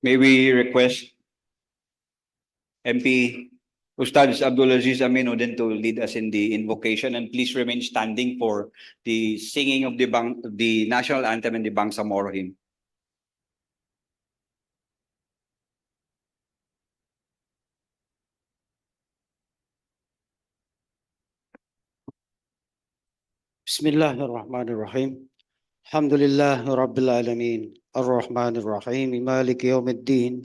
May we request MP Ustad Abdulaziz Aminuddin to lead us in the invocation, and please remain standing for the singing of the national anthem and the Bangsamoro hymn. Bismillahirrahmanirrahim. Alhamdulillah Rabbil Alamin. Ar-Rahmanir-Rahim. Maliki yawmiddin.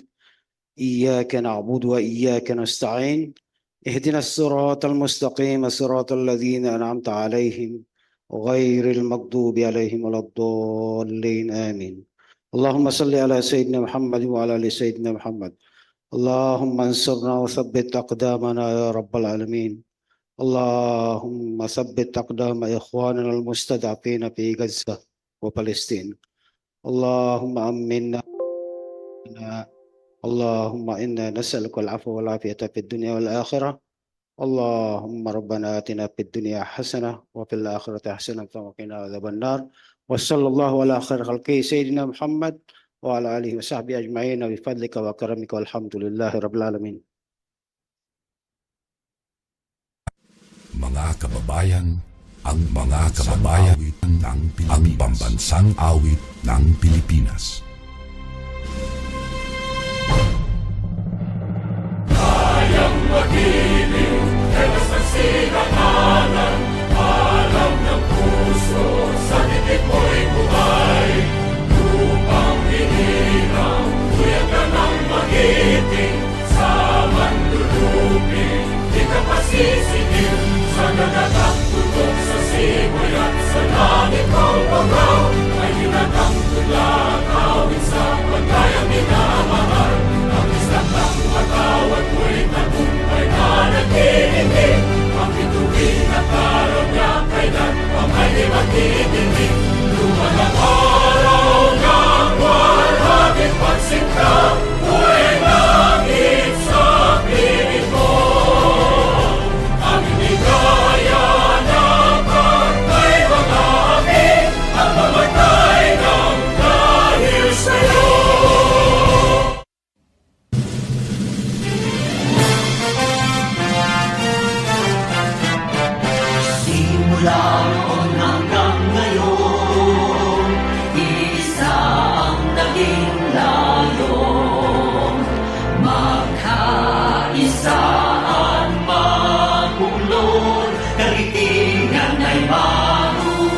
Iyyaka na'budu wa iyyaka nasta'in. Ihdina as-siratal mustaqim, siratal ladzina an'amta 'alaihim ghairil maghdubi 'alaihim waladdallin. Amin. Allahumma salli ala sayyidina Muhammad wa ala ali sayyidina Muhammad. Allahumma ansurna wa thabbit aqdamana ya rabbal alamin. اللهم ثبت أقدام إخواننا المستضعفين في غزة وفلسطين. اللهم أمنا. اللهم إنا نسألك العفو والعافية في الدنيا والآخرة. اللهم ربنا آتنا في الدنيا حسنة وفي الآخرة حسنة وقنا عذاب النار. وصلى الله على خير خلقه سيدنا محمد وعلى آله وصحبه أجمعين بفضلك وكرمك والحمد لله رب العالمين. Mga kababayan, ang mga kababayan ng ang pambansang awit ng Pilipinas. Kayang magiliw, helas ng sinagalan, alam ng puso, sa titik mo'y buhay. Lupang hinirang, tuyag ka ng magiting, sa manlulupin, di ka pasisigil. Sa nagagang tutok sa simoy at sa langit mong bangaw, ay hinatang tulad awit sa pagkayang minamahal. Ang islang ng matawad mo'y tagumpay na nagtitindig. Ang bituin at araw niya kailan pang ay di magtitindig. Lumalang araw ng walhaging pagsinta, mo'y langit sa piling mo. Kaya na pagkay mga amin, ang mamatay ng dahil sa'yo. Simula noon hanggang ngayon, isa ang naging layon, magkaisa ang magulong. Karitingan ay marugtong.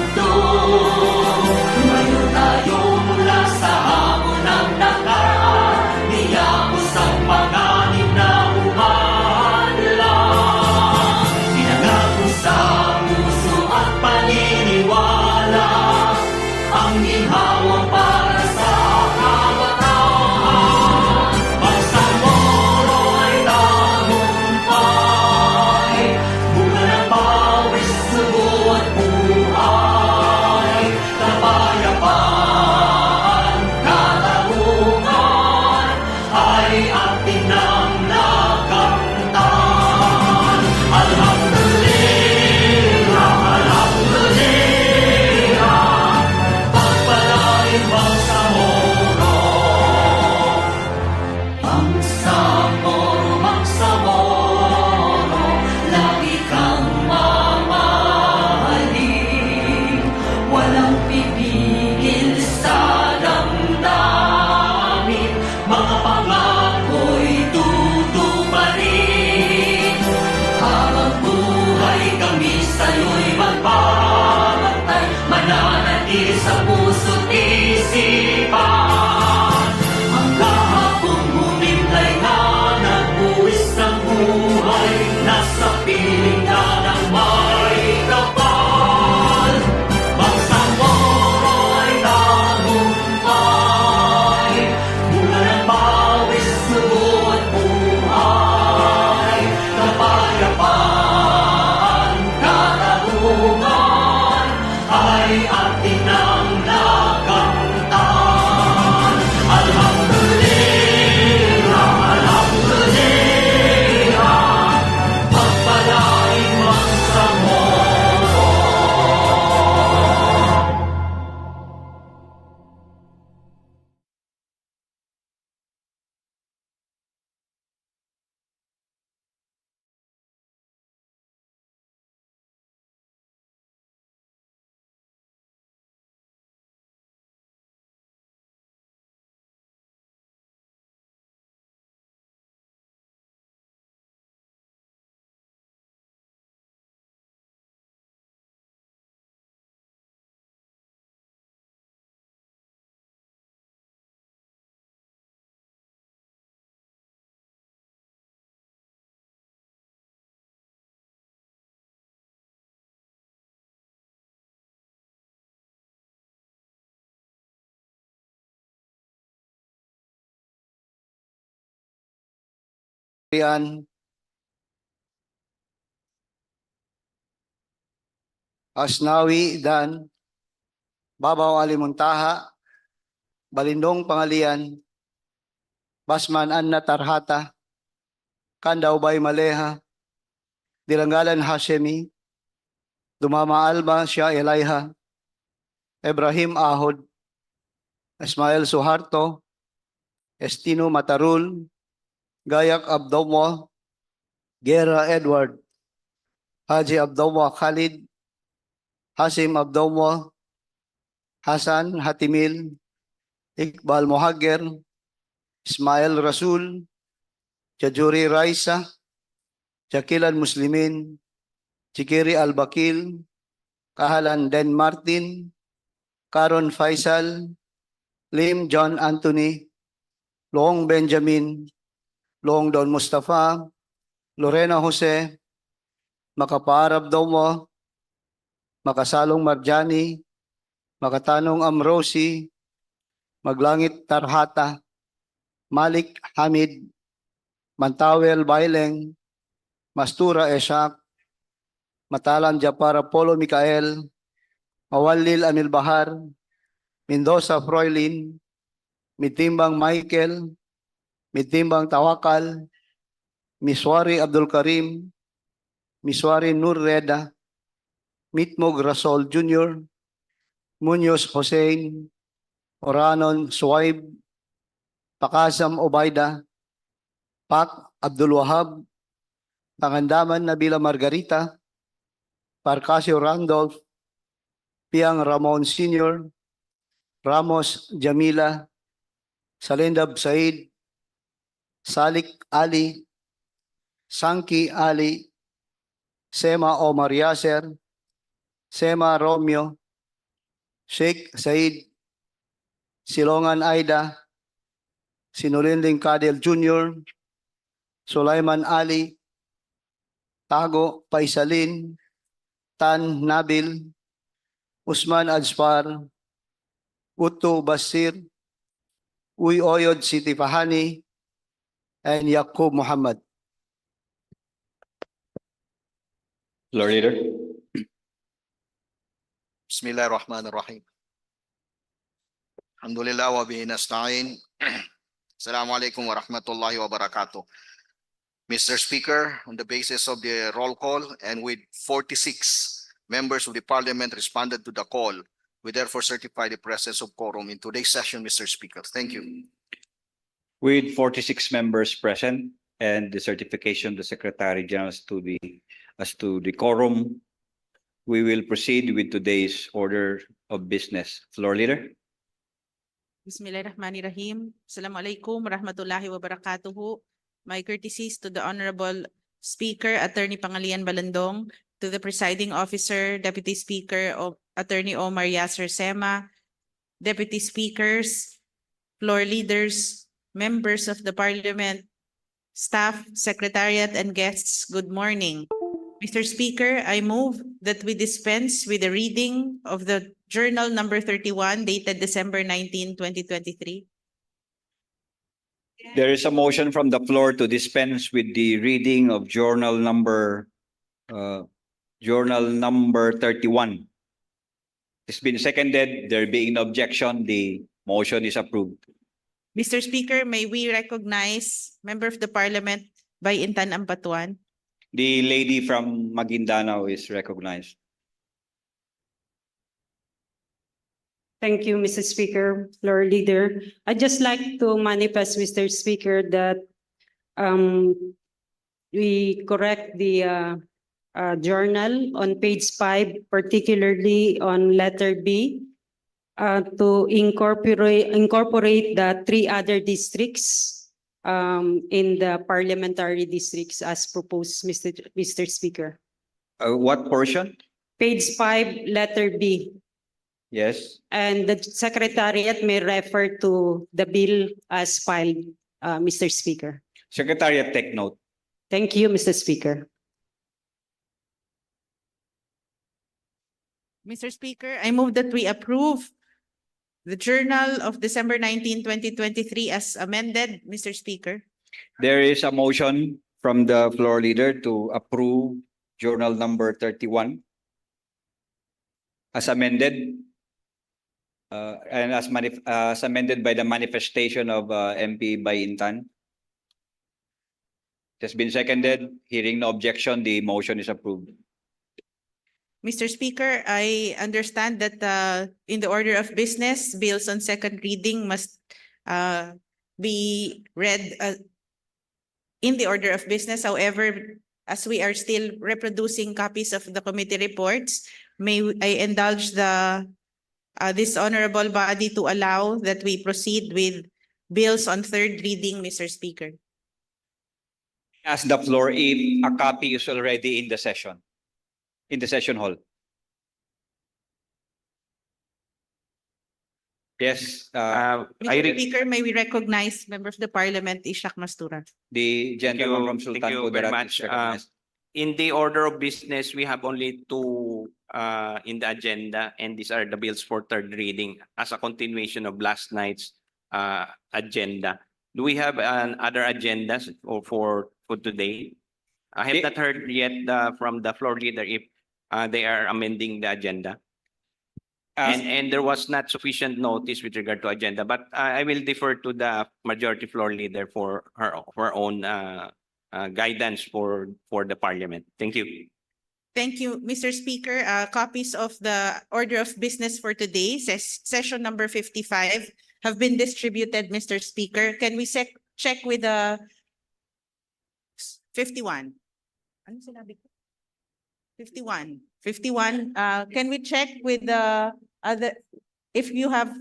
Tumayo tayo mula sa hamon ng nakaraan. Niyapos ang panganib na umalang. Pinangako sa puso at paniniwala, ang ginhawa para sa kabataan. Bangsamoro ay tagumpay, bunga ng pawis, sugo at buhay. Kapayapaan, katarungan, ay ating nang nakamtan. Alhamdulillah, alhamdulillah, pagpalain Bangsamoro. Bangsamoro, Bangsamoro, lagi kang mamahalin. Walang pipigil sa damdamin, mga pangako'y tutuparin. Habang buhay kami sa'yo'y magpapantay, mananatili sa puso't isipan. Ang kahapong humintay na nagbuwis ng buhay, nasa piling na ng may kapal. Bangsamoro ay tagumpay, bunga ng pawis, Rian, Asnawi Dan, Babaw Alimuntaha, Balindong Pangalian, Basman Anna Tarhata, Kandaw Bay Maleha, Dilanggalan Hashemi, Dumama Alba Shia Elaiha, Ibrahim Ahod, Ismael Suharto, Estino Matarul, Gayak Abdomo, Gera Edward, Haji Abdomo Khalid, Hasim Abdomo, Hasan Hatimil, Iqbal Mohagger, Ismail Rasul, Jajuri Raisa, Jakilan Muslimin, Chikiri Albakil, Kahalan Den Martin, Karon Faisal, Lim John Anthony, Long Benjamin, Long Don Mustafa, Lorena Jose, Makaparab Domo, Makasalong Marjani, Makatanong Amrosi, Maglangit Tarhata, Malik Hamid, Mantawel Baileng, Mastura Esak, Matalan Japara Polo Mikael, Mawalil Anil Bahar, Mendoza Froilin, Mitimbang Michael, Mitimbang Tawakal, Miswari Abdul Karim, Miswari Nur Reda, Mitmog Rasol Jr., Munoz Hossein, Oranon Suwaib, Pakasam Obaida, Pak Abdul Wahab, Pangandaman Nabila Margarita, Parcasio Randolph, Piang Ramon Sr., Ramos Jamila, Salendab Said, Salik Ali, Sanki Ali, Sema Omar Yasser, Sema Romeo, Sheikh Said, Silongan Aida, Sinulinding Kadel Jr., Sulaiman Ali, Tago Paisalin, Tan Nabil, Usman Ajfar, Uto Basir, Uy Oyod Siti Fahani, and Yaqub Muhammad. Floor Leader. Bismillahirrahmanirrahim. Alhamdulillah wa bihi nasta'in. Assalamualaikum warahmatullahi wabarakatuh. Mr. Speaker, on the basis of the roll call and with 46 members of the Parliament responded to the call, we therefore certify the presence of quorum in today's session, Mr. Speaker. Thank you. With 46 members present and the certification of the Secretary General as to the quorum, we will proceed with today's order of business. Floor Leader. Bismillahirrahmanirrahim. Assalamualaikum warahmatullahi wabarakatuh. My courtesies to the Honorable Speaker, Attorney Pangalian Balandong, to the Presiding Officer, Deputy Speaker, Attorney Omar Yasser Sema, Deputy Speakers, Floor Leaders, Members of the Parliament, Staff, Secretariat, and guests, good morning. Mr. Speaker, I move that we dispense with the reading of the Journal number 31 dated December 19, 2023. There is a motion from the floor to dispense with the reading of Journal number 31. It's been seconded. There being no objection, the motion is approved. Mr. Speaker, may we recognize Member of the Parliament by Intan Ampatuan? The lady from Maguindanao is recognized. Thank you, Mr. Speaker, Floor Leader. I'd just like to manifest, Mr. Speaker, that we correct the journal on page 5, particularly on letter B, to incorporate the 3 other districts in the parliamentary districts as proposed, Mr. Speaker. What portion? Page 5, letter B. Yes. And the Secretariat may refer to the bill as filed, Mr. Speaker. Secretariat, take note. Thank you, Mr. Speaker. Mr. Speaker, I move that we approve the Journal of December 19, 2023 as amended, Mr. Speaker. There is a motion from the floor leader to approve Journal number 31 as amended and as amended by the manifestation of MP Bayintan. It has been seconded. Hearing no objection, the motion is approved. Mr. Speaker, I understand that in the order of business, bills on second reading must be read in the order of business. However, as we are still reproducing copies of the committee reports, may I indulge this honorable body to allow that we proceed with bills on third reading, Mr. Speaker. Ask the floor if a copy is already in the session hall. Yes, Mr. Speaker, may we recognize Member of the Parliament, Ishak Mastura. the gentleman from Thank Sultan you very Kudarat much. is recognized. In the order of business, we have only two in the agenda, and these are the bills for third reading as a continuation of last night's agenda. Do we have other agendas for today? I have not heard yet from the floor leader if they are amending the agenda. And there was not sufficient notice with regard to agenda, but I will defer to the majority floor leader for her own guidance for the parliament. Thank you. Thank you, Mr. Speaker. Copies of the order of business for today, session number 55, have been distributed, Mr. Speaker. Can we check with the 51? Ano sinabi ko? 51. 51. Can we check with the other, if you have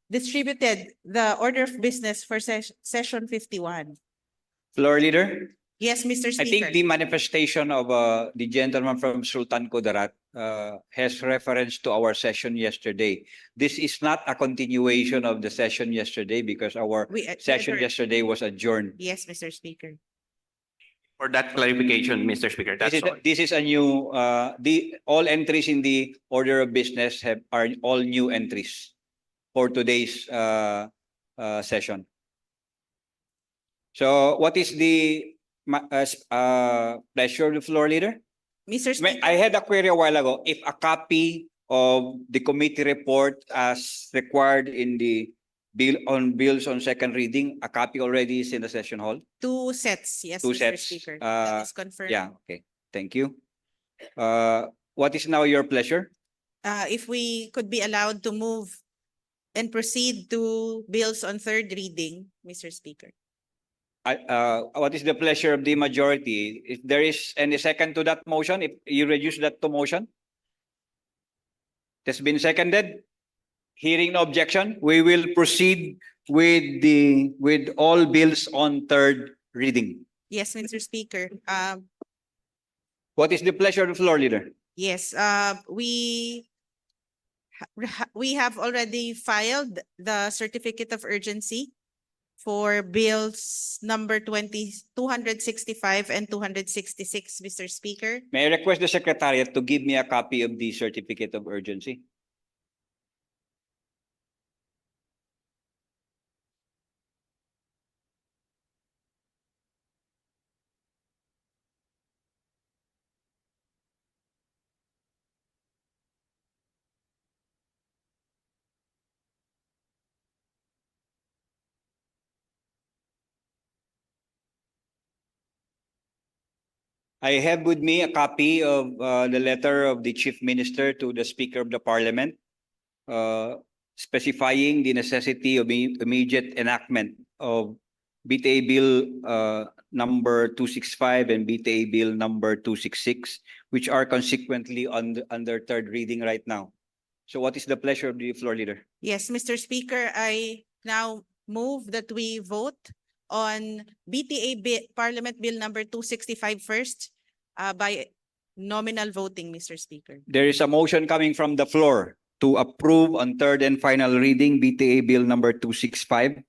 distributed the order of business for session 51? Floor leader? Yes, Mr. Speaker. I think the manifestation of the gentleman from Sultan Kudarat has reference to our session yesterday. This is not a continuation of the session yesterday because our session yesterday was adjourned. Yes, Mr. Speaker. For that clarification, Mr. Speaker, that's all. This is a new, all entries in the order of business are all new entries for today's session. So what is the pleasure of the floor leader? Mr. Speaker. I had a query a while ago. If a copy of the committee report as required in the bills on second reading, a copy already is in the session hall? 2 sets, yes, Two Mr. sets. Speaker. That is confirmed. Yeah, okay. Thank you. What is now your pleasure? If we could be allowed to move and proceed to bills on third reading, Mr. Speaker. What is the pleasure of the majority? If there is any second to that motion, if you reduce that to motion? It has been seconded. Hearing no objection, we will proceed with all bills on third reading. Yes, Mr. Speaker. What is the pleasure of the floor leader? Yes, we have already filed the certificate of urgency for bills number 265 and 266, Mr. Speaker. May I request the Secretariat to give me a copy of the certificate of urgency? I have with me a copy of the letter of the Chief Minister to the Speaker of the Parliament specifying the necessity of immediate enactment of BTA Bill number 265 and BTA Bill number 266, which are consequently under third reading right now. So what is the pleasure of the floor leader? Yes, Mr. Speaker, I now move that we vote on BTA Parliament Bill number 265 first by nominal voting, Mr. Speaker. There is a motion coming from the floor to approve on third and final reading BTA Bill number 265.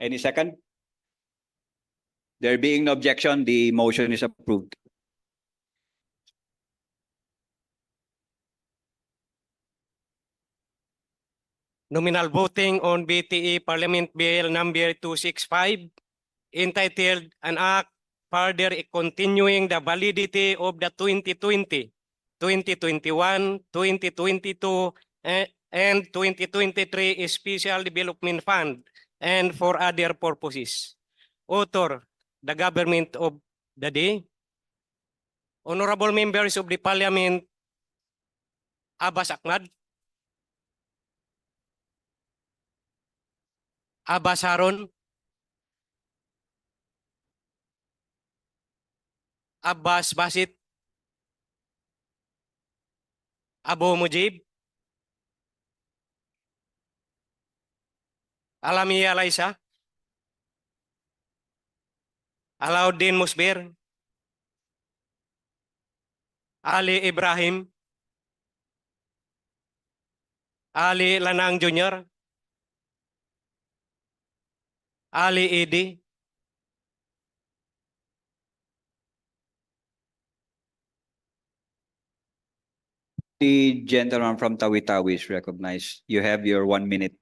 Any second? There being no objection, the motion is approved. Nominal voting on BTA Parliament Bill number 265. entitled an act further continuing the validity of the 2020, 2021, 2022, and 2023 Special Development Fund and for other purposes. Author, the government of the day. Honorable members of the Parliament, Abbas Ahmad, Abbas Haron, Abbas Basit, Abu Mujib, Alamiya Laisa, Alauddin Musbir, Ali Ibrahim, Ali Lanang Jr., Ali Idi, The gentleman from Tawi-Tawi is recognized. You have your 1 minute.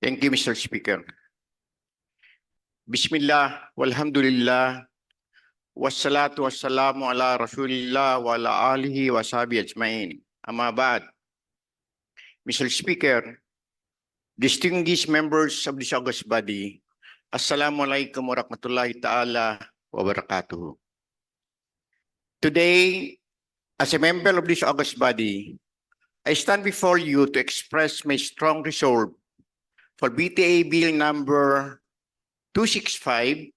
Thank you, Mr. Speaker. Bismillah, walhamdulillah, wassalatu wassalamu ala rasulillah wa ala alihi wa sahbihi ajma'in. Amma ba'd. Mr. Speaker, distinguished members of this august body, Assalamu alaikum wa rahmatullahi ta'ala wa barakatuhu. Today, as a member of this august body, I stand before you to express my strong resolve for BTA Bill number 265,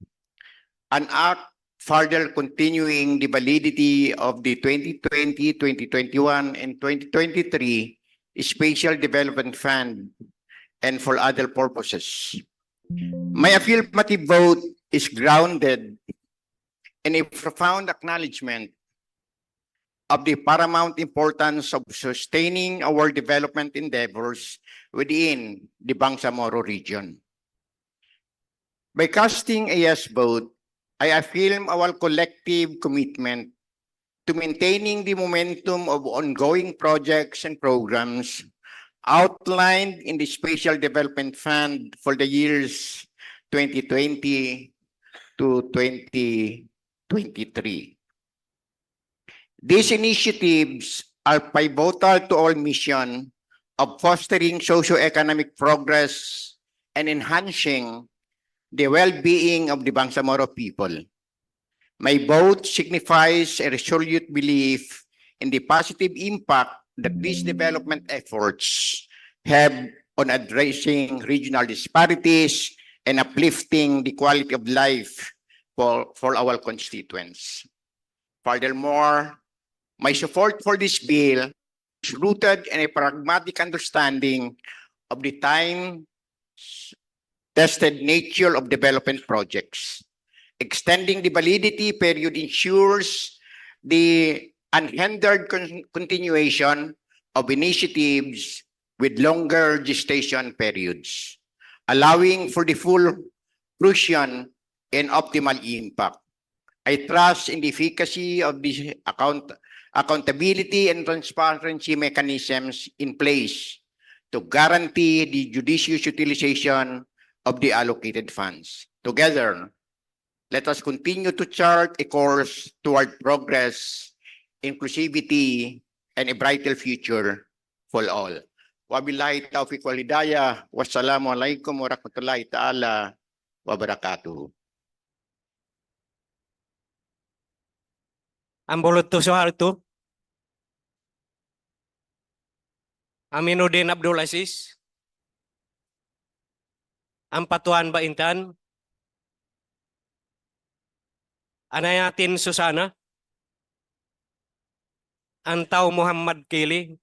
an act further continuing the validity of the 2020, 2021, and 2023 Special Development Fund and for other purposes. My affirmative vote is grounded in a profound acknowledgement of the paramount importance of sustaining our development endeavors within the Bangsamoro region. By casting a yes vote, I affirm our collective commitment to maintaining the momentum of ongoing projects and programs outlined in the Special Development Fund for the years 2020 to 2023. These initiatives are pivotal to our mission of fostering socio-economic progress and enhancing the well-being of the Bangsamoro people. My vote signifies a resolute belief in the positive impact that these development efforts have on addressing regional disparities and uplifting the quality of life for our constituents. Furthermore, my support for this bill is rooted in a pragmatic understanding of the time-tested nature of development projects. Extending the validity period ensures the unhindered continuation of initiatives with longer gestation periods, allowing for the full fruition and optimal impact. I trust in the efficacy of the accountability and transparency mechanisms in place to guarantee the judicious utilization of the allocated funds. Together, let us continue to chart a course toward progress, inclusivity, and a brighter future for all. Wabillahi taufiq wal hidayah. Wassalamu alaikum wa rahmatullahi ta'ala wa barakatuhu. Ambulutu Soeharto, Aminuddin Abdul Aziz, Ampatuan Baintan, Anayatin Susana, Antaw Muhammad Kili,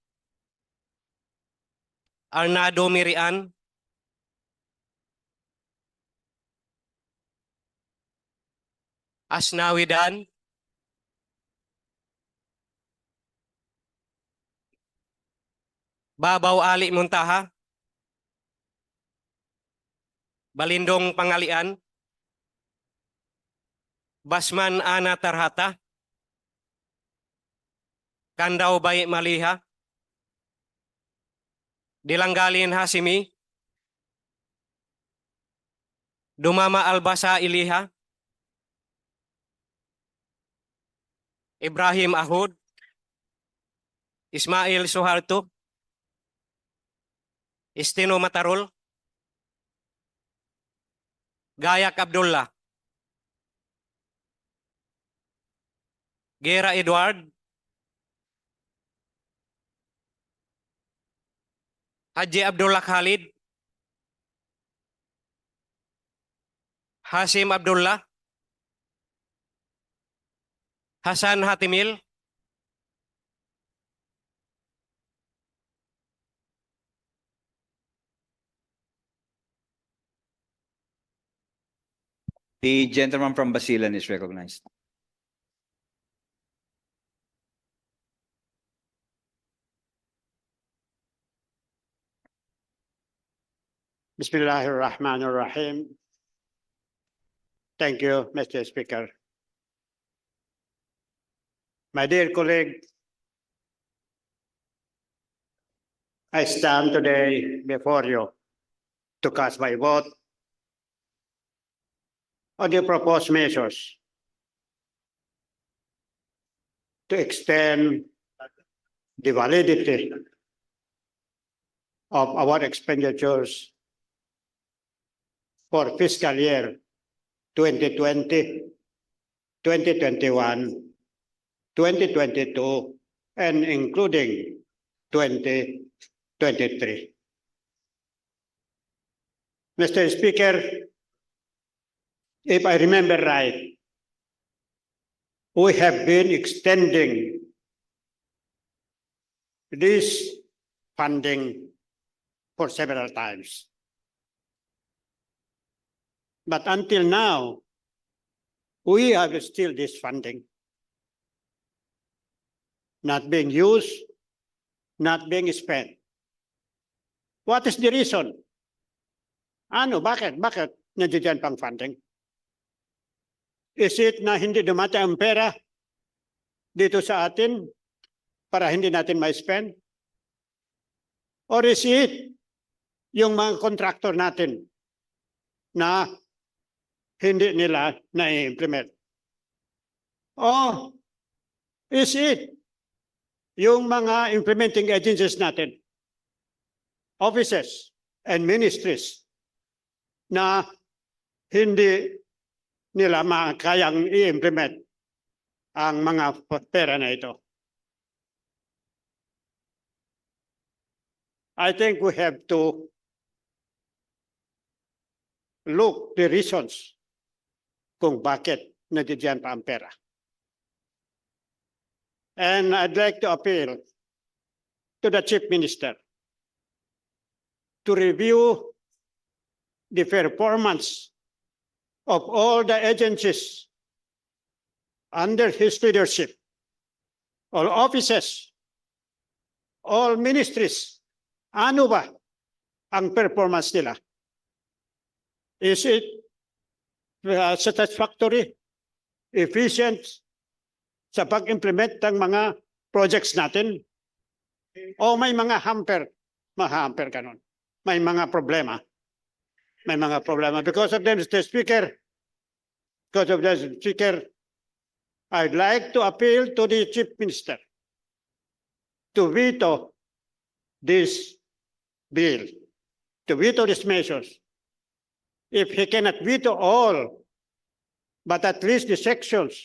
Arnado Mirian, Asnawidan, Babaw Ali Muntaha, Balindong Pangalian, Basman Ana Tarhata, Kandaw Bay Maliha, Dilanggalin Hasimi, Dumama Albasa Iliha, Ibrahim Ahud, Ismail Suharto, Istino Matarul, Gayak Abdullah, Gera Edward, Haji Abdullah Khalid, Hasim Abdullah, Hasan Hatimil, The gentleman from Basilan is recognized. Bismillahirrahmanirrahim. Thank you, Mr. Speaker. My dear colleague, I stand today before you to cast my vote on the proposed measures to extend the validity of our expenditures for fiscal year 2020, 2021, 2022, and including 2023. Mr. Speaker, if I remember right, we have been extending this funding for several times. But until now, we have still this funding not being used, not being spent. What is the reason? Bakit nandiyan pang funding? Is it na hindi dumating ang pera dito sa atin para hindi natin ma-spend? Or is it yung mga contractor natin na hindi nila na-implement? Oh, is it yung mga implementing agencies natin, offices and ministries na hindi nila kayang i-implement ang mga pera na ito? I think we have to look the reasons kung bakit nandiyan pa ang pera. And I'd like to appeal to the Chief Minister to review the performance of all the agencies under his leadership, all offices, all ministries. Ano ba ang performance nila? Is it satisfactory, efficient sa pag-implement ng mga projects natin? O may mga hamper kanon? May mga problema. May mga problema. Because of that, Mr. Speaker, I'd like to appeal to the Chief Minister to veto this bill, to veto these measures. If he cannot veto all, but at least the sections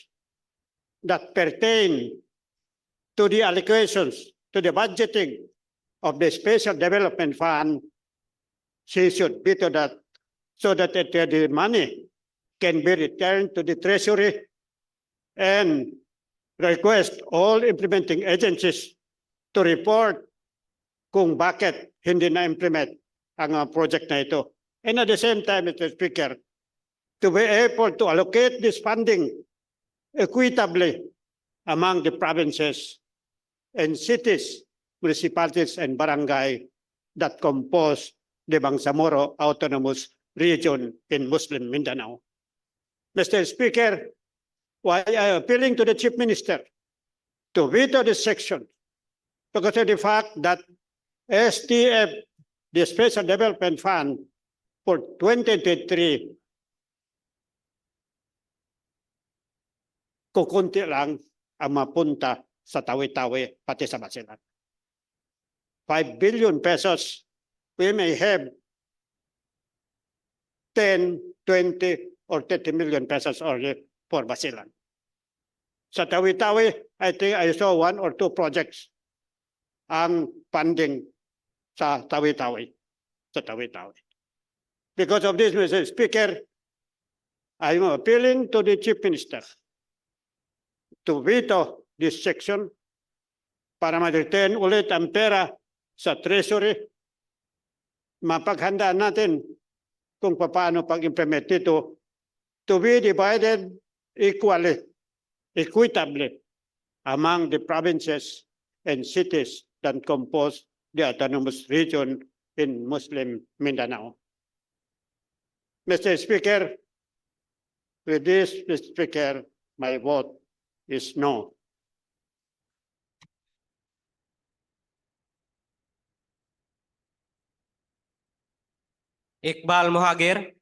that pertain to the allocations, to the budgeting of the Special Development Fund, she should veto that so that the money can be returned to the Treasury, and request all implementing agencies to report kung bakit hindi na-implement ang project na ito. And at the same time, Mr. Speaker, to be able to allocate this funding equitably among the provinces and cities, municipalities, and barangay that compose the Bangsamoro Autonomous Region in Muslim Mindanao. Mr. Speaker, while I am appealing to the Chief Minister to veto this section because of the fact that SDF, the Special Development Fund for 2023, kukunti lang ang mapunta sa tawi-tawi pati sa Basilan. 5 billion pesos, we may have 10, 20, or 30 million pesos only for Basilan. Sa tawi-tawi, I think I saw 1 or 2 projects ang funding sa tawi-tawi. Sa tawi-tawi. Because of this, Mr. Speaker, I am appealing to the Chief Minister to veto this section para ma-return ulit ang pera sa Treasury. Mapaghandaan natin kung paano pag-implement ito to be divided equally, equitably among the provinces and cities that compose the autonomous region in Muslim Mindanao. Mr. Speaker, with this, Mr. Speaker, my vote is no. Iqbal Mohagir.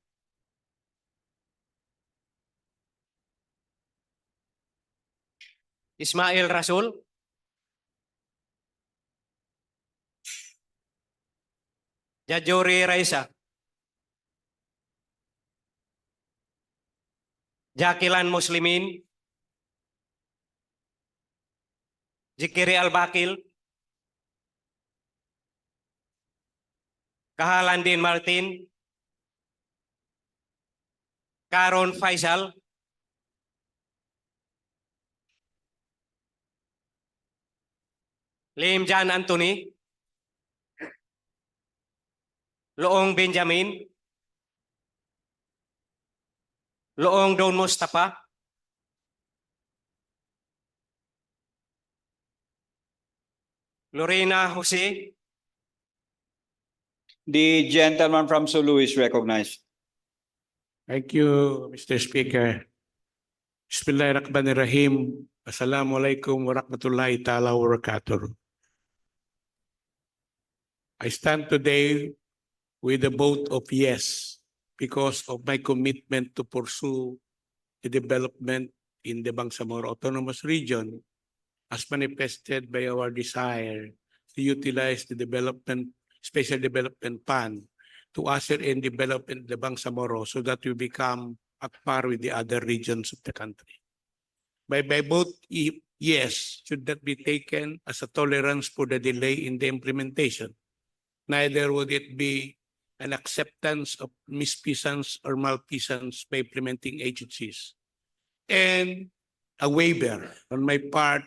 Ismail Rasul. Jajuri Raisa. Jakilan Muslimin. Zikiri Al-Bakil. Kahalandin Martin. Karon Faisal. Lim Jan Anthony. Loong Benjamin. Loong Don Mustafa. Lorena Jose. The gentleman from Sulu is recognized. Thank you, Mr. Speaker. Bismillahirrahmanirrahim. Assalamualaikum warahmatullahi ta'ala wabarakatuh. I stand today with a vote of yes because of my commitment to pursue the development in the Bangsamoro Autonomous Region as manifested by our desire to utilize the Special Development Fund to usher in development the Bangsamoro so that we become at par with the other regions of the country. By vote yes should not be taken as a tolerance for the delay in the implementation. Neither would it be an acceptance of misfeasance or malfeasance by implementing agencies. And a waiver on my part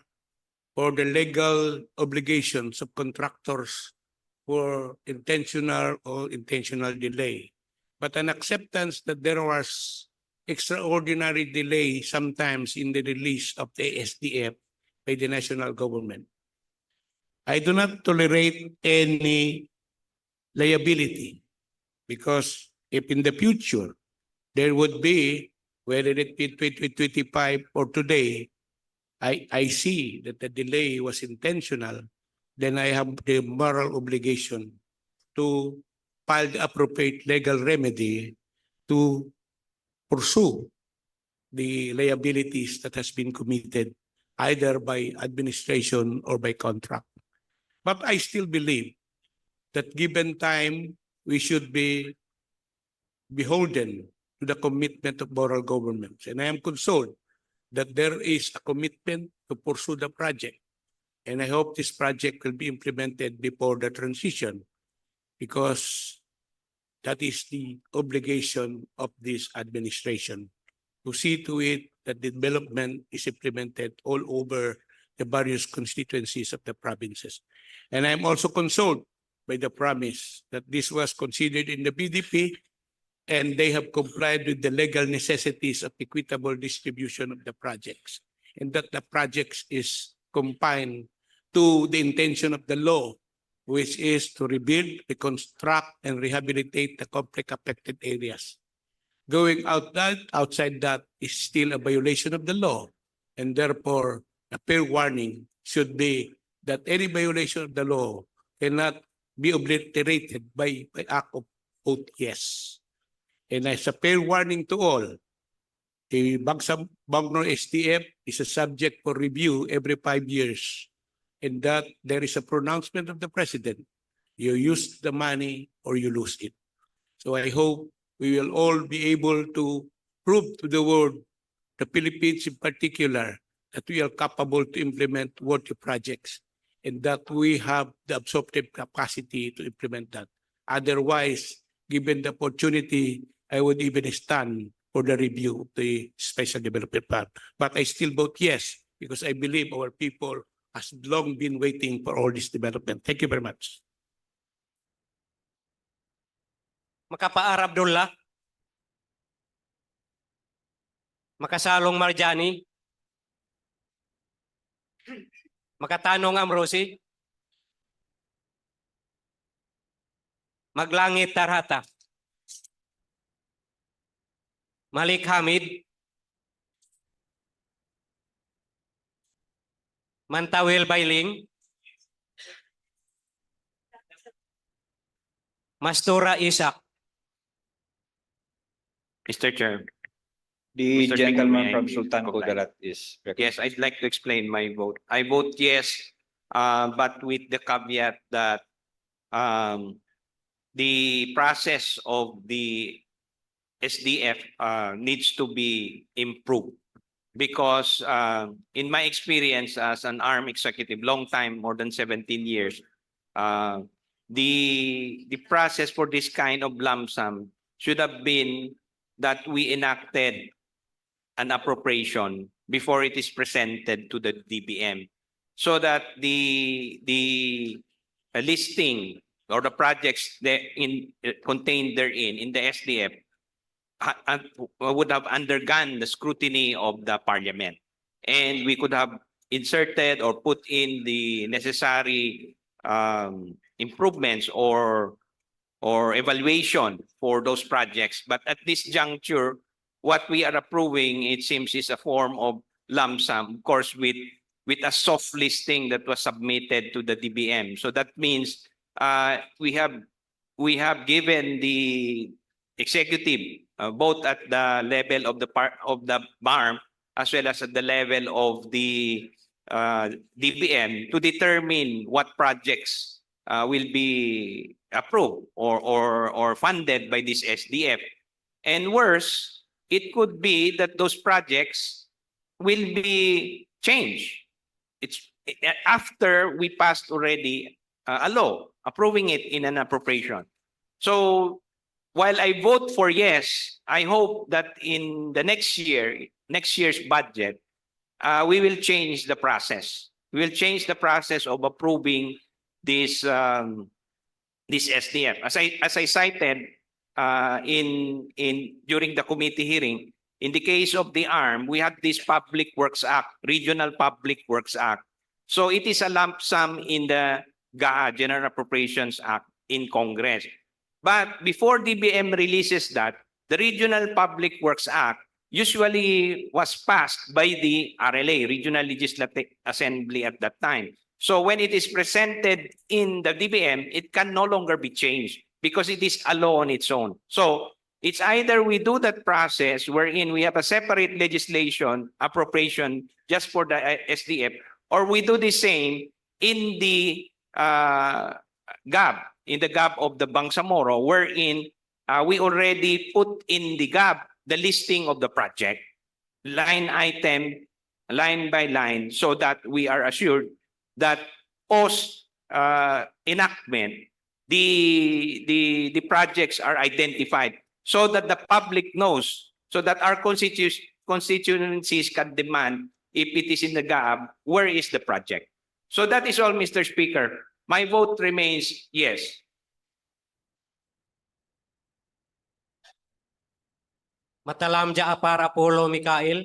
for the legal obligations of contractors for intentional or intentional delay, but an acceptance that there was extraordinary delay sometimes in the release of the SDF by the national government. I do not tolerate any liability because if in the future there would be, whether it be 2025 or today, I see that the delay was intentional, then I have the moral obligation to file the appropriate legal remedy to pursue the liabilities that has been committed either by administration or by contract. But I still believe that given time, we should be beholden to the commitment of moral governments. And I am concerned that there is a commitment to pursue the project. And I hope this project will be implemented before the transition because that is the obligation of this administration to see to it that development is implemented all over the various constituencies of the provinces. And I'm also concerned by the promise that this was considered in the BDP and they have complied with the legal necessities of equitable distribution of the projects, and that the projects is confined to the intention of the law, which is to rebuild, reconstruct, and rehabilitate the conflict affected areas. Going outside that is still a violation of the law, and therefore a fair warning should be that any violation of the law cannot be obliterated by act of vote yes. And as a fair warning to all, the Bangsamoro STF is a subject for review every 5 years, and that there is a pronouncement of the president. You use the money or you lose it. So I hope we will all be able to prove to the world, the Philippines in particular, that we are capable to implement worthy projects and that we have the absorptive capacity to implement that. Otherwise, given the opportunity, I would even stand for the review of the Special Development Plan. But I still vote yes, because I believe our people has long been waiting for all this development. Thank you very much. Makapa Abdullah, Makasalong Marjani, Makatanong Amrosi, Maglangit Tarhata, Malik Hamid, Mantawil Bailing, Mastura Isak. Mr. Chair. The Mr. Speaker, gentleman may I from Sultan comply? Kudarat is Yes, I'd like to explain my vote. I vote yes, but with the caveat that the process of the SDF needs to be improved. Because in my experience as an ARM executive, long time, more than 17 years, the process for this kind of lump sum should have been that we enacted an appropriation before it is presented to the DBM, so that the listing or the projects that contained therein in the SDF would have undergone the scrutiny of the Parliament, and we could have inserted or put in the necessary improvements or evaluation for those projects. But at this juncture, what we are approving, it seems, is a form of lump sum, of course, with a soft listing that was submitted to the DBM. So that means we have given the executive, both at the level of the BARM as well as at the level of the DBM, to determine what projects will be approved or funded by this SDF. And worse, it could be that those projects will be changed. It's after we passed already a law approving it in an appropriation. So while I vote for yes, I hope that in the next year's budget, we will change the process. We will change the process of approving this SDF. As I cited during the committee hearing, in the case of the ARM, we had this Public Works Act, Regional Public Works Act. So it is a lump sum in the GAA, General Appropriations Act, in Congress. But before DBM releases that, the Regional Public Works Act usually was passed by the RLA, Regional Legislative Assembly, at that time. So when it is presented in the DBM, it can no longer be changed because it is a law on its own. So it's either we do that process wherein we have a separate legislation appropriation just for the SDF, or we do the same in the GAB, of the Bangsamoro, wherein we already put in the GAB the listing of the project, line item, line by line, so that we are assured that post enactment, the projects are identified, so that the public knows, so that our constituencies can demand, if it is in the GAB, where is the project. So that is all, Mr. Speaker. My vote remains yes. Matalam Jaapar Apollo Mikael,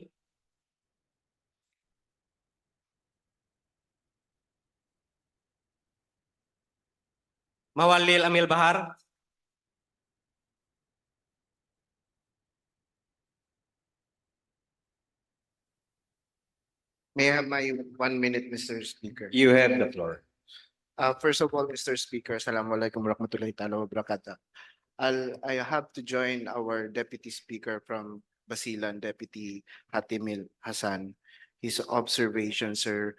Mawalil Amil Bahar, May I have my 1 minute, Mr. Speaker? You have the floor. First of all, Mr. Speaker, Assalamualaikum warahmatullahi ta'ala wabarakatuh. I have to join our Deputy Speaker from Basilan, Deputy Hatimil Hassan. His observations are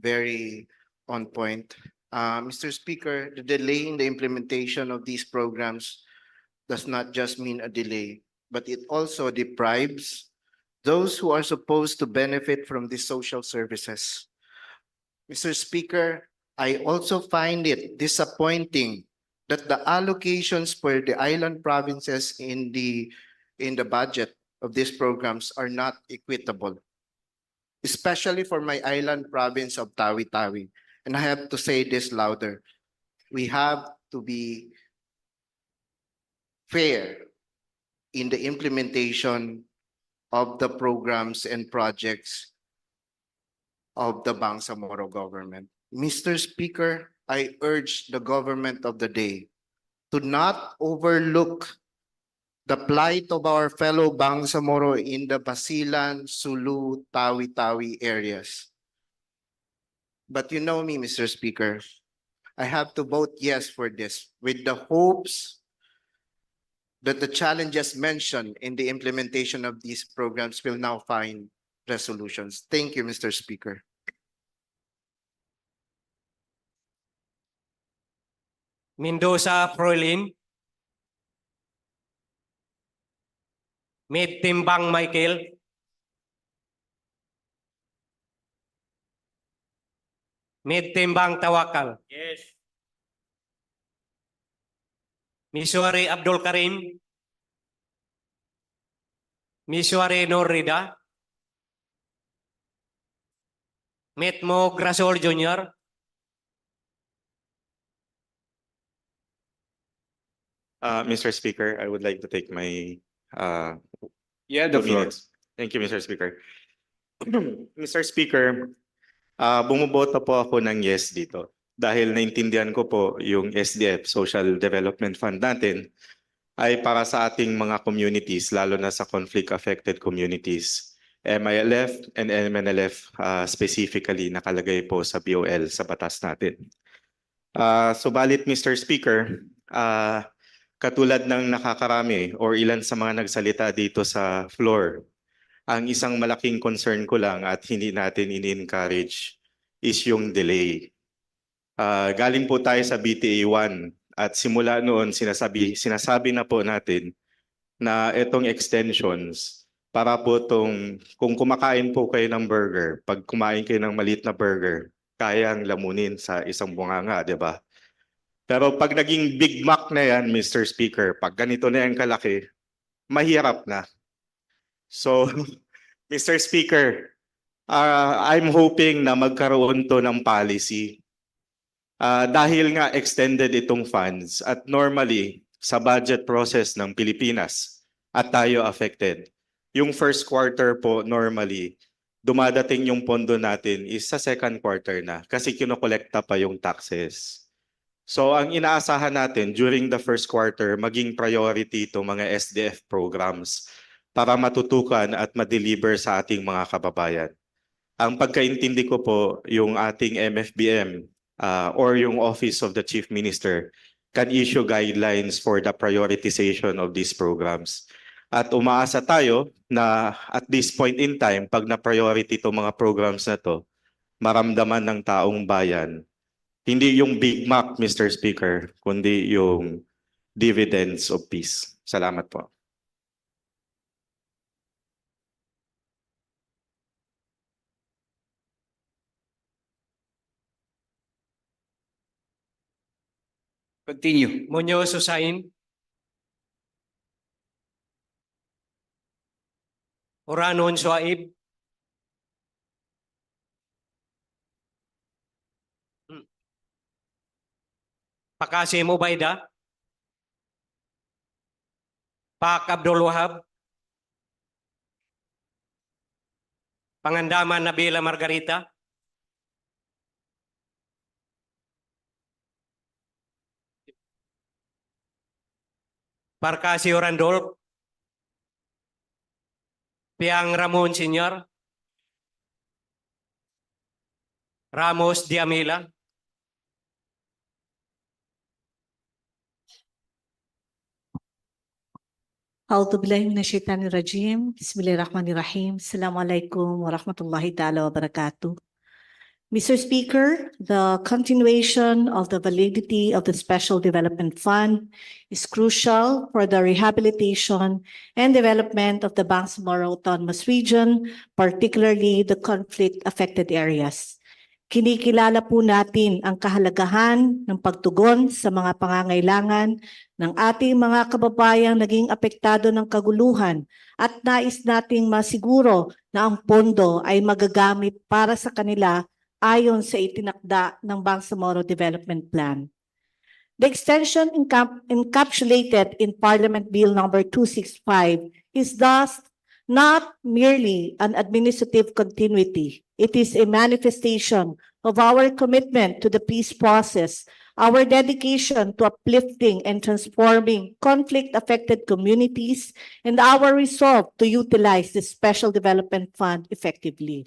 very on point. Mr. Speaker, the delay in the implementation of these programs does not just mean a delay, but it also deprives those who are supposed to benefit from these social services. Mr. Speaker, I also find it disappointing that the allocations for the island provinces in the budget of these programs are not equitable, especially for my island province of Tawi-Tawi. And I have to say this louder. We have to be fair in the implementation of the programs and projects of the Bangsamoro government. Mr. Speaker, I urge the government of the day to not overlook the plight of our fellow Bangsamoro in the Basilan, Sulu, Tawi-Tawi areas. But you know me, Mr. Speaker, I have to vote yes for this with the hopes that the challenges mentioned in the implementation of these programs will now find resolutions. Thank you, Mr. Speaker. Mendoza Froilin. Timbang Michael. Timbang Tawakal. Yes. Miswari Abdul Karim. Miswari Nur Rida. Mo Grasol Jr. Mr. Speaker, I would like to take my Yeah, the 2 floor. minutes. Thank you, Mr. Speaker. Mr. Speaker, bumuboto po ako ng yes dito dahil naintindihan ko po yung SDF, Social Development Fund natin, ay para sa ating mga communities, lalo na sa conflict-affected communities. MILF and MNLF specifically nakalagay po sa BOL sa batas natin. Subalit, Mr. Speaker, katulad ng nakakarami or ilan sa mga nagsalita dito sa floor, ang isang malaking concern ko lang at hindi natin in-encourage is yung delay. Galing po tayo sa BTA 1 at simula noon sinasabi na po natin na itong extensions para po kung kumakain po kayo ng burger, pag kumain kayo ng maliit na burger, kayang lamunin sa isang bunganga, di ba? Pero pag naging Big Mac na yan, Mr. Speaker, pag ganito na yan kalaki, mahirap na. So, Mr. Speaker, I'm hoping na magkaroon to ng policy. Dahil nga extended itong funds at normally sa budget process ng Pilipinas at tayo affected. Yung first quarter po normally, dumadating yung pondo natin is sa second quarter na kasi kinokolekta pa yung taxes. So ang inaasahan natin during the first quarter, maging priority ito mga SDF programs para matutukan at ma-deliver sa ating mga kababayan. Ang pagkaintindi ko po, yung ating MFBM or yung Office of the Chief Minister can issue guidelines for the prioritization of these programs. At umaasa tayo na at this point in time, pag na-priority itong mga programs na to, maramdaman ng taong bayan hindi yung Big Mac, Mr. Speaker, kundi yung dividends of peace. Salamat po. Continue. Muñoz Hussain. Oranon Suaib. Pakasim Ubaida. Pak Abdul Wahab. Pangandaman Nabila Margarita. Parcasio Randolph. Piang Ramon Sr. Ramos Diamila. أعوذ بالله من الشيطان الرجيم بسم الله الرحمن الرحيم السلام عليكم ورحمة الله تعالى وبركاته. Mr. Speaker, the continuation of the validity of the Special Development Fund is crucial for the rehabilitation and development of the Bangsamoro Autonomous Region, particularly the conflict-affected areas. Kinikilala po natin ang kahalagahan ng pagtugon sa mga pangangailangan ng ating mga kababayang naging apektado ng kaguluhan at nais nating masiguro na ang pondo ay magagamit para sa kanila ayon sa itinakda ng Bangsamoro Development Plan. The extension encapsulated in Parliament Bill number 265 is thus not merely an administrative continuity. It is a manifestation of our commitment to the peace process, our dedication to uplifting and transforming conflict-affected communities, and our resolve to utilize the Special Development Fund effectively.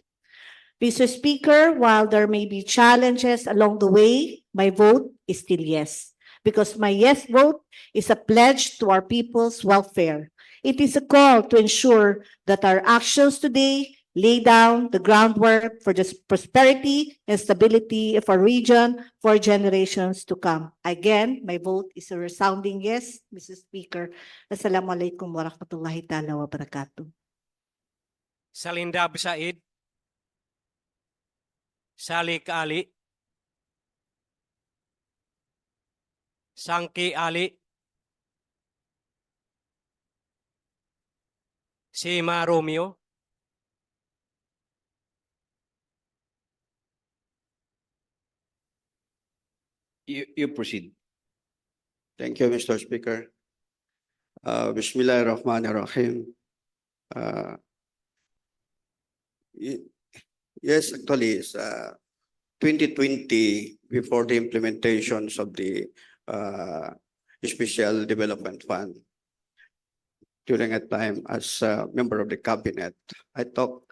Mr. Speaker, while there may be challenges along the way, my vote is still yes, because my yes vote is a pledge to our people's welfare. It is a call to ensure that our actions today lay down the groundwork for the prosperity and stability of our region for generations to come. Again, my vote is a resounding yes, Mr. Speaker. Assalamualaikum warahmatullahi ta'ala wabarakatuh. Salindab Said. Salik Ali. Sangki Ali. Sima Romeo. You proceed. Thank you, Mr. Speaker. Bismillahirrahmanirrahim. Yes, actually, it's 2020, before the implementations of the Special Development Fund, during a time as a member of the cabinet, I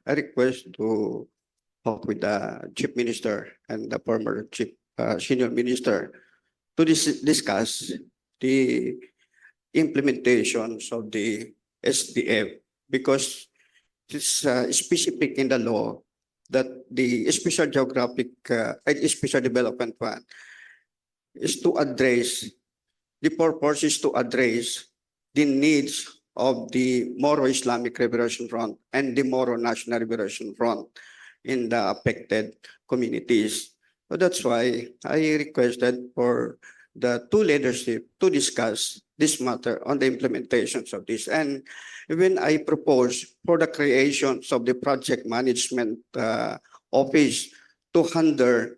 request to talk with the Chief Minister and the former Chief Senior Minister to discuss the implementations of the SDF, because it's specific in the law that the Special Development Fund is to address, the purpose is to address the needs of the Moro Islamic Liberation Front and the Moro National Liberation Front in the affected communities. So that's why I requested for the two leadership to discuss this matter on the implementations of this. And even I propose for the creations of the project management office to handle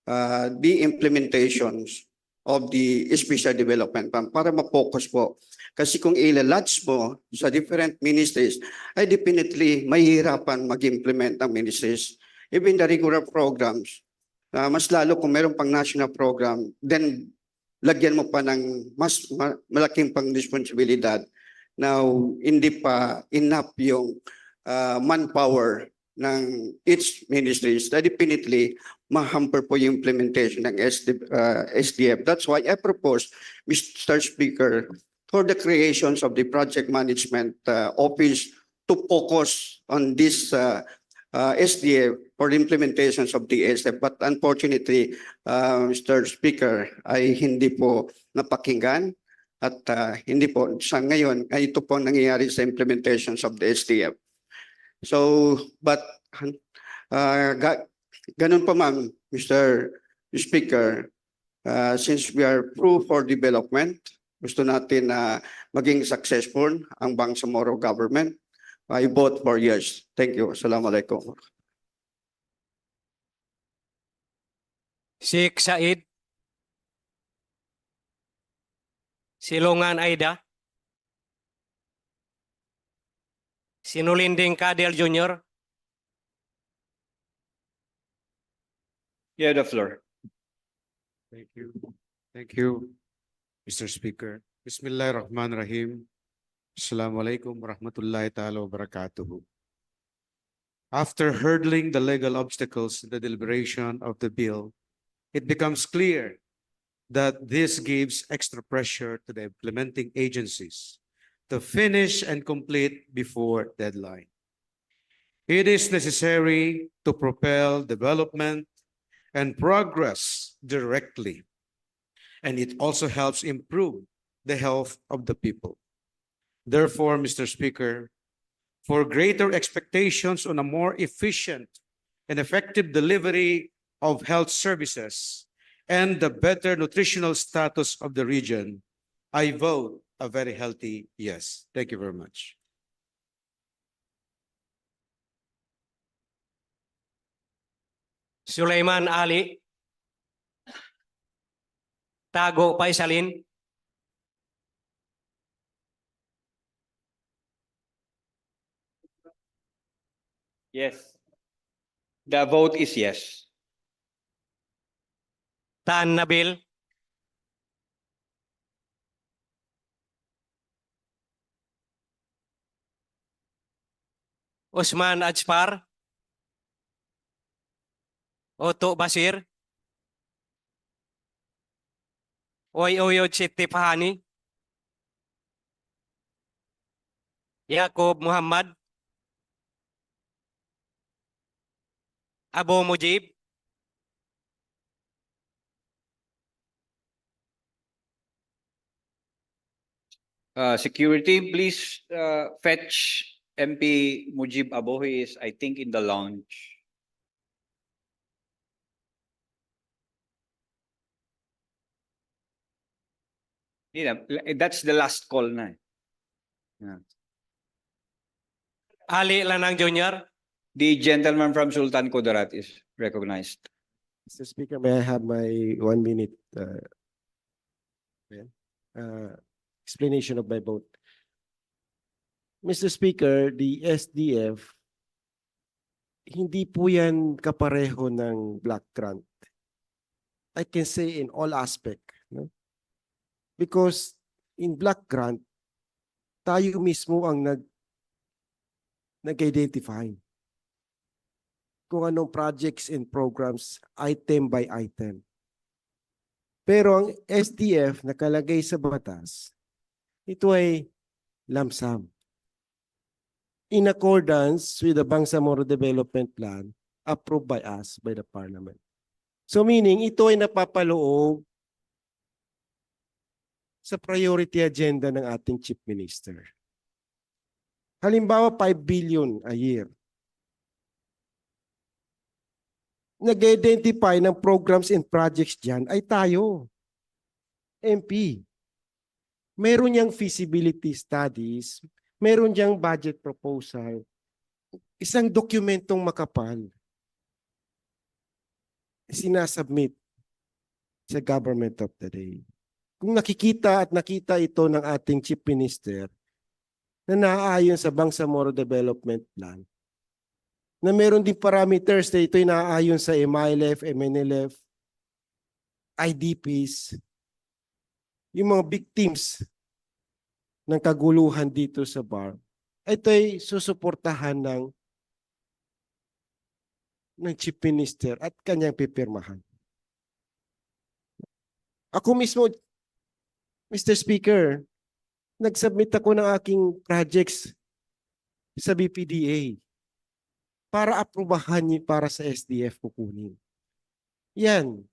the implementations of the Special Development Fund para ma-focus po. Kasi kung ilalodge mo sa different ministries, ay definitely mahihirapan mag-implement ang ministries. Even the regular programs, mas lalo kung meron pang national program, then lagyan mo pa ng mas malaking pang responsibilidad. Now, hindi pa enough yung manpower ng each ministries, that definitely ma-hamper po yung implementation ng SDF. That's why I propose, Mr. Speaker, for the creations of the project management office to focus on this SDF for the implementations of the SDF. But unfortunately, Mr. Speaker, ay hindi po napakinggan at hindi po sa ngayon ay ito po nangyayari sa implementations of the SDF. So, but ganun po ma'am, Mr. Speaker, since we are proof for development, gusto natin na maging successful ang Bangsamoro government. I vote for yes. Thank you. Assalamualaikum. Sheikh Said. Silungan Aida. Sinulinding Kadel Jr. You have the floor. Thank you. Thank you, Mr. Speaker. Bismillahirrahmanirrahim. Assalamualaikum warahmatullahi ta'ala wabarakatuh. After hurdling the legal obstacles in the deliberation of the bill, it becomes clear that this gives extra pressure to the implementing agencies to finish and complete before deadline. It is necessary to propel development and progress directly, and it also helps improve the health of the people. Therefore, Mr. Speaker, for greater expectations on a more efficient and effective delivery of health services and the better nutritional status of the region, I vote a very healthy yes. Thank you very much. Sulaiman Ali. Tago Paisalin. Yes. The vote is yes. Tan Nabil. Usman Ajpar. Oto Basir. Oyod Siti Pahani. Yakob Muhammad. Abo Mujib. Security, please fetch MP Mujib Abo. He is, I think, in the lounge. That's the last call na. Yeah. Ali Lanang Jr. The gentleman from Sultan Kudarat is recognized. Mr. Speaker, may I have my 1 minute explanation of my vote? Mr. Speaker, the SDF, hindi po yan kapareho ng black grant. I can say in all aspect. No? Because in black grant, tayo mismo ang nag-identify kung anong projects and programs item by item. Pero ang SDF nakalagay sa batas, ito ay lump sum. In accordance with the Bangsamoro Development Plan approved by us, by the Parliament. So meaning, ito ay napapaloob sa priority agenda ng ating Chief Minister. Halimbawa, 5 billion a year. Nag-identify ng programs and projects dyan ay tayo, MP. Meron niyang feasibility studies, meron niyang budget proposal, isang dokumentong makapal, sinasubmit sa government of the day. Kung nakikita at nakita ito ng ating Chief Minister na naaayon sa Bangsamoro Development Plan, na meron din parameters na ito'y naaayon sa MILF, MNLF, IDPs, yung mga victims ng kaguluhan dito sa bar, ito'y susuportahan ng Chief Minister at kanyang pipirmahan. Ako mismo, Mr. Speaker, nag-submit ako ng aking projects sa BPDA para aprobahan niyo para sa SDF kukunin. Yan.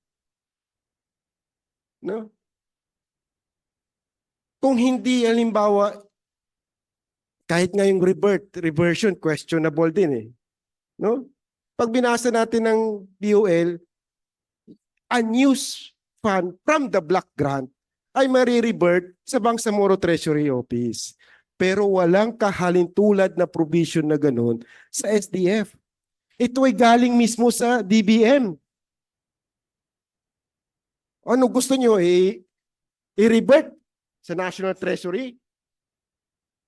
No? Kung hindi, halimbawa, kahit nga yung reversion, questionable din eh. No? Pag binasa natin ng BOL, unused fund from the block grant ay marirevert sa Bangsamoro Treasury Office. Pero walang kahalintulad na provision na ganun sa SDF. Ito ay galing mismo sa DBM. Ano gusto nyo? I-revert sa National Treasury?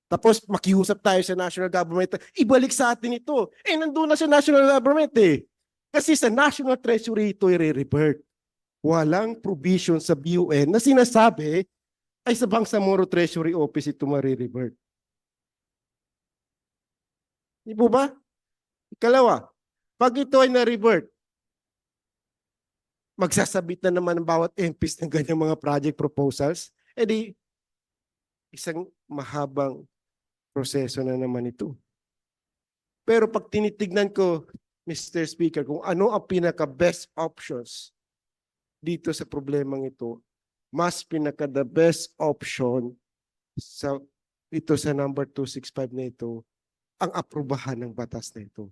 Tapos makiusap tayo sa national government, ibalik sa atin ito. Nandun na sa national government eh. Kasi sa National Treasury ito i-revert. Walang provision sa BUN na sinasabi ay sa Bangsamoro Treasury Office ito marirevert. Di po ba? Ikalawa, pag ito ay na-revert, magsasabit na naman ng bawat MPs ng ganyang mga project proposals, edi isang mahabang proseso na naman ito. Pero pag tinitignan ko, Mr. Speaker, kung ano ang pinaka-best options dito sa problemang ito, mas pinaka-the best option sa ito sa number 265 na ito, ang aprubahan ng batas na ito.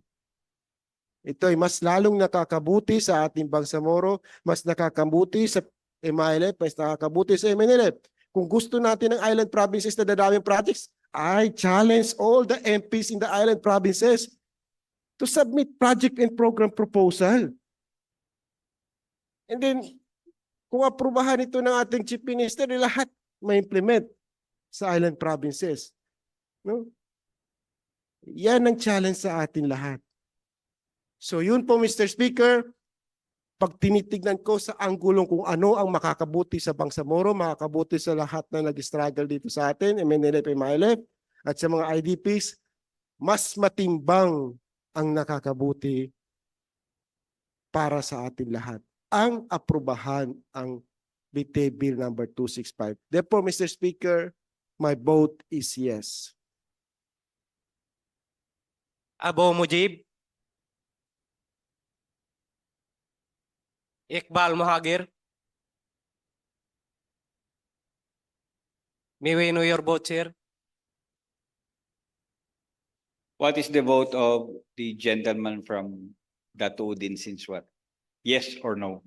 Ito ay mas lalong nakakabuti sa ating Bangsamoro, mas nakakabuti sa MILF, mas nakakabuti sa MNLF. Kung gusto natin ng island provinces na dadaming projects, I challenge all the MPs in the island provinces to submit project and program proposal. And then, kung aprubahan ito ng ating Chief Minister, lahat ma-implement sa island provinces. No? Yan ang challenge sa atin lahat. So yun po, Mr. Speaker, pag tinitignan ko sa anggulong kung ano ang makakabuti sa Bangsamoro, makakabuti sa lahat na nag-struggle dito sa atin, MNLF, MILF, at sa mga IDPs, mas matimbang ang nakakabuti para sa atin lahat. Ang aprubahan ang BTA Bill number 265. Therefore, Mr. Speaker, my vote is yes. Abo Mujib. Iqbal Mohagir. May we know your vote, sir? What is the vote of the gentleman from Datuudin since what? Yes or no?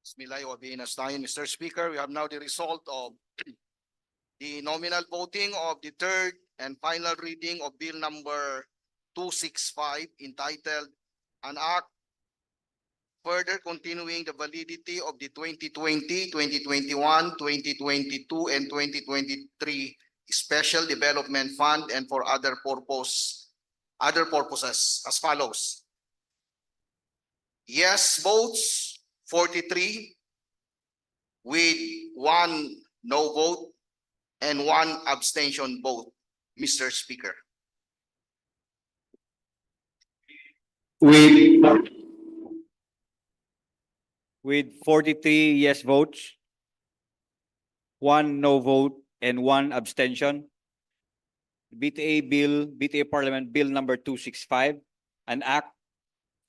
Bismillahirrahmanirrahim. Mr. Speaker, we have now the result of the nominal voting of the third and final reading of Bill number 265 entitled An Act further continuing the validity of the 2020, 2021, 2022, and 2023 Special Development Fund and for other purposes as follows. Yes votes 43 with 1 no vote and 1 abstention vote, Mr. Speaker. With 43 yes votes, 1 no vote, and 1 abstention, BTA Parliament Bill number 265, an act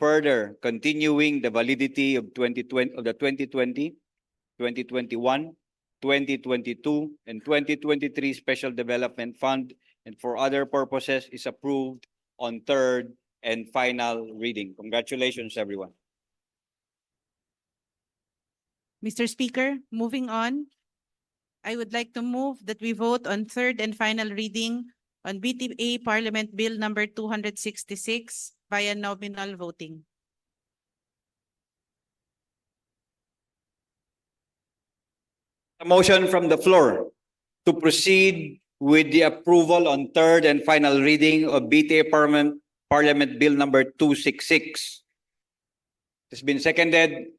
further continuing the validity of 2020 of the 2020, 2021, 2022, and 2023 Special Development Fund and for other purposes is approved on third and final reading. Congratulations, everyone. Mr. Speaker, moving on, I would like to move that we vote on third and final reading on BTA Parliament Bill number 266 via nominal voting. A motion from the floor to proceed with the approval on third and final reading of BTA Parliament Bill number 266. It's been seconded.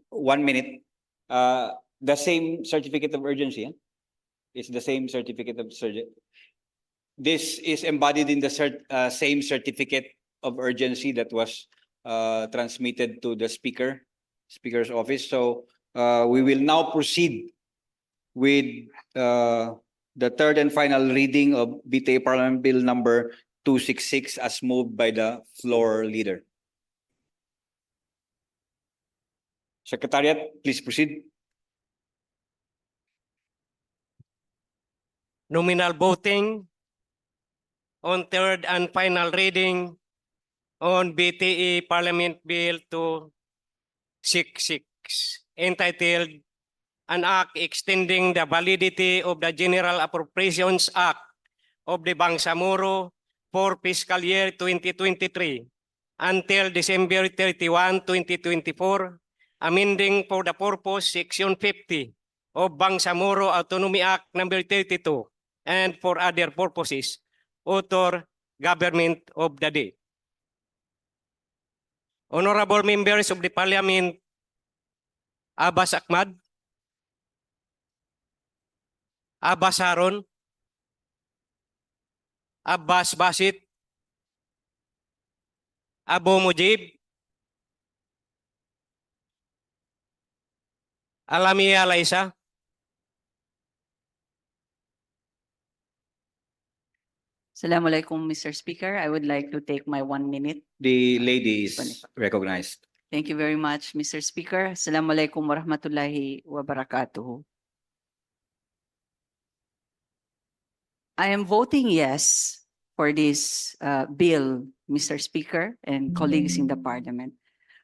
1 minute. The same certificate of urgency. It's the same certificate of urgency. This is embodied in the same certificate of urgency that was transmitted to the speaker's office. So we will now proceed with the third and final reading of BTA Parliament Bill number 266 as moved by the floor leader. Secretariat, please proceed. Nominal voting on third and final reading on BTA Parliament Bill 266 entitled An Act Extending the Validity of the General Appropriations Act of the Bangsamoro for fiscal year 2023 until December 31, 2024, amending for the purpose Section 50 of Bangsamoro Autonomy Act number 32 and for other purposes. Author, Government of the Day. Honorable members of the Parliament, Abbas Ahmad, Abbas Haron, Abbas Basit, Abu Mujib, Alamia Laisa, Assalamualaikum, Mr. Speaker. I would like to take my 1 minute. The lady is recognized. Thank you very much, Mr. Speaker. Assalamualaikum warahmatullahi wabarakatuh. I am voting yes for this bill, Mr. Speaker and colleagues in the Parliament.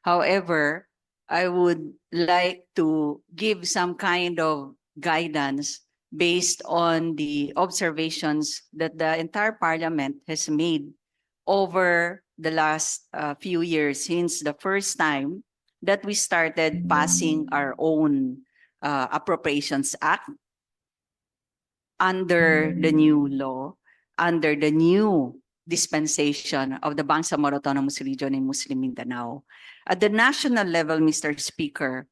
However, I would like to give some kind of guidance based on the observations that the entire Parliament has made over the last few years since the first time that we started passing our own Appropriations Act under the new law, under the new dispensation of the Bangsamoro Autonomous Region in Muslim Mindanao. At the national level, Mr. Speaker,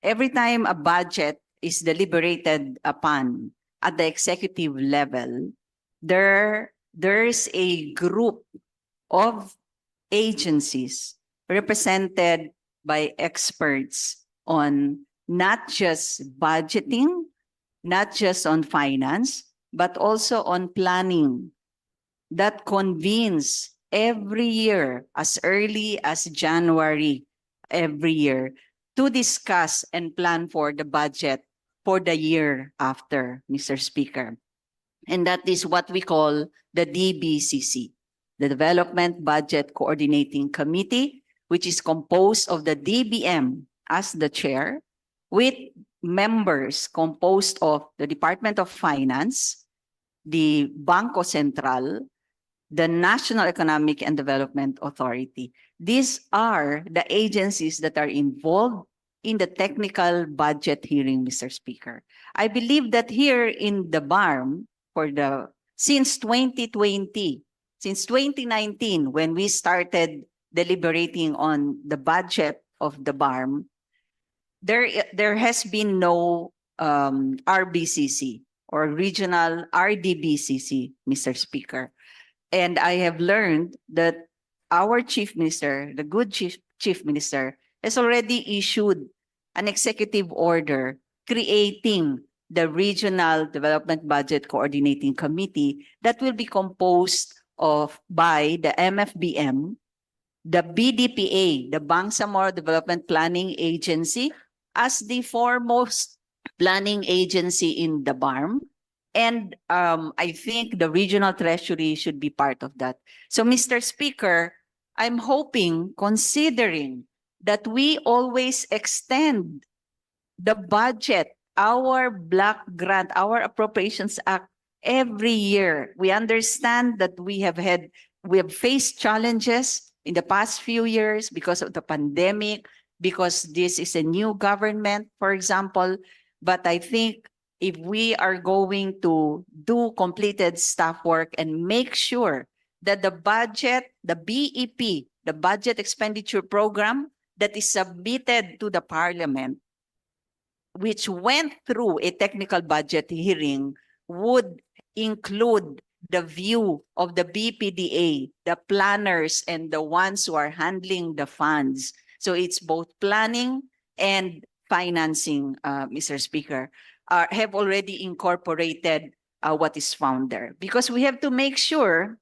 every time a budget is deliberated upon at the executive level, there's a group of agencies represented by experts on not just budgeting, not just on finance, but also on planning that convenes every year as early as January every year to discuss and plan for the budget for the year after, Mr. Speaker. And that is what we call the DBCC, the Development Budget Coordinating Committee, which is composed of the DBM as the chair, with members composed of the Department of Finance, the Bangko Sentral, the National Economic and Development Authority. These are the agencies that are involved in the technical budget hearing, Mr. Speaker. I believe that here in the BARM, since 2020, since 2019, when we started deliberating on the budget of the BARM, there has been no RBCC or regional RDBCC, Mr. Speaker. And I have learned that our Chief Minister, the good Chief Minister, has already issued an executive order creating the Regional Development Budget Coordinating Committee that will be composed by the MFBM, the BDPA, the Bangsamoro Development Planning Agency, as the foremost planning agency in the BARM. And I think the regional treasury should be part of that. So, Mr. Speaker, I'm hoping, considering that we always extend the budget, our Black Grant, our Appropriations Act every year. We understand that we have faced challenges in the past few years because of the pandemic, because this is a new government, for example. But I think if we are going to do completed staff work and make sure that the budget, the BEP, the budget expenditure program that is submitted to the Parliament, which went through a technical budget hearing, would include the view of the BPDA, the planners, and the ones who are handling the funds. So it's both planning and financing, Mr. Speaker, have already incorporated what is found there. Because we have to make sure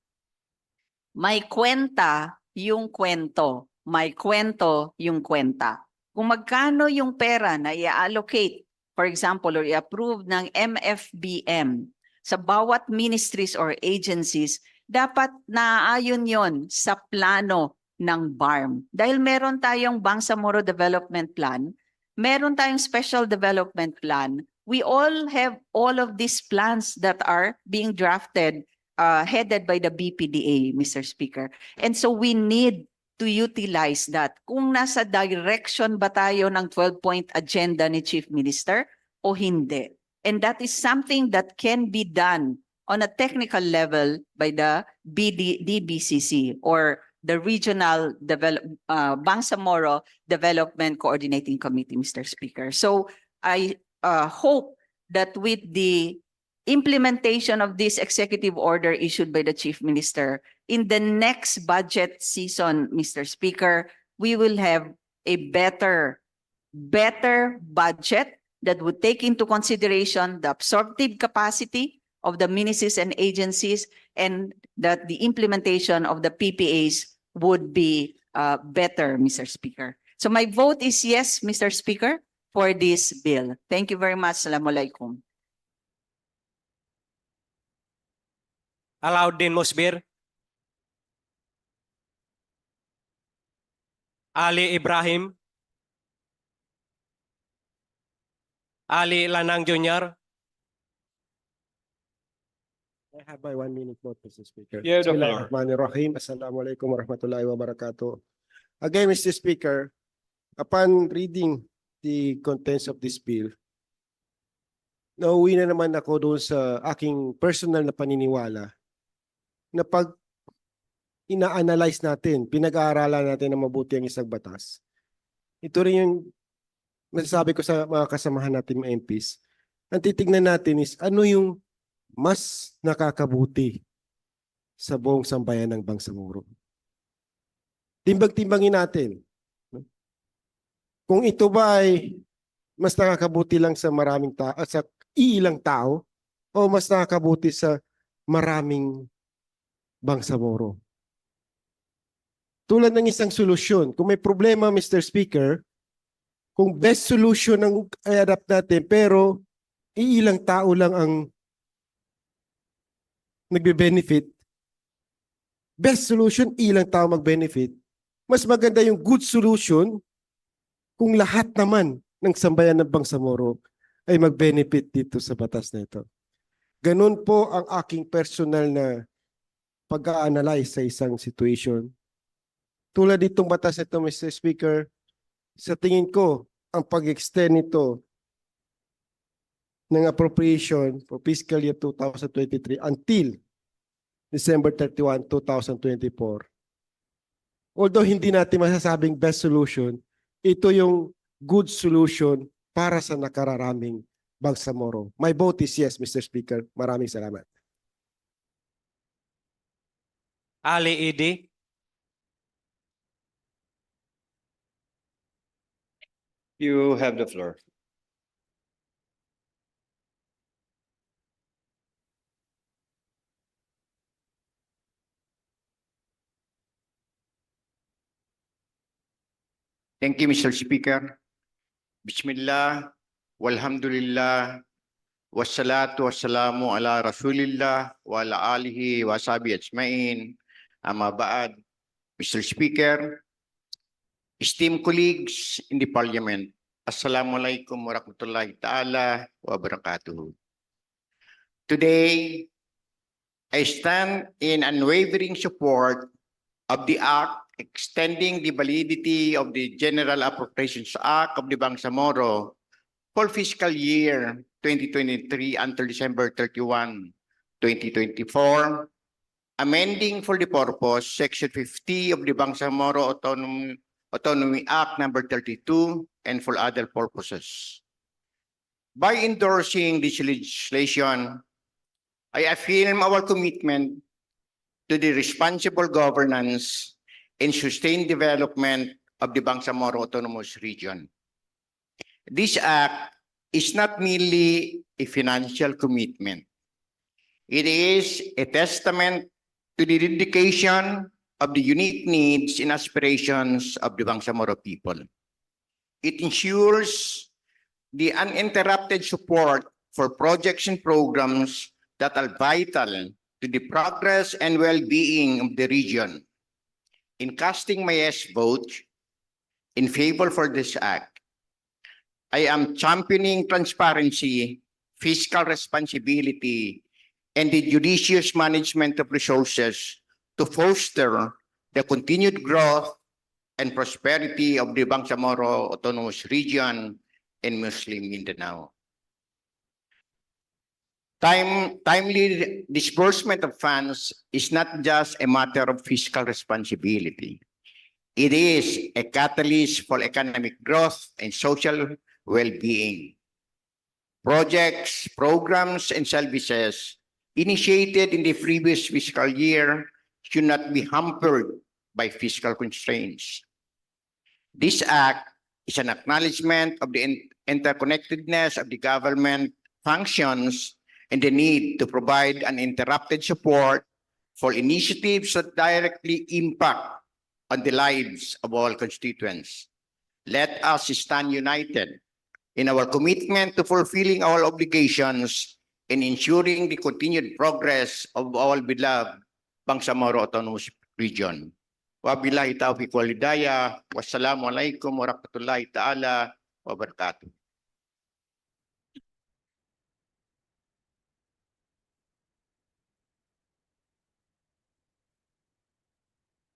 may kwenta yung kwento, may kwento yung kwenta. Kung magkano yung pera na i-allocate, for example, or i-approve ng MFBM sa bawat ministries or agencies, dapat naaayon yon sa plano ng BARM. Dahil meron tayong Bangsamoro Development Plan, meron tayong Special Development Plan, we all have all of these plans that are being drafted headed by the BPDA, Mr. Speaker. And so we need to utilize that. Kung nasa direction ba tayo ng 12-point agenda ni Chief Minister o hindi. And that is something that can be done on a technical level by the DBCC or the Regional Bangsamoro Development Coordinating Committee, Mr. Speaker. So I hope that with the implementation of this executive order issued by the Chief Minister, in the next budget season, Mr. Speaker, we will have a better budget that would take into consideration the absorptive capacity of the ministries and agencies, and that the implementation of the PPAs would be better, Mr. Speaker. So my vote is yes, Mr. Speaker, for this bill. Thank you very much. Assalamualaikum. Alauddin Musbir, Ali Ibrahim, Ali Lanang Jr. I have my 1 minute vote, Mr. Speaker. Yeah, the floor. Bismillahirrahmanirrahim. Assalamualaikum warahmatullahi wabarakatuh. Again, Mr. Speaker, upon reading the contents of this bill, nauwi na naman ako doon sa aking personal na paniniwala na pag ina-analyze natin, pinag-aaralan natin na mabuti ang isang batas, ito rin yung masasabi ko sa mga kasamahan natin mga MPs, ang titignan natin is ano yung mas nakakabuti sa buong sambayan ng Bangsamoro. Timbang-timbangin natin. Kung ito ba ay mas nakakabuti lang sa maraming tao, sa iilang tao, o mas nakakabuti sa maraming Bangsamoro. Tulad ng isang solusyon, kung may problema, Mr. Speaker, kung best solution ang i-adapt natin, pero iilang tao lang ang nagbe-benefit, best solution, ilang tao mag-benefit, mas maganda yung good solution kung lahat naman ng sambayan ng Bangsamoro ay mag-benefit dito sa batas na ito. Ganun po ang aking personal na pag-a-analyze sa isang situation. Tulad ditong batas ito, Mr. Speaker, sa tingin ko, ang pag-extend nito ng appropriation for fiscal year 2023 until December 31, 2024. Although hindi natin masasabing best solution, ito yung good solution para sa nakararaming Bangsamoro. My vote is yes, Mr. Speaker. Maraming salamat. Ali Idi. You have the floor. Thank you, Mr. Speaker. Bismillah, walhamdulillah, wassalatu wassalamu ala rasulillah wa ala alihi wa sahbihi ajmain. Amma ba'd, Mr. Speaker, esteemed colleagues in the Parliament, Assalamualaikum warahmatullahi ta'ala wa barakatuh. Today, I stand in unwavering support of the Act extending the validity of the General Appropriations Act of the Bangsamoro for fiscal year 2023 until December 31, 2024, amending for the purpose Section 50 of the Bangsamoro Autonomy Act number 32 and for other purposes. By endorsing this legislation, I affirm our commitment to the responsible governance and sustained development of the Bangsamoro Autonomous Region. This act is not merely a financial commitment. It is a testament to the dedication of the unique needs and aspirations of the Bangsamoro people. It ensures the uninterrupted support for projects and programs that are vital to the progress and well-being of the region. In casting my yes vote in favor for this act, I am championing transparency, fiscal responsibility, and the judicious management of resources to foster the continued growth and prosperity of the Bangsamoro Autonomous Region and Muslim Mindanao. Timely disbursement of funds is not just a matter of fiscal responsibility. It is a catalyst for economic growth and social well-being. Projects, programs, and services initiated in the previous fiscal year should not be hampered by fiscal constraints. This act is an acknowledgement of the interconnectedness of the government functions and the need to provide uninterrupted support for initiatives that directly impact on the lives of all constituents. Let us stand united in our commitment to fulfilling our obligations and ensuring the continued progress of our beloved Bangsamoro Autonomous Region. Wabillahi taufiq wal hidayah. Wassalamualaikum warahmatullahi ta'ala wabarakatuh.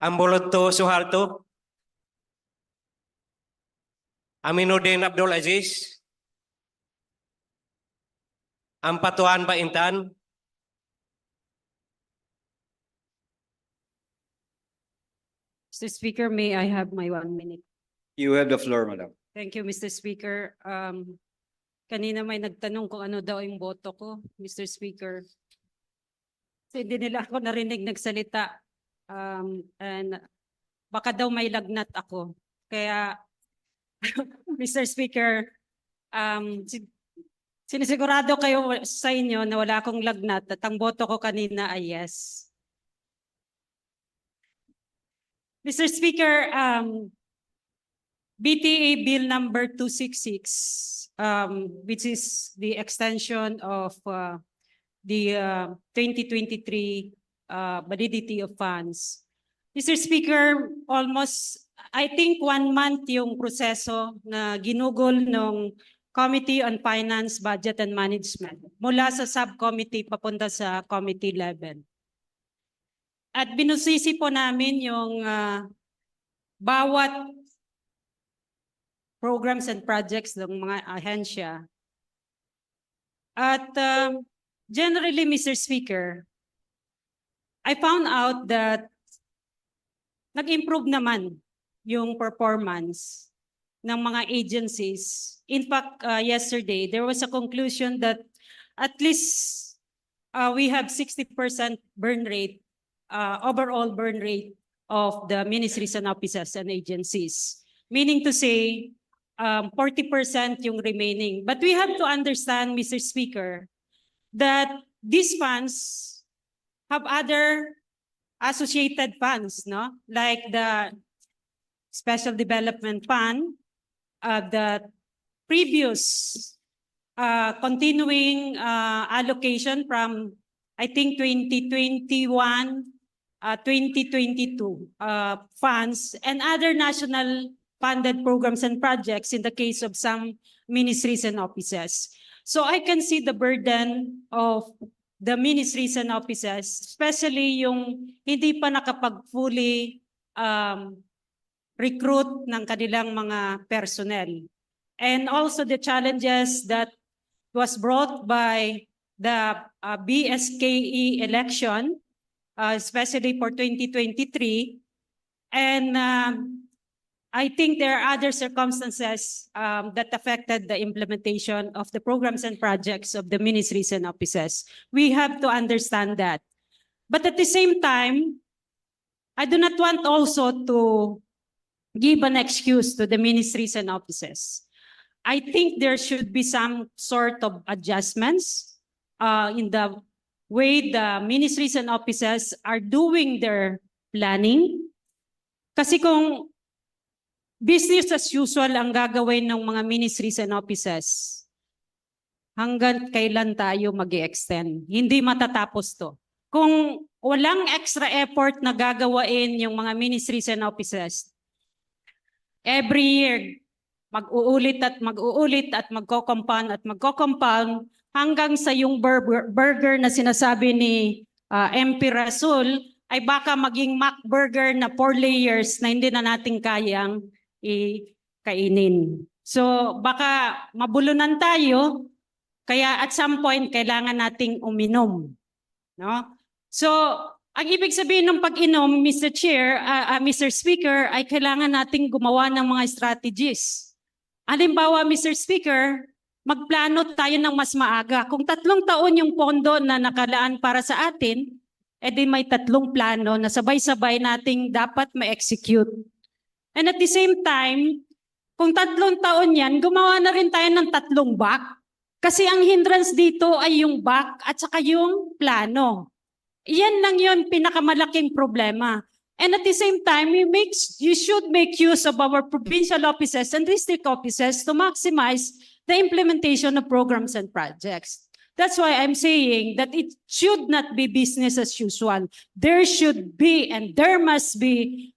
Amboloto Suharto, Aminuddin Abdul Aziz, Ampatuan Baintan, Mr. Speaker, may I have my 1 minute? You have the floor, Madam. Thank you, Mr. Speaker. Kanina may nagtanong kung ano daw yung boto ko, Mr. Speaker. Kasi hindi nila ako narinig nagsalita. And baka daw may lagnat ako. Kaya, Mr. Speaker, sinisigurado kayo sa inyo na wala akong lagnat at ang boto ko kanina ay yes. Mr. Speaker, BTA Bill number 266, which is the extension of the 2023 validity of funds. Mr. Speaker, almost, I think 1 month yung proseso na ginugol ng Committee on Finance, Budget and Management mula sa subcommittee papunta sa committee level. At binusisi po namin yung bawat programs and projects ng mga ahensya. At generally, Mr. Speaker, I found out that nag-improve naman yung performance ng mga agencies. In fact, yesterday, there was a conclusion that at least we have 60% burn rate, overall burn rate of the ministries and offices and agencies. Meaning to say, 40% yung remaining. But we have to understand, Mr. Speaker, that these funds have other associated funds, no? Like the Special Development Fund, the previous continuing allocation from, I think, 2021, 2022 funds, and other national funded programs and projects in the case of some ministries and offices. So I can see the burden of the ministries and offices, especially yung hindi pa nakapag-fully recruit ng kanilang mga personnel. And also the challenges that was brought by the BSKE election, especially for 2023. And I think there are other circumstances that affected the implementation of the programs and projects of the ministries and offices. We have to understand that. But at the same time, I do not want also to give an excuse to the ministries and offices. I think there should be some sort of adjustments in the way the ministries and offices are doing their planning. Kasi kung business as usual ang gagawin ng mga ministries and offices, hanggang kailan tayo mag-i-extend? Hindi matatapos to. Kung walang extra effort na gagawain yung mga ministries and offices, every year, mag-uulit at magko-compound hanggang sa yung burger na sinasabi ni MP Rasul ay baka maging Mac burger na 4 layers na hindi na natin kayang kainin. So baka mabulunan tayo, kaya at some point kailangan nating uminom. No? So ang ibig sabihin ng pag-inom, Mr. Chair, Mr. Speaker, ay kailangan nating gumawa ng mga strategies. Halimbawa, Mr. Speaker, magplano tayo ng mas maaga. Kung 3 taon yung pondo na nakalaan para sa atin, edi may 3 plano na sabay-sabay nating dapat ma-execute. And at the same time, kung 3 taon yan, gumawa na rin tayo ng 3 back. Kasi ang hindrance dito ay yung back at saka yung plano. Iyan lang yun pinakamalaking problema. And at the same time, you should make use of our provincial offices and district offices to maximize the implementation of programs and projects. That's why I'm saying that it should not be business as usual. There should be and there must be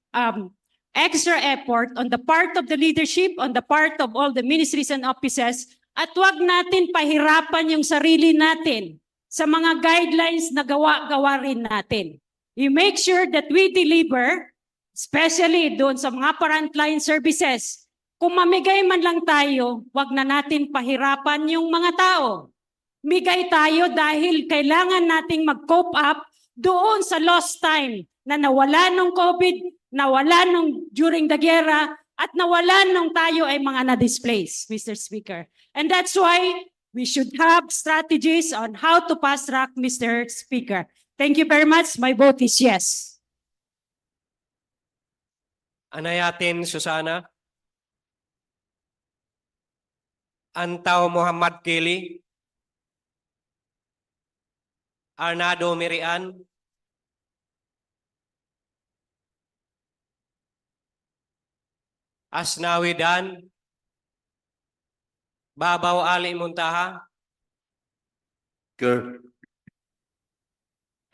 extra effort on the part of the leadership, on the part of all the ministries and offices, at wag natin pahirapan yung sarili natin sa mga guidelines na gawa rin natin. You make sure that we deliver, especially doon sa mga frontline services. Kung mamigay man lang tayo, wag na natin pahirapan yung mga tao. Migay tayo dahil kailangan nating mag-cope up doon sa lost time na nawala nung COVID, nawala nung during the gera, at nawala nung tayo ay mga na-displace, Mr. Speaker. And that's why we should have strategies on how to fast-track, Mr. Speaker. Thank you very much. My vote is yes. Anayatin, Susana. Antaw Muhammad Kili. Arnado Mirian. Asnawidan. Babaw Ali Muntaha. Speaker,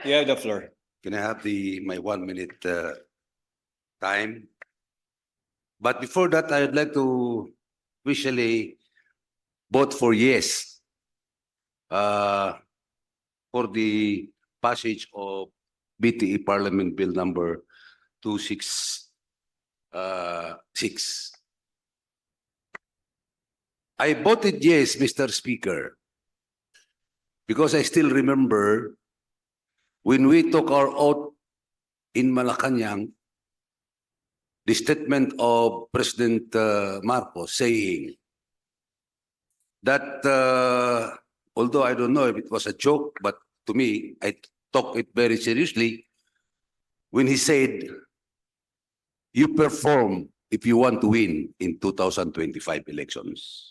You have the floor. can I have my 1 minute time? But before that, I would like to officially vote for yes for the passage of BTA Parliament Bill number 266. I voted yes, Mr. Speaker, because I still remember when we took our oath in Malacanang, the statement of President Marcos saying that, although I don't know if it was a joke, but to me, I took it very seriously when he said, you perform if you want to win in 2025 elections.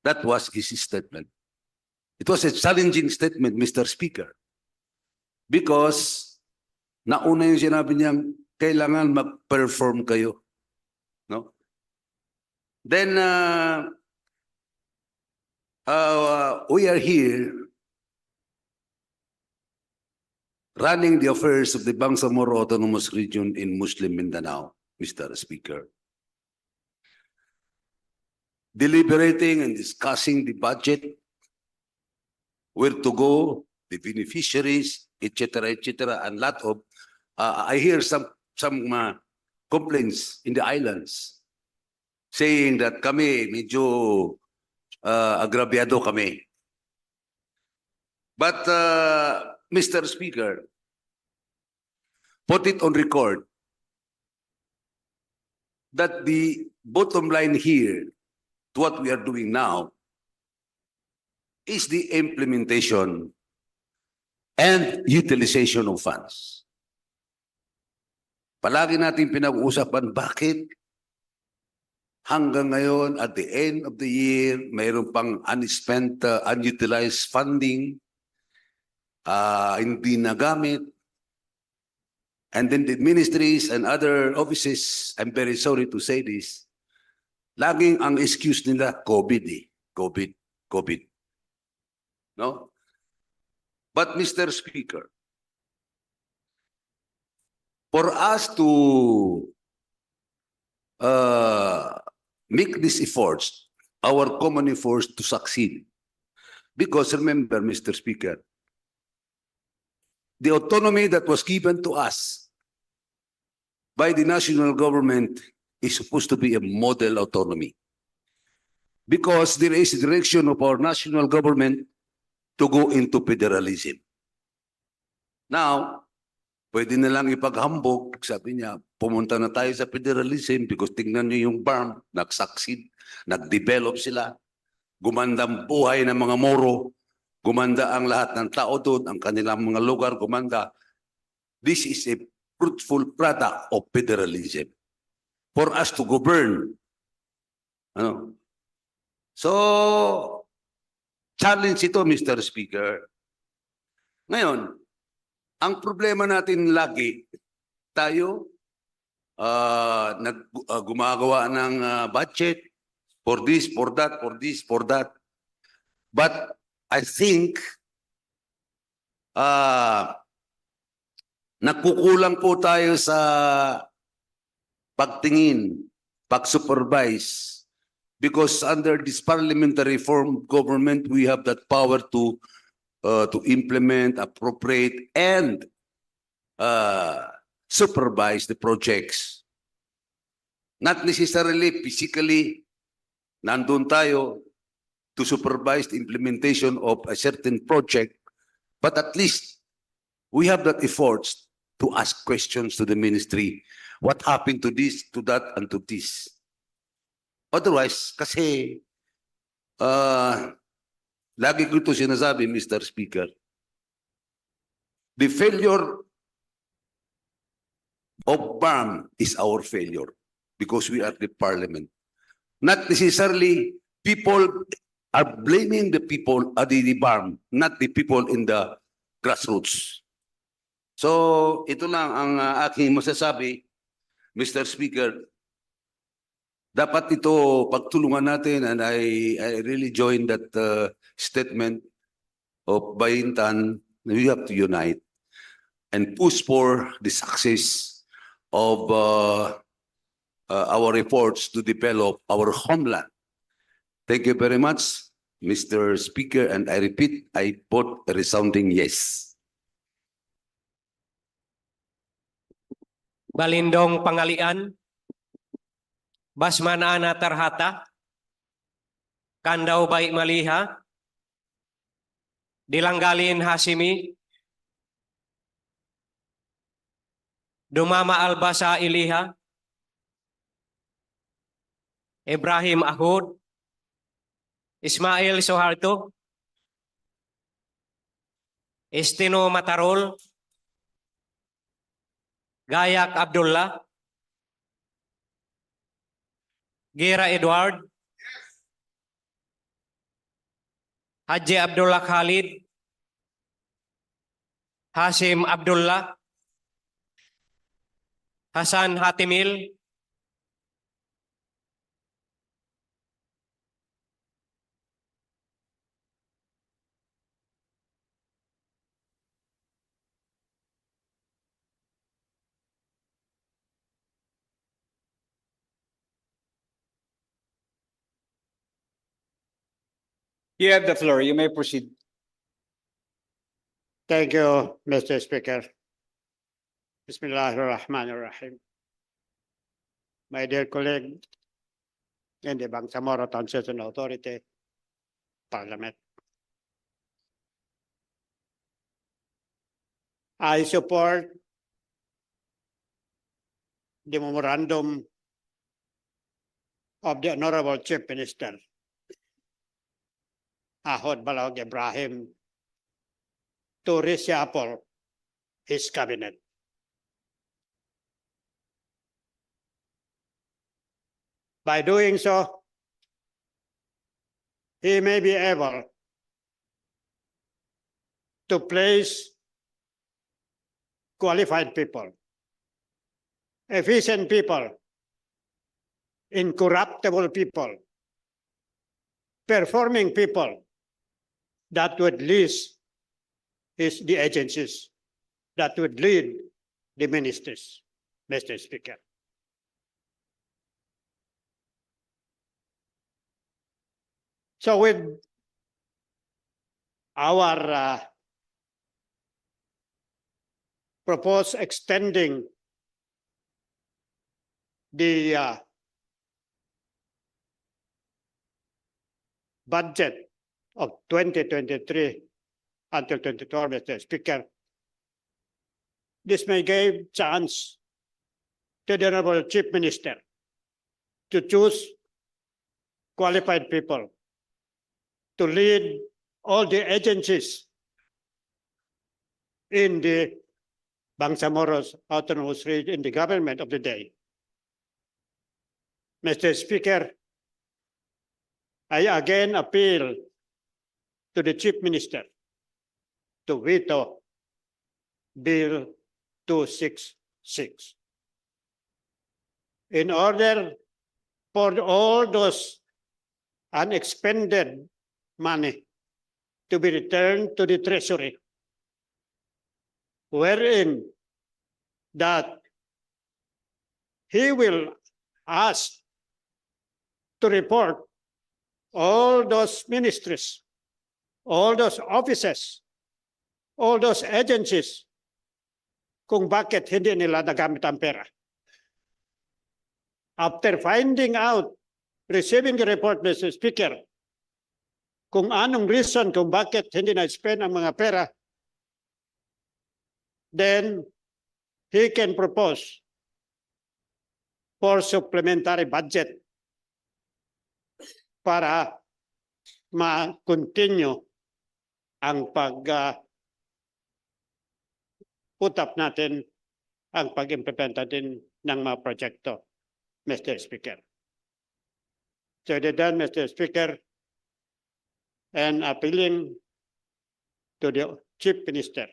That was his statement. It was a challenging statement, Mr. Speaker. Because nauna yung sinabi niyang kailangan mag-perform kayo. No? Then we are here running the affairs of the Bangsamoro Autonomous Region in Muslim Mindanao, Mr. Speaker. Deliberating and discussing the budget, where to go, the beneficiaries, etc., and lot of, I hear some some complaints in the islands saying that kami medyo agrabyado kami. But Mr. Speaker, put it on record that the bottom line here to what we are doing now is the implementation and utilization of funds. Palagi natin pinag-uusapan bakit hanggang ngayon at the end of the year mayroon pang unspent, unutilized funding, hindi nagamit. And then the ministries and other offices, I'm very sorry to say this, laging ang excuse nila, COVID eh. COVID. No? But Mr. Speaker, for us to make these efforts, our common efforts to succeed, because remember, Mr. Speaker, the autonomy that was given to us by the national government is supposed to be a model autonomy. Because there is a direction of our national government to go into federalism. Now, pwede na lang ipaghambog, sabi niya, pumunta na tayo sa federalism because tingnan niyo yung BARM, nag-succeed, nag-develop sila, gumanda ang buhay ng mga Moro, gumanda ang lahat ng tao doon, ang kanilang mga lugar gumanda. This is a fruitful product of federalism for us to govern. Ano? So, challenge ito, Mr. Speaker. Ngayon, ang problema natin lagi, tayo gumagawa ng budget for this, for that, for this, for that. But I think nagkukulang po tayo sa pagtingin, pag-supervise. Because under this parliamentary form of government, we have that power to implement, appropriate, and supervise the projects. Not necessarily physically, nandun tayo to supervise the implementation of a certain project, but at least we have that efforts to ask questions to the ministry. What happened to this, to that, and to this? Otherwise, kasi lagi ko ito sinasabi, Mr. Speaker, the failure of BARM is our failure because we are the parliament. Not necessarily people are blaming the people at the BARM, not the people in the grassroots. So, ito lang ang aking masasabi, Mr. Speaker. Dapat ito pagtulungan natin, and I really join that statement of Bayintan. We have to unite and push for the success of our efforts to develop our homeland. Thank you very much, Mr. Speaker, and I repeat, I vote a resounding yes. Balindong Pangalian, Basman Ana Tarhata, Kandaw Bay Maliha, Dilanggalin Hasimi, Dumama Albasa Iliha, Ibrahim Ahud, Ismail Soharto, Estino Matarol, Gayak Abdullah, Gira Edward, Haji Abdullah Khalid, Hasim Abdullah, Hasan Hatimil, You have the floor. You may proceed. Thank you, Mr. Speaker. Bismillahirrahmanirrahim. My dear colleague in the Bangsamoro Transition Authority, Parliament. I support the memorandum of the Honorable Chief Minister, Ahod Balog Ibrahim, to reshuffle his cabinet. By doing so, he may be able to place qualified people, efficient people, incorruptible people, performing people that would lead the agencies, that would lead the ministries, Mr. Speaker. So with our proposed extending the budget of 2023 until 2024, Mr. Speaker, this may give chance to the Honorable Chief Minister to choose qualified people to lead all the agencies in the Bangsamoro's autonomous region in the government of the day. Mr. Speaker, I again appeal to the Chief Minister to veto Bill 266 in order for all those unexpended money to be returned to the Treasury, wherein that he will ask to report all those ministries, all those offices, all those agencies kung bakit hindi nila nagamit ang pera. After finding out, receiving the report, Mr. Speaker, kung anong reason kung bakit hindi na-spend ang mga pera, then he can propose for supplementary budget para ma-continue ang put up natin, ang pag-implement natin ng mga proyekto, Mr. Speaker. So then, Mr. Speaker, and appealing to the Chief Minister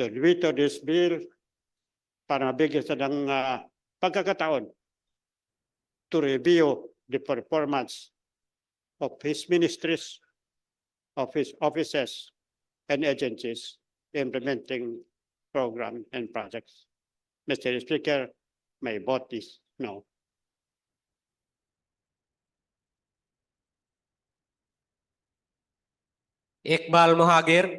to veto this bill para mabigyan sa ng pagkakataon to review the performance of his ministries, of his offices and agencies implementing program and projects. Mr. Speaker, my vote is no. Iqbal Mohagir.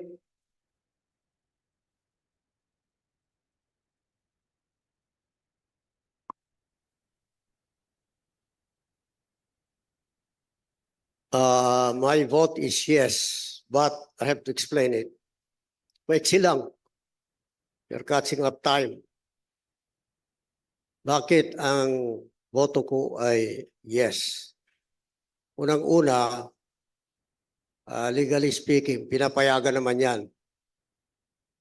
My vote is yes, but I have to explain it. Maiksi lang. You're catching up time. Bakit ang boto ko ay yes? Unang-una, legally speaking, pinapayagan naman yan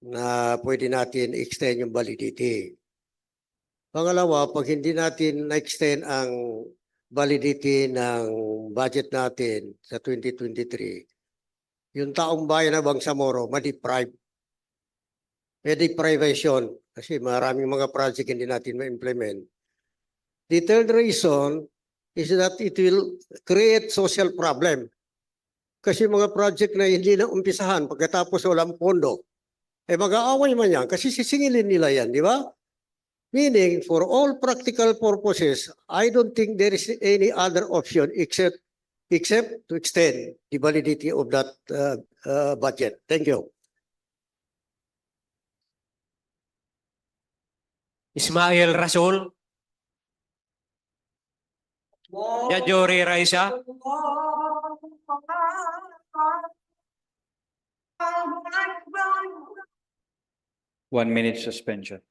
na pwede natin extend yung validity. Pangalawa, pag hindi natin na-extend ang validity ng budget natin sa 2023, yung taong bayan na Bangsamoro, ma-deprive. May deprivation kasi maraming mga project hindi natin ma-implement. The third reason is that it will create social problem. Kasi mga project na hindi na umpisahan pagkatapos walang pondo, mag-aaway man yan kasi sisingilin nila yan, di ba? Meaning, for all practical purposes, I don't think there is any other option except to extend the validity of that budget. Thank you. Ismail Rasul, Jajori Raisa, 1 minute suspension.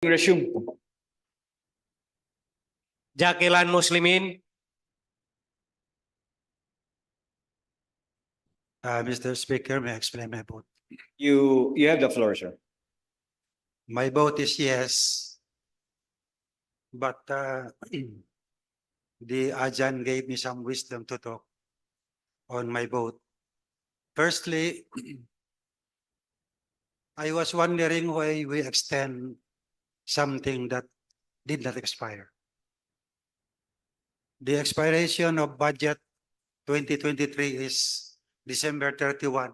Resume. Jakilan Muslimin. Mr. Speaker, may I explain my vote? You have the floor, sir. My vote is yes, but the Ajan gave me some wisdom to talk on my vote. Firstly, I was wondering why we extend something that did not expire. The expiration of budget 2023 is December 31,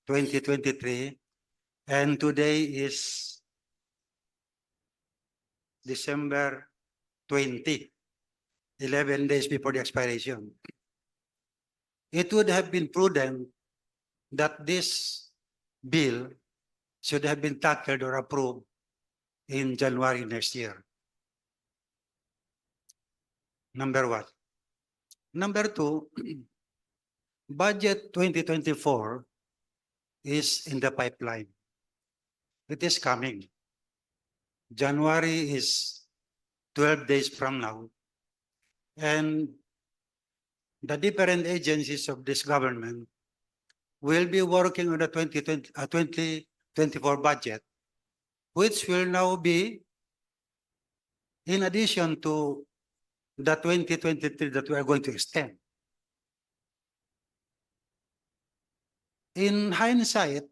2023, and today is December 20, 11 days before the expiration. It would have been prudent that this bill should have been tackled or approved in January next year. Number one. Number two, budget 2024 is in the pipeline. It is coming. January is 12 days from now. And the different agencies of this government will be working on the 2024 budget, which will now be in addition to the 2023 that we are going to extend. In hindsight,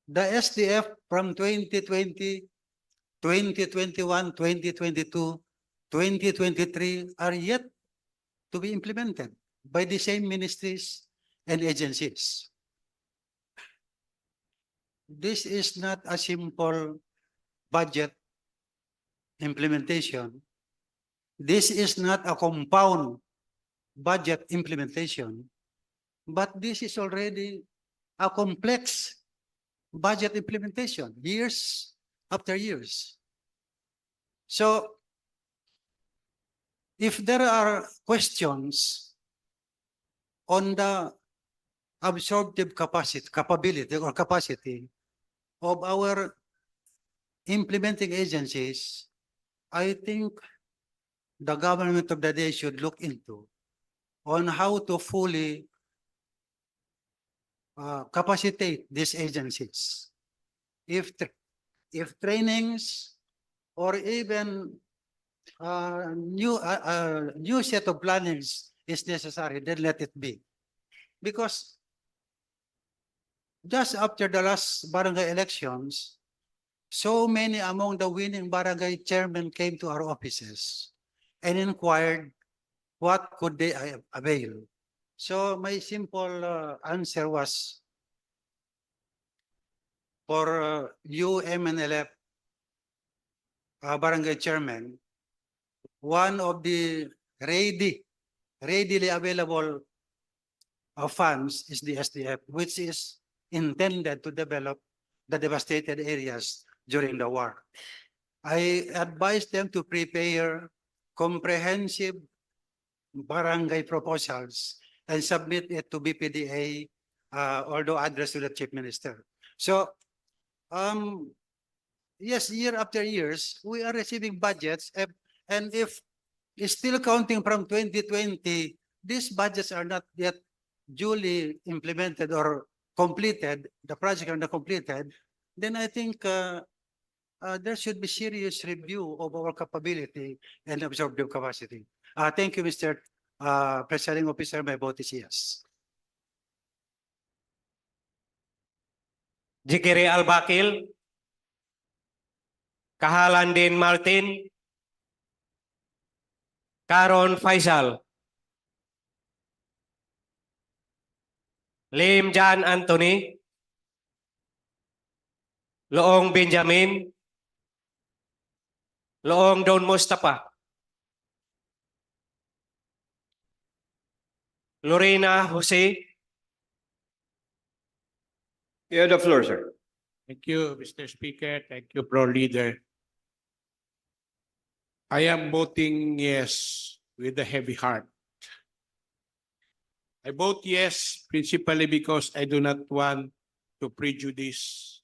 the SDF from 2020, 2021, 2022, 2023 are yet to be implemented by the same ministries and agencies. This is not a simple budget implementation. This is not a compound budget implementation, but this is already a complex budget implementation, years after years. So, if there are questions on the absorptive capability of our implementing agencies, I think the government of the day should look into on how to fully capacitate these agencies. If trainings or even new set of plannings is necessary, then let it be. Because just after the last barangay elections, so many among the winning barangay chairmen came to our offices and inquired what could they avail. So my simple answer was, for you MNLF barangay chairman, one of the readily available funds is the SDF, which is intended to develop the devastated areas during the war. I advised them to prepare comprehensive barangay proposals and submit it to BPDA, although addressed to the Chief Minister. So, yes, year after years, we are receiving budgets, and if it's still counting from 2020, these budgets are not yet duly implemented or completed, the projects are not completed, then I think there should be serious review of our capability and absorptive capacity. Thank you, Mr. Presiding Officer. My vote is yes. Jikiri Albakil. Kahalandin Martin. Karon Faisal. Lim Jan Anthony. Loong Benjamin. Loong Don Mustafa. Lorena Jose. You have the floor, sir. Thank you, Mr. Speaker. Thank you, Pro Leader. I am voting yes with a heavy heart. I vote yes principally because I do not want to prejudice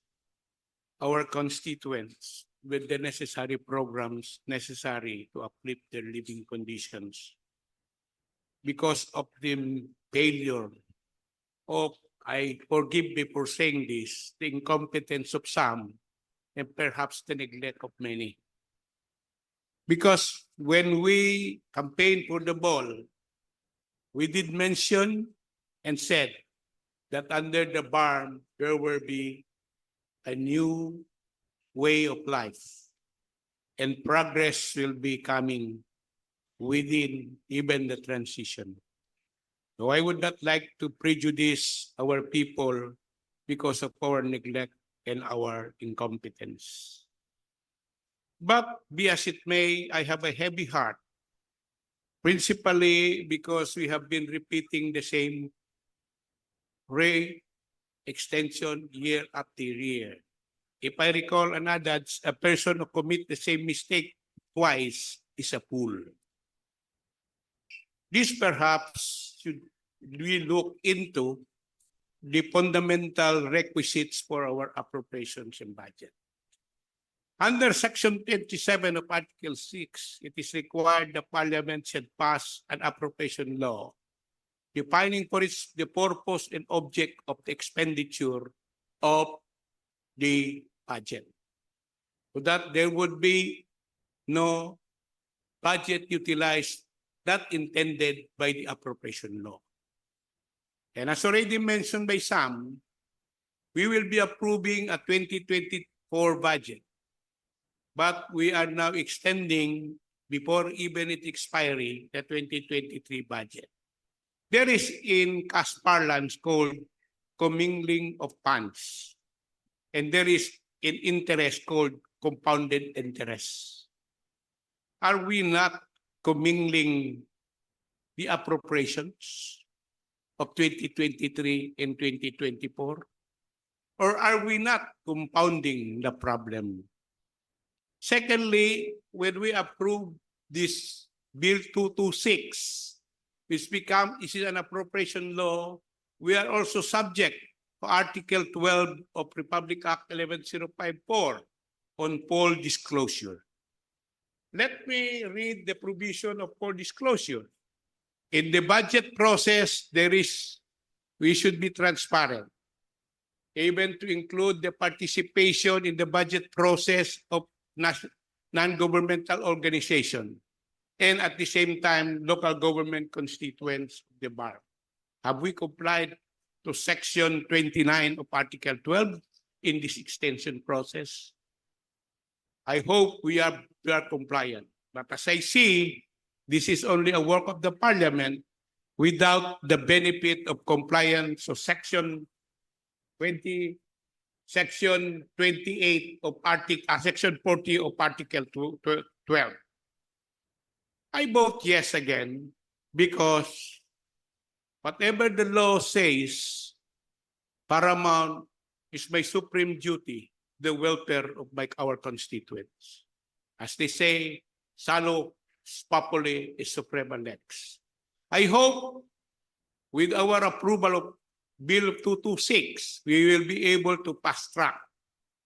our constituents with the necessary programs necessary to uplift their living conditions because of the failure of, I forgive me for saying this, the incompetence of some and perhaps the neglect of many. Because when we campaigned for the ball, we did mention and said that under the barn there will be a new way of life and progress will be coming within even the transition. So I would not like to prejudice our people because of our neglect and our incompetence. But be as it may, I have a heavy heart, principally because we have been repeating the same ray extension year after year. If I recall an adage, a person who commits the same mistake twice is a fool. This perhaps should we look into the fundamental requisites for our appropriations and budget. Under Section 27 of Article 6, it is required the Parliament should pass an appropriation law defining for its the purpose and object of the expenditure of the budget, so that there would be no budget utilized not intended by the appropriation law. And as already mentioned by some, we will be approving a 2024 budget, but we are now extending before even its expiry the 2023 budget. There is in cash parlance called commingling of funds, and there is in interest called compounded interest. Are we not commingling the appropriations of 2023 and 2024? Or are we not compounding the problem? Secondly, when we approve this Bill 226, which is an appropriation law, we are also subject to Article 12 of Republic Act 11054 on full disclosure. Let me read the provision of full disclosure. In the budget process, we should be transparent, even to include the participation in the budget process of non-governmental organization, and at the same time, local government constituents of the bar. Have we complied to Section 29 of Article 12 in this extension process? I hope we are compliant. But as I see, this is only a work of the Parliament without the benefit of compliance of Section 28 of Section 40 of Article 12. I vote yes again because whatever the law says, paramount is my supreme duty, the welfare of our constituents. As they say, salus populi is suprema lex. I hope with our approval of Bill 226, we will be able to fast track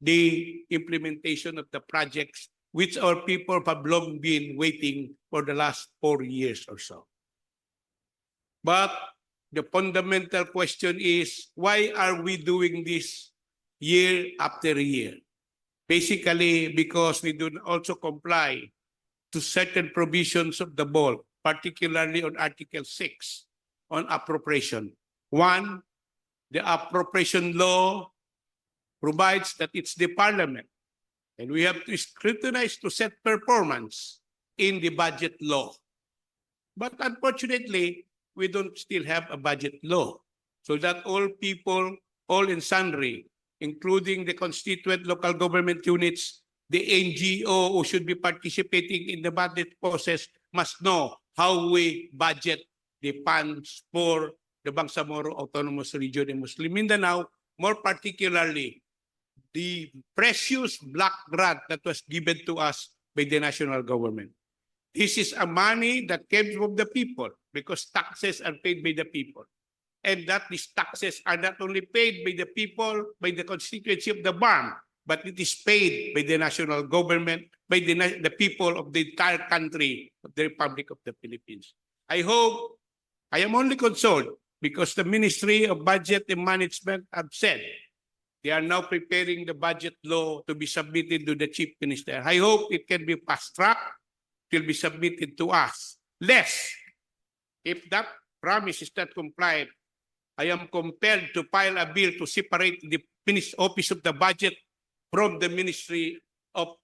the implementation of the projects which our people have long been waiting for the last 4 years or so. But the fundamental question is, why are we doing this year after year? Basically, because we do also comply to certain provisions of the bill, particularly on Article 6 on appropriation. One, the appropriation law provides that it's the Parliament, and we have to scrutinize to set performance in the budget law. But unfortunately, we don't still have a budget law, so that all people, all in sundry, including the constituent local government units, the NGO who should be participating in the budget process, must know how we budget the funds for the Bangsamoro Autonomous Region in Muslim Mindanao, more particularly the precious black grant that was given to us by the national government. This is a money that came from the people because taxes are paid by the people. And that these taxes are not only paid by the people, by the constituency of the BARM, but it is paid by the national government, by the people of the entire country of the Republic of the Philippines. I am only concerned because the Ministry of Budget and Management have said they are now preparing the budget law to be submitted to the Chief Minister. I hope it can be fast-tracked, it will be submitted to us. Less, if that promise is not complied, I am compelled to file a bill to separate the Office of the Budget from the Ministry of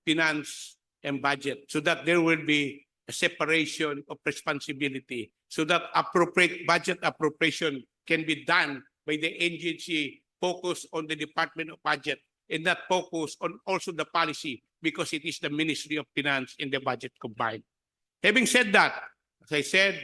Finance and Budget so that there will be a separation of responsibility so that appropriate budget appropriation can be done by the agency focused on the Department of Budget and not focus on also the policy because it is the Ministry of Finance and the Budget combined. Having said that, as I said,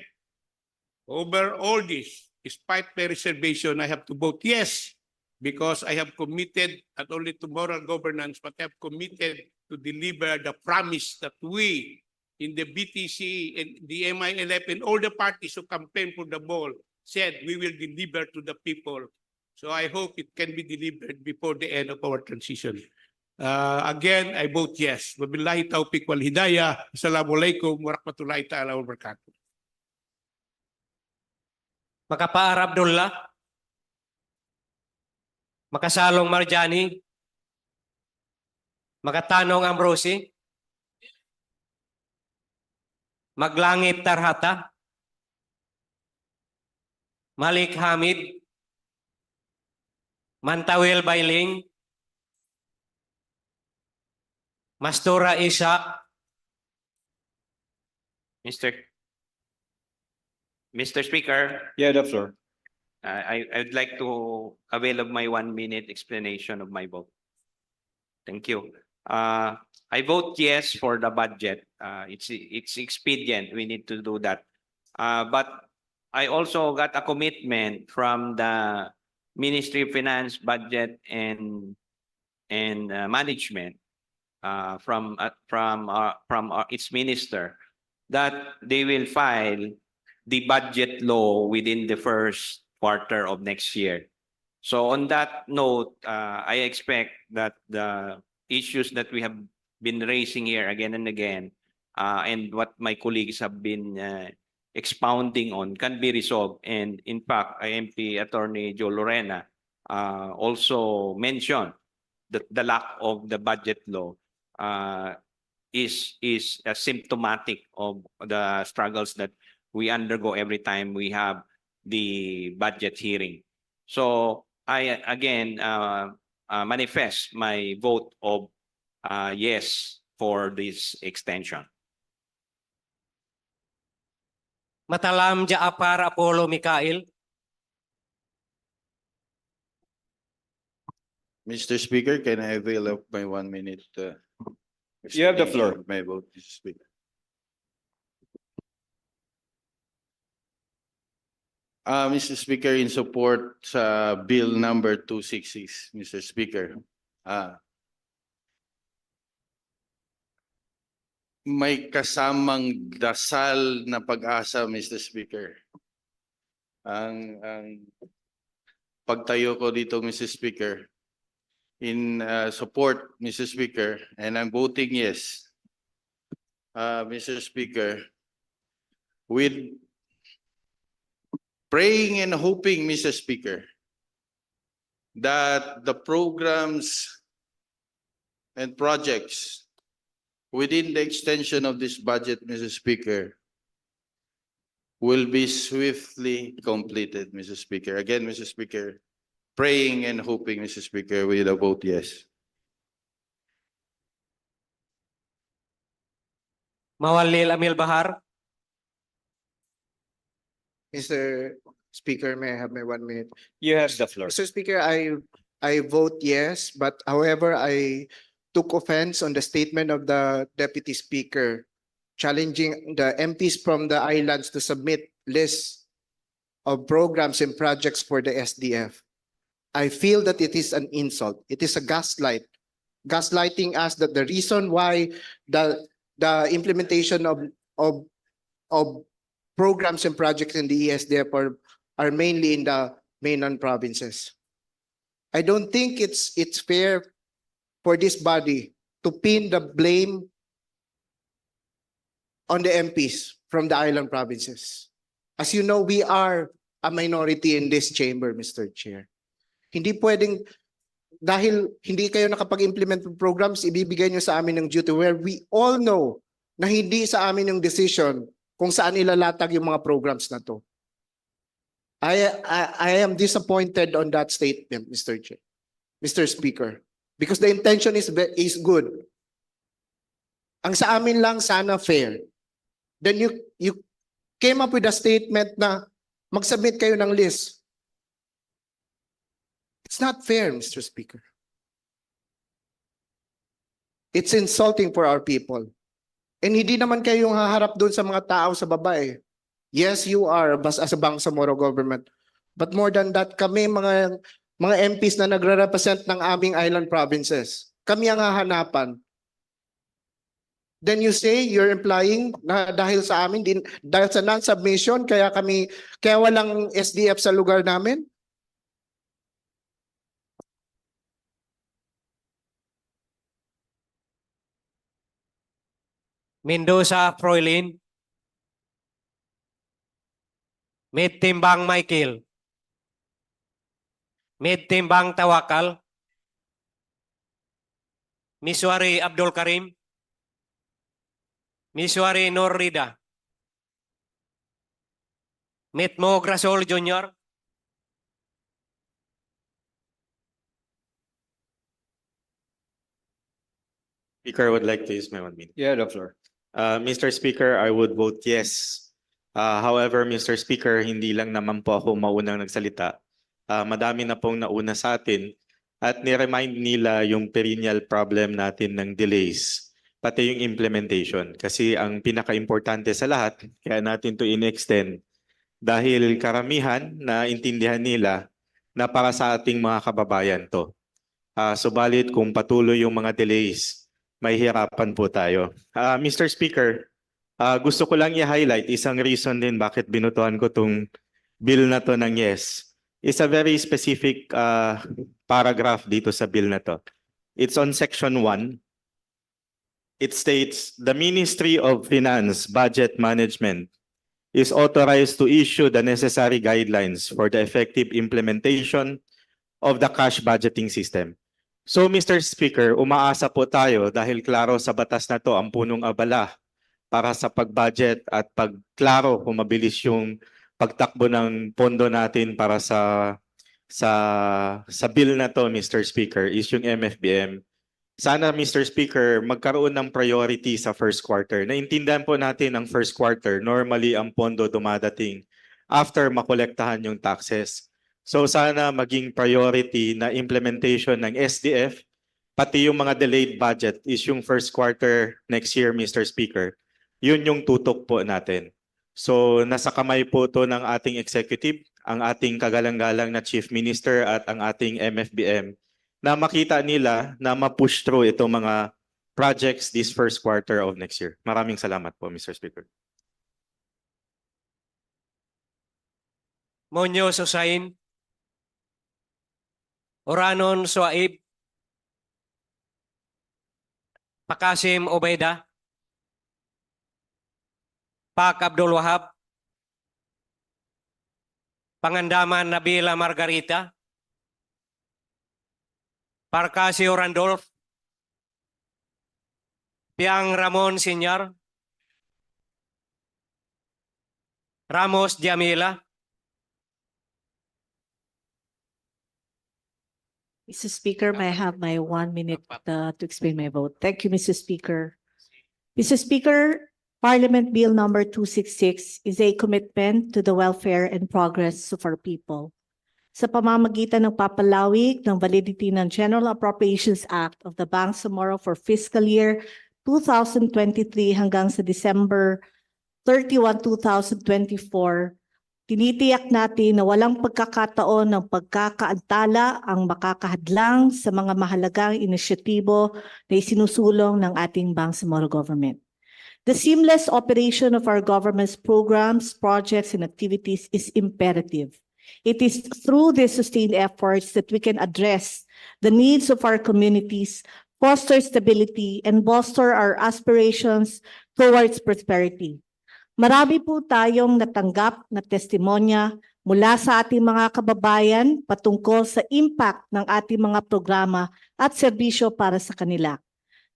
over all this, despite my reservation, I have to vote yes because I have committed not only to moral governance, but I have committed to deliver the promise that we in the BTC and the MILF and all the parties who campaign for the ball said we will deliver to the people. So I hope it can be delivered before the end of our transition. Again, I vote yes. Wabillahi taufiq wal hidayah. Assalamualaikum warahmatullahi ta'ala wabarakatuh. Makapaar Abdullah, Makasalong Marjani, Makatanong Ambrosi, Maglangit Tarhata, Malik Hamid, Mantawil Bailing, Mastura Ishak, Mr. Speaker, Yeah, the floor. I'd like to avail of my 1-minute explanation of my vote. Thank you. I vote yes for the budget. It's expedient. We need to do that. But I also got a commitment from the Ministry of Finance, Budget, and Management from its minister that they will file the budget law within the first quarter of next year. So on that note, I expect that the issues that we have been raising here again and again, and what my colleagues have been expounding on can be resolved. And in fact, IMP Attorney Joe Lorena also mentioned that the lack of the budget law is symptomatic of the struggles that we undergo every time we have the budget hearing. So I again manifest my vote of yes for this extension. Matalam Jaapar Apollo Mikael. Mr. Speaker, can I avail of my 1 minute? You have the floor. My vote, Mr. Speaker. Mr. Speaker, in support sa Bill number 266, Mr. Speaker. May kasamang dasal na pag-asa, Mr. Speaker. Ang pagtayo ko dito, Mr. Speaker, in support, Mr. Speaker, and I'm voting yes, Mr. Speaker, with praying and hoping, Mr. Speaker, that the programs and projects within the extension of this budget, Mr. Speaker, will be swiftly completed, Mr. Speaker. Again, Mr. Speaker, praying and hoping, Mr. Speaker, with a vote yes. Mawalil Amil Bahar. Mr. Speaker, may I have my 1 minute? You have the floor. Mr. Speaker, I vote yes, but however, I took offense on the statement of the Deputy Speaker challenging the MPs from the islands to submit list of programs and projects for the SDF. I feel that it is an insult. It is a gaslighting us that the reason why the implementation of programs and projects in the ESDF are mainly in the mainland provinces. I don't think it's fair for this body to pin the blame on the MPs from the island provinces. As you know, we are a minority in this chamber, Mr. Chair. Hindi pwedeng, dahil hindi kayo nakapag-implement ng programs, ibibigay nyo sa amin ng duty where we all know na hindi sa amin yung decision kung saan ilalatag yung mga programs na to. I am disappointed on that statement, Mr. Chair, Mr. Speaker, because the intention is good. Ang sa amin lang sana fair. Then you came up with a statement na mag-submit kayo ng list. It's not fair, Mr. Speaker. It's insulting for our people. And hindi naman kayo yung haharap doon sa mga tao sa baba eh. Yes, you are as a Bangsamoro government. But more than that, kami mga MPs na nagre-represent ng aming island provinces. Kami ang hahanapan. Then you say you're implying na dahil sa amin, dahil sa non-submission, kaya walang SDF sa lugar namin? Mendoza Froilin. Med Timbang Michael. Med Timbang Tawakal. Miswari Abdul Karim. Miswari Nur Rida. Mitmo Grasol Jr. Speaker would like to use my 1 minute. Yeah, the floor. Mr. Speaker, I would vote yes. However, Mr. Speaker, hindi lang naman po ako maunang nagsalita. Madami na pong nauna sa atin at ni-remind nila yung perennial problem natin ng delays, pati yung implementation. Kasi ang pinaka-importante sa lahat, kaya natin to in-extend dahil karamihan na intindihan nila na para sa ating mga kababayan to. Subalit kung patuloy yung mga delays, mahihirapan po tayo. Mr. Speaker, gusto ko lang i-highlight isang reason din bakit binutuhan ko tong bill na to ng yes. It's a very specific paragraph dito sa bill na to. It's on section 1. It states, the Ministry of Finance Budget Management is authorized to issue the necessary guidelines for the effective implementation of the cash budgeting system. So Mr. Speaker, umaasa po tayo dahil klaro sa batas na to ang punong abala para sa pag-budget at pagklaro kung mabilis yung pagtakbo ng pondo natin para sa bill na to, Mr. Speaker, is yung MFBM. Sana, Mr. Speaker, magkaroon ng priority sa first quarter. Naintindihan po natin ang first quarter, normally ang pondo dumadating after makolektahan yung taxes. So sana maging priority na implementation ng SDF, pati yung mga delayed budget is yung first quarter next year, Mr. Speaker. Yun yung tutok po natin. So nasa kamay po to ng ating executive, ang ating kagalang-galang na Chief Minister at ang ating MFBM na makita nila na ma-push through itong mga projects this first quarter of next year. Maraming salamat po, Mr. Speaker. Monyo Susain. Oranon Suaib. Pakasim Obeda. Pak Abdul Wahab. Pangandaman Nabila Margarita. Parcasio Randolph. Piang Ramon Senior. Ramos Jamila. Mr. Speaker, may I have my 1 minute to explain my vote? Thank you, Mr. Speaker. Mr. Speaker, Parliament Bill number 266 is a commitment to the welfare and progress of our people. Sa pamamagitan ng papalawig ng validity ng General Appropriations Act of the Bangsamoro for fiscal year 2023 hanggang sa December 31, 2024, tinitiyak natin na walang pagkakataon ng pagkakaantala ang makakahadlang sa mga mahalagang inisyatibo na isinusulong ng ating Bangsamoro government. The seamless operation of our government's programs, projects, and activities is imperative. It is through these sustained efforts that we can address the needs of our communities, foster stability, and bolster our aspirations towards prosperity. Marami po tayong natanggap na testimonya mula sa ating mga kababayan patungkol sa impact ng ating mga programa at serbisyo para sa kanila.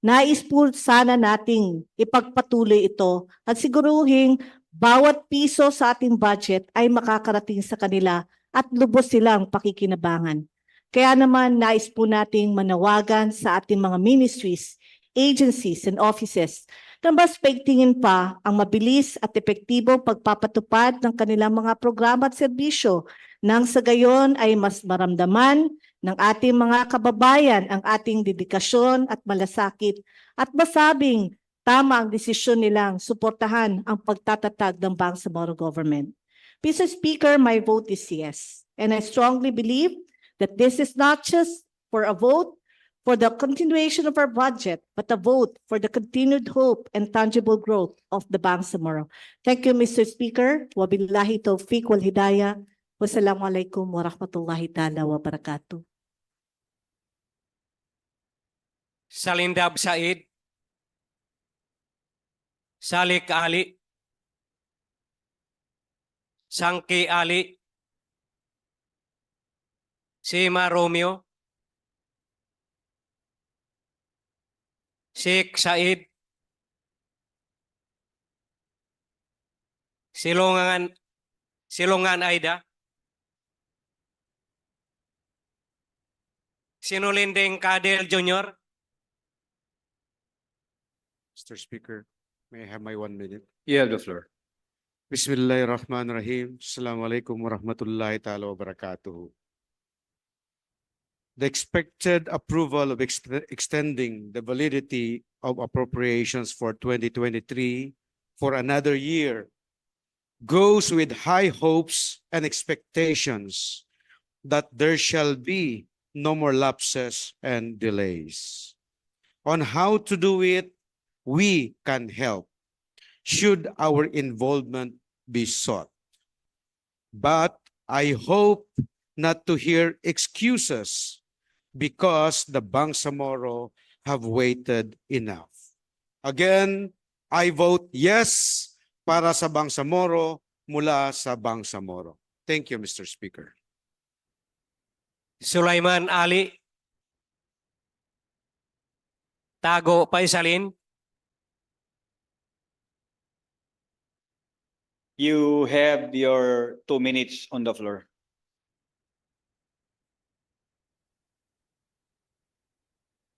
Nais po sana nating ipagpatuloy ito at siguruhin bawat piso sa ating budget ay makakarating sa kanila at lubos silang pakikinabangan. Kaya naman nais po nating manawagan sa ating mga ministries, agencies, and offices na mas paigtingin pa ang mabilis at epektibong pagpapatupad ng kanilang mga programa at serbisyo nang sa gayon ay mas maramdaman ng ating mga kababayan ang ating dedikasyon at malasakit at masabing tama ang desisyon nilang suportahan ang pagtatatag ng Bangsamoro government. Mr. Speaker, my vote is yes. And I strongly believe that this is not just for a vote for the continuation of our budget, but a vote for the continued hope and tangible growth of the Bangsamoro. Thank you, Mr. Speaker. Wabillahi taufiq wal hidayah. Wassalamualaikum warahmatullahi ta'ala wabarakatuh. Salindab Said, Salik Ali, Sangki Ali, Sima Romeo, Sheikh Said, Silongan Aida, Sinulinding Kadel Jr., Mr. Speaker, may I have my 1 minute? You have the floor. Bismillahirrahmanirrahim. Assalamualaikum warahmatullahi ta'ala wabarakatuh. The expected approval of extending the validity of appropriations for 2023 for another year goes with high hopes and expectations that there shall be no more lapses and delays. On how to do it, we can help, should our involvement be sought. But I hope not to hear excuses because the Bangsamoro have waited enough. Again, I vote yes para sa Bangsamoro mula sa Bangsamoro. Thank you, Mr. Speaker. Sulaiman Ali, Tago Paisalin. You have your 2 minutes on the floor.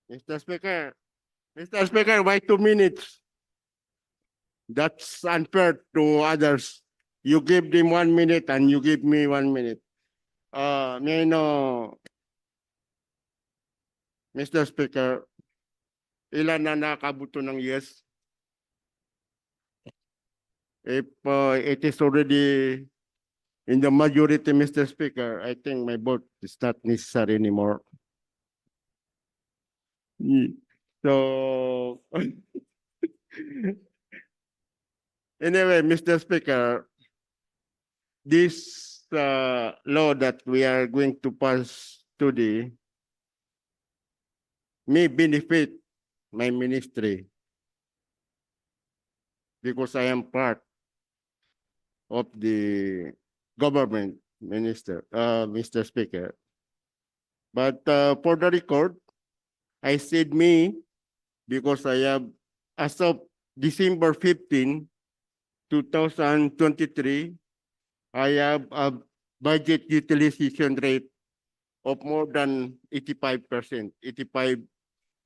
Mr. Speaker, why 2 minutes? That's unfair to others. You give them 1 minute and you give me 1 minute. May I know, Mr. Speaker, ilan na nakabuto ng yes? If it is already in the majority, Mr. Speaker, I think my vote is not necessary anymore. So, anyway, Mr. Speaker, this law that we are going to pass today may benefit my ministry because I am part of the government, Mr. Speaker. But for the record, I said me because I have, as of December 15, 2023, I have a budget utilization rate of more than 85%,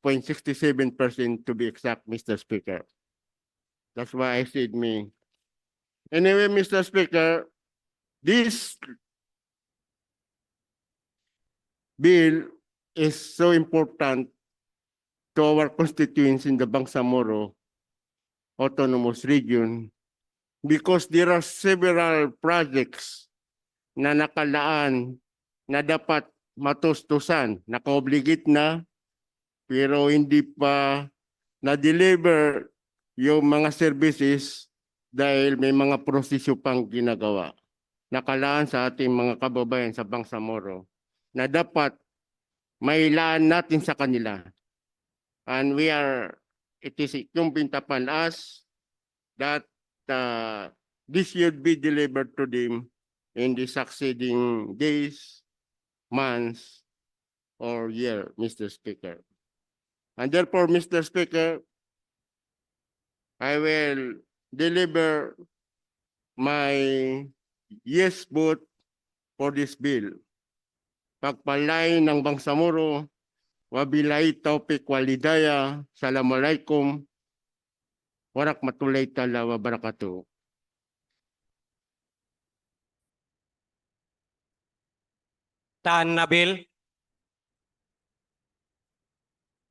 85.67% to be exact, Mr. Speaker. That's why I said me. Anyway, Mr. Speaker, this bill is so important to our constituents in the Bangsamoro Autonomous Region because there are several projects na nakalaan na dapat matustusan, naka-obligate na, pero hindi pa na-deliver yung mga services dahil may mga prosesyo pang ginagawa. Nakalaan sa ating mga kababayan sa Bangsamoro na dapat mailaan natin sa kanila. And it is incumbent upon us that this should be delivered to them in the succeeding days, months, or year, Mr. Speaker. And therefore, Mr. Speaker, I will deliver my yes vote for this bill. Pagpalay ng Bangsamoro, wabilay taufiq walidaya, assalamualaikum, warahmatullahi taala wabarakatuh. Tan Nabil,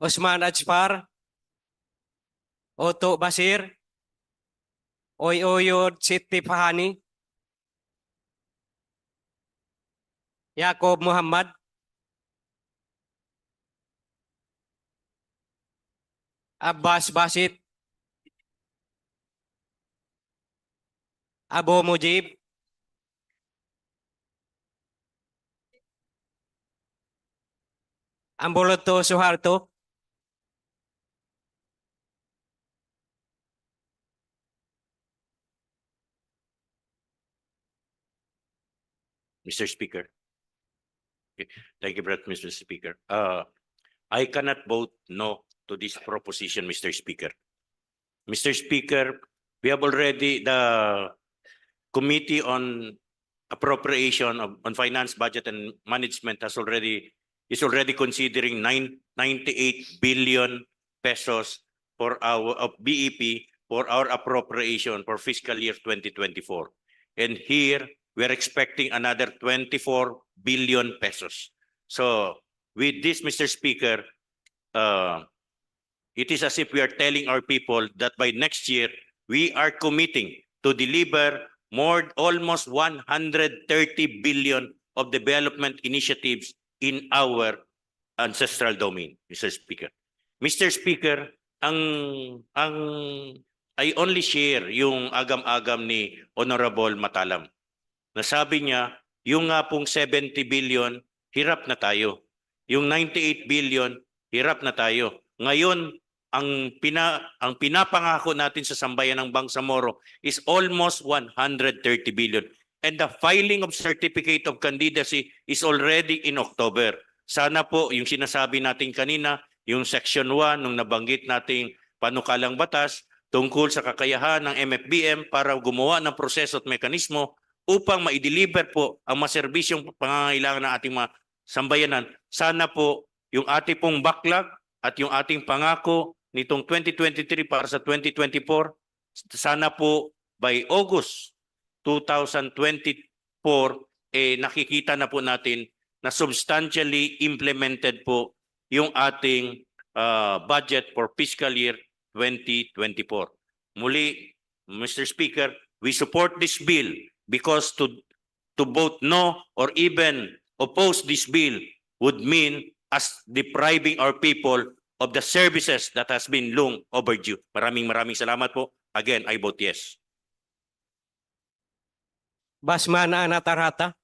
Osman Ajpar, Oto Basir, Oyod Siti Fahani, Yakob Muhammad, Abbas Basit, Abu Mujib, Amboloto Suharto, Mr. Speaker. Okay. Thank you, Mr. Speaker. I cannot vote no to this proposition, Mr. Speaker. Mr. Speaker, we have already, the Committee on Appropriation on Finance, Budget and Management is already considering 98 billion pesos for our of BEP for our appropriation for fiscal year 2024. And here we're expecting another 24 billion pesos. So with this, Mr. Speaker, it is as if we are telling our people that by next year, we are committing to deliver almost 130 billion of development initiatives in our ancestral domain, Mr. Speaker. Mr. Speaker, I only share yung agam-agam ni Honorable Matalam. Nasabi niya, yung nga pong 70 billion, hirap na tayo. Yung 98 billion, hirap na tayo. Ngayon, ang pinapangako natin sa sambayan ng Bangsamoro is almost 130 billion. And the filing of certificate of candidacy is already in October. Sana po yung sinasabi natin kanina, yung section 1 nung nabanggit nating panukalang batas tungkol sa kakayahan ng MFBM para gumawa ng proseso at mekanismo upang ma-deliver po ang maserbisyong pangangailangan ng ating mga sambayanan. Sana po yung ating pong backlog at yung ating pangako nitong 2023 para sa 2024, sana po by August 2024, nakikita na po natin na substantially implemented po yung ating budget for fiscal year 2024. Muli, Mr. Speaker, we support this bill because to vote no or even oppose this bill would mean us depriving our people of the services that has been long overdue. Maraming salamat po. Again, I vote yes. Basman Anatarhata,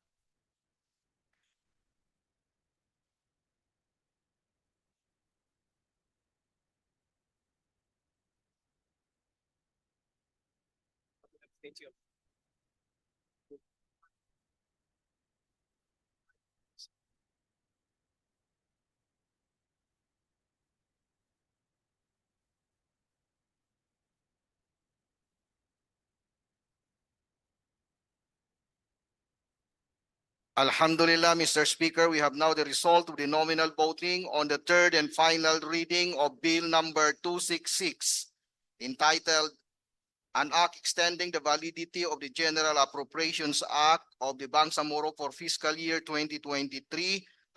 Alhamdulillah, Mr. Speaker, we have now the result of the nominal voting on the third and final reading of Bill number 266, entitled An Act Extending the Validity of the General Appropriations Act of the Bangsamoro for fiscal year 2023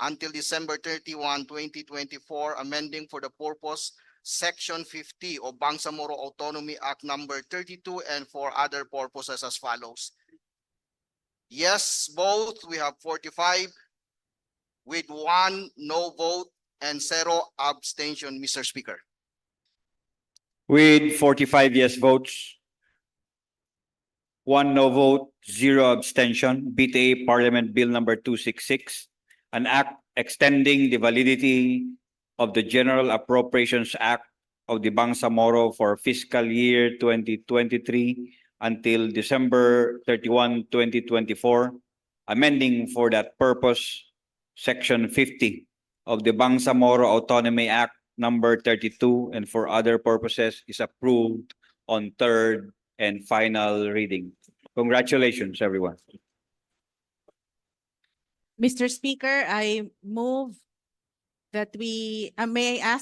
until December 31, 2024, amending for the purpose Section 50 of Bangsamoro Autonomy Act number 32 and for other purposes as follows. Yes vote, we have 45 with 1 no vote and 0 abstention, Mr. Speaker. With 45 yes votes, 1 no vote, 0 abstention, BTA Parliament Bill number 266, an act extending the validity of the General Appropriations Act of the Bangsamoro for fiscal year 2023 until December 31, 2024, amending for that purpose Section 50 of the Bangsamoro Autonomy Act number 32 and for other purposes is approved on third and final reading. Congratulations, everyone. Mr. Speaker, I move that we, may I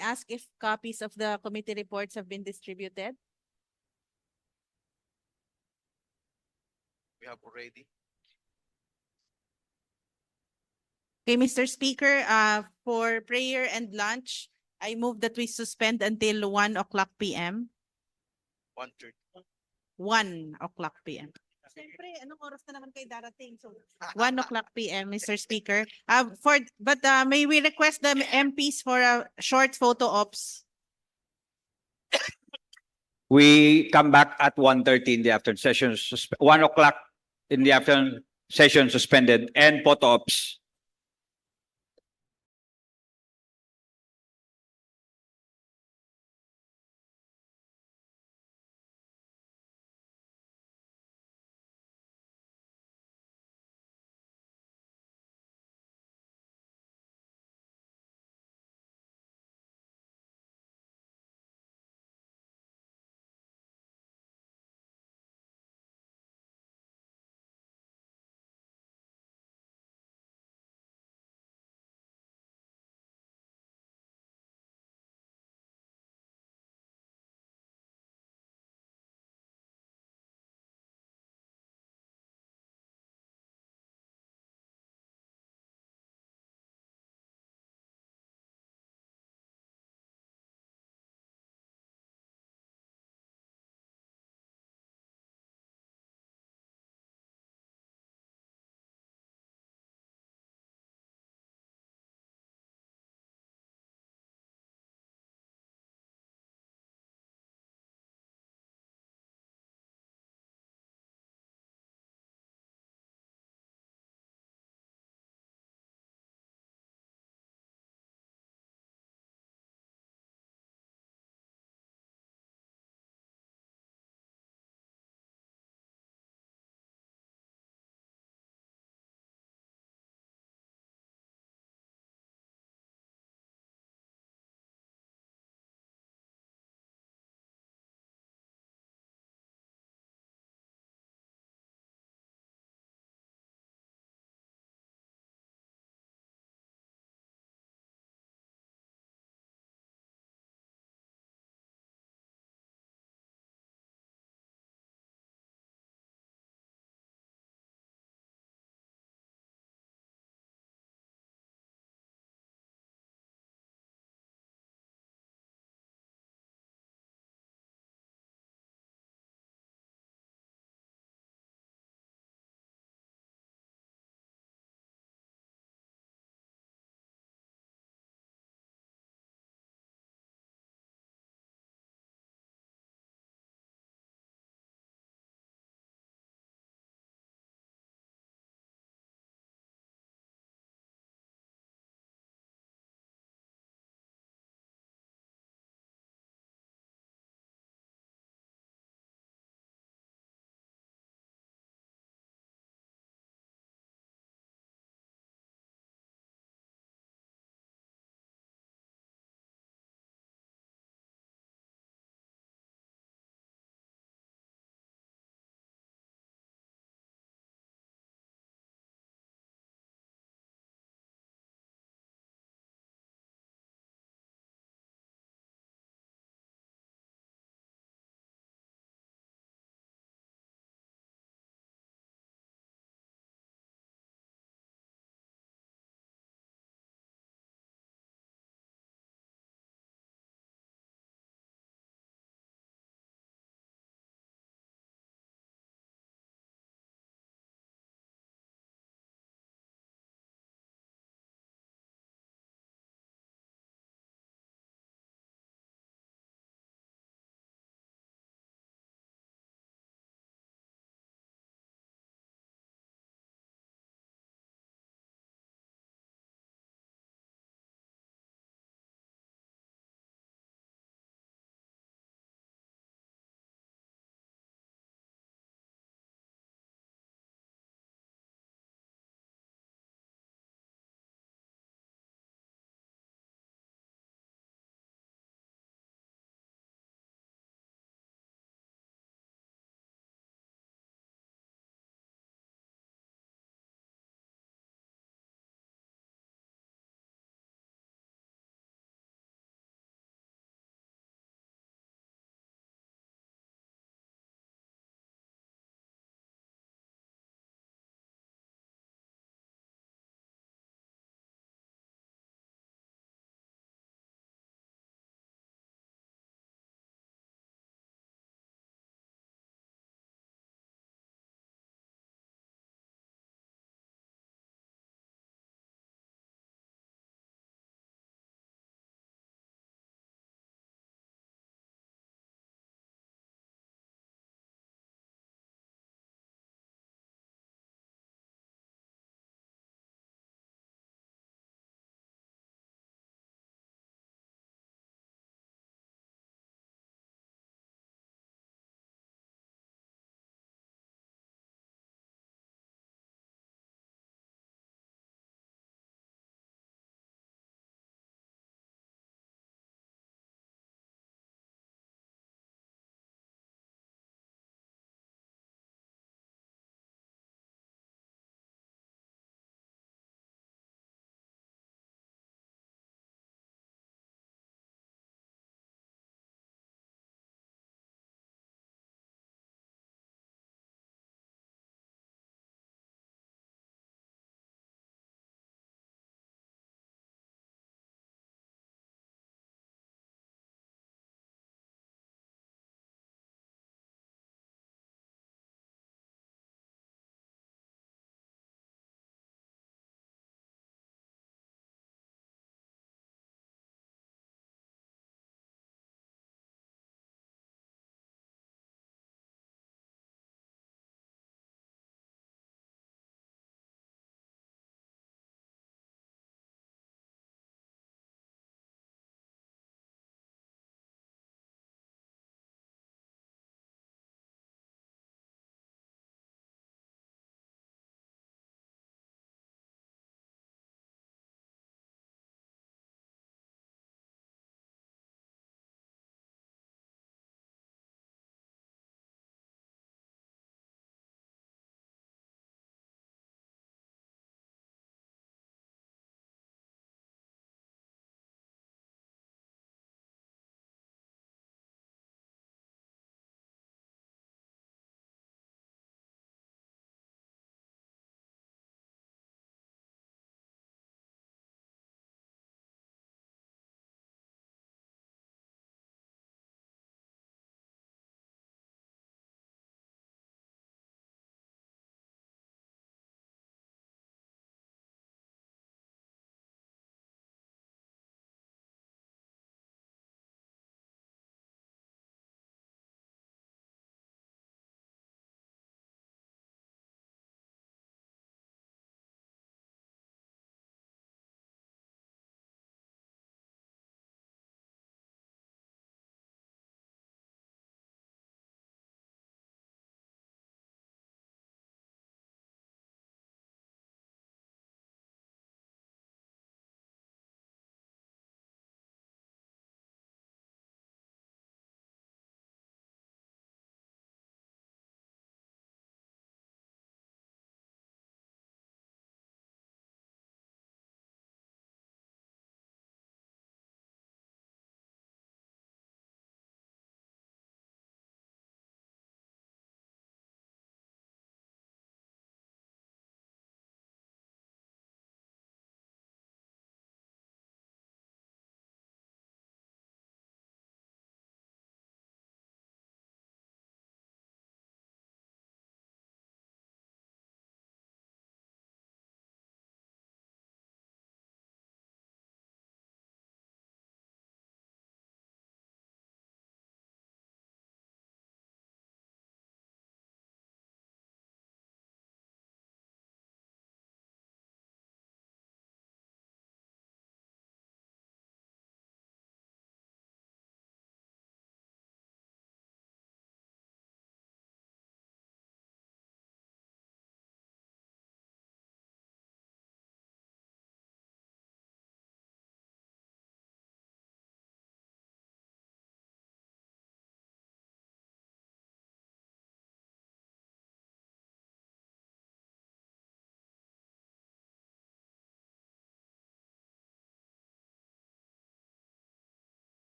ask if copies of the committee reports have been distributed? We have already. Okay, Mr. Speaker, for prayer and lunch, I move that we suspend until 1 o'clock p.m. 1:30. 1 o'clock p.m. Siyempre, anong oras na naman kayo darating? So, 1 o'clock p.m., Mr. Speaker. May we request the MPs for a short photo ops? We come back at 1:30 in the afternoon session, 1 o'clock in the afternoon session suspended and photo ops.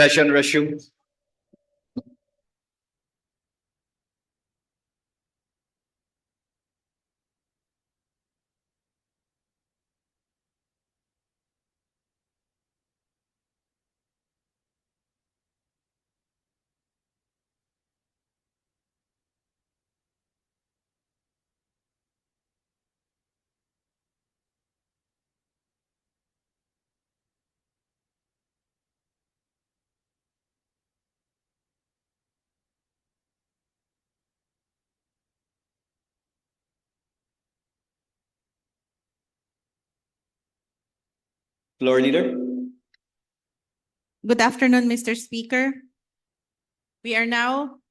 Session resumed. Floor leader. Good afternoon, Mr. Speaker. We are now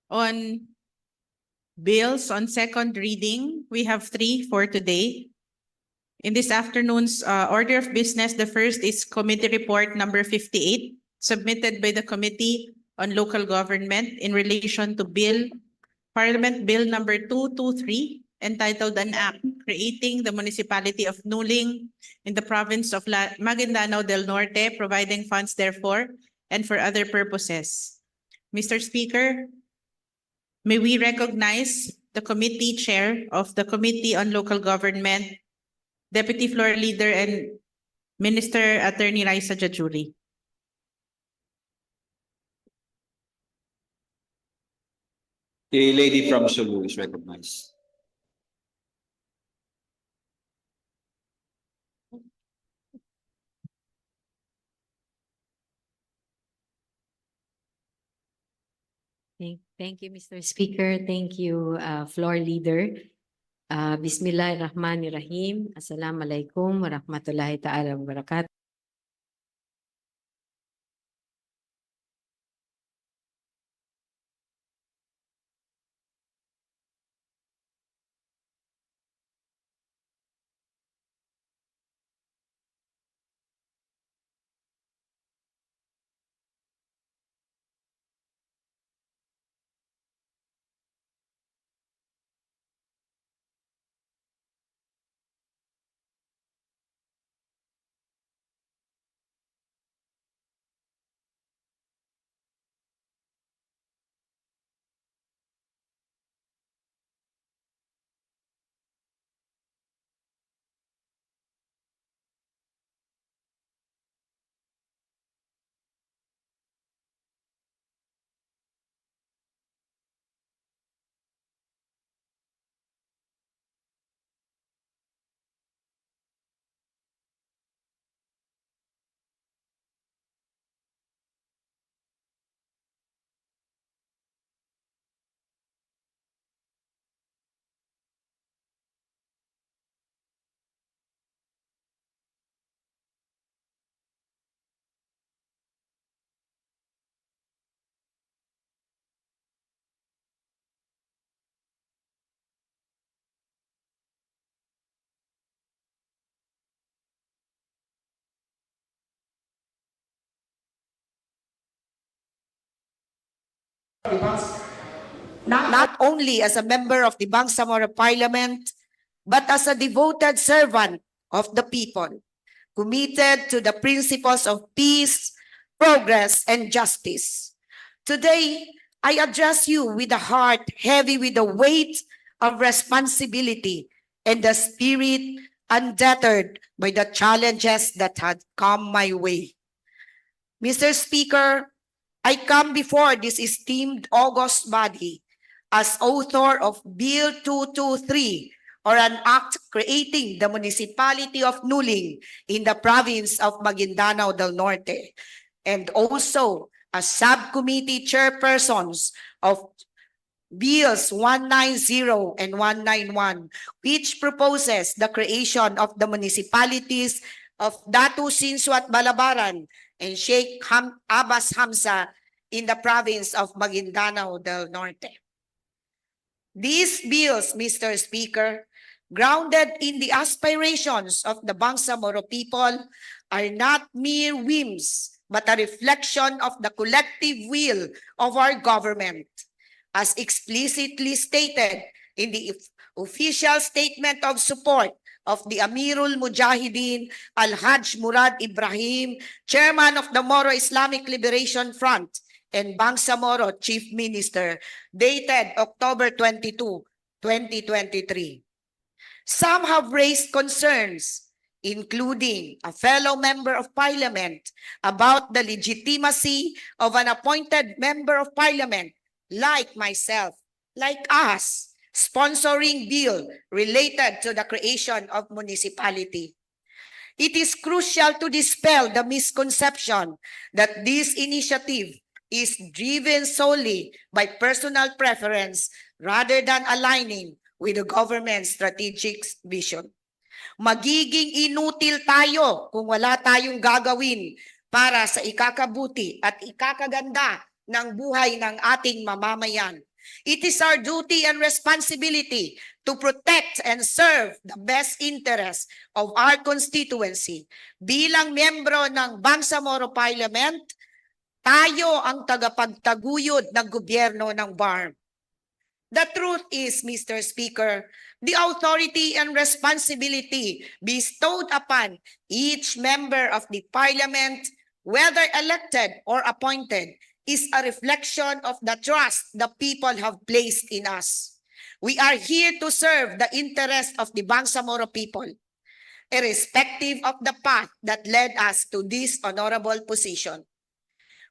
on bills on second reading. We have 3 for today. In this afternoon's order of business, the first is Committee Report number 58, submitted by the Committee on Local Government in relation to Parliament Bill number 223, entitled An Act Creating the Municipality of Nuling in the Province of Maguindanao del Norte, providing funds therefore and for other purposes. Mr. Speaker, may we recognize the committee chair of the Committee on Local Government, Deputy Floor Leader and Minister Attorney Raisa Jajuri. The lady from Sulu is recognized. Thank you, Mr. Speaker. Thank you, Floor Leader. Bismillahirrahmanirrahim. Assalamualaikum warahmatullahi ta'ala wabarakatuh. Not only as a member of the Bangsamoro Parliament, but as a devoted servant of the people, committed to the principles of peace, progress, and justice. Today, I address you with a heart heavy with the weight of responsibility and the spirit undeterred by the challenges that had come my way. Mr. Speaker, I come before this esteemed august body as author of Bill 223, or an act creating the municipality of Nuling in the province of Maguindanao del Norte, and also as subcommittee chairpersons of Bills 190 and 191, which proposes the creation of the municipalities of Datu Sinsuat Balabaran and Sheikh Abbas Hamza in the province of Maguindanao del Norte. These bills, Mr. Speaker, grounded in the aspirations of the Bangsamoro people, are not mere whims, but a reflection of the collective will of our government, as explicitly stated in the official statement of support of the Amirul Mujahideen Al-Hajj Murad Ibrahim, Chairman of the Moro Islamic Liberation Front, and Bangsamoro Chief Minister, dated October 22, 2023. Some have raised concerns, including a fellow member of parliament, about the legitimacy of an appointed member of parliament, like myself, like us, sponsoring bill related to the creation of municipality. It is crucial to dispel the misconception that this initiative is driven solely by personal preference rather than aligning with the government's strategic vision. Magiging inutil tayo kung wala tayong gagawin para sa ikakabuti at ikakaganda ng buhay ng ating mamamayan. It is our duty and responsibility to protect and serve the best interests of our constituency. Bilang miyembro ng Bangsamoro Parliament, tayo ang tagapagtaguyod ng gobyerno ng BARM. The truth is, Mr. Speaker, the authority and responsibility bestowed upon each member of the Parliament, whether elected or appointed, is a reflection of the trust the people have placed in us. We are here to serve the interest of the Bangsamoro people, irrespective of the path that led us to this honorable position.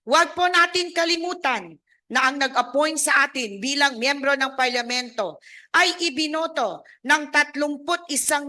Huwag po natin kalimutan na ang nag-appoint sa atin bilang miyembro ng parlamento ay ibinoto ng 31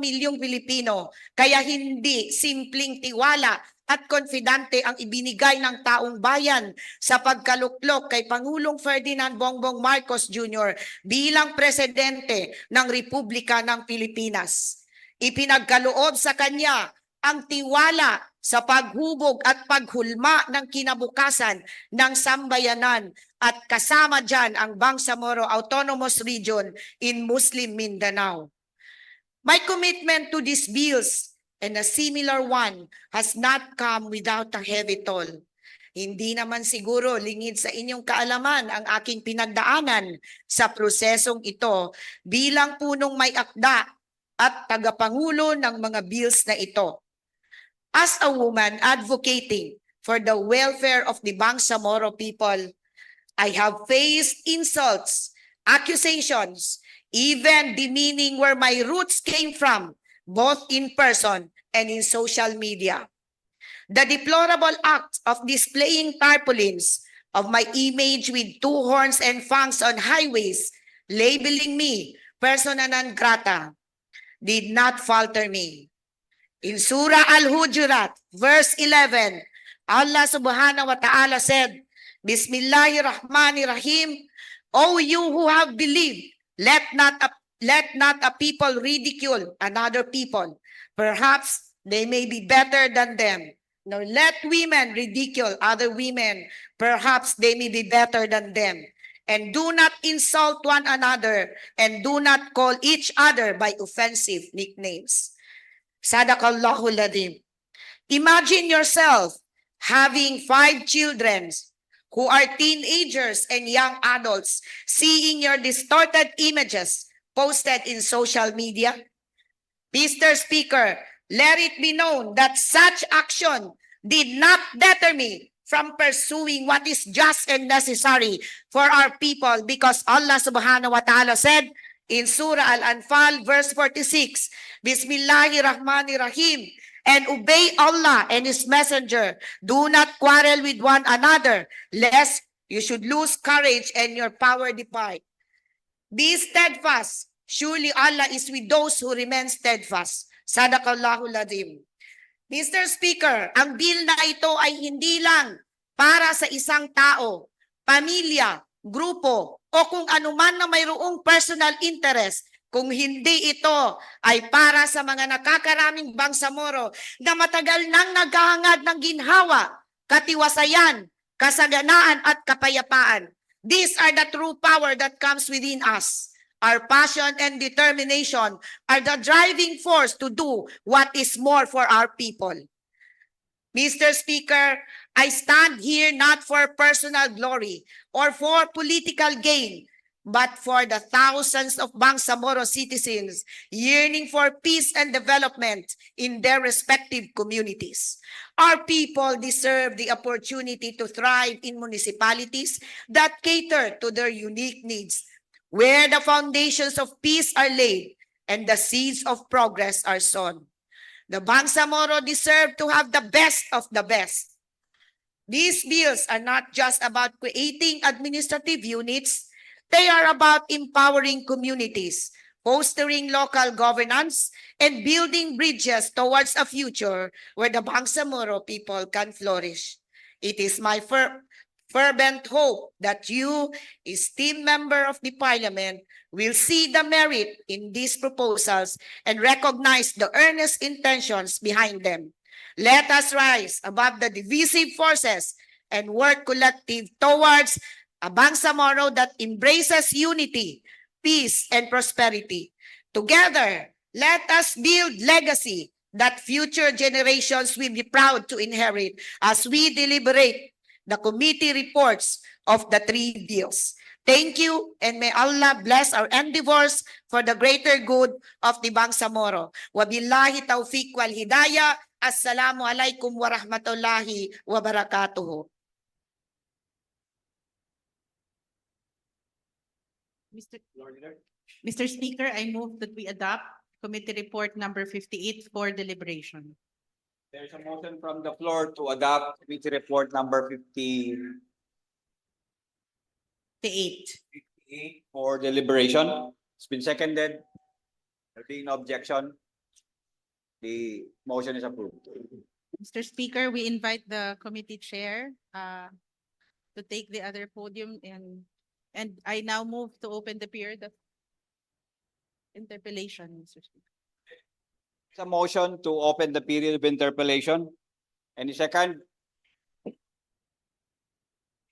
milyong Pilipino, kaya hindi simpleng tiwala at konfidante ang ibinigay ng taong bayan sa pagkaluklok kay Pangulong Ferdinand Bongbong Marcos Jr. bilang presidente ng Republika ng Pilipinas. Ipinagkaloob sa kanya ang tiwala sa paghubog at paghulma ng kinabukasan ng sambayanan at kasama dyan ang Bangsamoro Autonomous Region in Muslim Mindanao. My commitment to these bills and a similar one has not come without a heavy toll. Hindi naman siguro lingid sa inyong kaalaman ang aking pinagdaanan sa prosesong ito bilang punong may akda at tagapangulo ng mga bills na ito. As a woman advocating for the welfare of the Bangsamoro people, I have faced insults, accusations, even demeaning where my roots came from, both in person and in social media. The deplorable act of displaying tarpaulins of my image with two horns and fangs on highways, labeling me persona non grata, did not falter me. In Surah Al-Hujurat, verse 11, Allah subhanahu wa ta'ala said, Bismillahirrahmanirrahim, O you who have believed, let not a people ridicule another people. Perhaps they may be better than them. Nor let women ridicule other women. Perhaps they may be better than them. And do not insult one another, and do not call each other by offensive nicknames. Sadaqallahul Ladhim. Imagine yourself having 5 children who are teenagers and young adults, seeing your distorted images posted in social media. Mr. Speaker, let it be known that such action did not deter me from pursuing what is just and necessary for our people, because Allah subhanahu wa ta'ala said in Surah Al-Anfal verse 46, Bismillahirrahmanirrahim, and obey Allah and His Messenger. Do not quarrel with one another, lest you should lose courage and your power depart. Be steadfast. Surely Allah is with those who remain steadfast. Sadaqallahul Ladhim. Mr. Speaker, ang bill na ito ay hindi lang para sa isang tao, pamilya, grupo, o kung anuman na mayroong personal interest, kung hindi ito ay para sa mga nakakaraming Bangsamoro na matagal nang naghahangad ng ginhawa, katiwasayan, kasaganaan at kapayapaan. These are the true power that comes within us. Our passion and determination are the driving force to do what is more for our people. Mr. Speaker, I stand here not for personal glory or for political gain. but for the thousands of Bangsamoro citizens yearning for peace and development in their respective communities. Our people deserve the opportunity to thrive in municipalities that cater to their unique needs, where the foundations of peace are laid and the seeds of progress are sown. The Bangsamoro deserve to have the best of the best. These bills are not just about creating administrative units, they are about empowering communities, fostering local governance, and building bridges towards a future where the Bangsamoro people can flourish. It is my fervent hope that you, esteemed member of the Parliament, will see the merit in these proposals and recognize the earnest intentions behind them. Let us rise above the divisive forces and work collective towards a Bangsamoro that embraces unity, peace, and prosperity. Together, let us build legacy that future generations will be proud to inherit as we deliberate the committee reports of the three bills. Thank you, and may Allah bless our endeavors for the greater good of the Bangsamoro. Wabillahi taufiq wal hidayah. Assalamu alaikum warahmatullahi wabarakatuh. Mr. Speaker, I move that we adopt committee report number 58 for deliberation. There's a motion from the floor to adopt committee report number 58 for deliberation. It's been seconded. There being no objection, the motion is approved. Mr. Speaker, we invite the committee chair to take the other podium, and I now move to open the period of interpellation, Mr. Speaker. It's a motion to open the period of interpellation. Any second?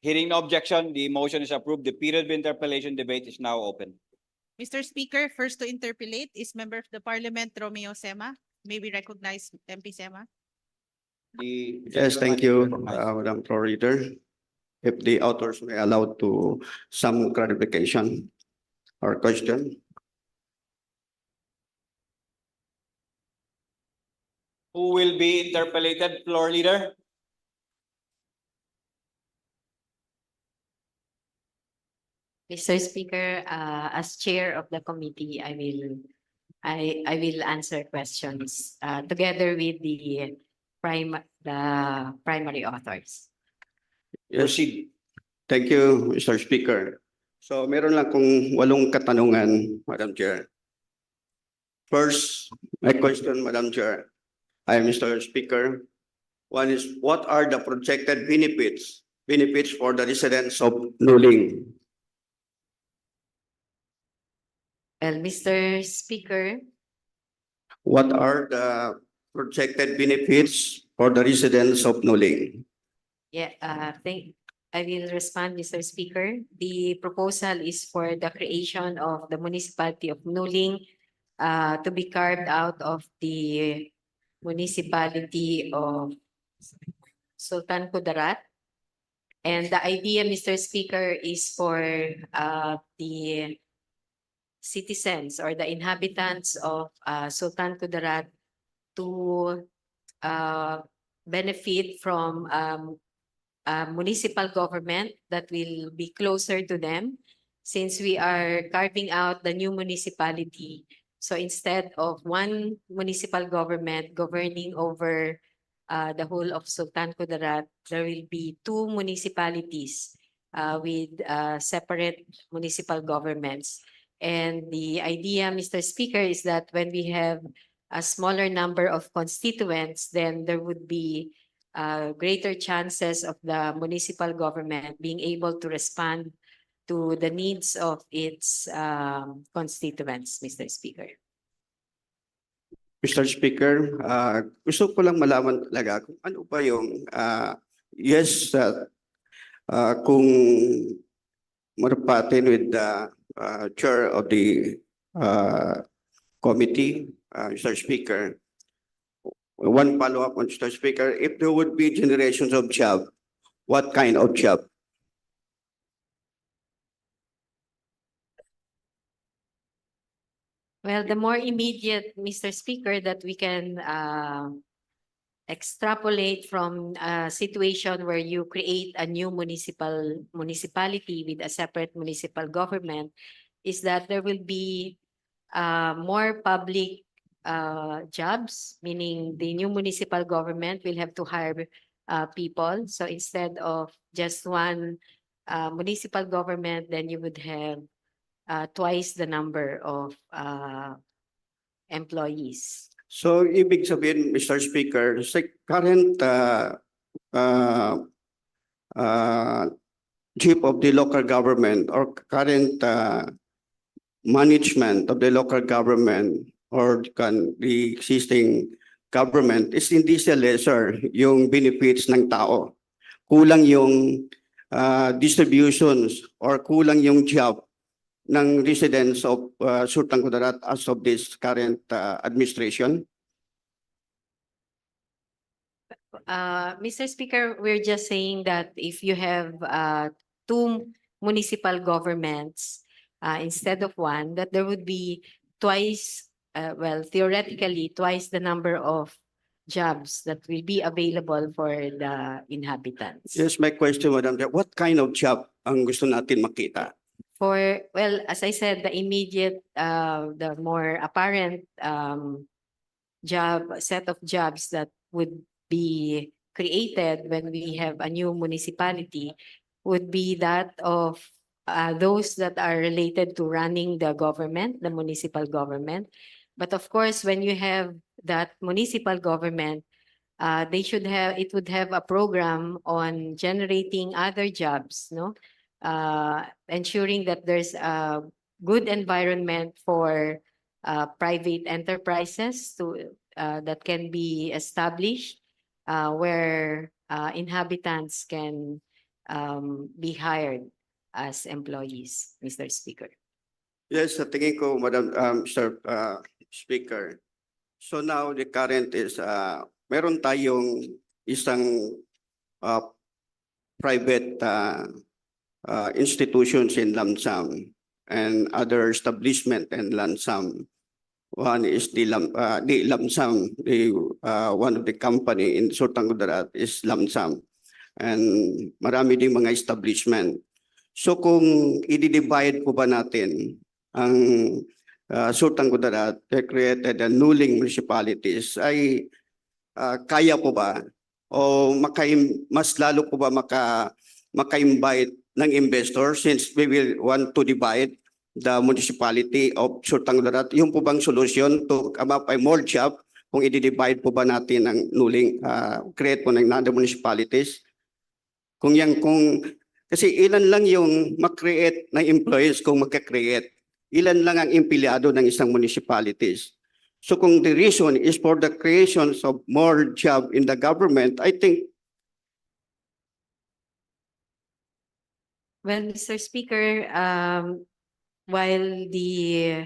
Hearing no objection, the motion is approved. The period of interpellation debate is now open. Mr. Speaker, first to interpellate is Member of the Parliament, Romeo Sema. May we recognize MP Sema? Yes, thank you, Madam Floor Leader. If the authors may allow to some clarification or question. Who will be interpellated, floor leader? Mr. Speaker, as chair of the committee, I will answer questions together with the primary authors. Yes. Thank you, Mr. Speaker. So meron lang kung 8 katanungan, Madam Chair. First, my question, Madam Chair. Mr. Speaker. One is, what are the projected benefits for the residents of Nuling? Well, Mr. Speaker. What are the projected benefits for the residents of Nuling? Yeah, I will respond, Mr. Speaker. The proposal is for the creation of the municipality of Nuling to be carved out of the municipality of Sultan Kudarat. And the idea, Mr. Speaker, is for the citizens or the inhabitants of Sultan Kudarat to benefit from municipal government that will be closer to them, since we are carving out the new municipality. So instead of one municipal government governing over the whole of Sultan Kudarat, there will be 2 municipalities with separate municipal governments. And the idea, Mr. Speaker, is that when we have a smaller number of constituents, then there would be greater chances of the municipal government being able to respond to the needs of its constituents, Mr. Speaker. Mr. Speaker, gusto ko lang malaman talaga kung ano ba yung kung marapatin with the chair of the committee, Mr. Speaker. One follow-up on Mr. Speaker, if there would be generations of job, what kind of job? Well, the more immediate, Mr. Speaker, that we can extrapolate from a situation where you create a new municipality with a separate municipal government is that there will be more public jobs, meaning the new municipal government will have to hire people. So instead of just one municipal government, then you would have twice the number of employees. So ibig sabihin, Mr. Speaker, sa current uh, chief of the local government or current management of the local government or the existing government is hindi siya lesser yung benefits ng tao. Kulang yung distributions or kulang yung job ng residents of Sultan Kudarat as of this current administration? Mr. Speaker, we're just saying that if you have two municipal governments instead of one, that there would be twice, well, theoretically, twice the number of jobs that will be available for the inhabitants. Yes, my question, Madam Chair, what kind of job ang gusto natin makita? For, well, as I said, the immediate, the more apparent set of jobs that would be created when we have a new municipality would be that of those that are related to running the government, the municipal government. But of course, when you have that municipal government, it would have a program on generating other jobs, no? Ensuring that there's a good environment for private enterprises that can be established where inhabitants can be hired as employees, Mr. Speaker. Yes, sa tingin ko, Madam Mr. Speaker. So now the current is meron tayong isang private institutions in Lamsam and other establishment in Lamsam. One is the Lamsam, one of the company in Sultan Kudarat is Lamsam. And marami ding mga establishment. So kung i-divide po ba natin ang Sultan Kudarat created a newly municipalities ay kaya po ba o mas lalo po ba maka-invite ng investor since we will want to divide the municipality of Sultan Kudarat? Yung po bang solution to come up ay more job kung i-divide po ba natin ang newly create po ng other municipalities? Kasi ilan lang yung mag-create ng employees kung magka-create. Ilan lang ang empleyado ng isang municipalities. So kung the reason is for the creation of more job in the government, I think. Well, Mr. Speaker, while the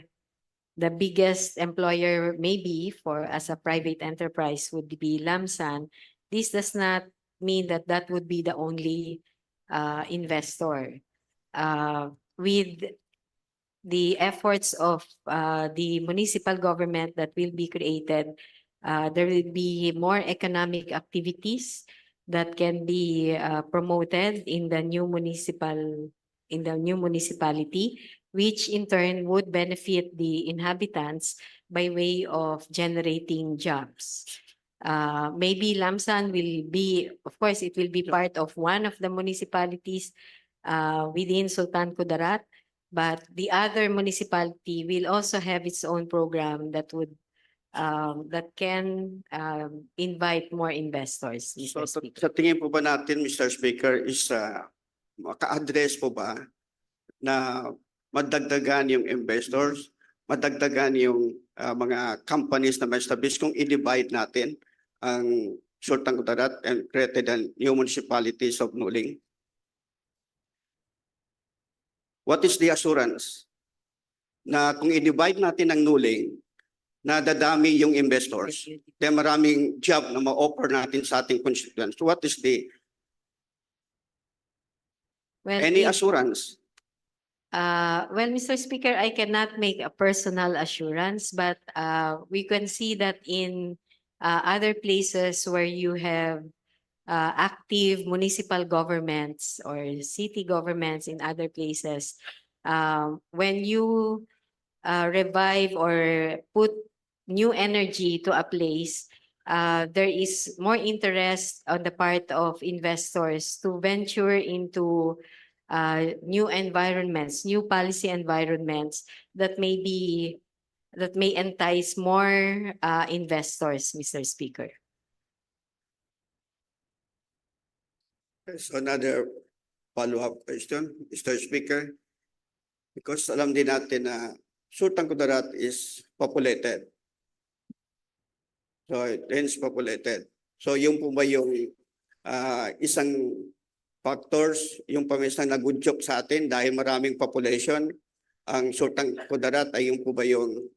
biggest employer maybe as a private enterprise would be Lamsan, this does not mean that that would be the only investor. With the efforts of the municipal government that will be created, there will be more economic activities that can be promoted in the new municipality, which in turn would benefit the inhabitants by way of generating jobs. Maybe Lamsan will be, of course, it will be part of one of the municipalities within Sultan Kudarat, but the other municipality will also have its own program that can invite more investors, Mr. Speaker. Sa tingin po ba natin, Mr. Speaker, is maka-address po ba na madagdagan yung investors, madagdagan yung mga companies na ma-establish kung i-divide natin ang Sultan Kudarat and created the new municipalities of Nuling? What is the assurance na kung i-divide natin ang Nuling, na dadami yung investors, kaya maraming job na ma-offer natin sa ating constituents? What is the any assurance? Well, Mr. Speaker, I cannot make a personal assurance, but we can see that in other places where you have active municipal governments or city governments in other places, when you revive or put new energy to a place, there is more interest on the part of investors to venture into new environments, new policy environments that may entice more investors, Mr. Speaker. So another follow-up question, Mr. Speaker. Because alam din natin na Sultan Kudarat is populated. So dense populated. So yung po ba yung isang factors, yung pamisang nag-good sa atin dahil maraming population, ang Sultan Kudarat ay yung po ba yung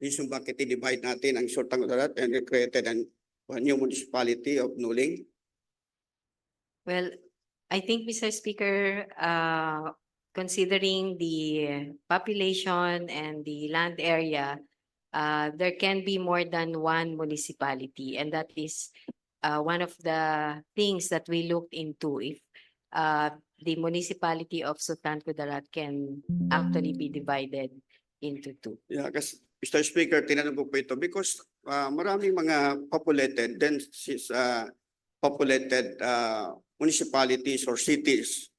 reason bakit i-divide natin ang Sultan Kudarat and created a new municipality of Nuling? Well, I think, Mr. Speaker, considering the population and the land area, there can be more than one municipality, and that is one of the things that we looked into, if the municipality of Sultan Kudarat can actually be divided into two. Yeah, kasi Mr. Speaker, tinanong ko po ito because maraming mga populated, dense populated municipalities or cities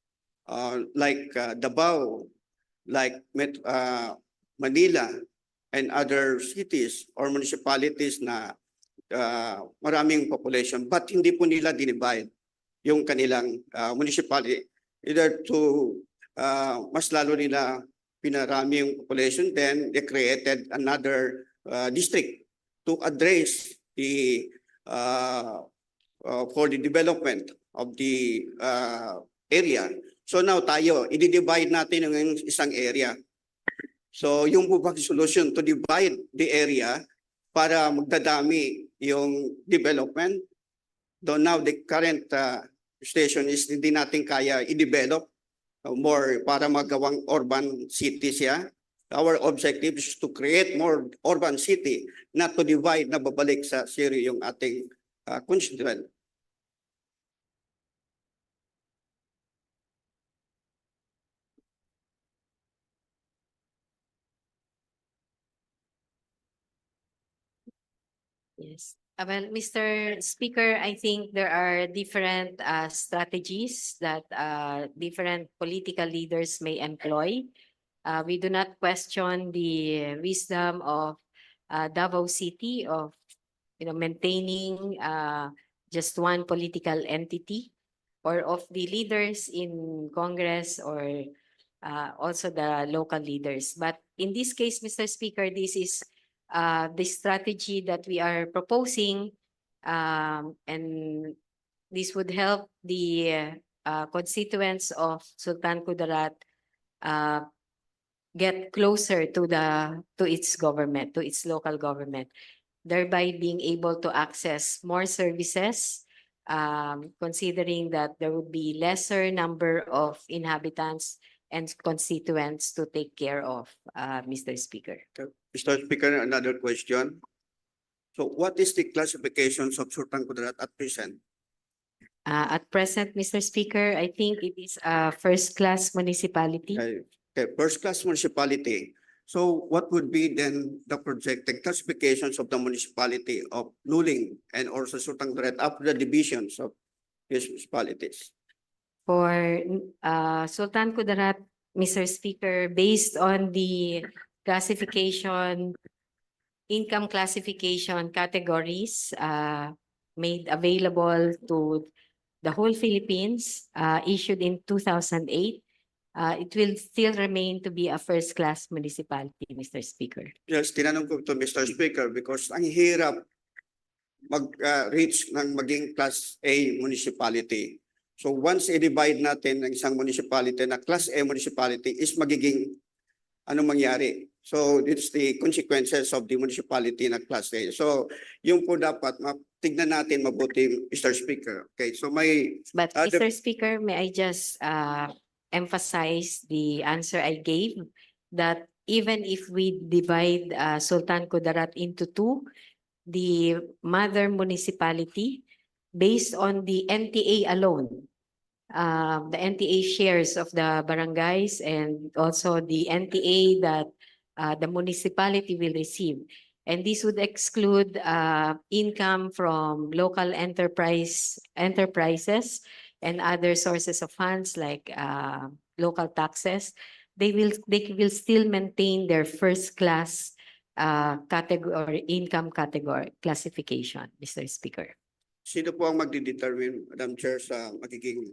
like Davao, like Manila, and other cities or municipalities na maraming population, but hindi po nila dinivide yung kanilang municipality. Either to mas lalo nila pinarami yung population, then they created another district to address the for the development of the area. So now tayo, i-divide natin yung isang area. So yung po bang solution to divide the area para magdadami yung development? Though now the current station is hindi natin kaya i-develop more para magawang urban cities siya. Our objective is to create more urban city, not to divide na babalik sa zero yung ating constituent. Yes. Well, Mr. Speaker, I think there are different strategies that different political leaders may employ. We do not question the wisdom of Davao City of maintaining just one political entity, or of the leaders in Congress, or also the local leaders. But in this case, Mr. Speaker, this is the strategy that we are proposing, and this would help the constituents of Sultan Kudarat get closer to its government, to its local government, thereby being able to access more services, considering that there would be lesser number of inhabitants and constituents to take care of, Mr. Speaker. Mr. Speaker, another question. So what is the classifications of Sultan Kudarat at present? At present, Mr. Speaker, I think it is a first-class municipality. Okay, first-class municipality. So what would be then the projected classifications of the municipality of Nuling and also Sultan Kudarat after the divisions of these municipalities? For Sultan Kudarat, Mr. Speaker, based on the income classification categories made available to the whole Philippines, issued in 2008, it will still remain to be a first-class municipality, Mr. Speaker. Yes, tinanong ko to Mr. Speaker because ang hirap mag-reach ng maging Class A municipality. So once i-divide natin ng isang municipality na Class A municipality is magiging anong mangyari? So it's the consequences of the municipality na Class A. So yung po dapat tignan natin mabuti, Mr. Speaker. Okay, so may... But Mr. Speaker, may I just emphasize the answer I gave that even if we divide Sultan Kudarat into two, the mother municipality, based on the NTA alone, the NTA shares of the barangays and also the NTA that the municipality will receive. And this would exclude income from local enterprises and other sources of funds like local taxes. They will still maintain their first class category or income category classification, Mr. Speaker. Sino po ang magdi-determine, Madam Chair, sa magiging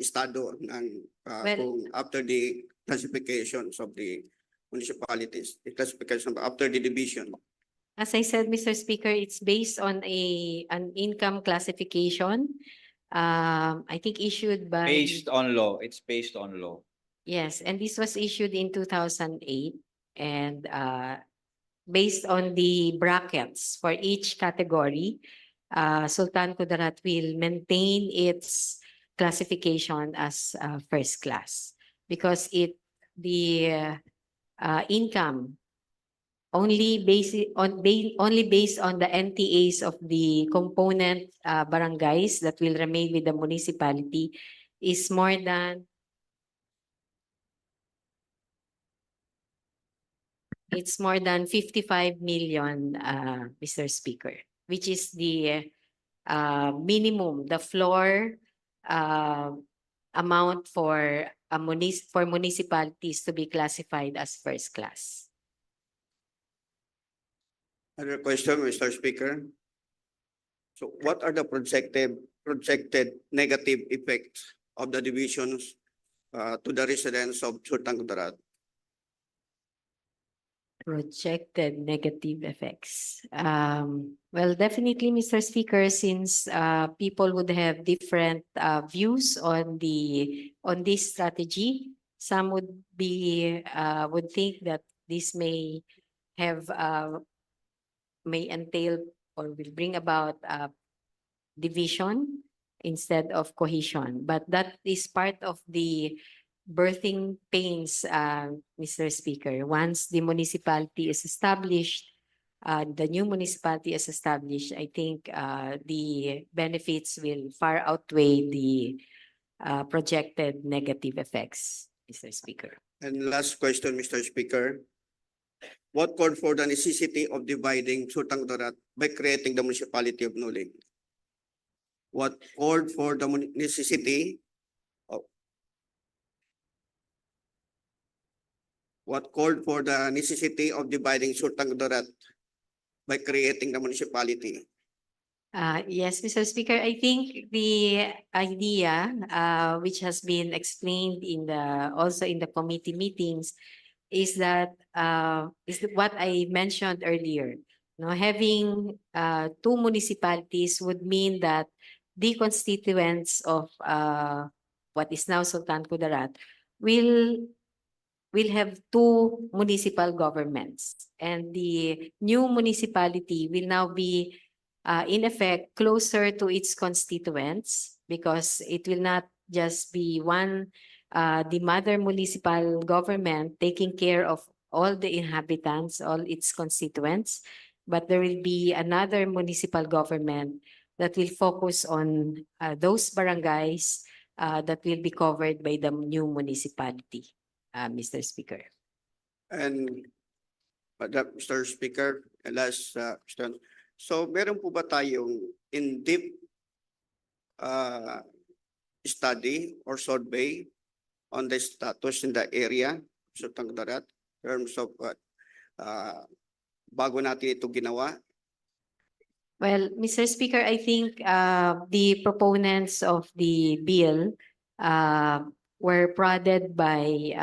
estado ng kung after the classifications of the municipalities, the classification after the division? As I said, Mr. Speaker, it's based on an income classification. I think issued by. Based on law, it's based on law. Yes, and this was issued in 2008 and based on the brackets for each category, Sultan Kudarat will maintain its classification as first class because the income only based on the NTAs of the component barangays that will remain with the municipality is more than. It's more than 55 million, Mr. Speaker, which is the minimum, the floor amount for municipalities to be classified as first class. Other question, Mr. Speaker? So what are the projected negative effects of the divisions to the residents of Sultan Kudarat? Projected negative effects. Well, definitely, Mr. Speaker, since people would have different views on this strategy, some would think that this may entail or will bring about division instead of cohesion. But that is part of the birthing pains, Mr. Speaker. Once the municipality is established, the new municipality is established, I think the benefits will far outweigh the projected negative effects, Mr. Speaker. And last question, Mr. Speaker. What called for the necessity of dividing Sultan Kudarat by creating the municipality of Nuling? What called for the necessity of dividing Sultan Kudarat by creating the municipality? Yes, Mr. Speaker, I think the idea which has been explained also in the committee meetings is that is what I mentioned earlier. Having two municipalities would mean that the constituents of what is now Sultan Kudarat will have two municipal governments, and the new municipality will now be in effect closer to its constituents because it will not just be the mother municipal government taking care of all the inhabitants, all its constituents, but there will be another municipal government that will focus on those barangays that will be covered by the new municipality, Mr. Speaker. And Mr. Speaker, last question. So meron po ba tayong in-depth study or survey on the status in the area of Sultan Kudarat in terms of bago natin ito ginawa? Well, Mr. Speaker, I think the proponents of the bill were prodded by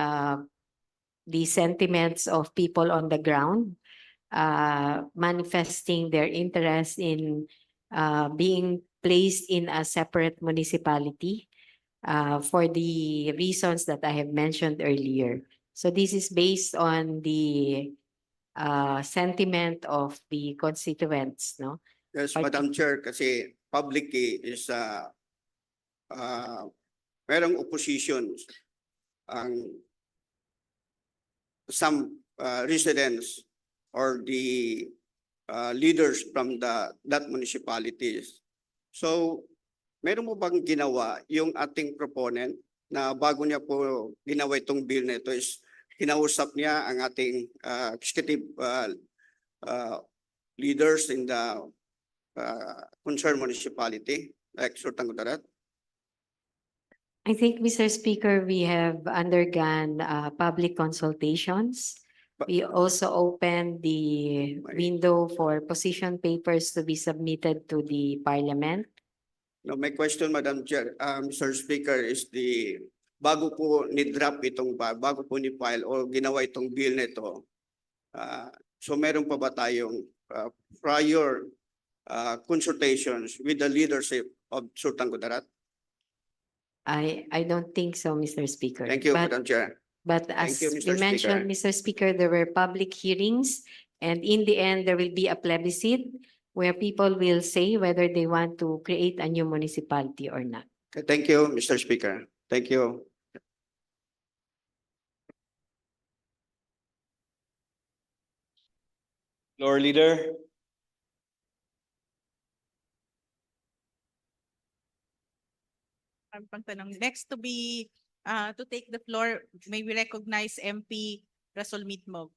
the sentiments of people on the ground, manifesting their interest in being placed in a separate municipality for the reasons that I have mentioned earlier. So this is based on the sentiment of the constituents, no? Yes, Madam Chair, kasi publicly is merong opposition ang some residents or the leaders from that municipalities. So, meron mo bang ginawa yung ating proponent na bago niya po ginawa itong bill na ito is kinausap niya ang ating executive leaders in the concerned municipality like Sultan Kudarat? I think, Mr. Speaker, we have undergone public consultations. We also opened the window for position papers to be submitted to the Parliament. No, my question, Madam Chair, Mr. Speaker, is bago po ni-drop bago po ni-file o ginawa itong bill na ito, so meron pa ba tayong prior consultations with the leadership of Sultan Kudarat? I don't think so, Mr. Speaker. Thank you, But- Madam Chair. But Thank as you, we Mr. mentioned, Mr. Speaker, there were public hearings, and in the end, there will be a plebiscite where people will say whether they want to create a new municipality or not. Okay, thank you, Mr. Speaker. Thank you. Floor leader. Next to take the floor, may we recognize MP Rasol Mitmog.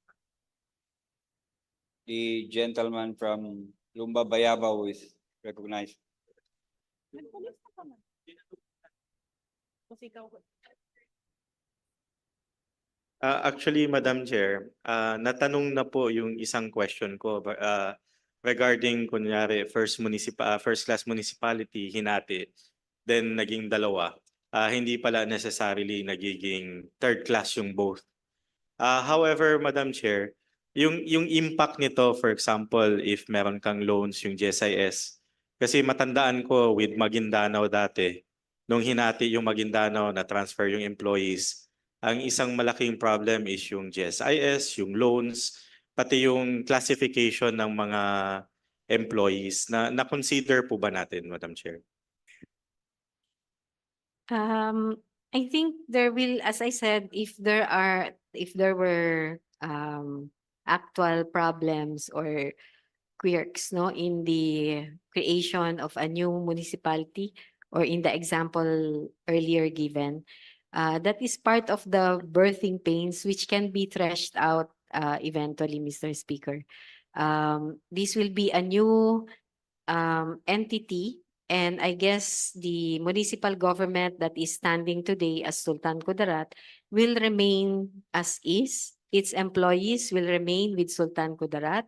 The gentleman from Lumba Bayabao is recognized. Actually, Madam Chair, natanong na po yung isang question ko regarding kunyari first class municipality hinati, then naging dalawa. Hindi pala necessarily nagiging third class yung both. However, Madam Chair, yung impact nito, for example, if meron kang loans yung GSIS, kasi matandaan ko with Maguindanao dati, nung hinati yung Maguindanao na transfer yung employees, ang isang malaking problem is yung GSIS, yung loans, pati yung classification ng mga employees na-consider po ba natin, Madam Chair? I think there will, as I said, if there were actual problems or quirks, no, in the creation of a new municipality or in the example earlier given, that is part of the birthing pains which can be threshed out eventually, Mr. Speaker. This will be a new entity, and I guess the municipal government that is standing today as Sultan Kudarat will remain as is. Its employees will remain with Sultan Kudarat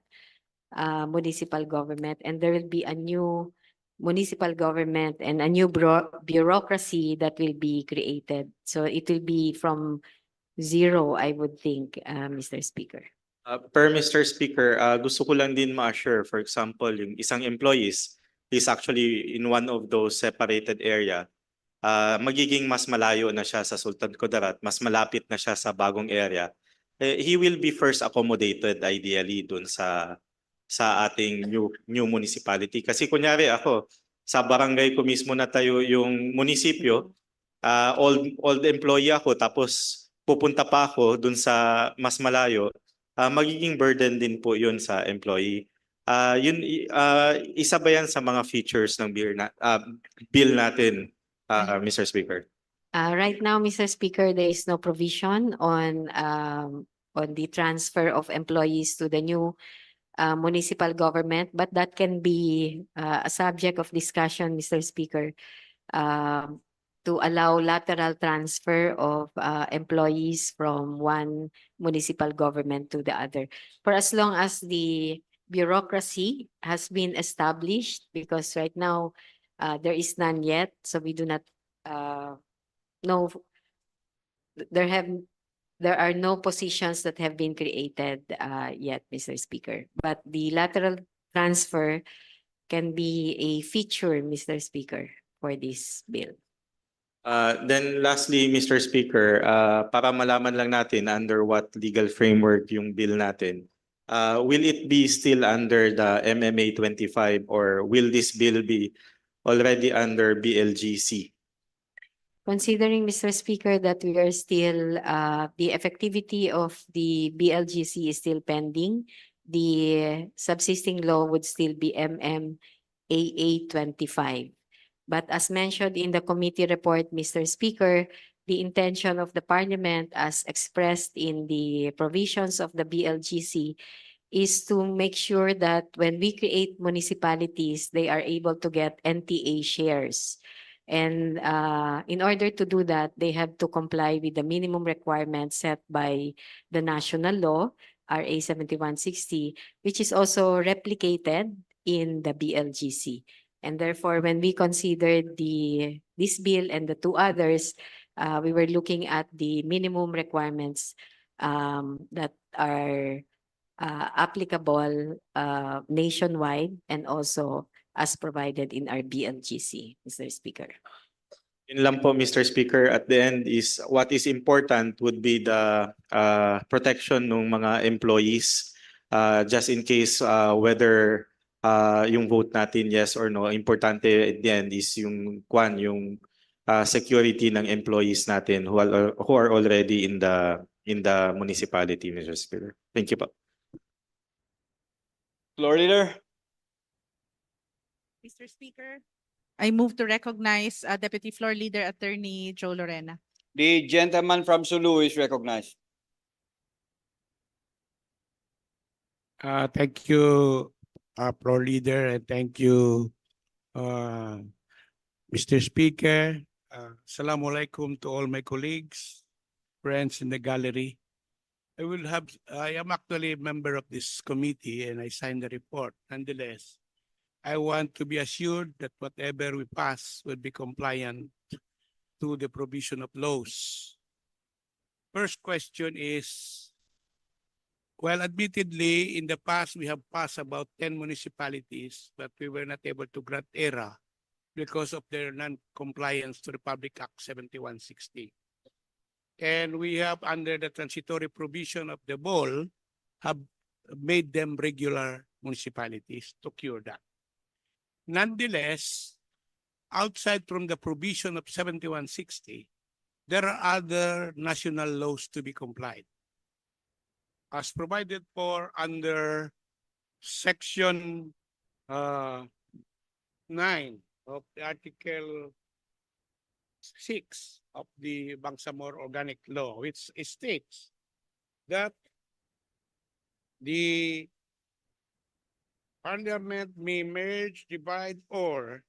municipal government, and there will be a new municipal government and a new bureaucracy that will be created. So it will be from zero, I would think, Mr. Speaker. Per Mr. Speaker, gusto ko lang din ma-assure, for example, yung isang employees is actually in one of those separated area, magiging mas malayo na siya sa Sultan Kudarat, mas malapit na siya sa bagong area. He will be first accommodated ideally dun sa ating new municipality. Kasi kunyari ako, sa barangay ko mismo na tayo yung munisipyo, old employee ako, tapos pupunta pa ako dun sa mas malayo, magiging burden din po yun sa employee. Isa ba yan sa mga features ng bill natin, Mr. Speaker? Right now, Mr. Speaker, there is no provision on the transfer of employees to the new municipal government, but that can be a subject of discussion, Mr. Speaker, to allow lateral transfer of employees from one municipal government to the other. For as long as the bureaucracy has been established, because right now there is none yet, so we do not know. There are no positions that have been created yet, Mr. Speaker. But the lateral transfer can be a feature, Mr. Speaker, for this bill. Then lastly, Mr. Speaker, para malaman lang natin under what legal framework yung bill natin, will it be still under the MMA 25 or will this bill be already under BLGC? Considering, Mr. Speaker, that we are still, the effectivity of the BLGC is still pending, the subsisting law would still be MMAA 25. But as mentioned in the committee report, Mr. Speaker, the intention of the Parliament as expressed in the provisions of the BLGC is to make sure that when we create municipalities, they are able to get NTA shares. And in order to do that, they have to comply with the minimum requirements set by the national law, RA 7160, which is also replicated in the BLGC. And therefore, when we considered this bill and the two others, we were looking at the minimum requirements that are applicable nationwide and also as provided in our BLGC, Mr. Speaker. Yun lang po, Mr. Speaker. At the end is what is important would be the protection ng mga employees just in case whether yung vote natin yes or no. Importante at the end is yung security ng employees natin who are already in the municipality, Mr. Speaker. Thank you po. Floor leader. Mr. Speaker, I move to recognize Deputy Floor Leader Attorney Joe Lorena. The gentleman from Sulu is recognized. Thank you, Floor Leader, and thank you, Mr. Speaker. Assalamualaikum to all my colleagues, friends in the gallery. I am actually a member of this committee and I signed the report. Nonetheless, I want to be assured that whatever we pass will be compliant to the provision of laws. First question is, well, admittedly, in the past, we have passed about 10 municipalities, but we were not able to grant ERA because of their non-compliance to Republic Act 7160. And we have, under the transitory provision of the BOL, have made them regular municipalities to cure that. Nonetheless, outside from the provision of 7160, there are other national laws to be complied. As provided for under Section 9 of the Article 6 of the Bangsamoro Organic Law, which states that the Parliament may merge, divide, or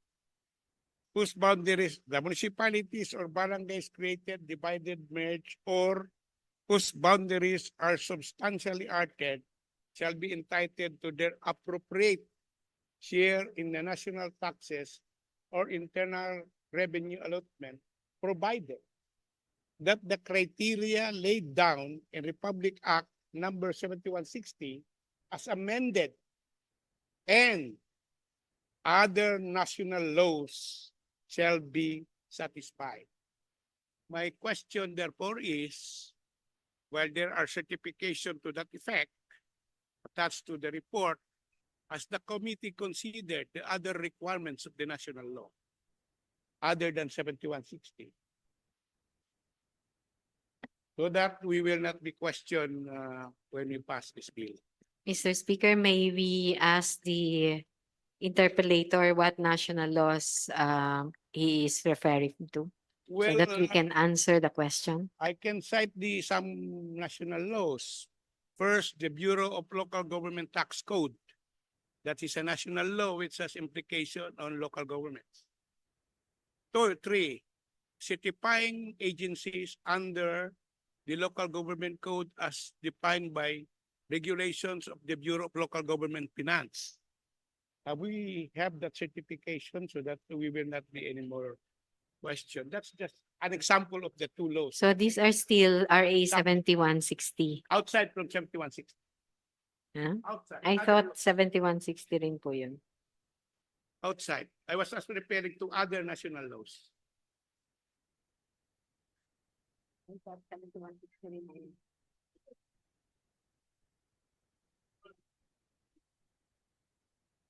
whose boundaries, the municipalities or barangays created, divided, merged, or whose boundaries are substantially altered shall be entitled to their appropriate share in the national taxes or internal revenue allotment, provided that the criteria laid down in Republic Act number 7160 as amended and other national laws shall be satisfied. My question, therefore, is, while there are certifications to that effect attached to the report, has the committee considered the other requirements of the national law other than 7160? So that we will not be questioned when we pass this bill. Mr. Speaker, may we ask the interpellator what national laws he is referring to, so that we can answer the question? I can cite some national laws. First, the Bureau of Local Government Tax Code. That is a national law which has implication on local governments. 3, certifying agencies under the Local Government Code as defined by regulations of the Bureau of Local Government Finance. We have that certification so that we will not be any more question. That's just an example of the two laws. So these are still RA 7160. Outside from 7160. Huh? Outside. I thought 7160 rin po yun. Outside. I was also referring to other national laws. I thought 7160 rin po yun.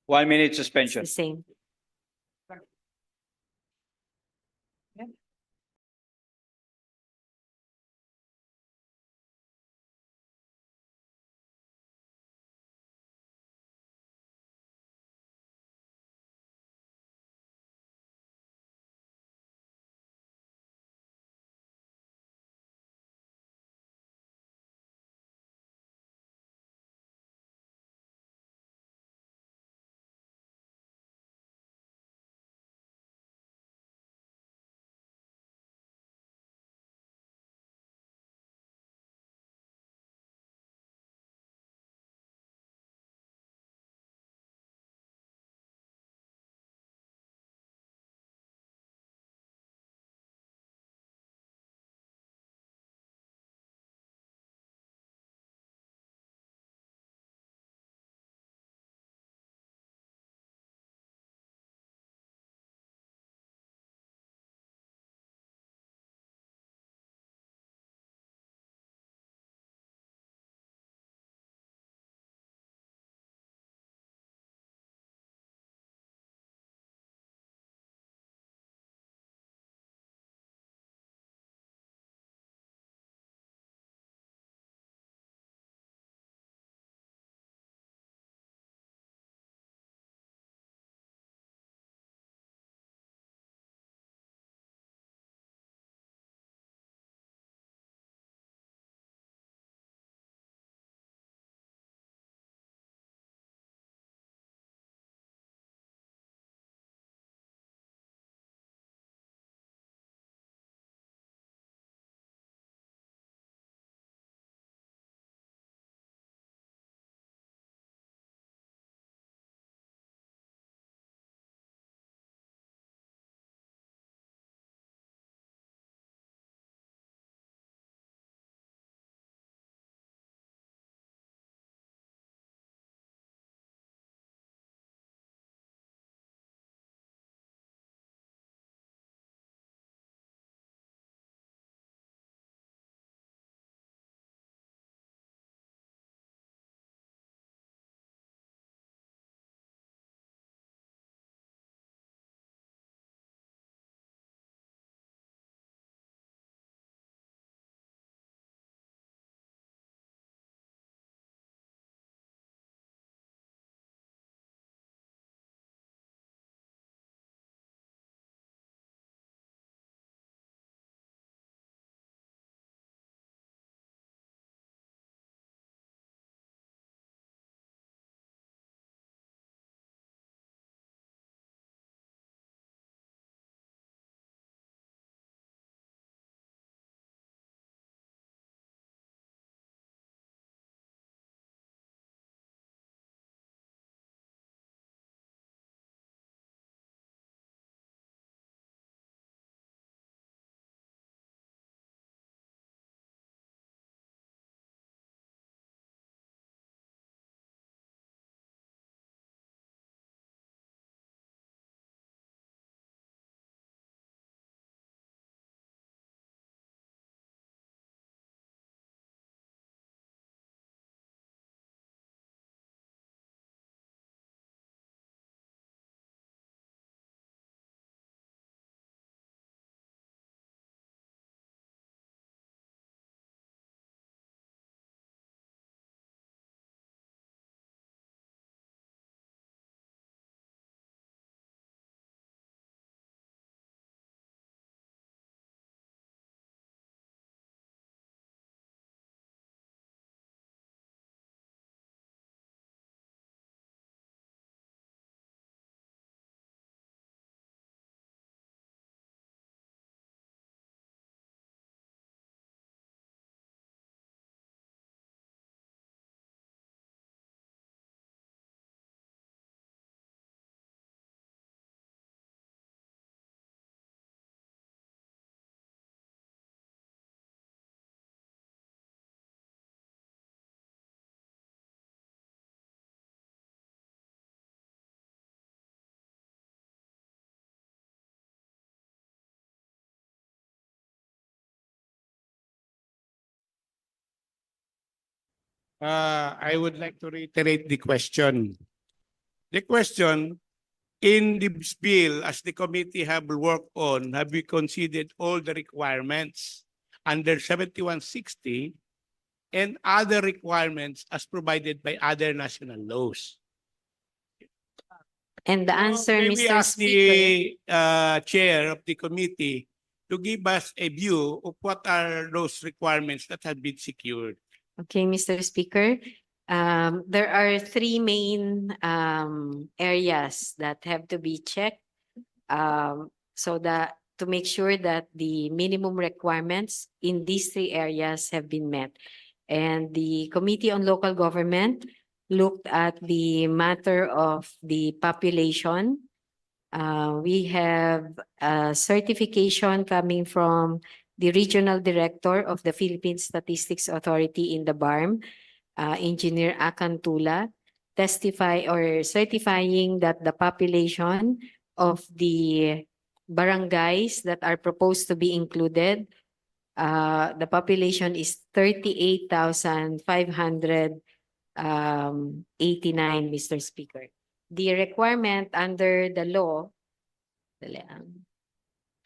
1 minute suspension. It's the same. I would like to reiterate the question. The question, in this bill, as the committee have worked on, have we considered all the requirements under 7160 and other requirements as provided by other national laws? And the answer, May we Mr. ask Speaker. the chair of the committee to give us a view of what are those requirements that have been secured? Okay, Mr. Speaker. There are three main areas that have to be checked so that to make sure that the minimum requirements in these three areas have been met. And the Committee on Local Government looked at the matter of the population. We have a certification coming from the Regional Director of the Philippine Statistics Authority in the BARM, Engineer Akantula, certifying that the population of the barangays that are proposed to be included, the population is 38,589, Mr. Speaker. The requirement under the law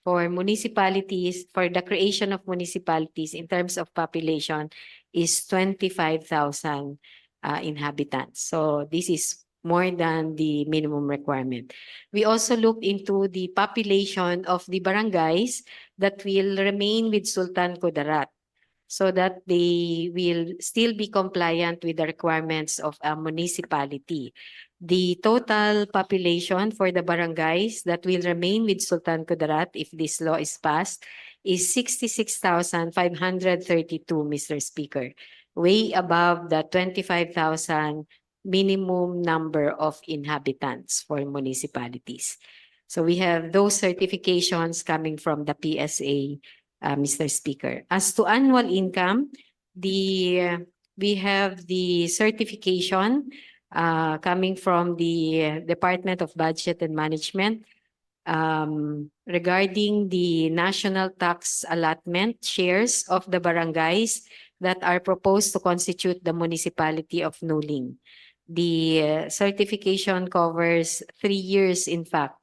for municipalities, for the creation of municipalities in terms of population is 25,000 inhabitants. So this is more than the minimum requirement. We also looked into the population of the barangays that will remain with Sultan Kudarat, so that they will still be compliant with the requirements of a municipality. The total population for the barangays that will remain with Sultan Kudarat if this law is passed is 66,532, Mr. Speaker, way above the 25,000 minimum number of inhabitants for municipalities. So we have those certifications coming from the PSA, Mr. Speaker. As to annual income, we have the certification coming from the Department of Budget and Management regarding the national tax allotment shares of the barangays that are proposed to constitute the municipality of Nuling. The certification covers 3 years, in fact,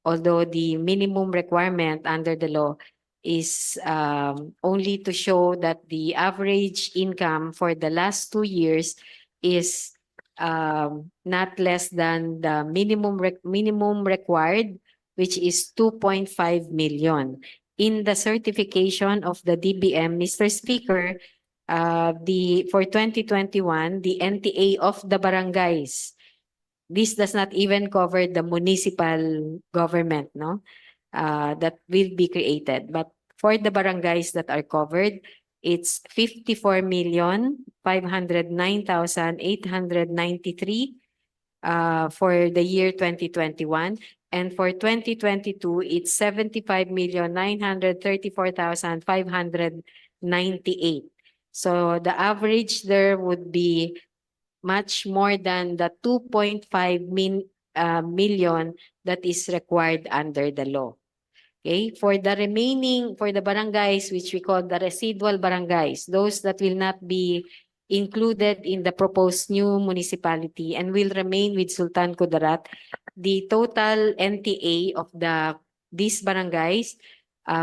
although the minimum requirement under the law is only to show that the average income for the last 2 years is not less than the minimum required, which is 2.5 million. In the certification of the DBM, Mr. Speaker, for 2021, the NTA of the barangays, this does not even cover the municipal government, no? That will be created. But for the barangays that are covered, it's 54,509,893 for the year 2021. And for 2022, it's 75,934,598. So the average there would be much more than the 2.5 million that is required under the law. Okay, for the barangays, which we call the residual barangays, those that will not be included in the proposed new municipality and will remain with Sultan Kudarat, the total NTA of these barangays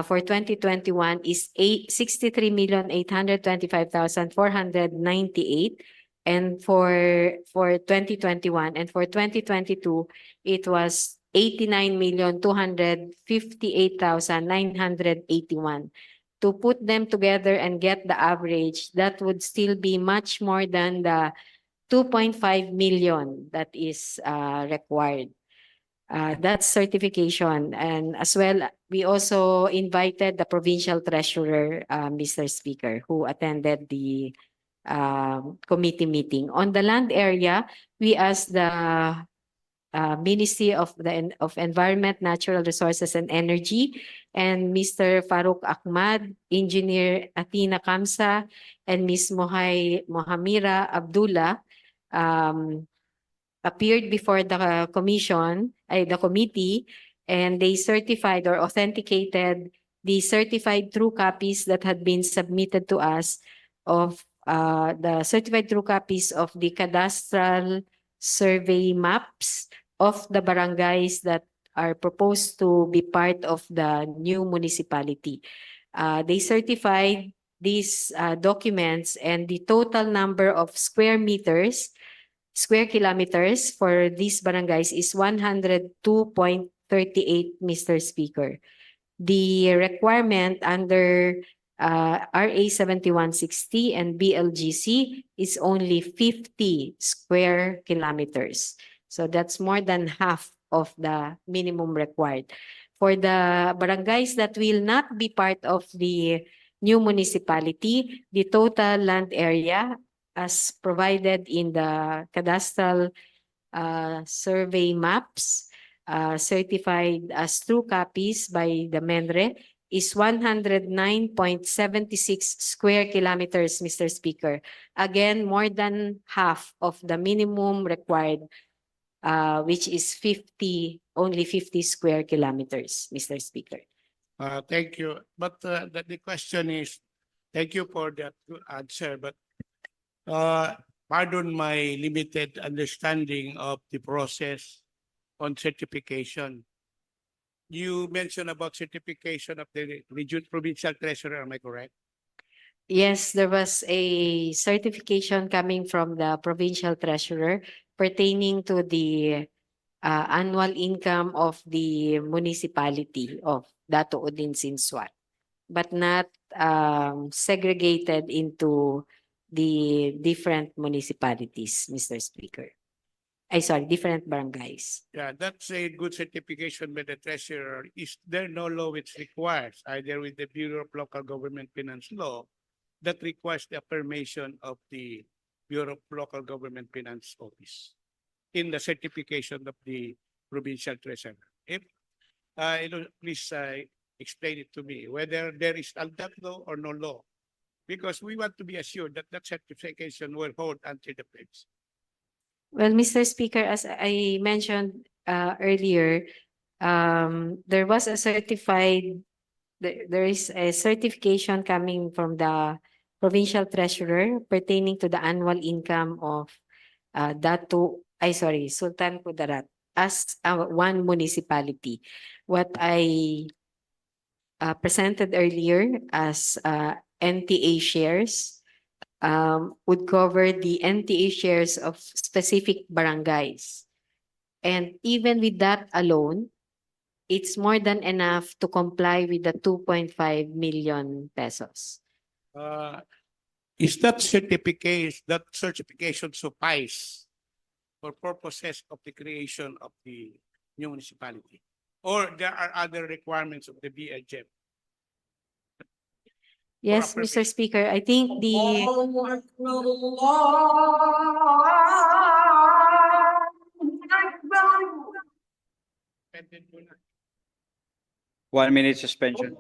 for 2021 is 63,825,498. And for 2021 and for 2022, it was 89,258,981. To put them together and get the average, that would still be much more than the 2.5 million that is required. That's certification. And as well, we also invited the provincial treasurer, Mr. Speaker, who attended the committee meeting. On the land area, we asked the Ministry of Environment, Natural Resources and Energy, and Mr. Farouk Ahmad, Engineer Athena Kamsa, and Ms. Mohamira Abdullah appeared before the committee, and they certified or authenticated the certified true copies that had been submitted to us of the certified true copies of the cadastral survey maps of the barangays that are proposed to be part of the new municipality. They certified these documents, and the total number of square kilometers for these barangays is 102.38, Mr. Speaker. The requirement under RA 7160 and BLGC is only 50 square kilometers. So that's more than half of the minimum required. For the barangays that will not be part of the new municipality, the total land area as provided in the cadastral survey maps certified as true copies by the MENRE is 109.76 square kilometers, Mr. Speaker. Again, more than half of the minimum required, which is only 50 square kilometers, Mr. Speaker. Thank you. But the question is, thank you for that good answer, but pardon my limited understanding of the process on certification. You mentioned about certification of the region provincial treasurer, am I correct? Yes, there was a certification coming from the provincial treasurer pertaining to the annual income of the municipality of Dato Udin Sinsuat, but not segregated into the different municipalities, Mr. Speaker. Different barangays. Yeah, that's a good certification by the treasurer. Is there no law which requires, either with the Bureau of Local Government Finance Law, that requires the affirmation of the Bureau of Local Government Finance Office in the certification of the provincial treasurer? If please explain it to me whether there is that law or no law, because we want to be assured that that certification will hold until the place. Well, Mr. Speaker, as I mentioned earlier, there was a there is a certification coming from the provincial treasurer pertaining to the annual income of Sultan Kudarat as one municipality. What I presented earlier as NTA shares would cover the NTA shares of specific barangays. And even with that alone, it's more than enough to comply with the 2.5 million pesos. Is that certification suffice for purposes of the creation of the new municipality? Or there are other requirements of the BLGF? Yes, Mr. Speaker, I think the One minute suspension.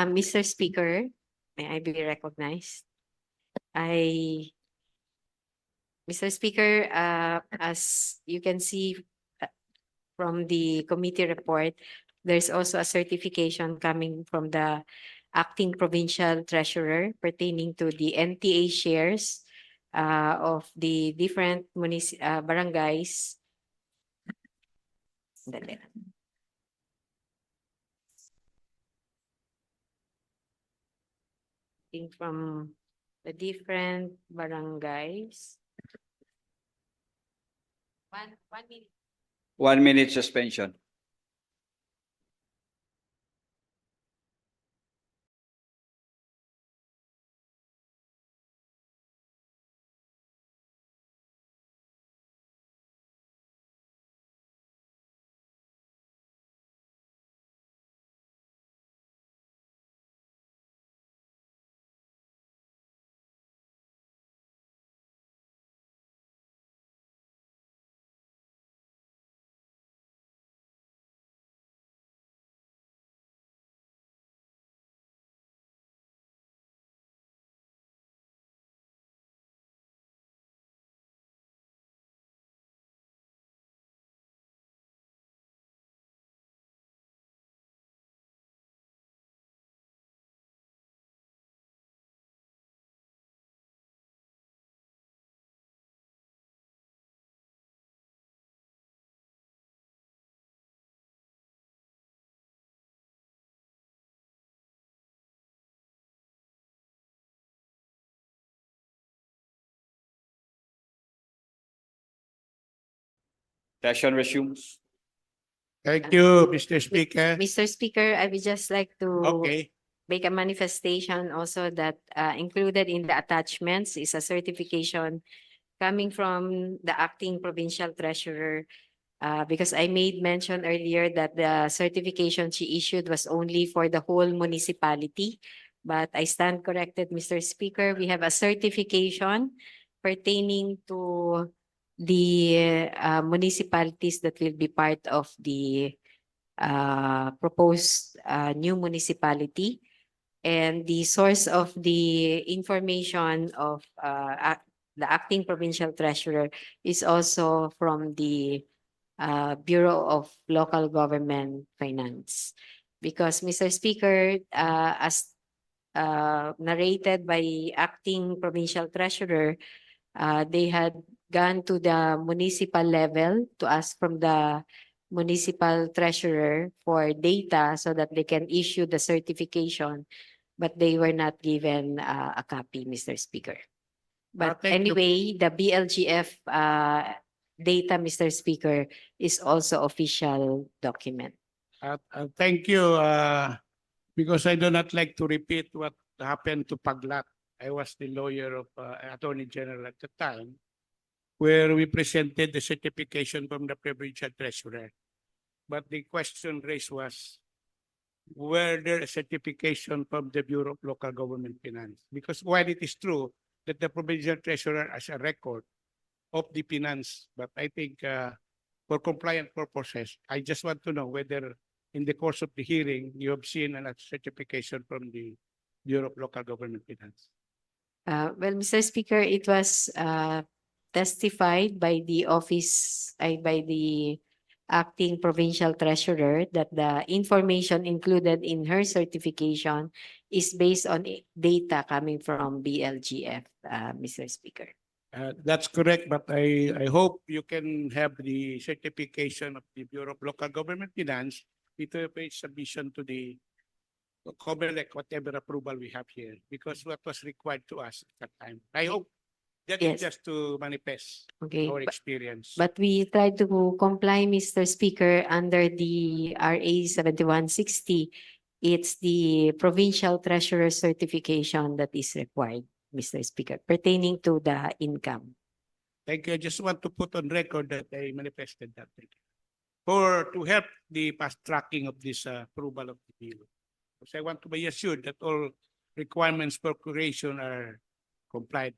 Mr. Speaker, may I be recognized? Mr. Speaker, as you can see from the committee report, there's also a certification coming from the acting provincial treasurer pertaining to the NTA shares of the different barangays. Dali. From the different barangays. 1 minute. 1 minute suspension. Session resumes. Thank you, Mr. Speaker. Mr. Speaker, I would just like to Okay. make a manifestation also that included in the attachments is a certification coming from the acting provincial treasurer, because I made mention earlier that the certification she issued was only for the whole municipality. But I stand corrected, Mr. Speaker. We have a certification pertaining to the municipalities that will be part of the proposed new municipality. And the source of the information of the acting provincial treasurer is also from the Bureau of Local Government Finance. Because, Mr. Speaker, as narrated by acting provincial treasurer, they had gone to the municipal level to ask from the municipal treasurer for data so that they can issue the certification, but they were not given a copy, Mr. Speaker. But thank you. anyway, the BLGF data, Mr. Speaker, is also official document. Thank you, because I do not like to repeat what happened to Paglat. I was the lawyer of Attorney General at the time, where we presented the certification from the provincial treasurer. But the question raised was, were there a certification from the Bureau of Local Government Finance? Because while it is true that the provincial treasurer has a record of the finance, but I think for compliant purposes, I just want to know whether in the course of the hearing, you have seen a certification from the Bureau of Local Government Finance. Well, Mr. Speaker, it was testified by the office, by the acting provincial treasurer that the information included in her certification is based on data coming from BLGF, Mr. Speaker. That's correct, but I hope you can have the certification of the Bureau of Local Government Finance with a submission to the COMELEC, whatever approval we have here, because what was required to us at that time. I hope that is just to manifest our experience. But we try to comply, Mr. Speaker, under the RA 7160. It's the provincial treasurer certification that is required, Mr. Speaker, pertaining to the income. Thank you. I just want to put on record that I manifested that. To help the fast tracking of this approval of the bill. Because I want to be assured that all requirements for creation are complied.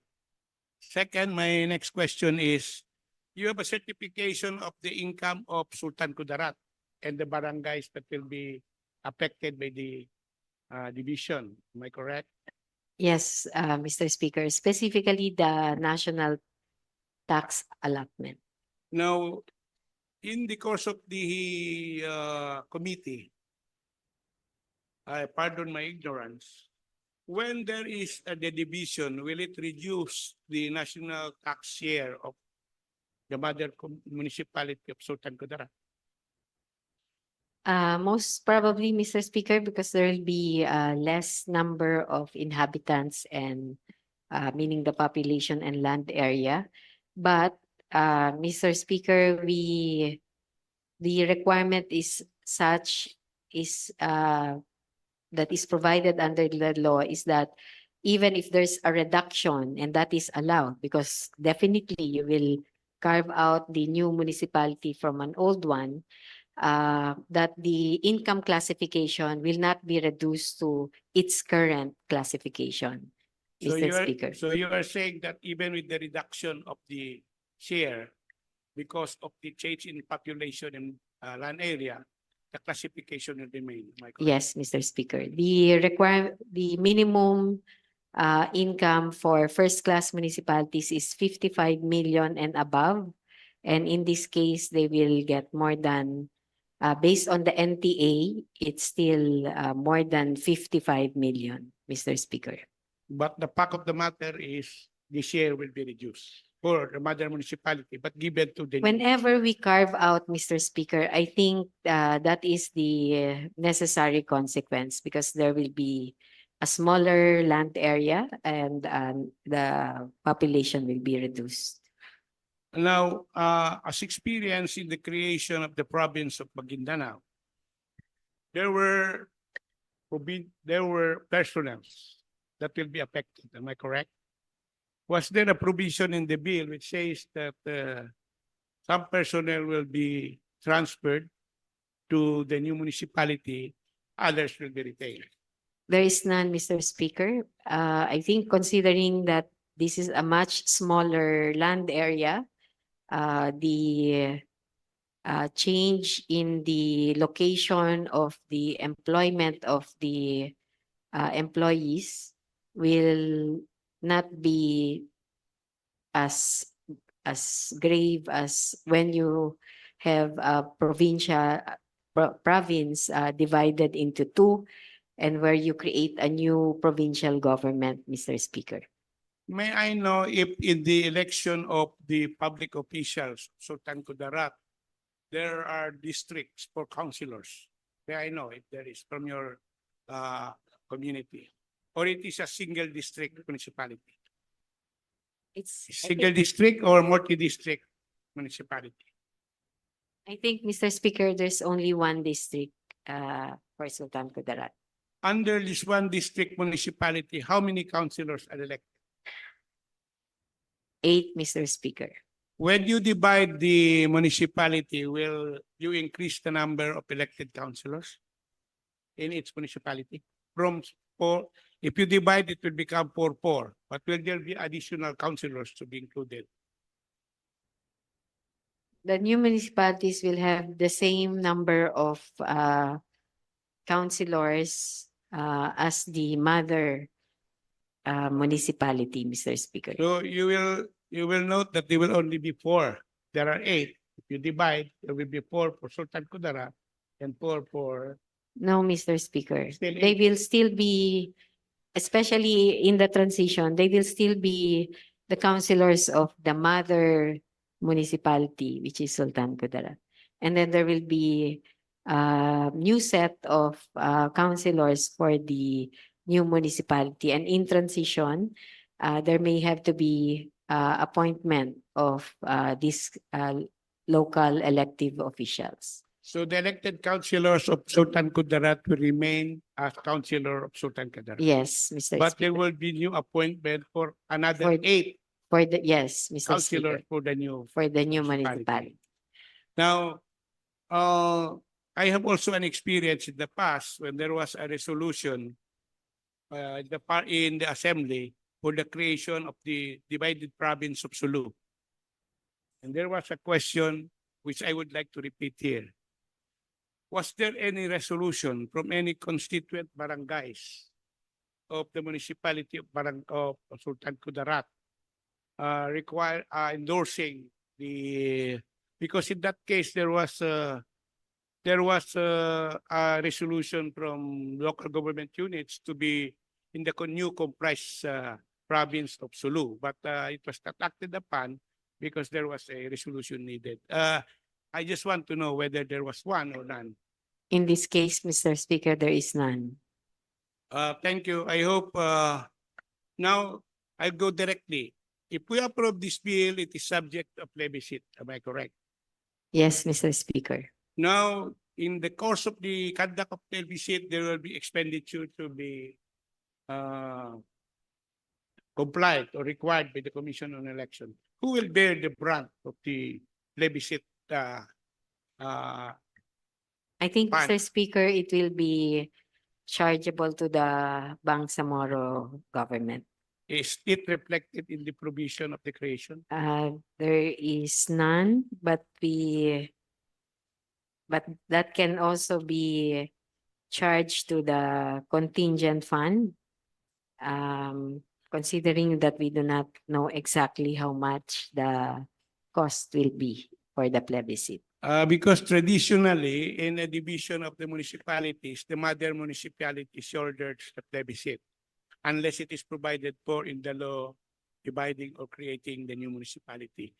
Second, my next question is, you have a certification of the income of Sultan Kudarat and the barangays that will be affected by the division. Am I correct? Yes, Mr. Speaker, specifically the national tax allotment. Now, in the course of the committee, I pardon my ignorance, when there is the division, will it reduce the national tax share of the mother municipality of Sultan Kudarat? Most probably, Mr. Speaker, because there will be less number of inhabitants and meaning the population and land area. But Mr. Speaker, the requirement is such that is provided under the law is that even if there's a reduction, and that is allowed, because definitely you will carve out the new municipality from an old one, that the income classification will not be reduced to its current classification, Mr. Speaker. So you are saying that even with the reduction of the share because of the change in population and land area, the classification will remain. Am I correct? Yes, Mr. Speaker. The minimum income for first-class municipalities is 55 million and above. And in this case, they will get more than, based on the NTA, it's still more than 55 million, Mr. Speaker. But the fact of the matter is the share will be reduced for the mother municipality, but given to the... Whenever we carve out, Mr. Speaker, I think that is the necessary consequence, because there will be a smaller land area and the population will be reduced. Now, as experience in the creation of the province of Maguindanao, there were personnel that will be affected. Am I correct? Was there a provision in the bill which says that some personnel will be transferred to the new municipality, others will be retained? There is none, Mr. Speaker. I think considering that this is a much smaller land area, the change in the location of the employment of the employees will not be as grave as when you have a province divided into two, and where you create a new provincial government, Mr. Speaker. May I know if in the election of the public officials, Sultan Kudarat, there are districts for councillors? May I know if there is from your community? Or it is a single district municipality? It's Single district or multi-district municipality? I think, Mr. Speaker, there's only one district for Sultan Kudarat. Under this one district municipality, how many councillors are elected? 8, Mr. Speaker. When you divide the municipality, will you increase the number of elected councillors in its municipality? From 4, if you divide, it will become 4-4. But will there be additional councillors to be included? The new municipalities will have the same number of councillors as the mother municipality, Mr. Speaker. So you will note that there will only be 4. There are 8. If you divide, there will be 4 for Sultan Kudarat and 4 for... No, Mr. Speaker. Still They 8. will still be, especially in the transition, they will still be the councillors of the mother municipality, which is Sultan Kudarat. And then there will be a new set of councillors for the new municipality. And in transition, there may have to be appointment of these local elective officials. So the elected councillors of Sultan Kudarat will remain as councillor of Sultan Kudarat. Yes, Mr. But Speaker. there will be new appointment for another 8 For the, yes, Mr. councillors Speaker. for the new Municipality. Now, I have also an experience in the past when there was a resolution in the assembly for the creation of the divided province of Sulu. And there was a question which I would like to repeat here. Was there any resolution from any constituent barangays of the municipality of Sultan Kudarat endorsing the, because in that case there was a resolution from local government units to be in the new comprised province of Sulu, but it was not acted upon because there was a resolution needed. I just want to know whether there was one or none. In this case, Mr. Speaker, there is none. Thank you. I hope now I'll go directly. If we approve this bill, it is subject to plebiscite. Am I correct? Yes, Mr. Speaker. Now, in the course of the conduct of plebiscite, there will be expenditure to be complied or required by the Commission on Election. Who will bear the brunt of the plebiscite? I think, Fine. Mr. Speaker, it will be chargeable to the Bangsamoro government. Is it reflected in the provision of the creation? There is none, but that can also be charged to the contingent fund, considering that we do not know exactly how much the cost will be for the plebiscite. Because traditionally, in a division of the municipalities, the mother municipality shoulders the plebiscite, unless it is provided for in the law dividing or creating the new municipality.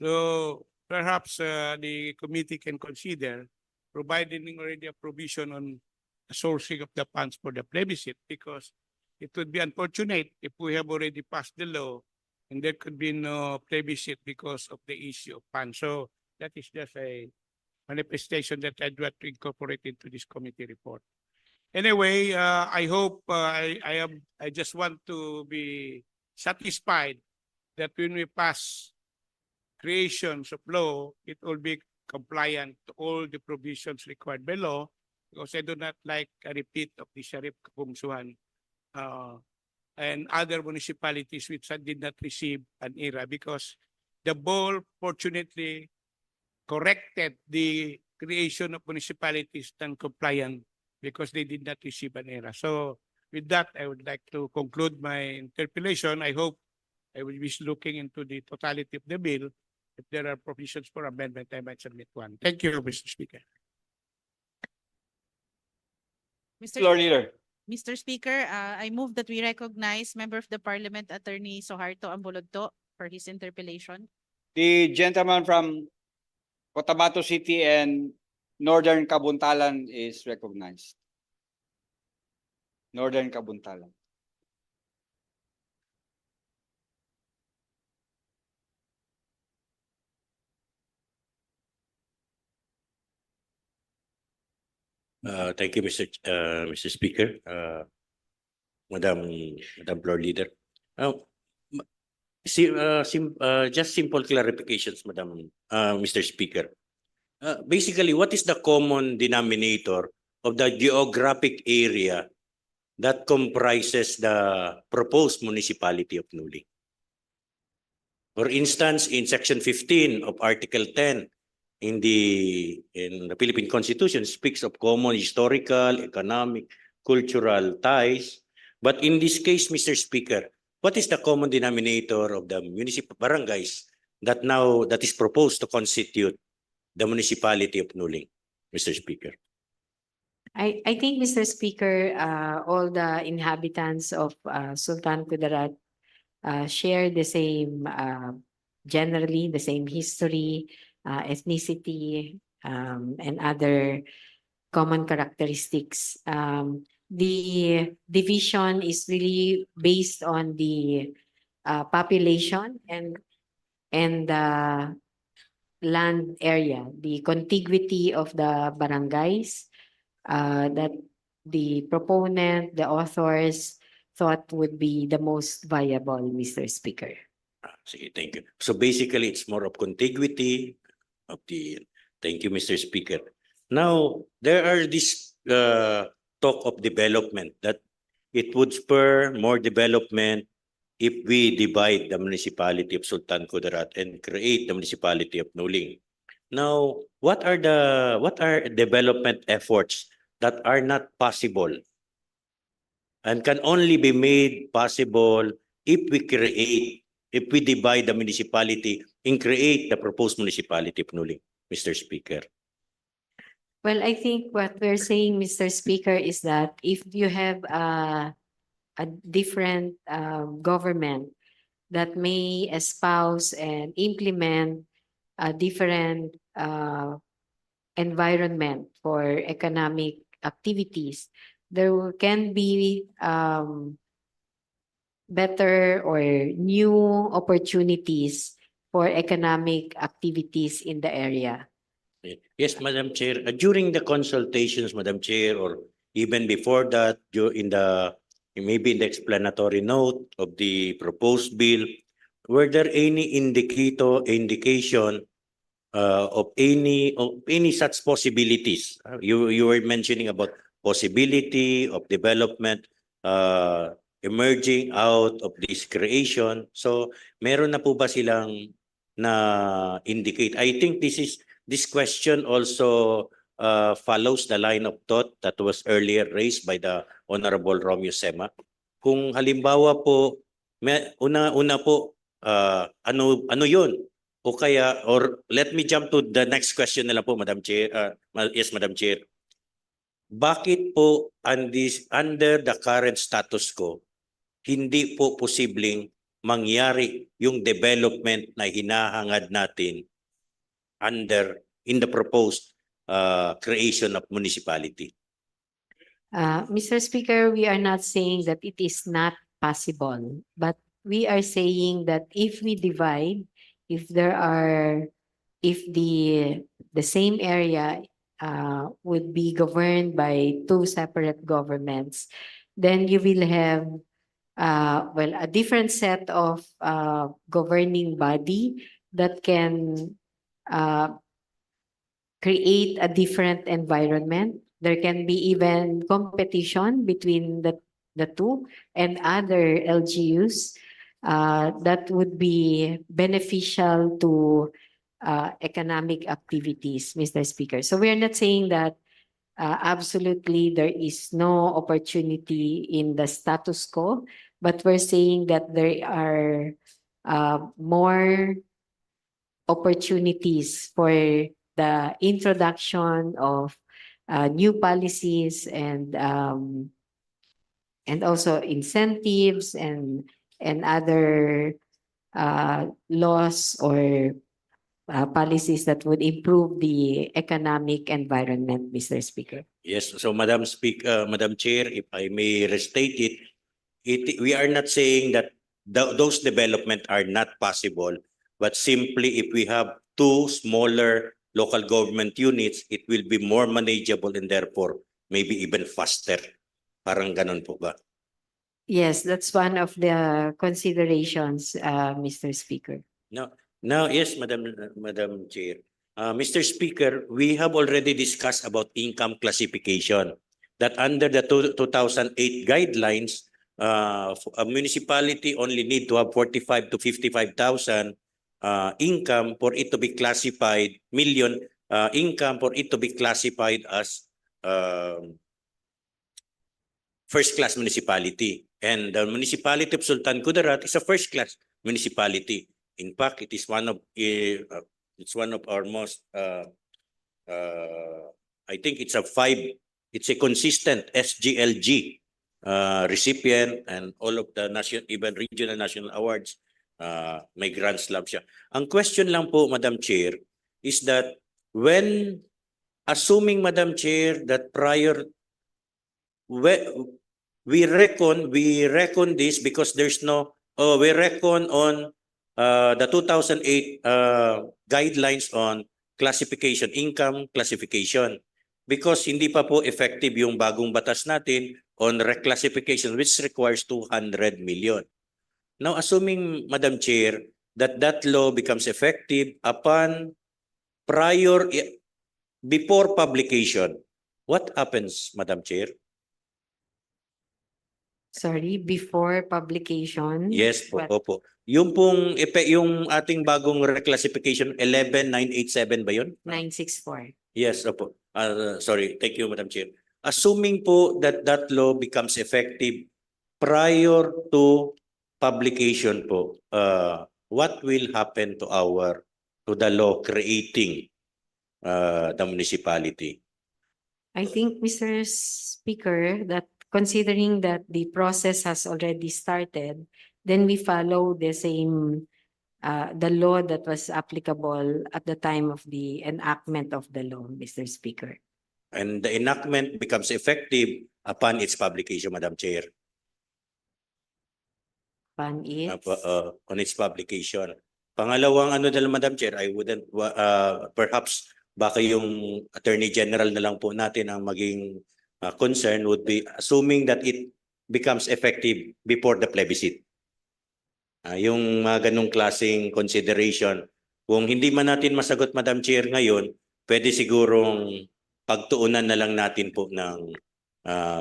So perhaps the committee can consider providing already a provision on the sourcing of the funds for the plebiscite, because it would be unfortunate if we have already passed the law and there could be no plebiscite because of the issue of funds. So that is just a manifestation that I'd want to incorporate into this committee report. Anyway, I hope I just want to be satisfied that when we pass creations of law, it will be compliant to all the provisions required by law, because I do not like a repeat of the Sharif Kabungsuhan and other municipalities which did not receive an ERA, because the ball fortunately corrected the creation of municipalities non-compliant because they did not receive an ERA. So with that, I would like to conclude my interpellation. I hope I will be looking into the totality of the bill. If there are provisions for amendment, I might submit one. Thank you, Mr. Speaker. Floor Leader. Mr. Speaker, I move that we recognize Member of the Parliament Attorney Soharto Ambulodto for his interpellation. The gentleman from Cotabato City and Northern Kabuntalan is recognized. Northern Kabuntalan. Thank you, Mr. Speaker, Madam Floor Leader. Just simple clarifications, Mr. Speaker. Basically, what is the common denominator of the geographic area that comprises the proposed municipality of Nuling? For instance, in Section 15 of Article 10 in the Philippine Constitution speaks of common historical, economic, cultural ties. But in this case, Mr. Speaker, what is the common denominator of the municipal barangays that is proposed to constitute the municipality of Nuling, Mr. Speaker? I think, Mr. Speaker, all the inhabitants of Sultan Kudarat share the same, generally the same history, ethnicity, and other common characteristics. The division is really based on the population and the land area, the contiguity of the barangays that the proponent, the authors thought would be the most viable, Mr. Speaker. Sige, thank you. So basically, it's more of contiguity of the. Thank you, Mr. Speaker. Now, there are this talk of development that it would spur more development if we divide the municipality of Sultan Kudarat and create the municipality of Nuling. Now, what are development efforts that are not possible and can only be made possible if we divide the municipality and create the proposed municipality of Nuling, Mr. Speaker? Well, I think what we're saying, Mr. Speaker, is that if you have a different government that may espouse and implement a different environment for economic activities, there can be better or new opportunities for economic activities in the area. Yes, Madam Chair. During the consultations, Madam Chair, or even before that, maybe in the explanatory note of the proposed bill, were there any indication of any such possibilities? You were mentioning about possibility of development emerging out of this creation. So meron na po ba silang na indicate? I think this question also follows the line of thought that was earlier raised by the Honorable Romeo Sema. Kung halimbawa po, una po, ano yun? O kaya, or let me jump to the next question na lang po, Madam Chair. Yes, Madam Chair. Bakit po under the current status quo, hindi po posibleng mangyari yung development na hinahangad natin in the proposed creation of municipality? Mr. Speaker, we are not saying that it is not possible, but we are saying that if we divide, if the same area would be governed by two separate governments, then you will have well, a different set of governing body that can create a different environment. There can be even competition between the two and other LGUs that would be beneficial to economic activities, Mr. Speaker. So we are not saying that absolutely there is no opportunity in the status quo, but we're saying that there are more opportunities for the introduction of new policies and also incentives and other laws or policies that would improve the economic environment, Mr. Speaker. Yes, so Madam Chair, if I may restate we are not saying that those development are not possible, but simply if we have two smaller local government units, it will be more manageable and therefore maybe even faster. Parang ganon po ba? Yes, that's one of the considerations, Mr. Speaker. Now, yes, Madam Chair. Mr. Speaker, we have already discussed about income classification that under the 2008 guidelines, a municipality only need to have 45 to 55,000 income for it to be classified, million income for it to be classified as first-class municipality. And the municipality of Sultan Kudarat is a first-class municipality. In fact, it is one of our most I think it's a consistent SGLG recipient, and all of the national, even regional national awards, may grand slam siya. Ang question lang po, Madam Chair, is that when assuming, Madam Chair, that we reckon this because there's no we reckon on the 2008 guidelines on classification, income classification, because hindi pa po effective yung bagong batas natin on reclassification, which requires 200 million. Now, assuming, Madam Chair, that law becomes effective before publication, what happens, Madam Chair? Sorry, before publication? Yes po, opo. Yung pong yung ating bagong reclassification 11987 ba yun? 964. Yes, opo. Sorry, thank you, Madam Chair. Assuming po that law becomes effective prior to publication po, what will happen to the law creating the municipality? I think, Mr. Speaker, that considering that the process has already started, then we follow the same the law that was applicable at the time of the enactment of the law, Mr. Speaker. And the enactment becomes effective upon its publication, Madam Chair. On its publication. Pangalawang Madam Chair, I wouldn't perhaps baka yung Attorney General na lang po natin ang maging concern would be assuming that it becomes effective before the plebiscite. Yung mga ganong klaseng consideration. Kung hindi man natin masagot, Madam Chair, ngayon, pwede sigurong pagtuunan na lang natin po ng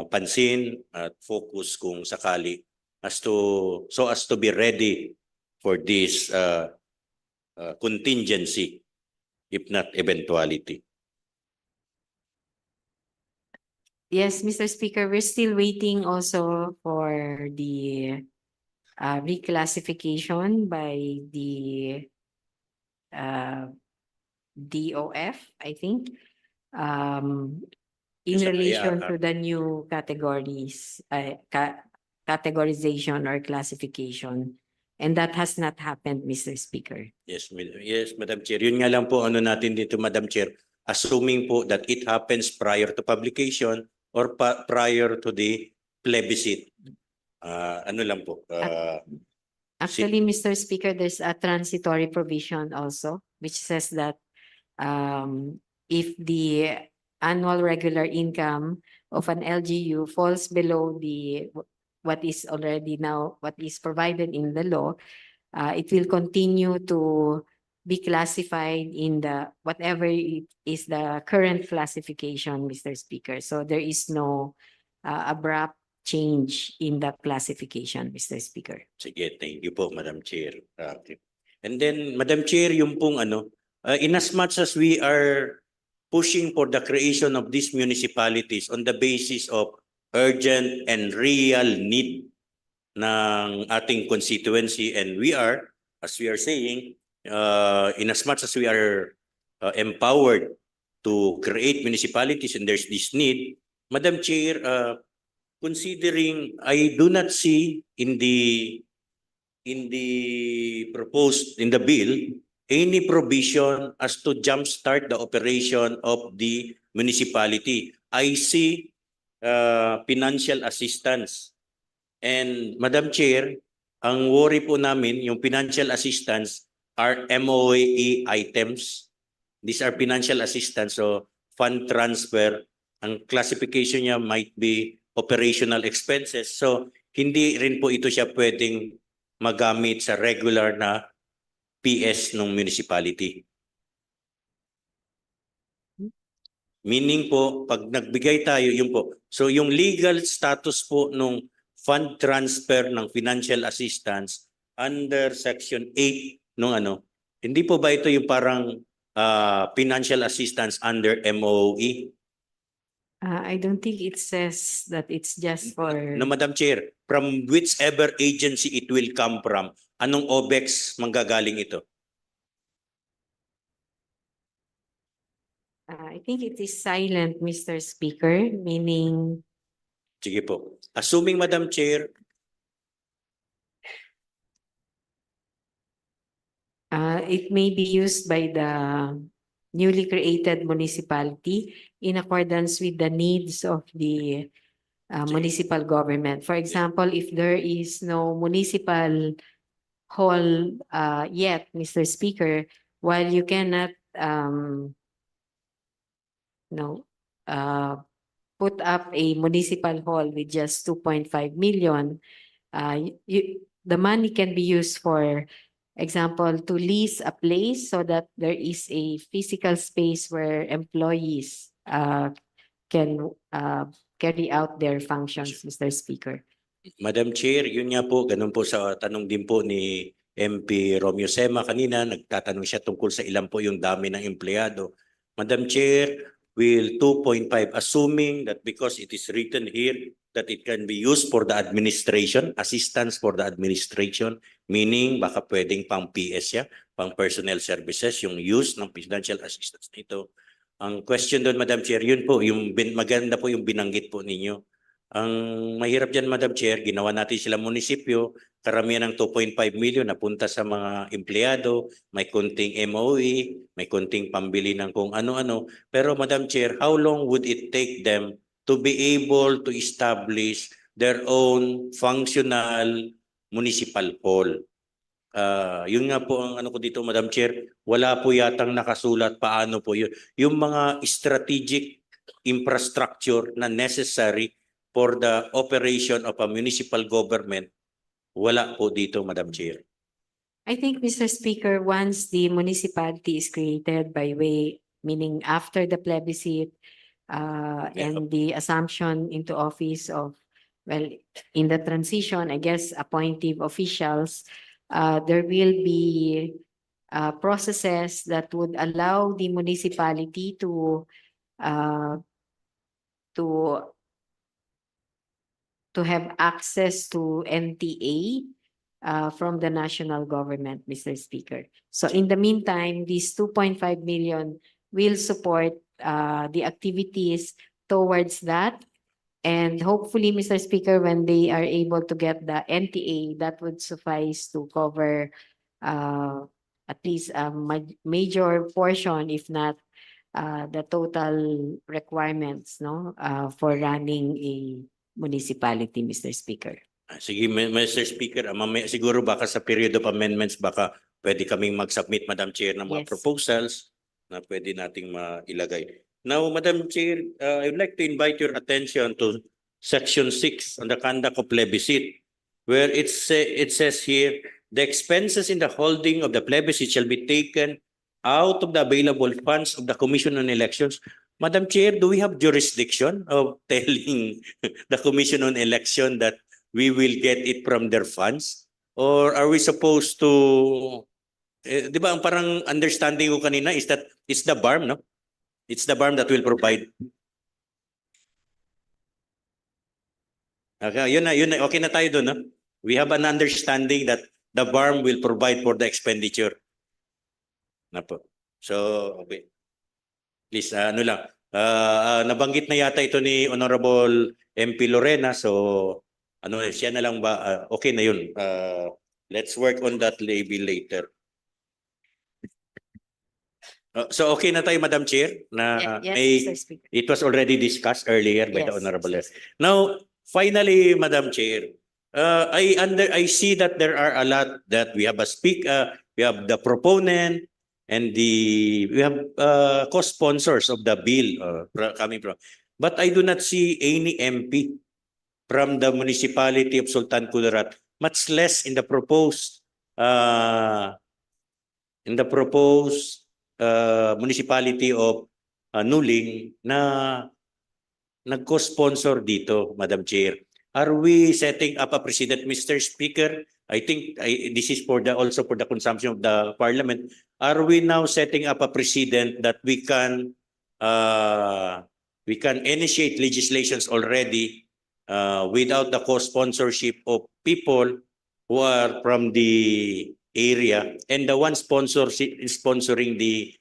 pansin at focus kung sakali so as to be ready for this contingency, if not eventuality. Yes, Mr. Speaker, we're still waiting also for the reclassification by the DOF, I think, in relation to the new categories, categorization or classification. And that has not happened, Mr. Speaker. Yes, Madam Chair. Yun nga lang po natin dito, Madam Chair, assuming po that it happens prior to publication or prior to the plebiscite. Ano lang po? Actually, Mr. Speaker, there's a transitory provision also, which says that if the annual regular income of an LGU falls below what is provided in the law, it will continue to be classified in the whatever it is the current classification, Mr. Speaker. So there is no abrupt change in the classification, Mr. Speaker. Sige, thank you po, Madam Chair. And then, Madam Chair, yung pong in as much as we are pushing for the creation of these municipalities on the basis of urgent and real need ng ating constituency, and we are, as we are saying, in as much as we are empowered to create municipalities and there's this need, Madam Chair, considering I do not see in the proposed in the bill any provision as to jumpstart the operation of the municipality. I see financial assistance. And Madam Chair, ang worry po namin, yung financial assistance are MOE items. These are financial assistance, so fund transfer. Ang classification niya might be operational expenses. So hindi rin po ito siya pwedeng magamit sa regular na PS ng municipality. Meaning po, pag nagbigay tayo, yun po. So yung legal status po nung fund transfer ng financial assistance under Section 8 nung hindi po ba ito yung parang financial assistance under MOE? I don't think it says that it's just for... No, Madam Chair, from whichever agency it will come from, anong OBEX manggagaling ito? I think it is silent, Mr. Speaker, meaning... Sige po. Assuming, Madam Chair, it may be used by the newly created municipality in accordance with the needs of the municipal government. For example, if there is no municipal hall yet, Mr. Speaker, while you cannot put up a municipal hall with just 2.5 million, the money can be used for example, to lease a place so that there is a physical space where employees can carry out their functions, Mr. Speaker. Madam Chair, yun nga po, ganun po sa tanong din po ni MP Romeo Sema kanina, nagtatanong siya tungkol sa ilan po yung dami ng empleyado. Madam Chair, will 2.5, assuming that because it is written here that it can be used for the administration, assistance for the administration, meaning baka pwedeng pang PS siya, pang personnel services, yung use ng financial assistance nito. Ang question doon, Madam Chair, yun po, yung maganda po yung binanggit po ninyo. Ang mahirap dyan, Madam Chair, ginawa natin sila munisipyo, karamihan ng 2.5 million napunta sa mga empleyado, may kunting MOE, may kunting pambili ng kung ano-ano. Pero Madam Chair, how long would it take them to be able to establish their own functional municipal hall? Yun nga po ang ko dito, Madam Chair, wala po yatang nakasulat paano po yun. Yung mga strategic infrastructure na necessary for the operation of a municipal government, wala po dito, Madam Chair. I think, Mr. Speaker, once the municipality is created by way, meaning after the plebiscite and the assumption into office of, well, in the transition, I guess, appointive officials, there will be processes that would allow the municipality to have access to NTA from the national government, Mr. Speaker. So in the meantime, these 2.5 million will support the activities towards that. And hopefully, Mr. Speaker, when they are able to get the NTA, that would suffice to cover at least a major portion, if not the total requirements for running a municipality, Mr. Speaker. Sige, Mr. Speaker, mamaya siguro baka sa period of amendments, baka pwede kaming mag-submit, Madam Chair, ng mga Yes. proposals na pwede nating mailagay. Now, Madam Chair, I would like to invite your attention to Section 6 on the conduct of plebiscite, where it says here, the expenses in the holding of the plebiscite shall be taken out of the available funds of the Commission on Elections. Madam Chair, do we have jurisdiction of telling the Commission on Election that we will get it from their funds? Or are we supposed to, di ba ang parang understanding ko kanina is that it's the BARM, no? It's the BARM that will provide. Okay, yun na, okay na tayo doon, no? We have an understanding that the BARM will provide for the expenditure. Na po. So, okay. Please, ano lang, nabanggit na yata ito ni Honorable MP Lorena, so ano siya na lang ba, okay na yun. Let's work on that maybe later. So okay na tayo, Madam Chair, na Yes, Mr. Speaker. it was already discussed earlier by the Yes, Honorable. yes. Now, finally, Madam Chair, I see that there are a lot that we have we have the proponent and we have co-sponsors of the bill coming from. But I do not see any MP from the municipality of Sultan Kudarat, much less in the proposed municipality of Nuling na nagko-sponsor dito, Madam Chair. Are we setting up a precedent, Mr. Speaker? I think this is also for the consumption of the Parliament. Are we now setting up a precedent that we can initiate legislations already without the co-sponsorship of people who are from the area, and the one sponsoring the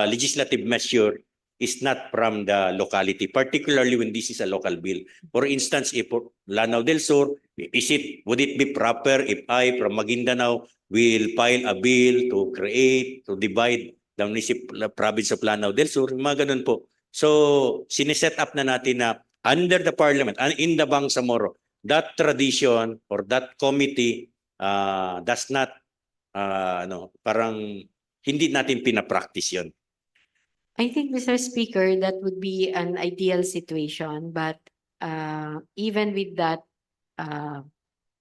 legislative measure is not from the locality, particularly when this is a local bill. For instance, if Lanao del Sur, would it be proper if I from Maguindanao will file a bill to divide the province of Lanao del Sur, mga ganun po. So, sineset up na natin na under the Parliament, in the Bangsamoro, that tradition or that committee does not, parang hindi natin pinapractice yun. I think, Mr. Speaker, that would be an ideal situation, but even with that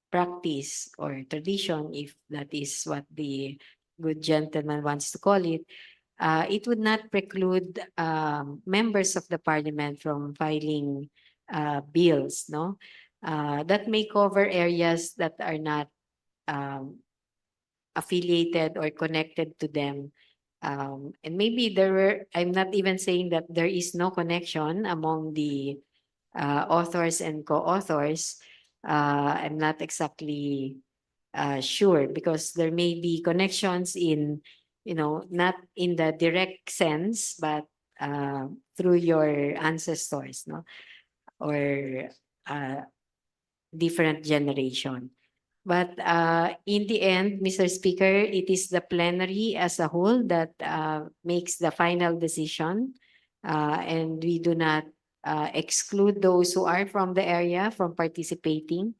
practice or tradition, if that is what the good gentleman wants to call it would not preclude members of the Parliament from filing bills, no? That may cover areas that are not affiliated or connected to them. And maybe I'm not even saying that there is no connection among the authors and co-authors. I'm not exactly sure, because there may be connections in, not in the direct sense, but through your ancestors, no, or different generation. But in the end, Mr. Speaker, it is the plenary as a whole that makes the final decision. And we do not exclude those who are from the area from participating.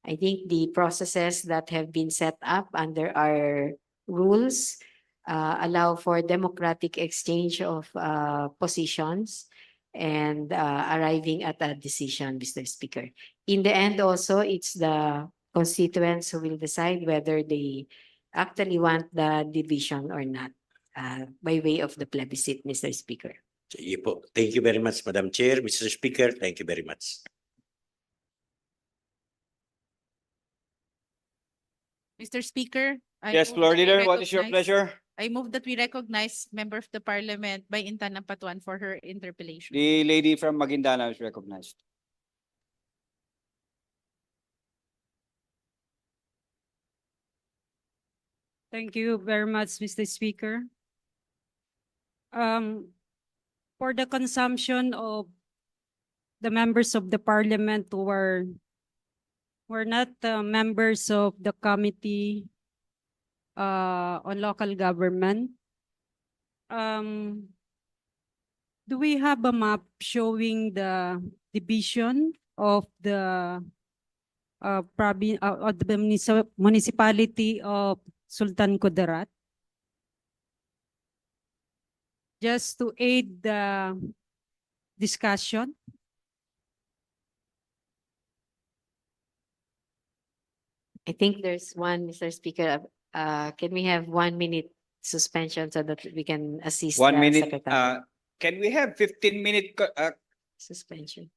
I think the processes that have been set up under our rules allow for democratic exchange of positions and arriving at a decision, Mr. Speaker. In the end also, it's the constituents who will decide whether they actually want the division or not by way of the plebiscite, Mr. Speaker. Sige po. Thank you very much, Madam Chair. Mr. Speaker, thank you very much. Mr. Speaker, Yes, move Floor that we Leader, what is your recognize- pleasure? I move that we recognize Member of the Parliament by Intan Napatuan for her interpellation. The lady from Maguindanao is recognized. Thank you very much, Mr. Speaker. For the consumption of the members of the Parliament who were not members of the Committee on Local Government, do we have a map showing the division of the of the municipality of Sultan Kudarat, just to aid the discussion. I think there's one, Mr. Speaker. Can we have 1 minute suspension so that we can assist 1 the minute. secretary? Can we have 15-minute? Suspension.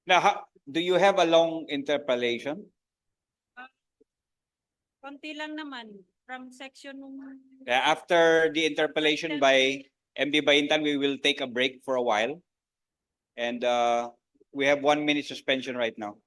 Now, do you have a long interpolation? Konti lang naman from section After the interpolation by MD Bayintan, we will take a break for a while. And we have 1 minute suspension right now.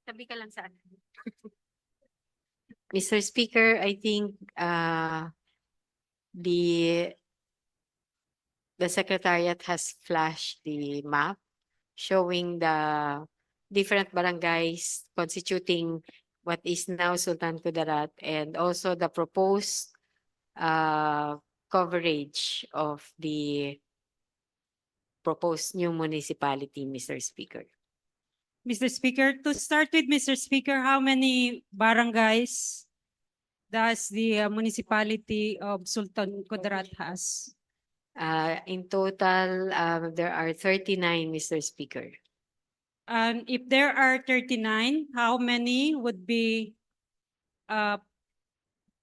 Sabi ka lang sa akin. Mr. Speaker, I think the Secretariat has flashed the map showing the different barangays constituting what is now Sultan Kudarat, and also the proposed coverage of the proposed new municipality, Mr. Speaker. Mr. Speaker, to start with, Mr. Speaker, how many barangays does the municipality of Sultan Kudarat has? In total, there are 39, Mr. Speaker. If there are 39, how many would be, how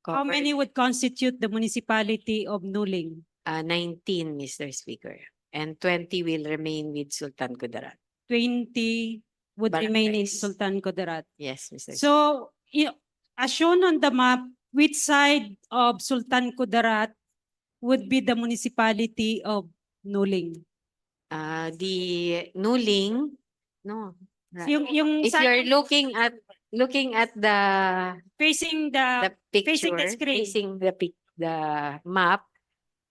Covered. many would constitute the municipality of Nuling? 19, Mr. Speaker. And 20 will remain with Sultan Kudarat. 20 would remain in Barangays. Sultan Kudarat. Yes, Mr. Speaker. So, as shown on the map, which side of Sultan Kudarat would be the municipality of Nuling? The Nuling, no. Yung If you're looking at the facing the picture, facing the screen. facing the map,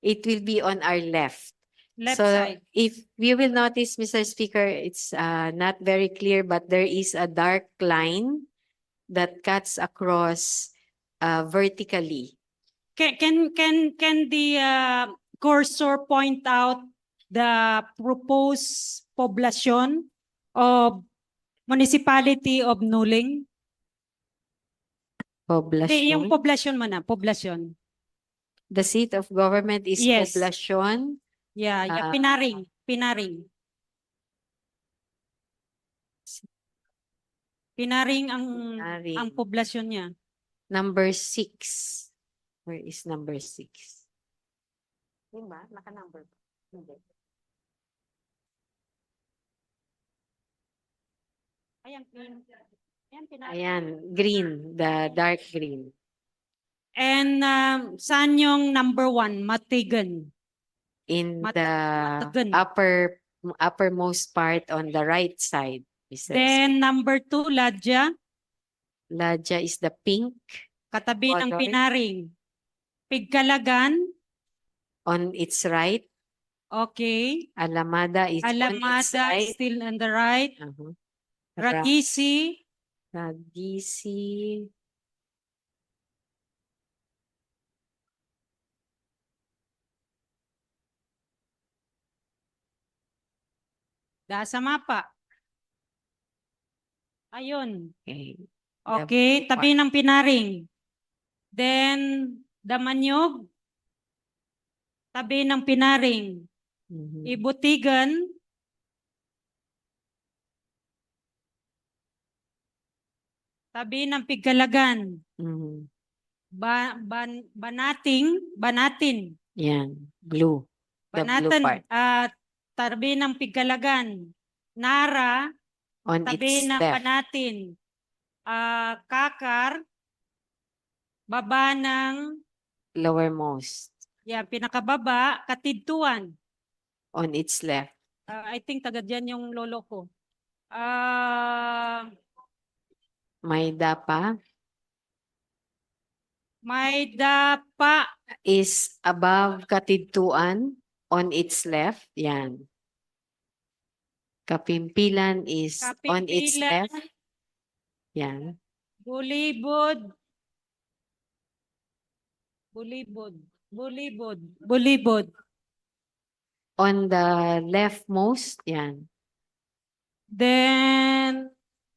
it will be on our left. Left So side. if you will notice, Mr. Speaker, it's not very clear, but there is a dark line that cuts across vertically. Can the cursor point out the proposed population of municipality of Nuling? Yung Poblacion. population mo na, population. The seat of government is Yes. Poblacion. Yeah, Pinaring. Pinaring ang poblasyon niya. Number 6. Where is number 6? Diba? Naka-number. Hindi. Ayan, green, the dark green. And saan yung number 1? Matigan. In the Matagan. uppermost part on the right side. Mr. Then number 2, Ladja. Ladja is the pink. Katabi ng color. Pinaring. Pigkalagan. On its right. Okay. Alamada is on its Alamada right. still on the right. Ragisi. Ragisi. Sa mapa. Ayun. Okay. Okay, tabi ng Pinaring. Then, Damanyog. Tabi ng Pinaring. Ibutigan. Tabi ng Pigkalagan. Banatin. Yan, blue. The blue Banatan. part. Tabi ng Pigkalagan. Nara. On Tabi its ng left. Banatin. Kakar. Baba ng Lowermost. pinakababa, Katidtuan. On its left. I think taga dyan yung lolo ko. May dapa. May dapa. Is above Katidtuan. On its left. Yan. Kapimpilan is on its Kapimpilan. left. Yan. Bulibod. On the leftmost. Yan. Then,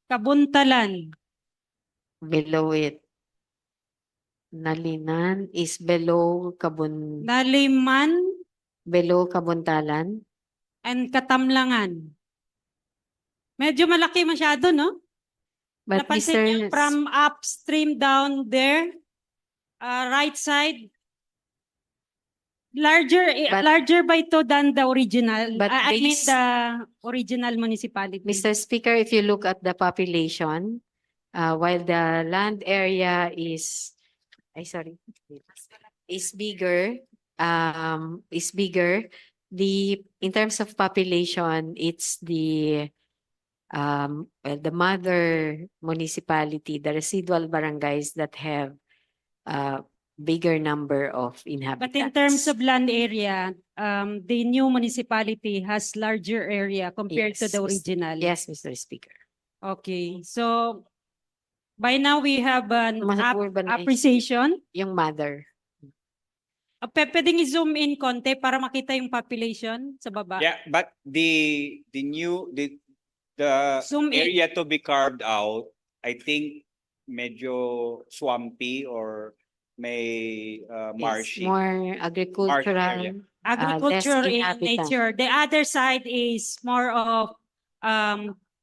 Kabuntalan. Below it. Nalinan is below Naliman. below Kabuntalan. And Katamlangan. Medyo malaki masyado, no? But Napansin niyo Mr. from upstream down there, right side, larger by ito than the original. But I mean based- the original municipality. Mr. Speaker, if you look at the population, while the land area is bigger, in terms of population, it's the well, the mother municipality, the residual barangays that have bigger number of inhabitants. But in terms of land area, the new municipality has larger area compared to Yes, the original. Yes, Mr. Speaker. Okay, so by now we have an Mas urbanized appreciation. yung mother. Pwedeng i-zoom in konti para makita yung population sa baba. Yeah, but the Zoom in. area to be carved out, I think medyo swampy or may marshy. More agricultural. Agriculture less in inhabitant. nature. The other side is more of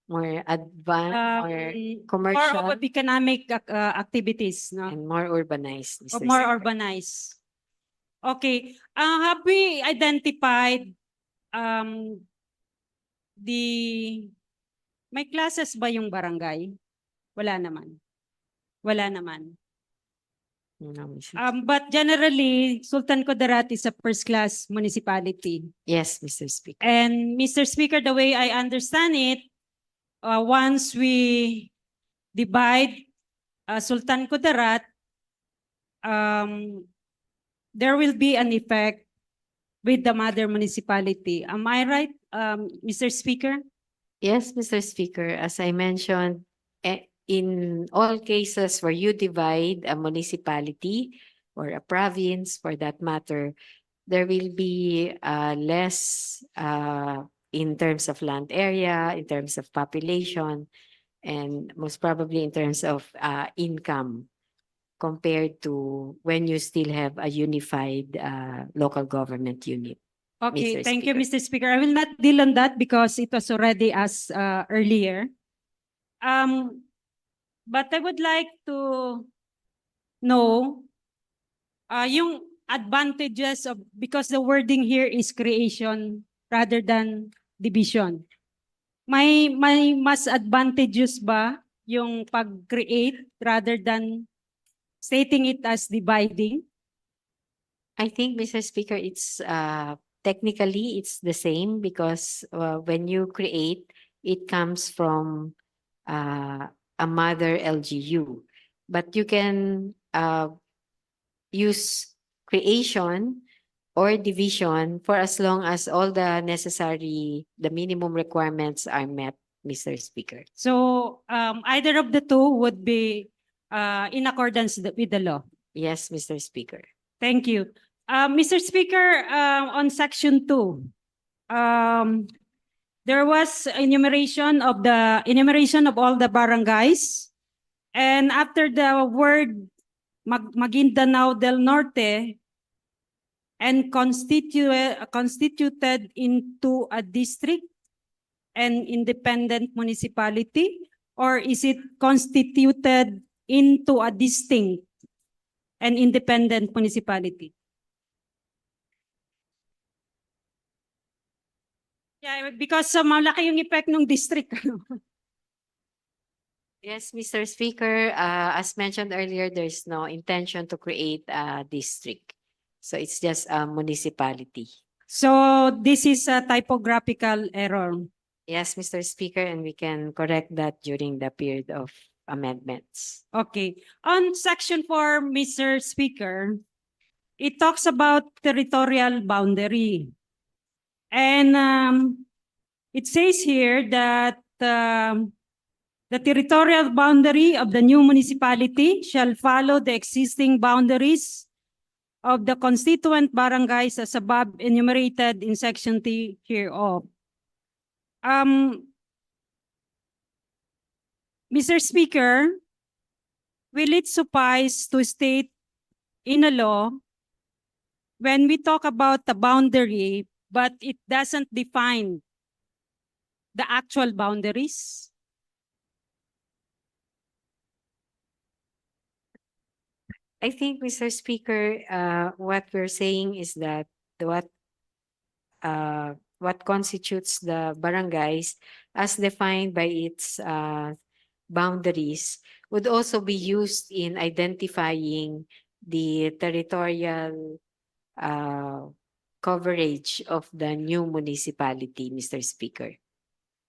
More advanced, more commercial, more of economic activities, no? and more urbanized. Of Mr. more Speaker. urbanized. Okay. Have we identified the may classes ba yung barangay? Wala naman. Wala naman. No, Mr. But generally, Sultan Kudarat is a first-class municipality. Yes, Mr. Speaker. And Mr. Speaker, the way I understand it, once we divide Sultan Kudarat, there will be an effect with the mother municipality. Am I right, Mr. Speaker? Yes, Mr. Speaker, as I mentioned, in all cases where you divide a municipality or a province for that matter, there will be less in terms of land area, in terms of population, and most probably in terms of income compared to when you still have a unified local government unit. Okay, Mr. thank you, Speaker. Mr. Speaker. I will not deal on that because it was already asked earlier. But I would like to know yung advantages of, because the wording here is creation rather than division. May mas advantageous ba yung pag-create rather than stating it as dividing? I think, Mr. Speaker, it's technically it's the same because when you create, it comes from a mother LGU. But you can use creation or division for as long as all the minimum requirements are met, Mr. Speaker. So either of the two would be in accordance with the law. Yes, Mr. Speaker. Thank you. Mr. Speaker, on section 2, there was enumeration of all the barangays, and after the word Maguindanao del Norte and constituted into a district and independent municipality, or is it constituted into a distinct and independent municipality? Yeah, because malaki yung effect ng district. Yes, Mr. Speaker, as mentioned earlier, there's no intention to create a district. So it's just a municipality. So this is a typographical error. Yes, Mr. Speaker, and we can correct that during the period of amendments. Okay. On section 4, Mr. Speaker, it talks about territorial boundary. And it says here that the territorial boundary of the new municipality shall follow the existing boundaries of the constituent barangays as above enumerated in section 3 hereof. Mr. Speaker, will it suffice to state in a law when we talk about the boundary, but it doesn't define the actual boundaries? I think, Mr. Speaker, what we're saying is that what constitutes the barangays as defined by its boundaries would also be used in identifying the territorial coverage of the new municipality, Mr. Speaker.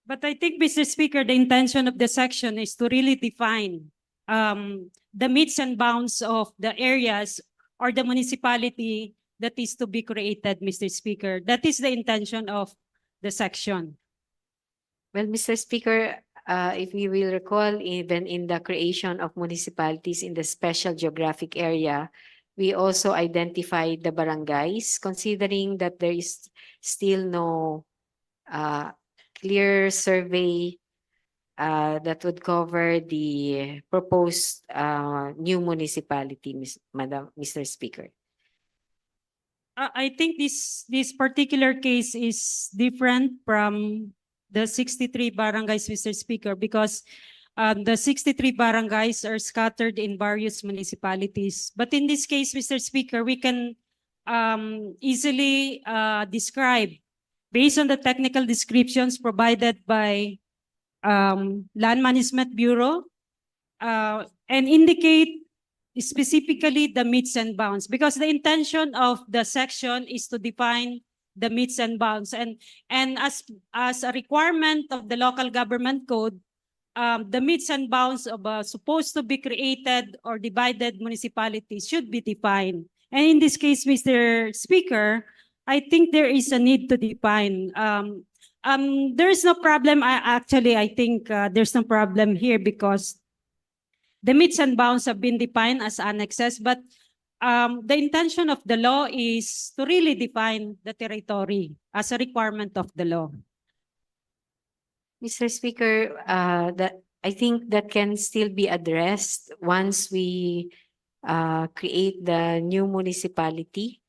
But I think, Mr. Speaker, the intention of the section is to really define the metes and bounds of the areas or the municipality that is to be created, Mr. Speaker. That is the intention of the section. Well, Mr. Speaker, if you will recall, even in the creation of municipalities in the special geographic area, we also identified the barangays, considering that there is still no clear survey that would cover the proposed new municipality, Mr. Speaker. I think this particular case is different from the 63 barangays, Mr. Speaker, because the 63 barangays are scattered in various municipalities. But in this case, Mr. Speaker, we can easily describe, based on the technical descriptions provided by Land Management Bureau, and indicate specifically the metes and bounds, because the intention of the section is to define the metes and bounds, and as a requirement of the local government code, the metes and bounds of supposed to be created or divided municipalities should be defined. And in this case, Mr. Speaker, I think there is a need to define. There is no problem. I think there's no problem here, because the metes and bounds have been defined as annexes, but the intention of the law is to really define the territory as a requirement of the law. Mr. Speaker, I think that can still be addressed once we create the new municipality,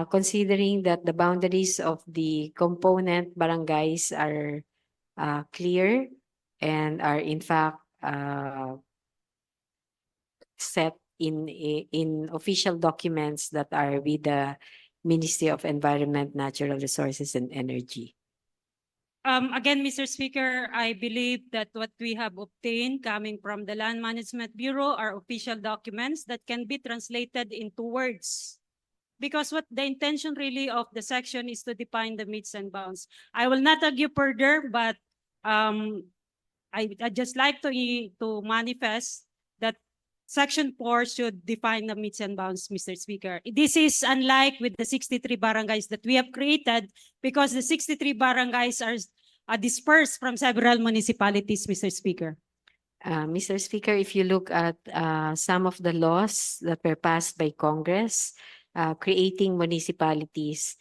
considering that the boundaries of the component barangays are clear and are in fact set in official documents that are with the Ministry of Environment, Natural Resources and Energy. Again, Mr. Speaker, I believe that what we have obtained coming from the Land Management Bureau are official documents that can be translated into words. Because what the intention really of the section is to define the metes and bounds. I will not argue further, but I just like to manifest that Section 4 should define the metes and bounds, Mr. Speaker. This is unlike with the 63 barangays that we have created, because the 63 barangays are dispersed from several municipalities, Mr. Speaker. Mr. Speaker, if you look at some of the laws that were passed by Congress, creating municipalities,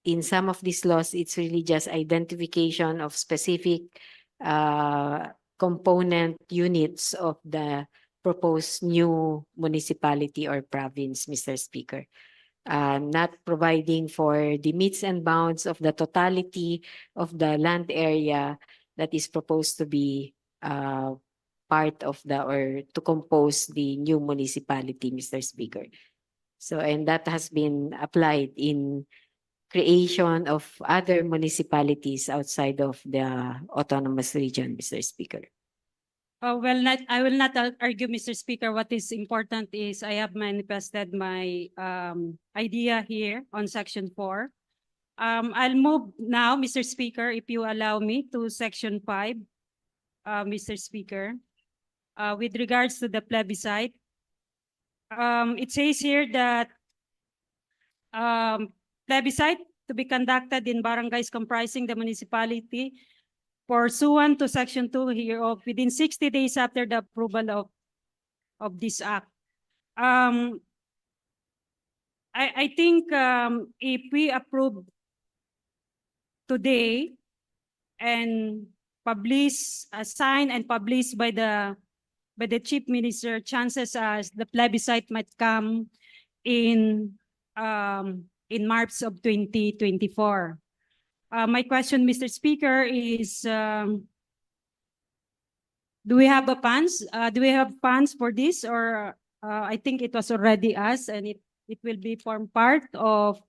in some of these laws, it's really just identification of specific component units of the proposed new municipality or province, Mr. Speaker. Not providing for the metes and bounds of the totality of the land area that is proposed to be part of or to compose the new municipality, Mr. Speaker. So, and that has been applied in creation of other municipalities outside of the autonomous region, Mr. Speaker. I will not argue, Mr. Speaker. What is important is I have manifested my idea here on Section 4. I'll move now, Mr. Speaker, if you allow me, to Section 5, Mr. Speaker. With regards to the plebiscite, it says here that plebiscite to be conducted in barangays comprising the municipality pursuant to Section 2 hereof within 60 days after the approval of this act. I think if we approve today and publish, sign and publish by the Chief Minister, chances are the plebiscite might come in March of 2024. My question, Mr. Speaker, is do we have funds? Do we have funds for this, or I think it was already asked, and it will be form part of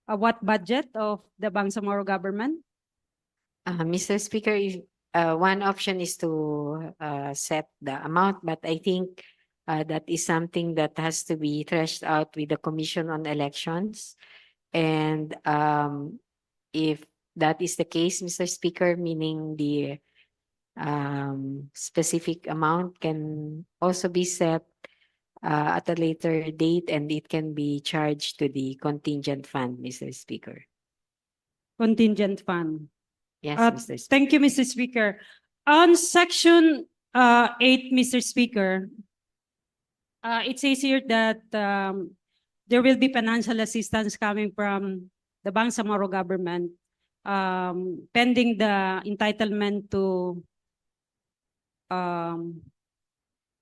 what budget of the Bangsamoro government? Mr. Speaker, one option is to set the amount, but I think that is something that has to be threshed out with the Commission on Elections. And if that is the case, Mr. Speaker, meaning the specific amount can also be set at a later date and it can be charged to the contingent fund, Mr. Speaker. Contingent fund. Yes, Mr. Speaker. Thank you, Mr. Speaker. On section 8, Mr. Speaker, it says here that there will be financial assistance coming from the Bangsamoro government pending the entitlement to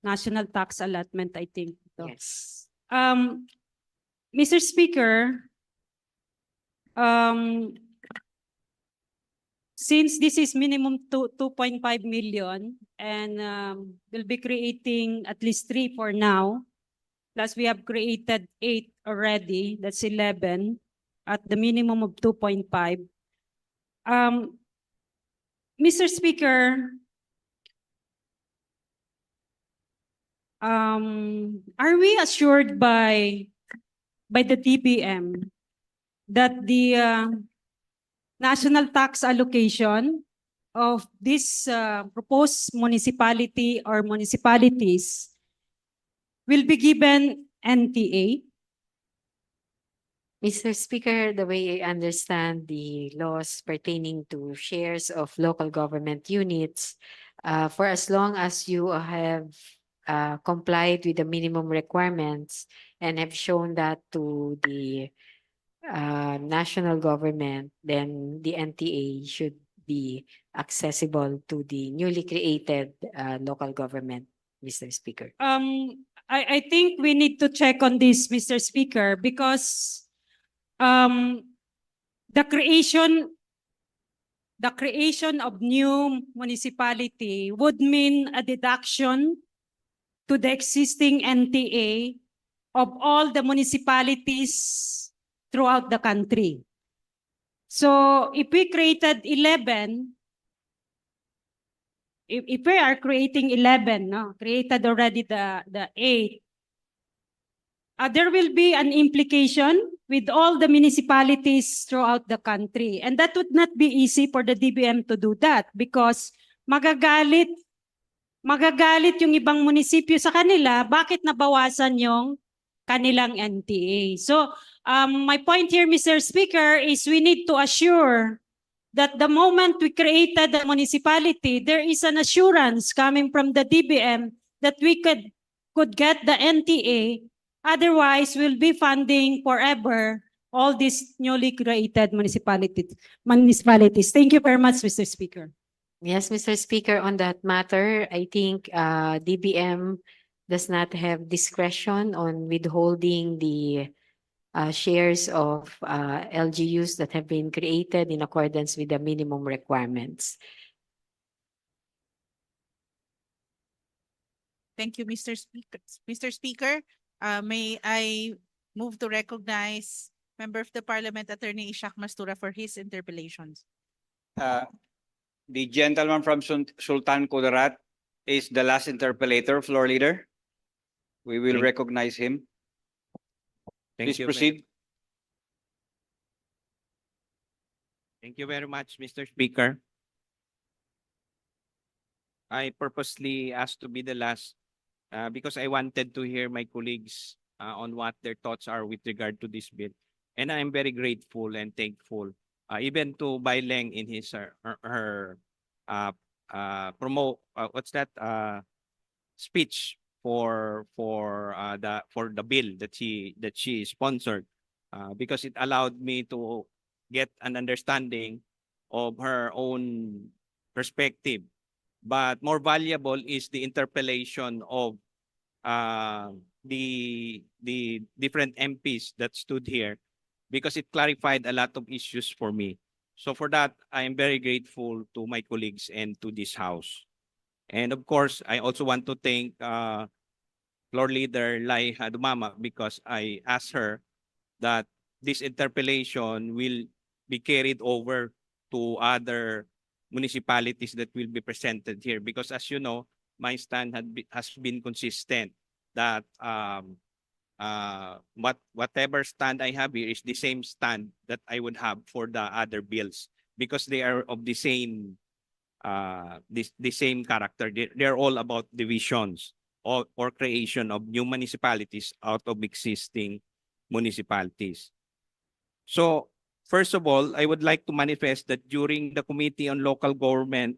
national tax allotment, I think. So, Yes. Mr. Speaker, since this is minimum 2.5 million and we'll be creating at least 3 for now, plus we have created 8 already, that's 11 at the minimum of 2.5. Mr. Speaker, are we assured by the DBM that the national tax allocation of this proposed municipality or municipalities will be given NTA? Mr. Speaker, the way I understand the laws pertaining to shares of local government units, for as long as you have complied with the minimum requirements and have shown that to the national government, then the NTA should be accessible to the newly created local government, Mr. Speaker. I think we need to check on this, Mr. Speaker, because the creation of new municipality would mean a deduction to the existing NTA of all the municipalities throughout the country. So if we created 11, if we are creating 11, created already the 8, there will be an implication with all the municipalities throughout the country. And that would not be easy for the DBM to do that because magagalit yung ibang munisipyo sa kanila, bakit nabawasan yung kanilang NTA. So my point here, Mr. Speaker, is we need to assure that the moment we created the municipality, there is an assurance coming from the DBM that we could get the NTA. Otherwise, we'll be funding forever all these newly created municipalities. Thank you very much, Mr. Speaker. Yes, Mr. Speaker, on that matter, I think DBM does not have discretion on withholding the shares of LGUs that have been created in accordance with the minimum requirements. Thank you, Mr. Speaker. Mr. Speaker, may I move to recognize Member of the Parliament, Attorney Ishak Mastura, for his interpellations. The gentleman from Sultan Kudarat is the last interpellator, floor leader. We will recognize him. Please proceed. Thank you very much, Mr. Speaker. I purposely asked to be the last because I wanted to hear my colleagues on what their thoughts are with regard to this bill. And I'm very grateful and thankful, even to Bai Leng in his speech for the bill that she sponsored, because it allowed me to get an understanding of her own perspective. But more valuable is the interpellation of the different MPs that stood here, because it clarified a lot of issues for me. So for that, I am very grateful to my colleagues and to this House. And of course, I also want to thank Floor Leader Lai Hadumama, because I asked her that this interpellation will be carried over to other municipalities that will be presented here. Because as you know, my stand has been consistent that whatever stand I have here is the same stand that I would have for the other bills. because they are of the same the same character. They're all about divisions or creation of new municipalities out of existing municipalities. So first of all, I would like to manifest that during the Committee on Local Government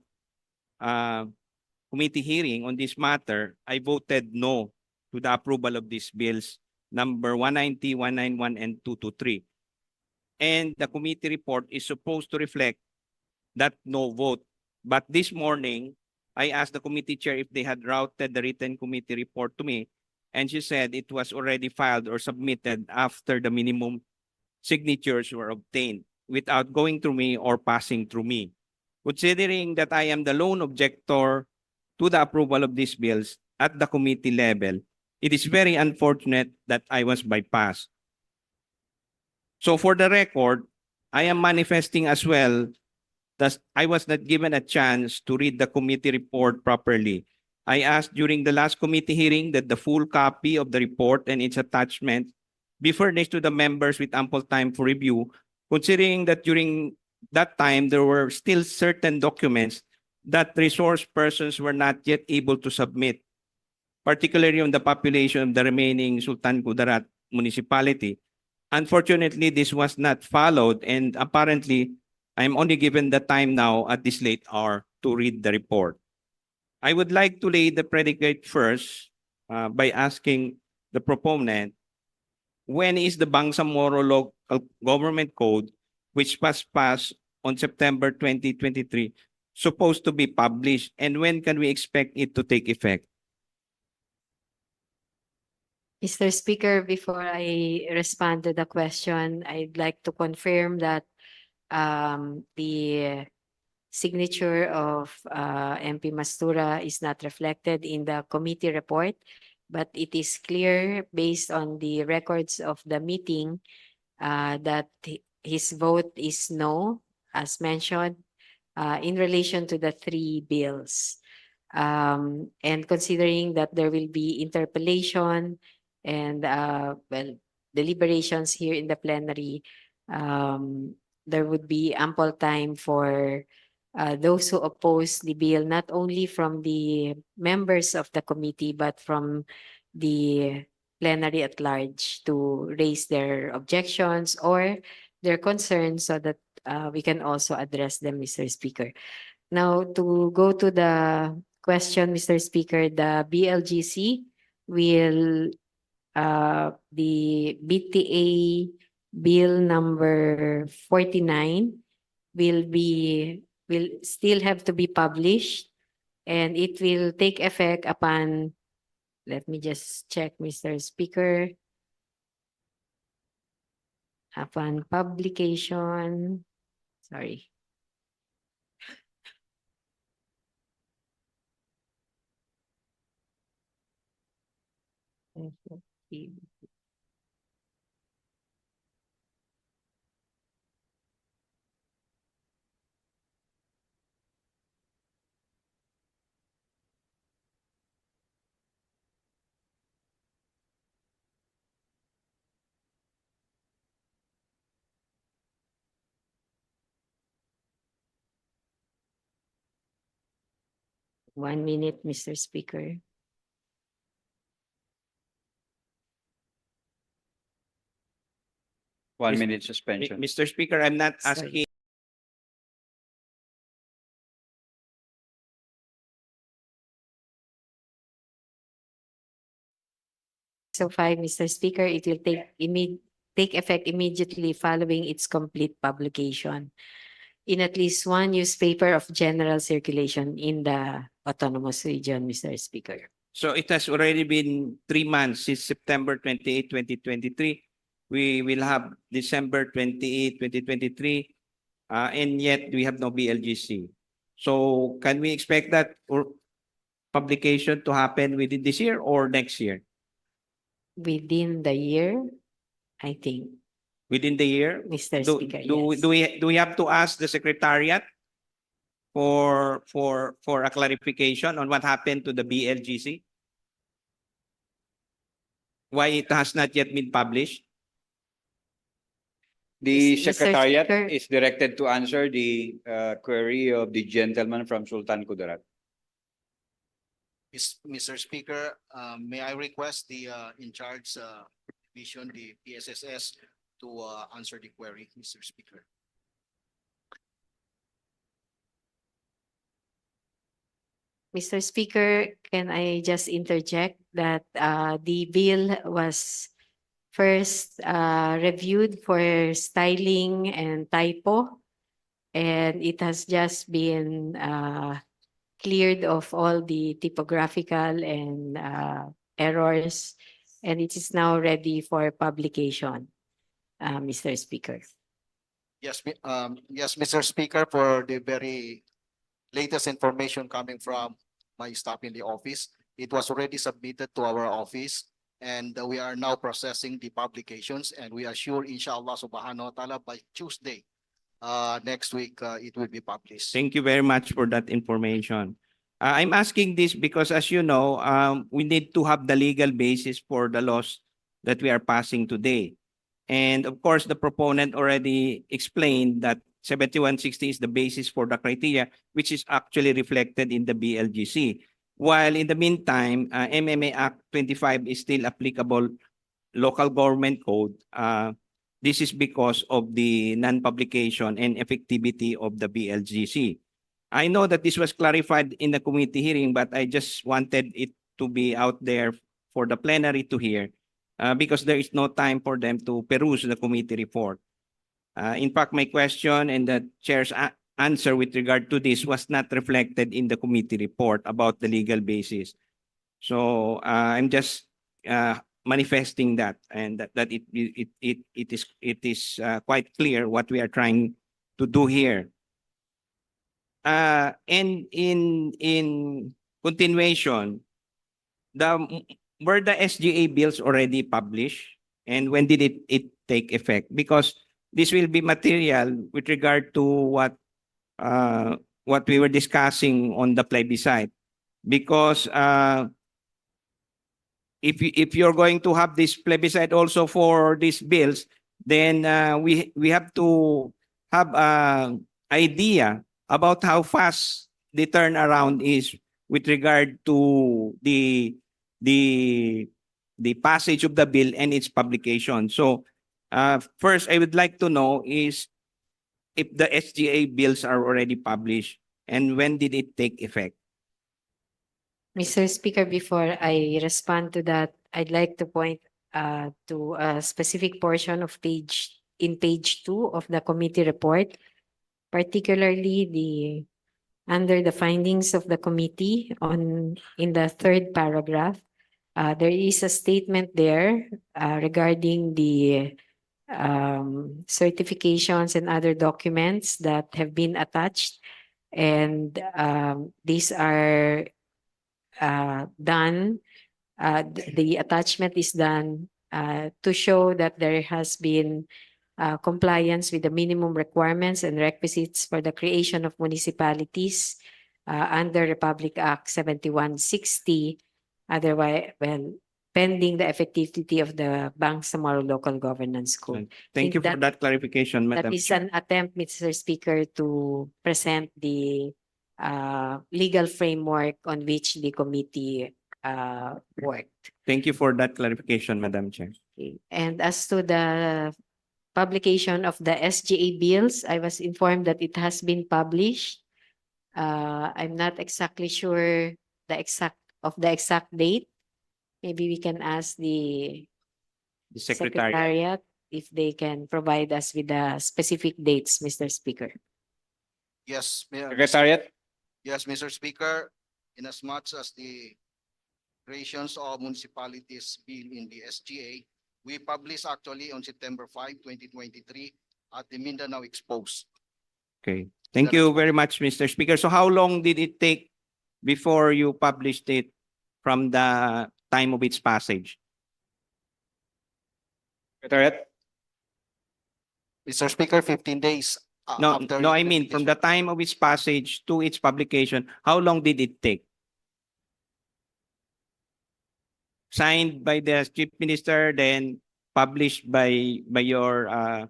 committee hearing on this matter, I voted no to the approval of these bills number 190, 191, and 223. And the committee report is supposed to reflect that no vote. But this morning, I asked the committee chair if they had routed the written committee report to me, and she said it was already filed or submitted after the minimum signatures were obtained without going through me or passing through me. Considering that I am the lone objector to the approval of these bills at the committee level, it is very unfortunate that I was bypassed. So for the record, I am manifesting as well that I was not given a chance to read the committee report properly. I asked during the last committee hearing that the full copy of the report and its attachment be furnished to the members with ample time for review, considering that during that time there were still certain documents that resource persons were not yet able to submit, particularly on the population of the remaining Sultan Kudarat municipality. Unfortunately, this was not followed, and apparently, I'm only given the time now at this late hour to read the report. I would like to lay the predicate first by asking the proponent, when is the Bangsamoro Local Government Code, which was passed on September 2023, supposed to be published, and when can we expect it to take effect? Mr. Speaker, before I respond to the question, I'd like to confirm that the signature of MP Mastura is not reflected in the committee report, but it is clear based on the records of the meeting that his vote is no, as mentioned, in relation to the three bills. And considering that there will be interpellation and deliberations here in the plenary, there would be ample time for those who oppose the bill, not only from the members of the committee, but from the plenary at large, to raise their objections or their concerns so that we can also address them, Mr. Speaker. Now, to go to the question, Mr. Speaker, the BLGC will, the BTA Bill number 49 will still have to be published, and it will take effect upon, let me just check, Mr. Speaker, upon publication, sorry. One minute, Mr. Speaker. One minute suspension. Mr. Speaker, I'm not Sorry. asking. So 5, Mr. Speaker, it will take effect immediately following its complete publication in at least one newspaper of general circulation in the autonomous region, Mr. Speaker. So it has already been 3 months since September 28, 2023. We will have December 28, 2023, and yet we have no BLGC. So can we expect that publication to happen within this year or next year? Within the year, I think, Within the year? Mr. Do, Speaker, do, yes. do we have to ask the Secretariat for a clarification on what happened to the BLGC? Why it has not yet been published? The Mr. Secretariat Speaker. is directed to answer the query of the gentleman from Sultan Kudarat. Mr. Speaker, may I request the in charge division, the PSSS, to answer the query, Mr. Speaker. Mr. Speaker, can I just interject that the bill was first reviewed for styling and typo, and it has just been cleared of all the typographical and errors, and it is now ready for publication, Mr. Speaker. Yes, yes, Mr. Speaker, for the very latest information coming from my staff in the office, it was already submitted to our office, and we are now processing the publications, and we are sure, inshallah subhanahu wa ta'ala, by Tuesday next week, it will be published. Thank you very much for that information. I'm asking this because, as you know, we need to have the legal basis for the laws that we are passing today. And of course, the proponent already explained that 7160 is the basis for the criteria, which is actually reflected in the BLGC. While in the meantime, MMA Act 25 is still applicable local government code. This is because of the non-publication and effectivity of the BLGC. I know that this was clarified in the committee hearing, but I just wanted it to be out there for the plenary to hear because there is no time for them to peruse the committee report. In fact, my question and the chair's answer with regard to this was not reflected in the committee report about the legal basis. So I'm just manifesting that, and that it is quite clear what we are trying to do here. And in continuation, were the SGA bills already published, and when did it take effect? Because this will be material with regard to what we were discussing on the plebiscite. Because if you're going to have this plebiscite also for these bills, then we have to have an idea about how fast the turnaround is with regard to the passage of the bill and its publication. So first, I would like to know is if the SGA bills are already published and when did it take effect? Mr. Speaker, before I respond to that, I'd like to point to a specific portion of page 2 of the committee report, particularly under the findings of the committee in the third paragraph. There is a statement there regarding the certifications and other documents that have been attached, and these are done. The attachment is done to show that there has been compliance with the minimum requirements and requisites for the creation of municipalities under Republic Act 7160. Otherwise, well, pending the effectivity of the Bangsamoro Local Governance Code. Thank you for that clarification, Madam That is Chair. an attempt, Mr. Speaker, to present the legal framework on which the committee worked. Thank you for that clarification, Madam Chair. Okay. And as to the publication of the SGA bills, I was informed that it has been published. I'm not exactly sure the exact date. Maybe we can ask the Secretariat if they can provide us with the specific dates, Mr. Speaker. Yes, Secretariat? Yes, Mr. Speaker, in as much as the creations of municipalities bill in the SGA, we published actually on September 5, 2023 at the Mindanao Expose. Okay. Thank you very much, Mr. Speaker. So how long did it take before you published it from the time of its passage? Secretariat? Mr. Speaker, 15 days. No, I mean from the time of its passage to its publication, how long did it take? Signed by the Chief Minister, then published by your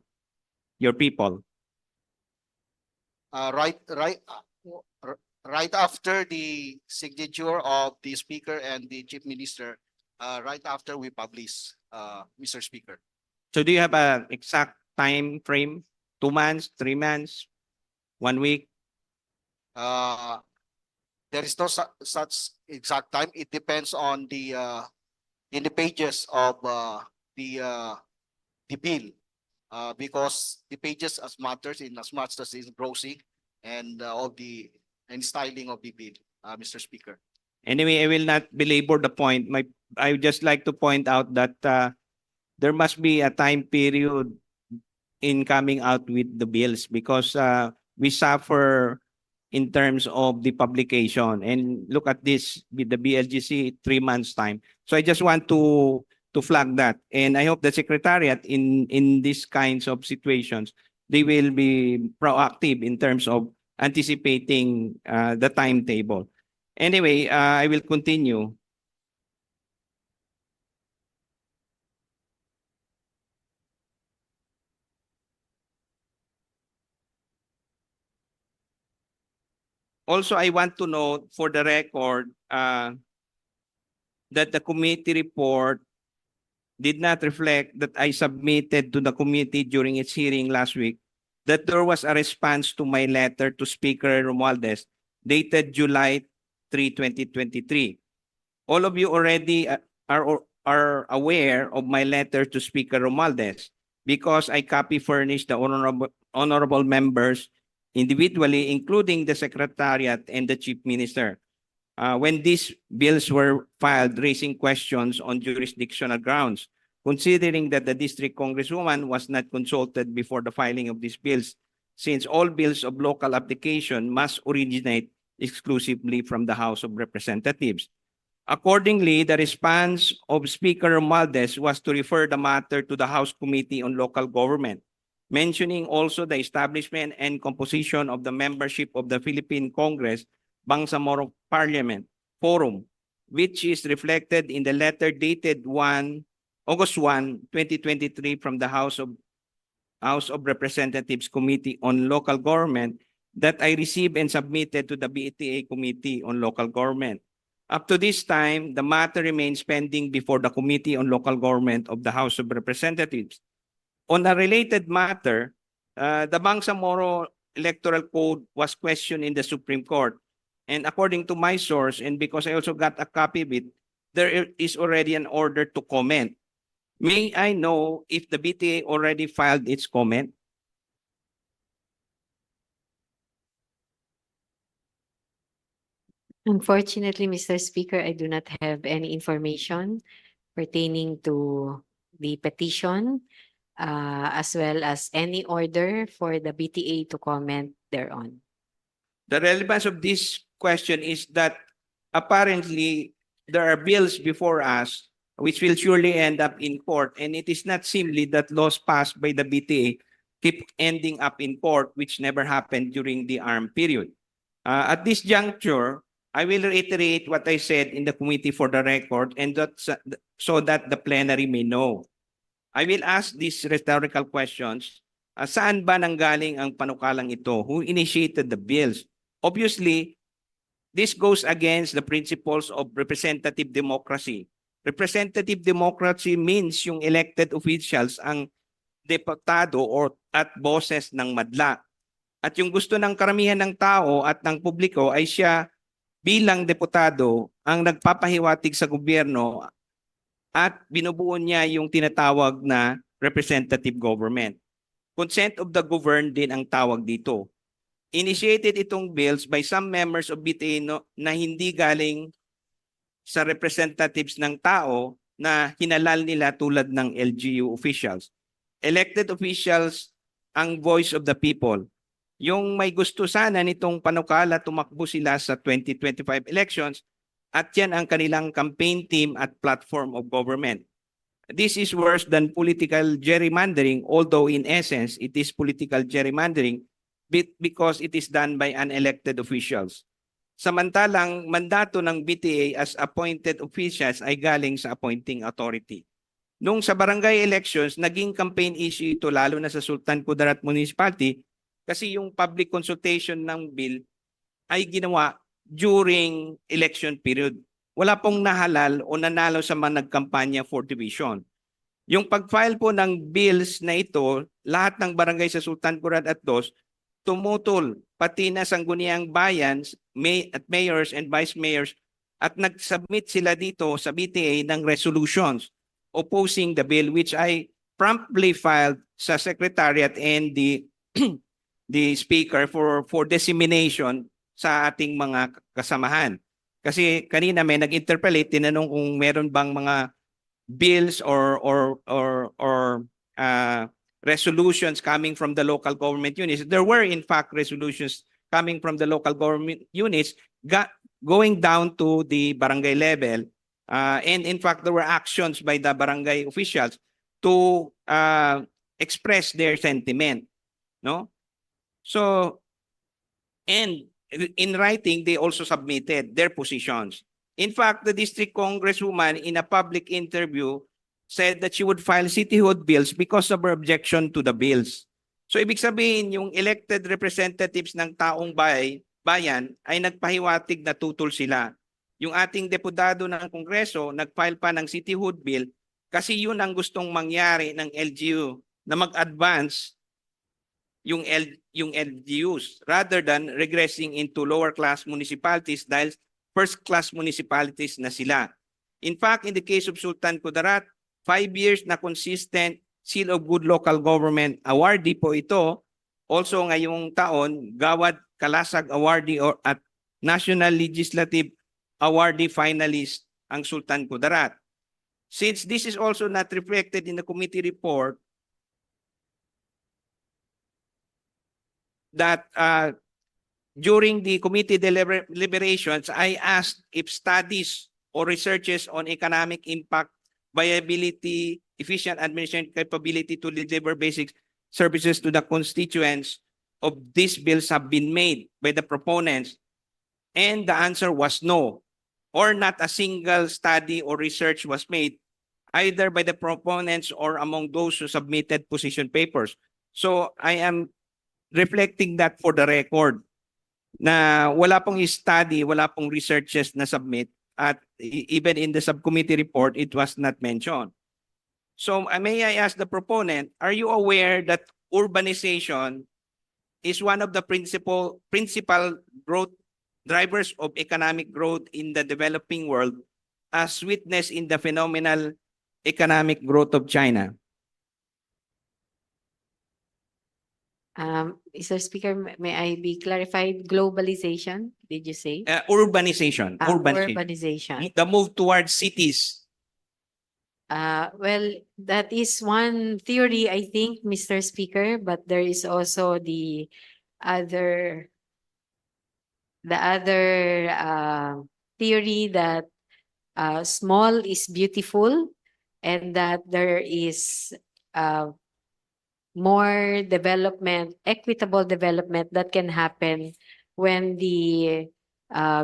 your people? Right after the signature of the speaker and the chief minister, right after we publish, Mr. Speaker. So do you have an exact time frame? 2 months, 3 months, 1 week? There is no such exact time. It depends on the in the pages of the bill, because the pages as matters in as much as is browsing and of the and styling of the bill, Mr. Speaker. Anyway, I will not belabor the point. I would just like to point out that there must be a time period in coming out with the bills because we suffer in terms of the publication. And look at this with the BLGC 3 months time. So I just want to flag that. And I hope the Secretariat in these kinds of situations, they will be proactive in terms of anticipating the timetable. Anyway, I will continue. Also, I want to note for the record that the committee report did not reflect that I submitted to the committee during its hearing last week that there was a response to my letter to Speaker Romualdez dated July 3, 2023. All of you already are aware of my letter to Speaker Romualdez because I copy furnished the honorable members individually, including the Secretariat and the Chief Minister. When these bills were filed, raising questions on jurisdictional grounds, considering that the district congresswoman was not consulted before the filing of these bills, since all bills of local application must originate exclusively from the House of Representatives. Accordingly, the response of Speaker Romualdez was to refer the matter to the House Committee on Local Government, mentioning also the establishment and composition of the membership of the Philippine Congress Bangsamoro Parliament Forum, which is reflected in the letter dated August 1, 2023 from the House of Representatives Committee on Local Government that I received and submitted to the BTA Committee on Local Government. Up to this time, the matter remains pending before the Committee on Local Government of the House of Representatives. On a related matter, the Bangsamoro Electoral Code was questioned in the Supreme Court. And according to my source, and because I also got a copy of it, there is already an order to comment. May I know if the BTA already filed its comment? Unfortunately, Mr. Speaker, I do not have any information pertaining to the petition, as well as any order for the BTA to comment thereon. The relevance of this question is that apparently there are bills before us which will surely end up in court, and it is not simply that laws passed by the BTA keep ending up in court, which never happened during the ARM period. At this juncture, I will reiterate what I said in the committee for the record, and so that the plenary may know. I will ask these rhetorical questions. Saan ba nanggaling ang panukalang ito? Who initiated the bills? Obviously, this goes against the principles of representative democracy. Representative democracy means yung elected officials ang deputado at boses ng madla. At yung gusto ng karamihan ng tao at ng publiko ay siya bilang deputado ang nagpapahiwatig sa gobyerno at binubuo niya yung tinatawag na representative government. Consent of the governed din ang tawag dito. Initiated itong bills by some members of BTA na hindi galing sa representatives ng tao na hinalal nila tulad ng LGU officials. Elected officials ang voice of the people. Yung may gusto sana nitong panukala, tumakbo sila sa 2025 elections at yan ang kanilang campaign team at platform of government. This is worse than political gerrymandering, although in essence, it is political gerrymandering because it is done by unelected officials. Samantalang mandato ng BTA as appointed officials ay galing sa appointing authority. nung sa barangay elections, naging campaign issue ito lalo na sa Sultan Kudarat Municipality kasi yung public consultation ng bill ay ginawa during election period. Wala pong nahalal o nanalo sa mga nagkampanya for division. Yung pag-file po ng bills na ito, lahat ng barangay sa Sultan Kudarat at Dos, tumutol pati na sangguniang bayan at mayors and vice mayors at nag-submit sila dito sa BTA ng resolutions opposing the bill which I promptly filed sa Secretariat and the the Speaker for dissemination sa ating mga kasamahan. Kasi kanina may nag-interpellate, tinanong kung meron bang mga bills or resolutions coming from the local government units. There were in fact resolutions coming from the local government units going down to the barangay level. And in fact, there were actions by the barangay officials to express their sentiment. No? So, and in writing, they also submitted their positions. In fact, the district congresswoman in a public interview said that she would file cityhood bills because of her objection to the bills. So, ibig sabihin, yung elected representatives ng taong bayan ay nagpahiwatig na tutol sila. Yung ating deputado ng Kongreso nag-file pa ng cityhood bill kasi yun ang gustong mangyari ng LGU na mag-advance yung LGUs rather than regressing into lower class municipalities dahil first class municipalities na sila. In fact, in the case of Sultan Kudarat, 5 years na consistent Seal of Good Local Government awardee po ito. Also ngayong taon, Gawad Kalasag awardee at National Legislative awardee finalist ang Sultan Kudarat. Since this is also not reflected in the committee report, that during the committee deliberations, I asked if studies or researches on economic impact, viability, efficient administration capability to deliver basic services to the constituents of these bills have been made by the proponents. And the answer was no, or not a single study or research was made either by the proponents or among those who submitted position papers. So I am reflecting that for the record na wala pong study, wala pong researches na submit at even in the subcommittee report, it was not mentioned. So may I ask the proponent, are you aware that urbanization is one of the principal growth drivers of economic growth in the developing world as witnessed in the phenomenal economic growth of China? Mr. Speaker, may I be clarified? Globalization, did you say? Urbanization. Urbanization. The move towards cities. Well, that is one theory, I think, Mr. Speaker, but there is also the other theory that small is beautiful and that there is more development, equitable development that can happen when the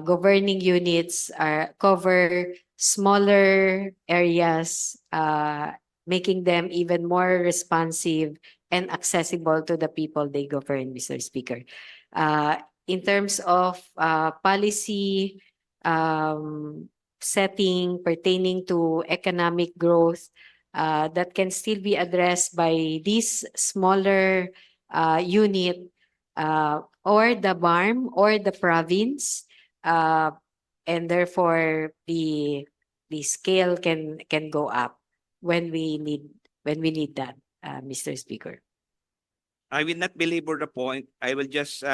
governing units cover smaller areas, making them even more responsive and accessible to the people they govern, Mr. Speaker. In terms of policy setting pertaining to economic growth, that can still be addressed by this smaller unit or the BARM or the province, and therefore the scale can go up when we need that, Mr. Speaker. I will not belabor the point. I will just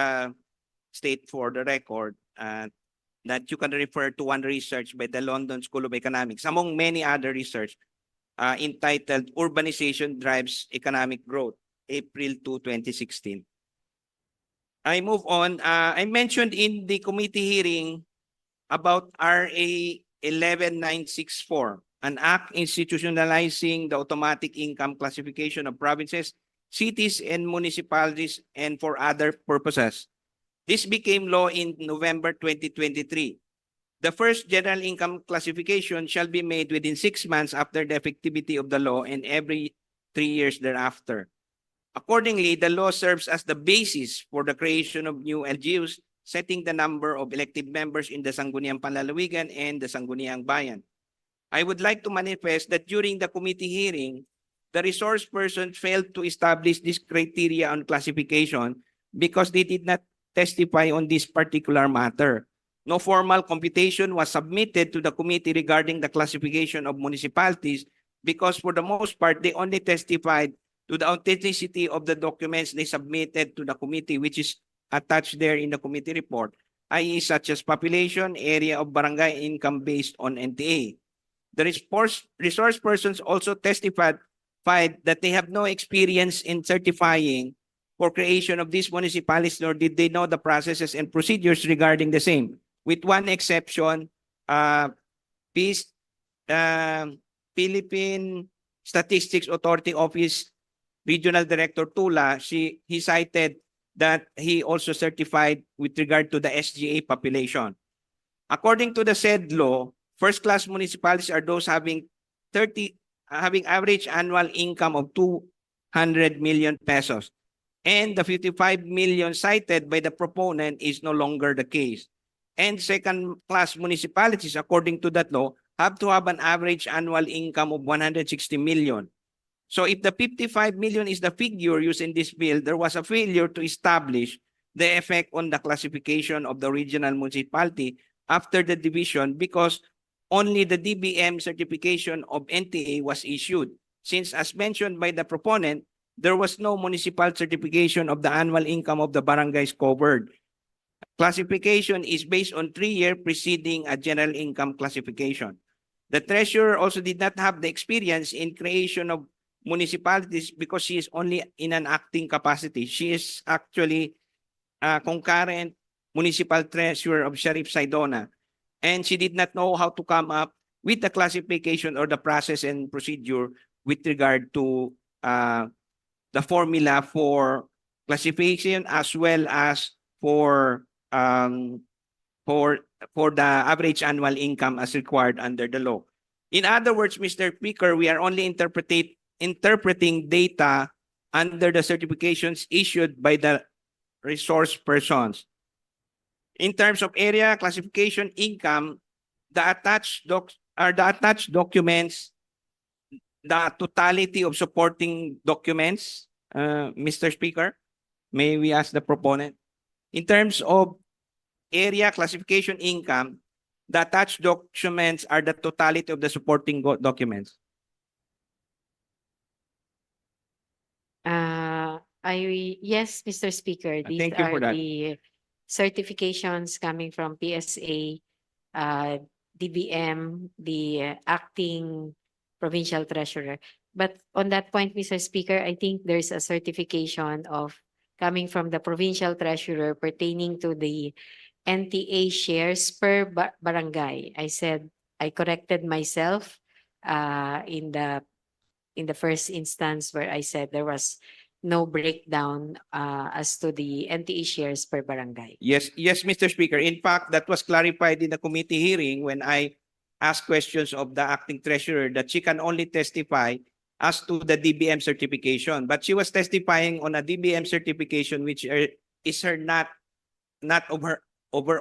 state for the record that you can refer to one research by the London School of Economics, among many other research, entitled Urbanization Drives Economic Growth, April 2, 2016. I move on. I mentioned in the committee hearing about RA 11964, an act institutionalizing the automatic income classification of provinces, cities, and municipalities, and for other purposes. This became law in November 2023. The first general income classification shall be made within 6 months after the effectivity of the law and every 3 years thereafter. Accordingly, the law serves as the basis for the creation of new LGUs, setting the number of elected members in the Sangguniang Panlalawigan and the Sangguniang Bayan. I would like to manifest that during the committee hearing, the resource person failed to establish this criteria on classification because they did not testify on this particular matter. No formal computation was submitted to the committee regarding the classification of municipalities because for the most part, they only testified to the authenticity of the documents they submitted to the committee, which is attached there in the committee report, i.e. such as population, area of barangay, income based on NTA. The resource persons also testified that they have no experience in certifying for creation of these municipalities, nor did they know the processes and procedures regarding the same. With one exception, Philippine Statistics Authority Office Regional Director Tula, he cited that he also certified with regard to the SGA population. According to the said law, first-class municipalities are those having average annual income of 200 million pesos. And the 55 million cited by the proponent is no longer the case. And second-class municipalities, according to that law, have to have an average annual income of 160 million. So if the 55 million is the figure used in this bill, there was a failure to establish the effect on the classification of the regional municipality after the division because only the DBM certification of NTA was issued. Since as mentioned by the proponent, there was no municipal certification of the annual income of the barangays covered. Classification is based on 3-year preceding a general income classification. The treasurer also did not have the experience in creation of municipalities because she is only in an acting capacity. She is actually a concurrent municipal treasurer of Sharif Saidona. And she did not know how to come up with the classification or the process and procedure with regard to the formula for classification as well as for the average annual income as required under the law. In other words, Mr. Speaker, we are only interpreting data under the certifications issued by the resource persons. In terms of area classification income, the attached documents, the totality of supporting documents, Mr. Speaker, may we ask the proponent? In terms of area classification income, the attached documents are the totality of the supporting documents. Yes, Mr. Speaker, these Thank you for are that. the certifications coming from PSA, DBM, the acting provincial treasurer. But on that point, Mr. Speaker, I think there's a certification of coming from the provincial treasurer pertaining to the NTA shares per barangay. I corrected myself in the first instance where I said there was no breakdown as to the NTA shares per barangay. Yes, Mr. Speaker. In fact, that was clarified in the committee hearing when I asked questions of the acting treasurer that she can only testify as to the DBM certification. But she was testifying on a DBM certification which is her not of her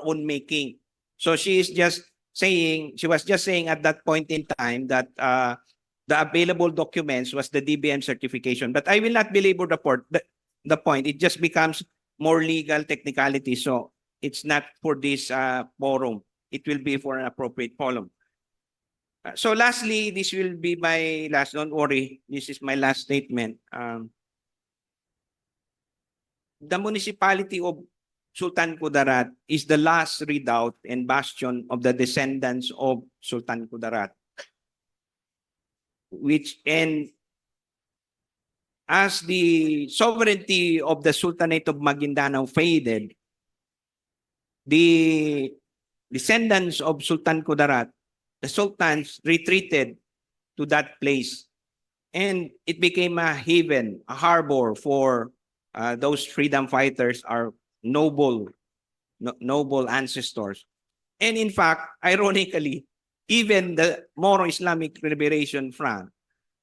own making. So she was just saying at that point in time that the available documents was the DBM certification. But I will not belabor the point. It just becomes more legal technicality. So it's not for this forum. It will be for an appropriate forum. So lastly, this will be my last, don't worry, this is my last statement. The municipality of Sultan Kudarat is the last redoubt and bastion of the descendants of Sultan Kudarat. And as the sovereignty of the Sultanate of Maguindanao faded, the descendants of Sultan Kudarat, the sultans, retreated to that place. And it became a haven, a harbor for those freedom fighters, our noble ancestors. And in fact, ironically, even the Moro Islamic Liberation Front,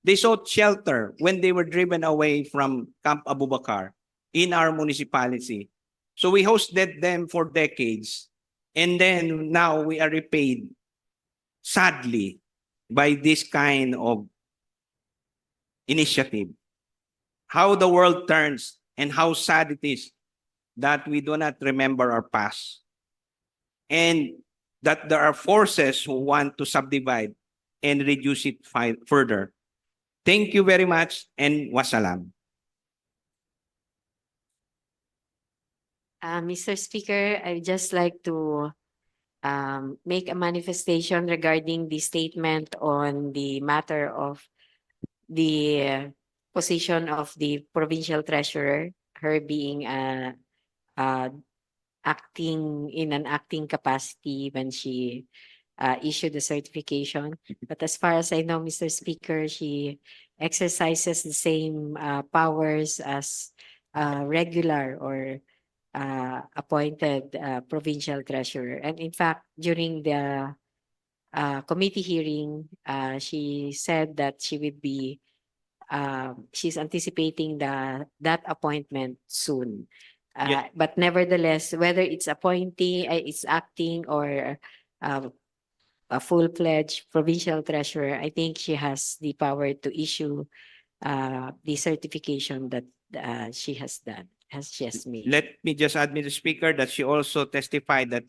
they sought shelter when they were driven away from Camp Abu Bakar in our municipality. So we hosted them for decades. And then now we are repaid, sadly, by this kind of initiative. How the world turns and how sad it is that we do not remember our past. And that there are forces who want to subdivide and reduce it further. Thank you very much and wassalam. Mr. Speaker, I'd just like to make a manifestation regarding the statement on the matter of the position of the provincial treasurer, her being acting in an acting capacity when she issued the certification. But as far as I know, Mr. Speaker, she exercises the same powers as regular or appointed provincial treasurer. And in fact, during the committee hearing, she said that she would be she's anticipating that appointment soon. Yeah. But nevertheless, whether it's appointing, it's acting, or a full-fledged provincial treasurer, I think she has the power to issue the certification that she has done, as she has made. Let me just add, Mr. Speaker, that she also testified that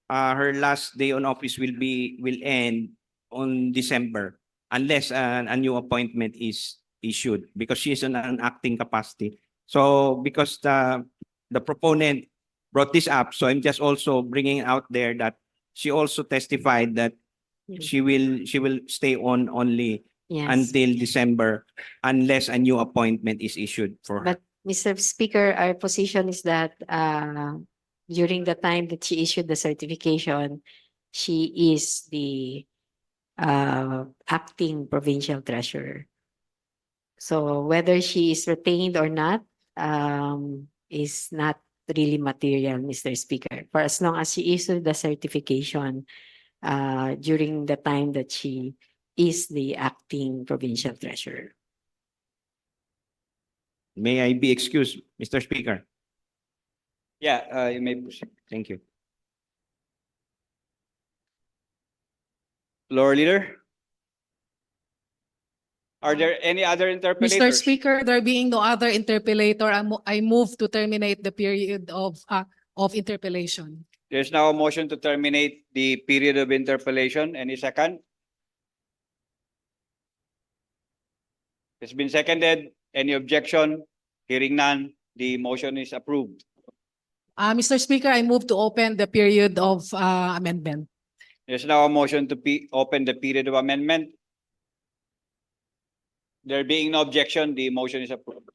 her last day on office will end on December unless a new appointment is issued because she is in an acting capacity. So because the proponent brought this up, so I'm just also bringing out there that she also testified that she will stay on only until December unless a new appointment is issued for her. But Mr. Speaker, our position is that during the time that she issued the certification, she is the acting provincial treasurer. So whether she is retained or not is not really material, Mr. Speaker. For as long as she issued the certification during the time that she is the acting provincial treasurer. May I be excused, Mr. Speaker? Yeah, you may proceed. Thank you. Floor leader? Are there any other interpellators? Mr. Speaker, there being no other interpellator, I move to terminate the period of interpellation. There's now a motion to terminate the period of interpellation. Any second? It's been seconded. Any objection? Hearing none, the motion is approved. Mr. Speaker, I move to open the period of amendment. There's now a motion to open the period of amendment. There being no objection, the motion is approved.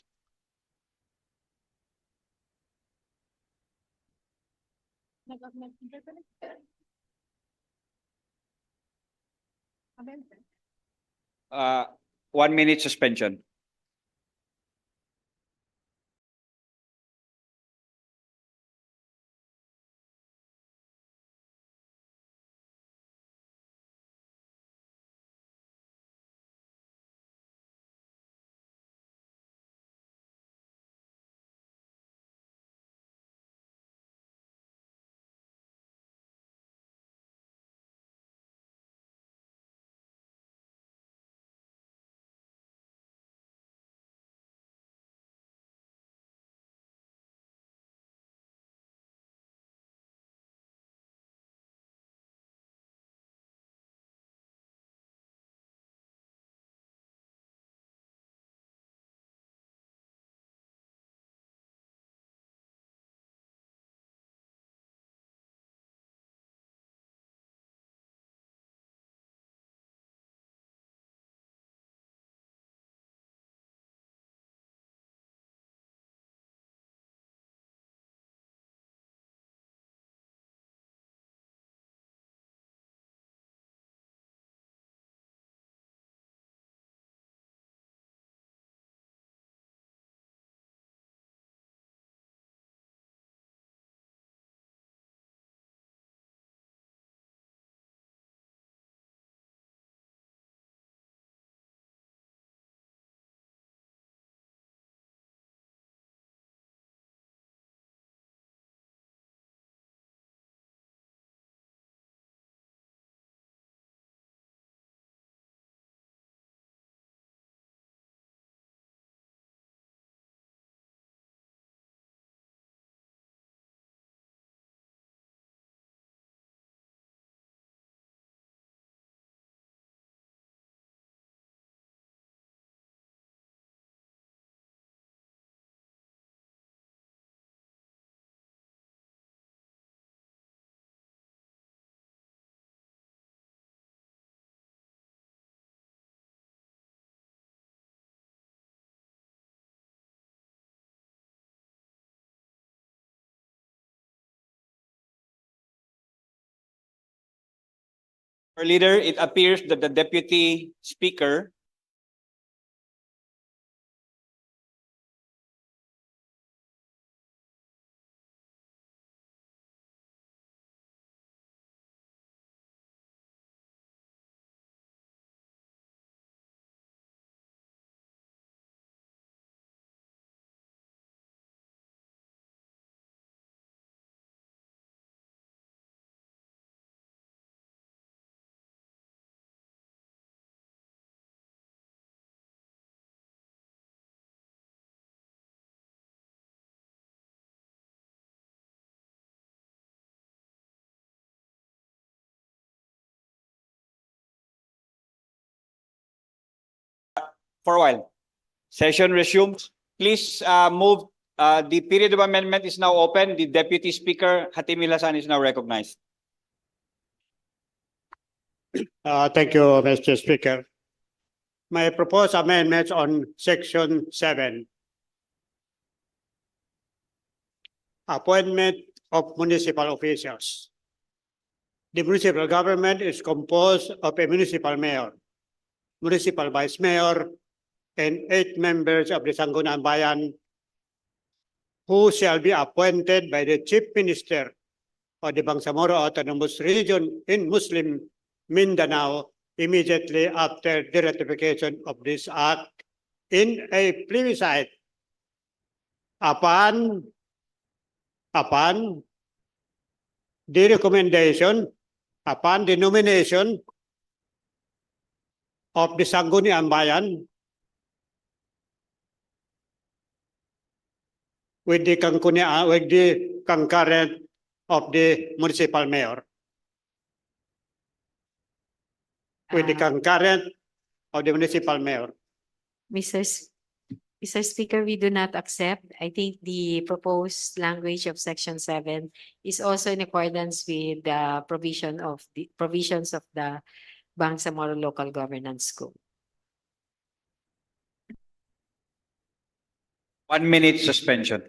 Uh, 1 minute suspension. Our leader, it appears that the Deputy Speaker for a while. Session resumes. Please move. The period of amendment is now open. The Deputy Speaker, Hatimi Lasan, is now recognized. Thank you, Mr. Speaker. My proposed amendments on Section 7. Appointment of municipal officials. The municipal government is composed of a municipal mayor, municipal vice mayor, and 8 members of the Sangguniang Bayan who shall be appointed by the Chief Minister of the Bangsamoro Autonomous Region in Muslim Mindanao immediately after the ratification of this act in a plebiscite upon the recommendation, upon the nomination of the Sangguniang Bayan with the concurrent of the municipal mayor. With the concurrent of the municipal mayor. Mr. Speaker, we do not accept. I think the proposed language of Section 7 is also in accordance with the provisions of the Bangsamoro Local Governance Code. 1 minute suspension.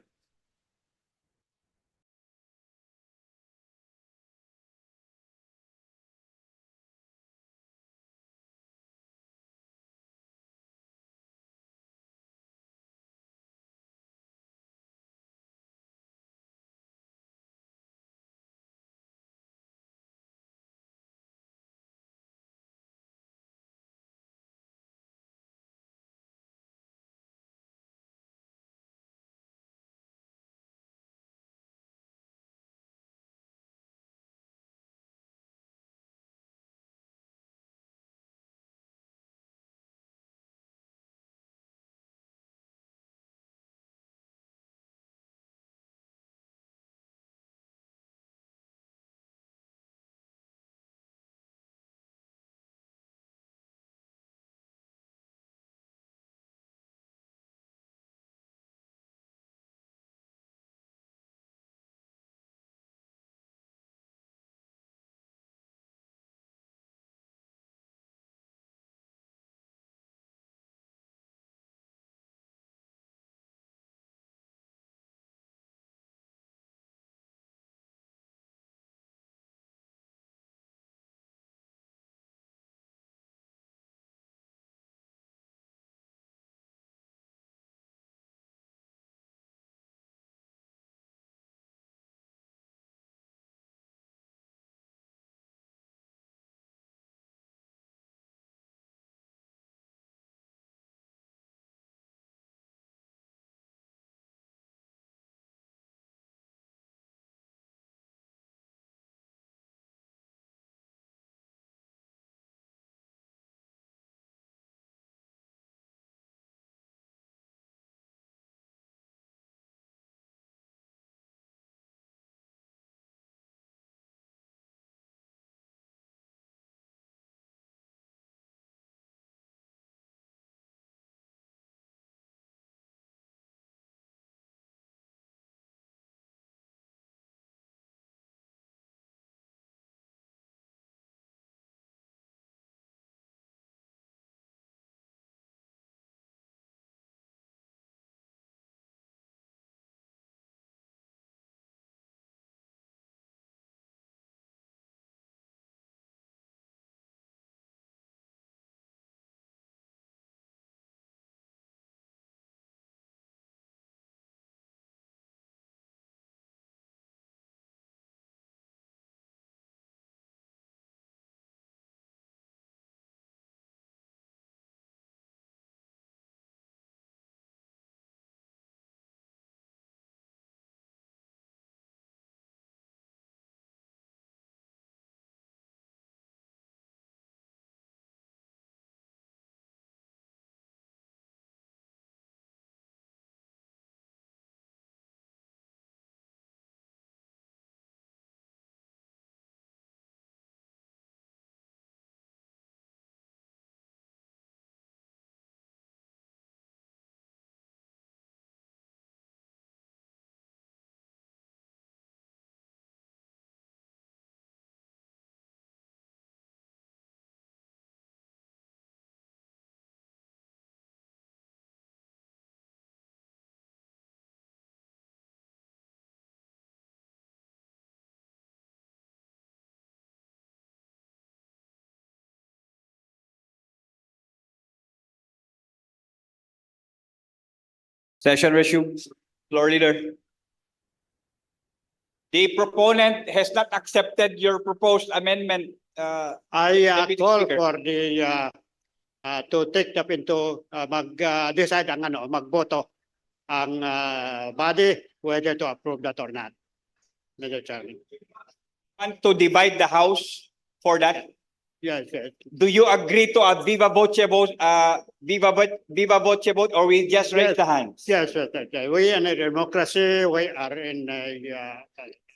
Session resumes. Floor leader. The proponent has not accepted your proposed amendment. I Deputy call Speaker. for the to take up into mag-decide ang magboto ang body whether to approve that or not. Mr. Chairman. Want to divide the House for that? Yes, yes. Do you agree to a viva voce vote, viva voce vote, or we just raise Yes. the hands? Yes, yes, yes. We in a democracy, we are in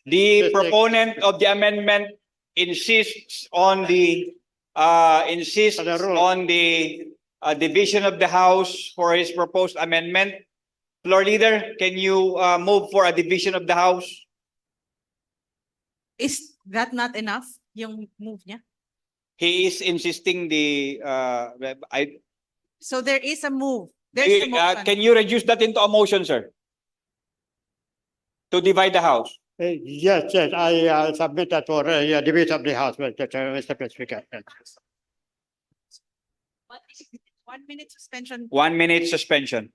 The proponent of the amendment insists on the division of the House for his proposed amendment. Floor leader, can you move for a division of the House? Is that not enough, yung move niya? He is insisting So there is a move. There's a motion. can you reduce that into a motion, sir? To divide the House. yes, yes. I submit that for division of the House, Mr. Speaker. 1 minute suspension. 1 minute suspension.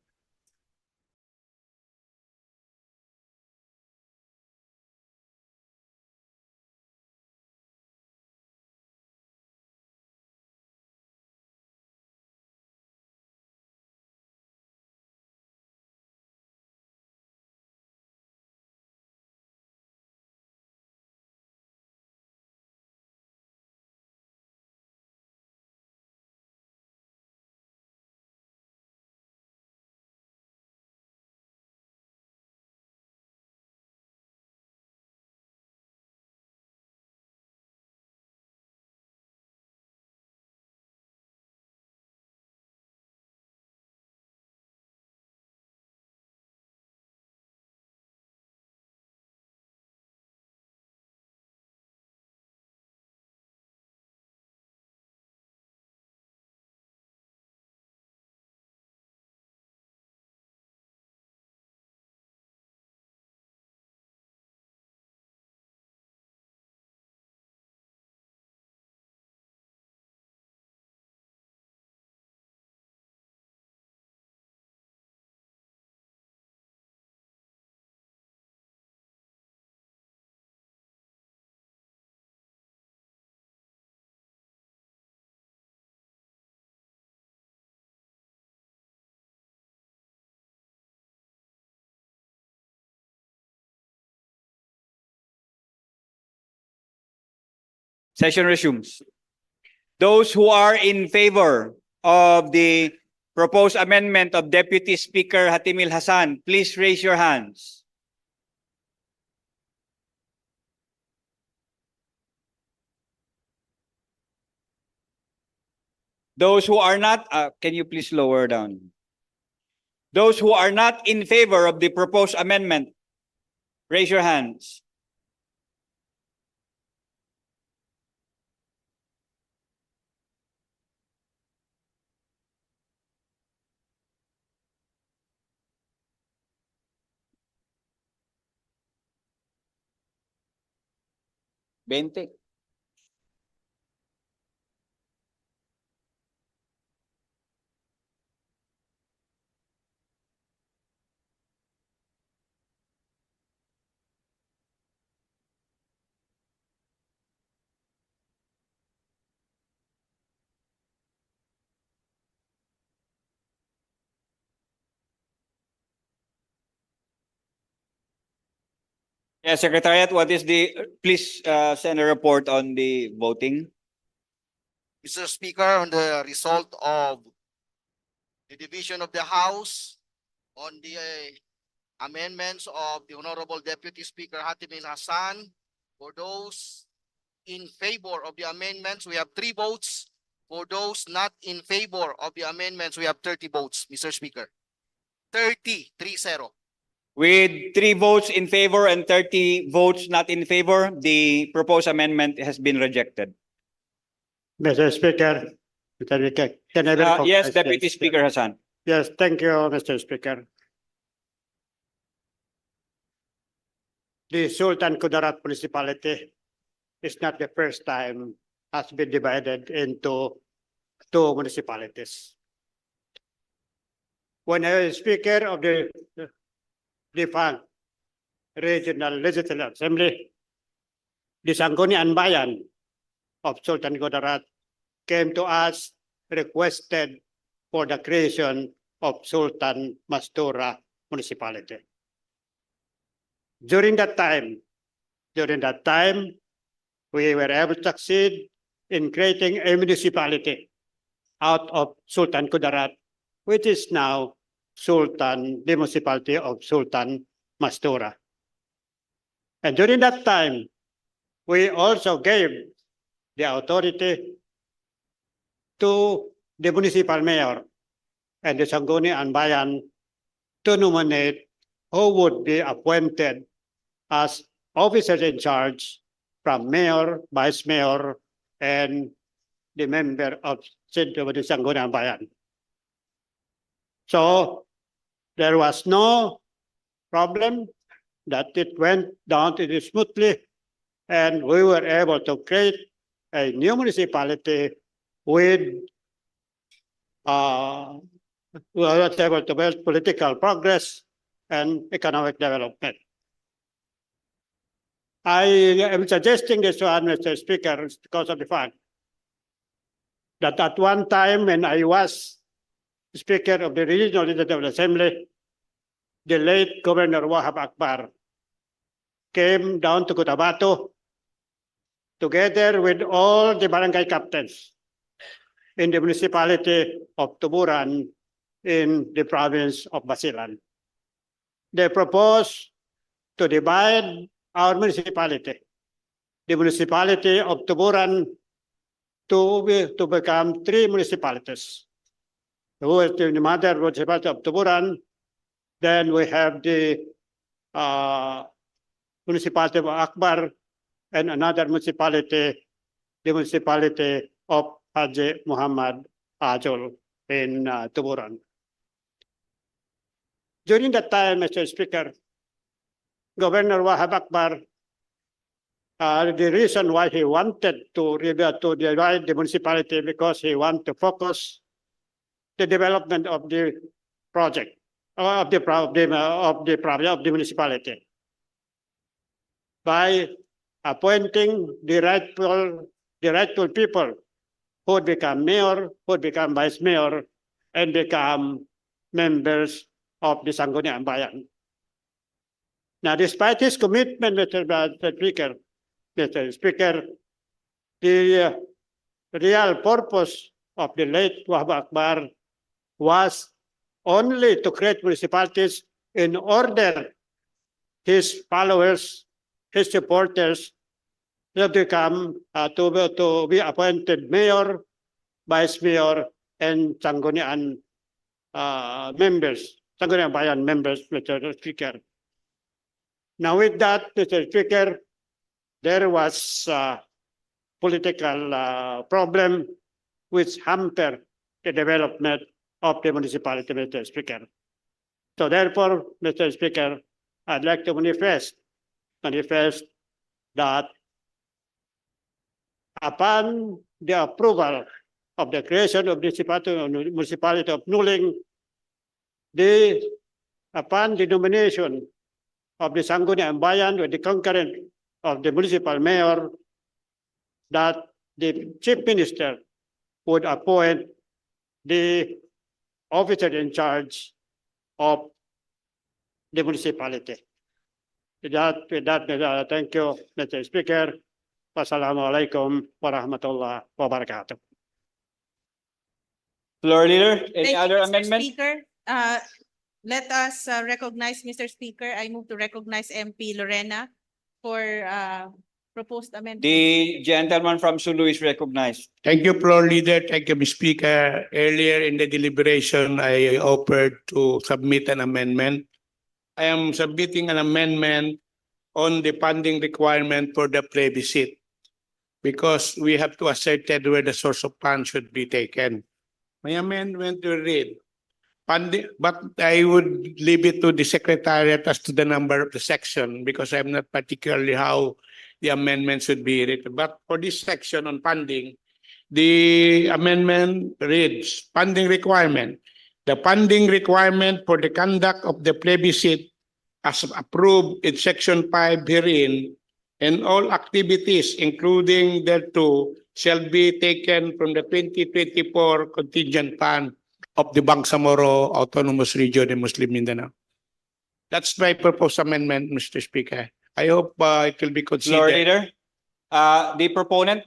Session resumes. Those who are in favor of the proposed amendment of Deputy Speaker Hatimil Hassan, please raise your hands. Those who are not, can you please lower down? Those who are not in favor of the proposed amendment, raise your hands. Bente. Yeah, Secretariat, what is please send a report on the voting. Mr. Speaker, on the result of the division of the House on the amendments of the Honorable Deputy Speaker Hatimil Hassan, for those in favor of the amendments, we have 3 votes. For those not in favor of the amendments, we have 30 votes, Mr. Speaker. 30. With 3 votes in favor and 30 votes not in favor, the proposed amendment has been rejected. Mr. Speaker, can I recognize Yes, Deputy Speaker Hassan. Yes, thank you, Mr. Speaker. The Sultan Kudarat municipality is not the first time has been divided into 2 municipalities. when I was Speaker of the defunct Regional Legislative Assembly, the Sangguniang Bayan of Sultan Kudarat came to us, requested for the creation of Sultan Mastura Municipality. During that time, we were able to succeed in creating a municipality out of Sultan Kudarat, which is now the municipality of Sultan Mastura. And during that time, we also gave the authority to the municipal mayor and the Sangguniang Bayan to nominate who would be appointed as officers in charge from mayor, vice mayor, and the member of the Sangguniang Bayan. So there was no problem that it went down to smoothly, and we were able to create a new municipality with we were able to build political progress and economic development. I am suggesting this one, Mr. Speaker, because of the fact that at one time when I was Speaker of the Regional Legislative Assembly, the late Governor Wahab Akbar came down to Cotabato together with all the barangay captains in the municipality of Tuburan in the province of Basilan. They proposed to divide our municipality, the municipality of Tuburan, to become 3 municipalities. Who is the mother municipality of Tuburan? Then we have the municipality of Akbar, and another municipality, the municipality of Haji Muhammad Ajol in Tuburan. During that time, Mr. Speaker, Governor Wahab Akbar, the reason why he wanted to divide the municipality because he wanted to focus the development of the project of the municipality by appointing the rightful people who would become mayor, who would become vice mayor, and become members of the Sangguniang Bayan. Now, despite his commitment, Mr. Speaker, the real purpose of the late Wahab Akbar was only to create municipalities in order his followers, his supporters, to become to be appointed mayor, vice mayor, and Sangguniang members, Sangguniang Bayan members, Mr. Speaker. Now, with that, Mr. Speaker, there was a political problem which hampered the development of the municipality, Mr. Speaker. So therefore, Mr. Speaker, I'd like to manifest that upon the approval of the creation of the municipality of Nuling, upon the nomination of the Sangguniang Bayan with the concurrent of the municipal mayor, that the chief minister would appoint the officer in charge of the municipality. With that, thank you, Mr. Speaker. Wassalamualaikum warahmatullahi wabarakatuh. Floor leader, any Thank other you, Mr. amendment? Speaker. Let us recognize Mr. Speaker. I move to recognize MP Lorena for proposed amendment. The gentleman from Sulu is recognized. Thank you, floor leader. Thank you, Mr. Speaker. Earlier in the deliberation, I offered to submit an amendment. I am submitting an amendment on the funding requirement for the plebiscite because we have to ascertain where the source of funds should be taken. My amendment will read, funding, but I would leave it to the secretariat as to the number of the section because I'm not particularly how the amendment should be written. But for this section on funding, the amendment reads, funding requirement. the funding requirement for the conduct of the plebiscite as approved in Section 5 herein, and all activities including thereto shall be taken from the 2024 contingent fund of the Bangsamoro Autonomous Region in Muslim Mindanao. That's my proposed amendment, Mr. Speaker. I hope it will be Floor considered. Leader, the proponent,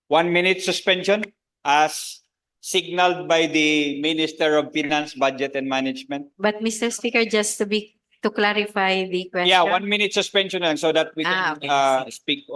1 minute suspension as signaled by the Minister of Finance, Budget and Management. But Mr. Speaker, just to clarify the question. Yeah, 1 minute suspension lang so that we can Okay. speak.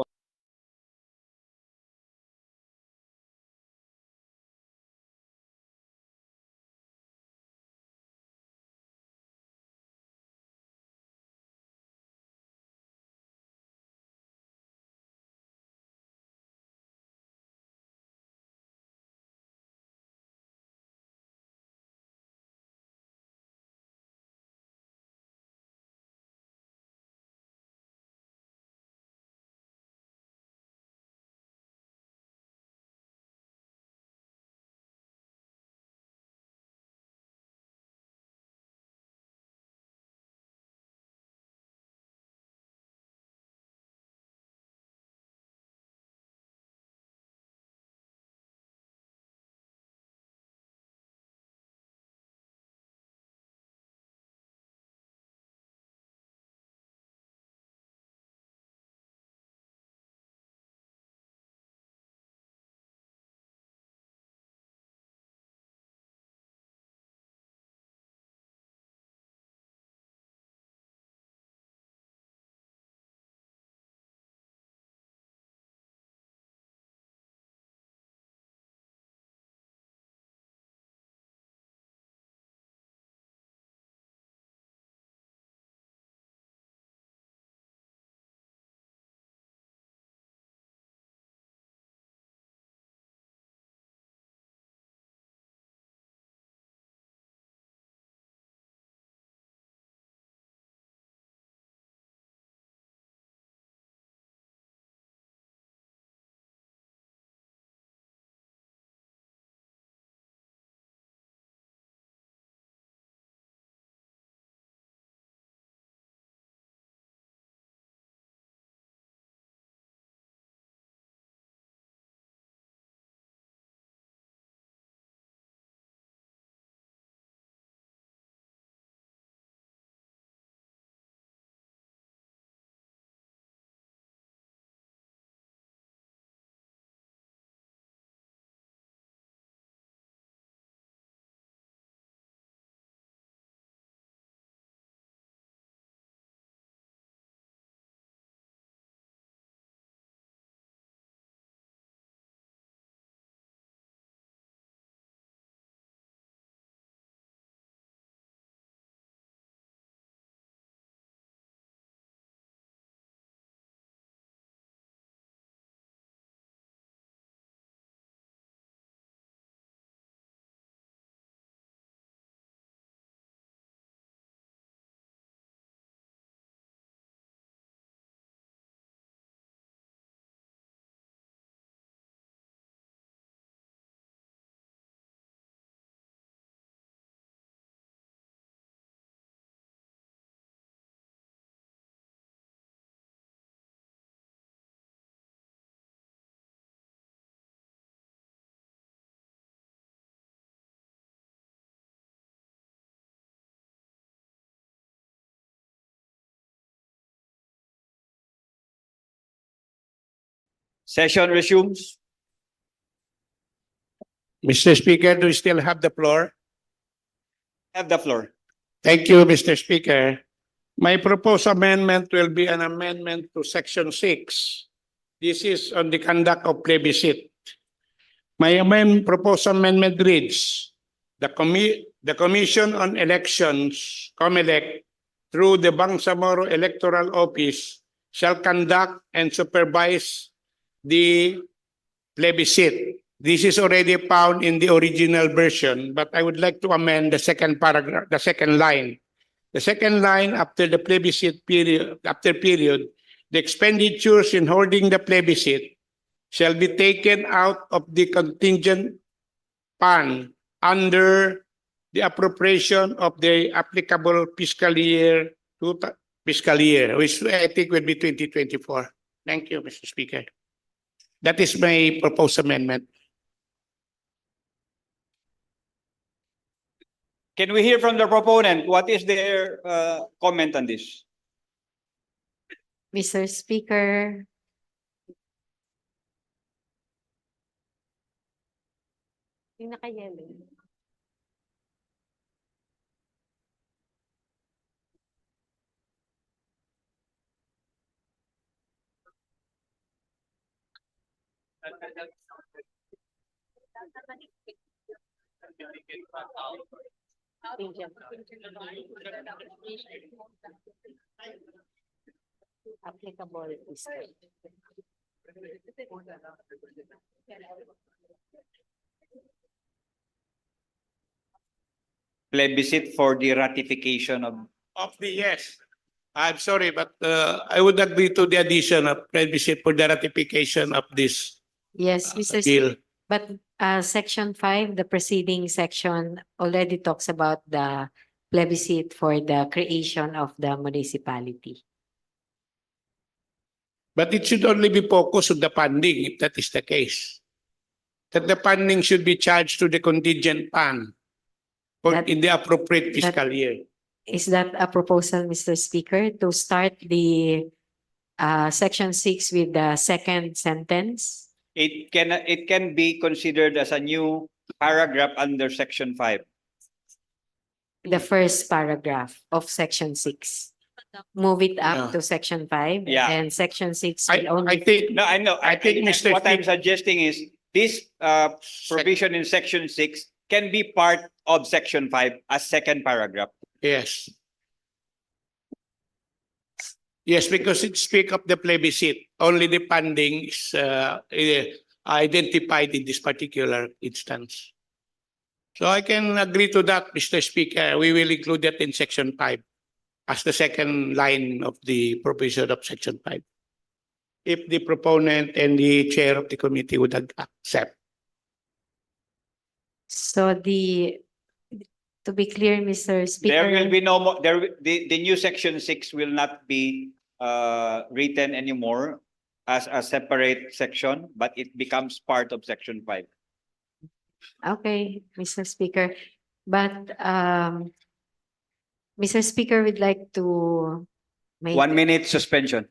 Session resumes. Mr. Speaker, do you still have the floor? Have the floor. Thank you, Mr. Speaker. My proposed amendment will be an amendment to Section 6. This is on the conduct of plebiscite. My proposed amendment reads, the Commission on Elections, COMELEC, through the Bangsamoro Electoral Office, shall conduct and supervise the plebiscite. This is already found in the original version, but I would like to amend the second paragraph, the second line. The second line, after the plebiscite period, the expenditures in holding the plebiscite shall be taken out of the contingent fund under the appropriation of the applicable fiscal year, which I think will be 2024. Thank you, Mr. Speaker. That is my proposed amendment. Can we hear from the proponent? What is their comment on this? Mr. Speaker, yung naka-yellow. Applicable is Plebiscite for the ratification of the yes. I'm sorry, but I would agree to the addition of plebiscite for the ratification of this yes, Mr. bill. But section 5, the preceding section already talks about the plebiscite for the creation of the municipality. But it should only be focused on the funding, if that is the case. That the funding should be charged to the contingent fund in the appropriate fiscal year. Is that a proposal, Mr. Speaker, to start the section 6 with the second sentence? it can be considered as a new paragraph under section 5. The first paragraph of section 6. Move it up to section 5 Yeah. and section 6 I will only. think No, I know. I think, Mr. What I'm Speaker- suggesting is this provision in section 6 can be part of section 5 as second paragraph. Yes. Yes, because it speak of the plebiscite. Only the funding is identified in this particular instance. So I can agree to that, Mr. Speaker. We will include that in section 5 as the second line of the provision of section 5. If the proponent and the chair of the committee would accept. So to be clear, Mr. Speaker. There will be no more, the new section 6 will not be written anymore as a separate section, but it becomes part of section 5. Okay, Mr. Speaker. But Mr. Speaker, would like to make 1 minute suspension.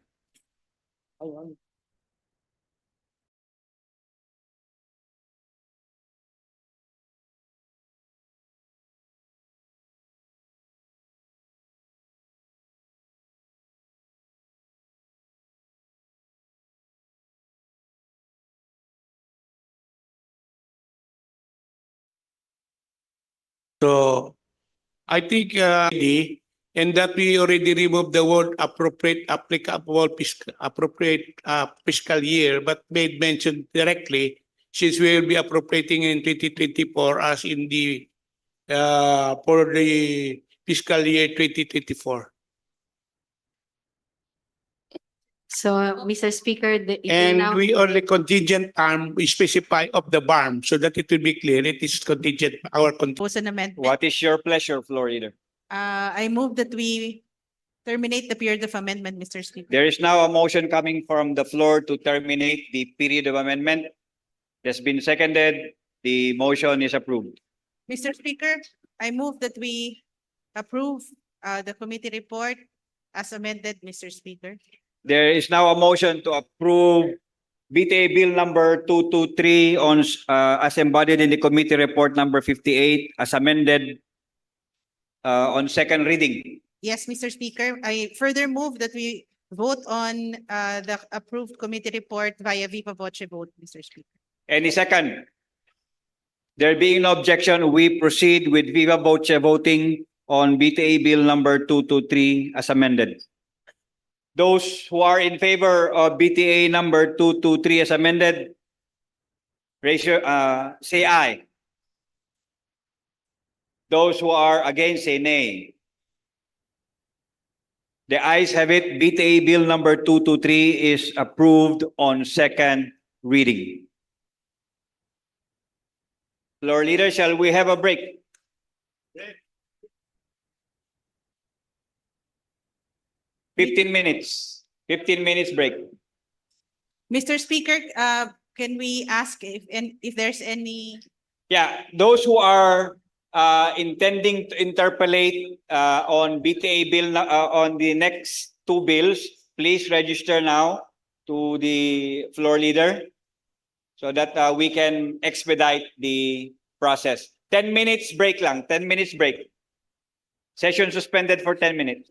So I think and that we already removed the word appropriate applicable appropriate fiscal year, but made mention directly since we will be appropriating in 2024 as in the for the fiscal year 2024. So, Mr. Speaker, it will And now we only contingent term we specify of the BARM so that it will be clear it is contingent Propose an amendment. What is your pleasure, floor leader? I move that we terminate the period of amendment, Mr. Speaker. There is now a motion coming from the floor to terminate the period of amendment. It has been seconded. The motion is approved. Mr. Speaker, I move that we approve the committee report as amended, Mr. Speaker. There is now a motion to approve BTA Bill number 223 on as embodied in the committee report number 58 as amended on second reading. Yes, Mr. Speaker. I further move that we vote on the approved committee report via viva voce vote, Mr. Speaker. Any second? There being no objection, we proceed with viva voce voting on BTA Bill number 223 as amended. Those who are in favor of BTA number 223 as amended, raise your, say aye. Those who are against, say nay. The ayes have it. BTA Bill number 223 is approved on second reading. Floor leader, shall we have a break? 15 minutes. 15 minutes break. Mr. Speaker, can we ask if there's any? Yeah, those who are intending to interpolate on BTA bill on the next two bills, please register now to the floor leader so that we can expedite the process. 10 minutes break lang, 10 minutes break. Session suspended for 10 minutes.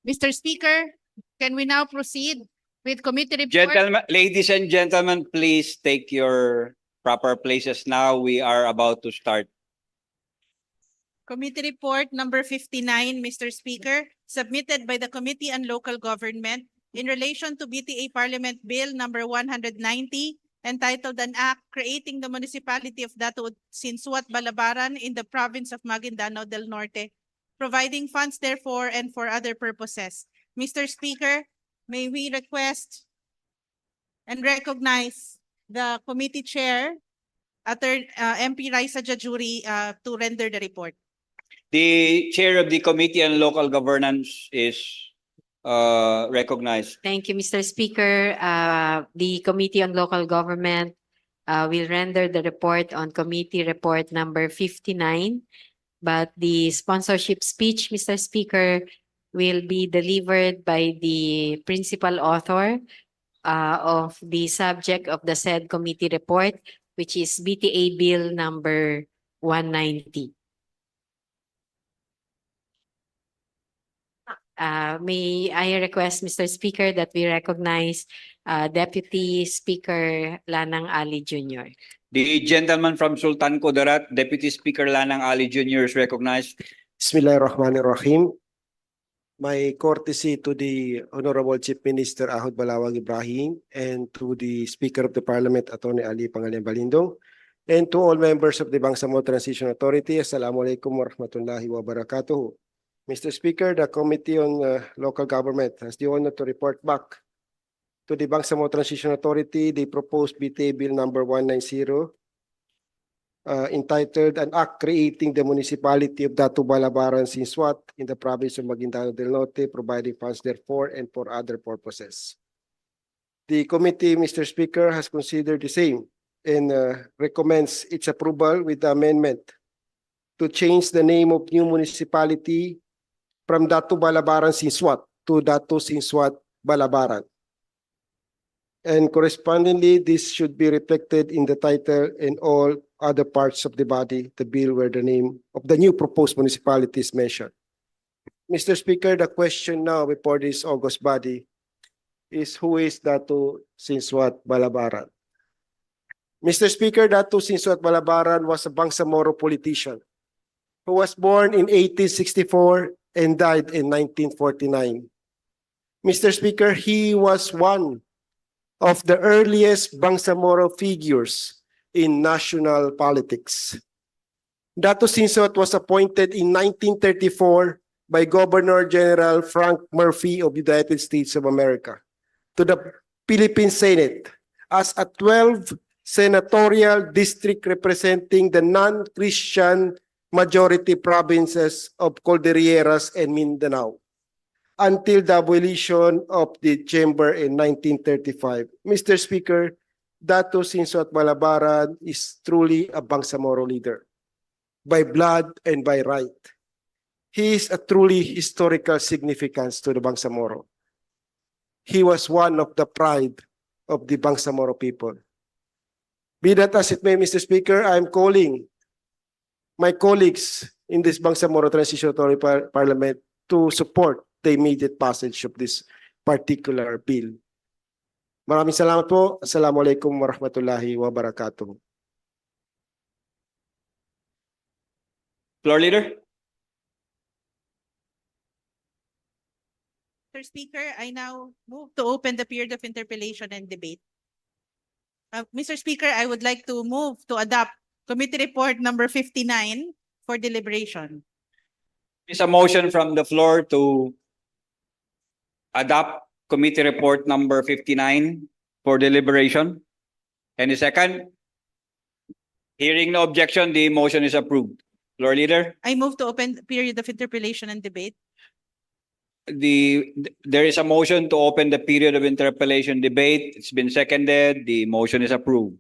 Mr. Speaker, can we now proceed with committee report? Gentlemen, ladies and gentlemen, please take your proper places now. We are about to start. Committee report number 59, Mr. Speaker, submitted by the Committee on Local Government in relation to BTA Parliament Bill number 190, entitled an act creating the municipality of Dato Sinsuat Balabaran in the province of Maguindanao del Norte, providing funds therefore and for other purposes. Mr. Speaker, may we request and recognize the committee chair, MP Raisa Jajuri, to render the report. The chair of the Committee on Local Governance is recognized. Thank you, Mr. Speaker. The Committee on Local Government will render the report on committee report number 59. But the sponsorship speech, Mr. Speaker, will be delivered by the principal author of the subject of the said committee report, which is BTA Bill number 190. May I request, Mr. Speaker, that we recognize Deputy Speaker Lanang Ali Jr. The gentleman from Sultan Kudarat, Deputy Speaker Lanang Ali Jr. is recognized. Bismillahirrahmanirrahim. My courtesy to the Honorable Chief Minister Ahod Balawag Ibrahim and to the Speaker of the Parliament, Atty. Ali Pangalian Balindong, and to all members of the Bangsamoro Transition Authority. Assalamualaikum warahmatullahi wabarakatuh. Mr. Speaker, the Committee on Local Government has the honor to report back to the Bangsamoro Transition Authority the proposed BTA Bill number 190, entitled an act creating the municipality of Dato Balabaran Sinsuat in the province of Maguindanao del Norte, providing funds therefore and for other purposes. The committee, Mr. Speaker, has considered the same and recommends its approval with the amendment to change the name of new municipality from Dato Balabaran Sinsuat to Dato Sinsuat Balabaran. And correspondingly, this should be reflected in the title and all other parts of the body, the bill where the name of the new proposed municipality is mentioned. Mr. Speaker, the question now before this August body is who is Dato Sinsuat Balabaran? Mr. Speaker, Dato Sinsuat Balabaran was a Bangsamoro politician who was born in 1864 and died in 1949. Mr. Speaker, he was one of the earliest Bangsamoro figures in national politics. Dato Sinsuat was appointed in 1934 by Governor General Frank Murphy of the United States of America to the Philippine Senate as a 12th senatorial district representing the non-Christian majority provinces of Cordilleras and Mindanao until the abolition of the chamber in 1935. Mr. Speaker, Dato Sinsuat Balabaran is truly a Bangsamoro leader by blood and by right. He is a truly historical significance to the Bangsamoro. He was one of the pride of the Bangsamoro people. Be that as it may, Mr. Speaker, I am calling my colleagues in this Bangsamoro Transition Authority Parliament to support the immediate passage of this particular bill. Maraming salamat po. Assalamualaikum warahmatullahi wabarakatuh. Floor Leader. Mr. Speaker, I now move to open the period of interpellation and debate. Mr. Speaker, I would like to move to adopt Committee Report number 59 for deliberation. Is a motion from the floor to adopt Committee Report number 59 for deliberation. Any second? Hearing no objection, the motion is approved. Floor Leader. I move to open the period of interpellation and debate. There is a motion to open the period of interpellation debate. It's been seconded. The motion is approved.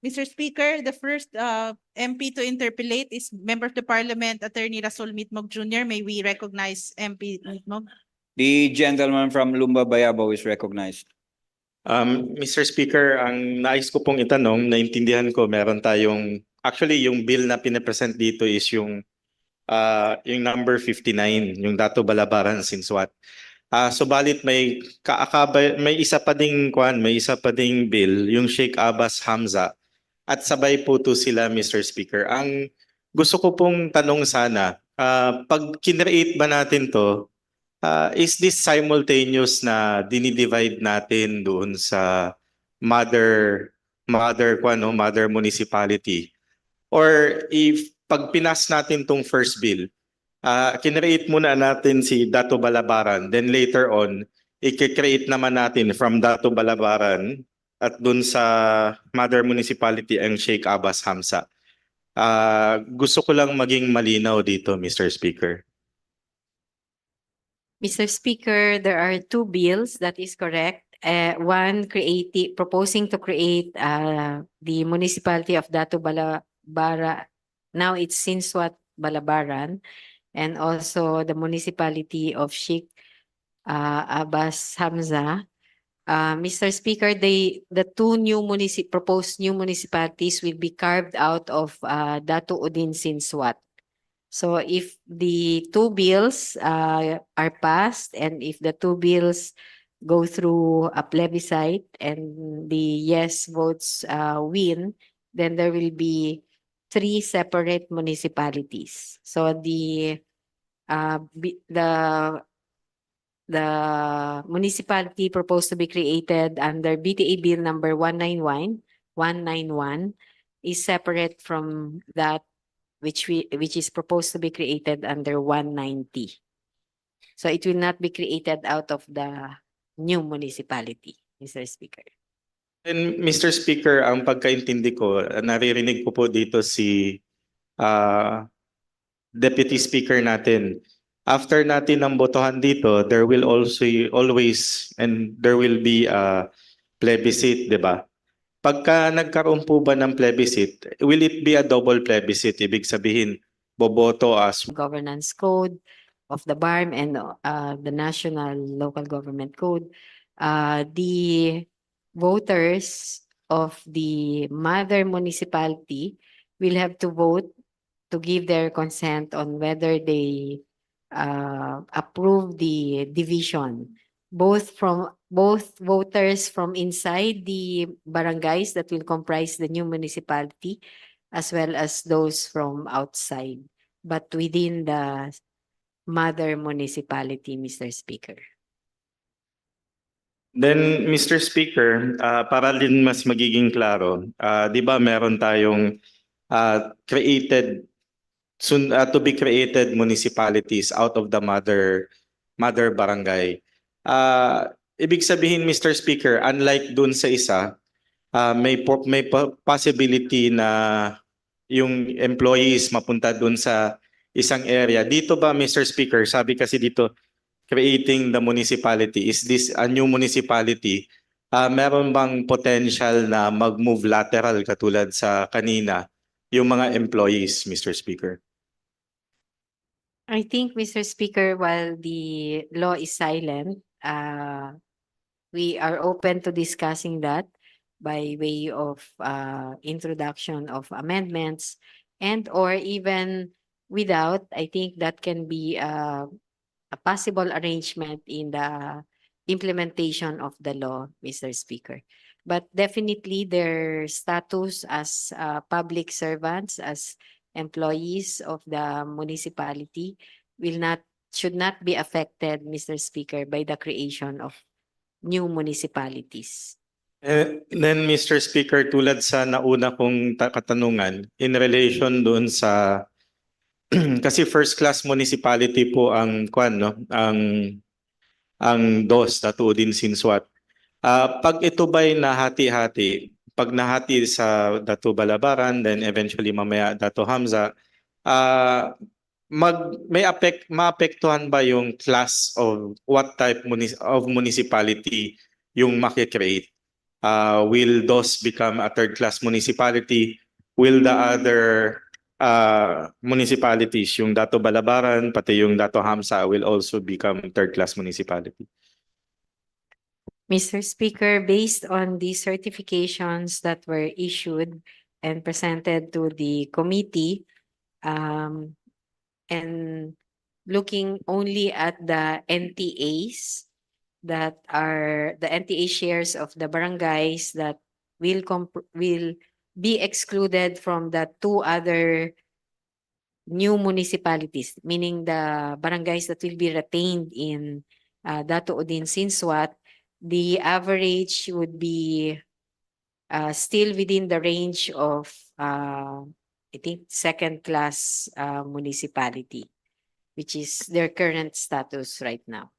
Mr. Speaker, the first MP to interpellate is Member of the Parliament, Attorney Rasul Mitmog Jr. May we recognize MP Mitmog? The gentleman from Lumba Bayabao is recognized. Mr. Speaker, ang nais ko pong itanong, naintindihan ko meron tayong, actually yung bill na pinapresent dito is yung yung number 59, yung Dato Balabaran Sinswat. Subalit may isa pa ding may isa pa ding bill, yung Sheikh Abbas Hamza, at sabay po to sila, Mr. Speaker. Ang gusto ko pong tanong sana, pag kinreate ba natin to, is this simultaneous na dinidivide natin doon sa mother municipality? Or if pag pinas natin tong first bill, kinreate muna natin si Dato Balabaran, then later on, i-create naman natin from Dato Balabaran at dun sa mother municipality ang Sheikh Abbas Hamza. Gusto ko lang maging malinaw dito, Mr. Speaker. Mr. Speaker, there are two bills, that is correct. One proposing to create the municipality of Dato Balabara, now it's Sinswat Balabaran, and also the municipality of Sheikh Abbas Hamza. Mr. Speaker, the two proposed new municipalities will be carved out of Dato Udin Sinswat. So if the two bills are passed and if the two bills go through a plebiscite and the yes votes win, then there will be three separate municipalities. So the municipality proposed to be created under BTA Bill number 191 is separate from that which is proposed to be created under 190. So it will not be created out of the new municipality, Mr. Speaker. And Mr. Speaker, ang pagkaintindi ko, naririnig ko po dito si Deputy Speaker natin. After natin ang botohan dito, there will also always and there will be a plebiscite, di ba? Pagka nagkaroon po ba ng plebiscite, will it be a double plebiscite? Ibig sabihin, boboto as Governance Code of the BARM and the National Local Government Code. The voters of the mother municipality will have to vote to give their consent on whether they approve the division. Both voters from inside the barangays that will comprise the new municipality, as well as those from outside, but within the mother municipality, Mr. Speaker. Then, Mr. Speaker, para din mas magiging klaro, di ba meron tayong to be created municipalities out of the mother barangay. Ibig sabihin, Mr. Speaker, unlike dun sa isa, may possibility na yung employees mapunta dun sa isang area. Dito ba, Mr. Speaker, sabi kasi dito, creating the municipality, is this a new municipality? Meron bang potential na mag-move lateral katulad sa kanina, yung mga employees, Mr. Speaker? I think, Mr. Speaker, while the law is silent, we are open to discussing that by way of introduction of amendments and or even without. I think that can be a possible arrangement in the implementation of the law, Mr. Speaker. But definitely their status as public servants, as employees of the municipality should not be affected, Mr. Speaker, by the creation of new municipalities. Then, Mr. Speaker, tulad sa nauna kong katanungan, in relation doon sa kasi first class municipality po ang DOS, Dato Udin Sinswat. Pag ito ba'y nahati-hati, pag nahati sa Dato Balabaran, then eventually mamaya Dato Hamza, maapektuhan ba yung class of what type of municipality yung makikreate? Will DOS become a third class municipality? Will the other municipalities, yung Dato Balabaran, pati yung Dato Hamza, will also become third class municipality? Mr. Speaker, based on the certifications that were issued and presented to the committee, and looking only at the NTAs that are the NTA shares of the barangays that will be excluded from the two other new municipalities, meaning the barangays that will be retained in Dato Odin Sinswat, the average would be still within the range of I think second class municipality, which is their current status right now.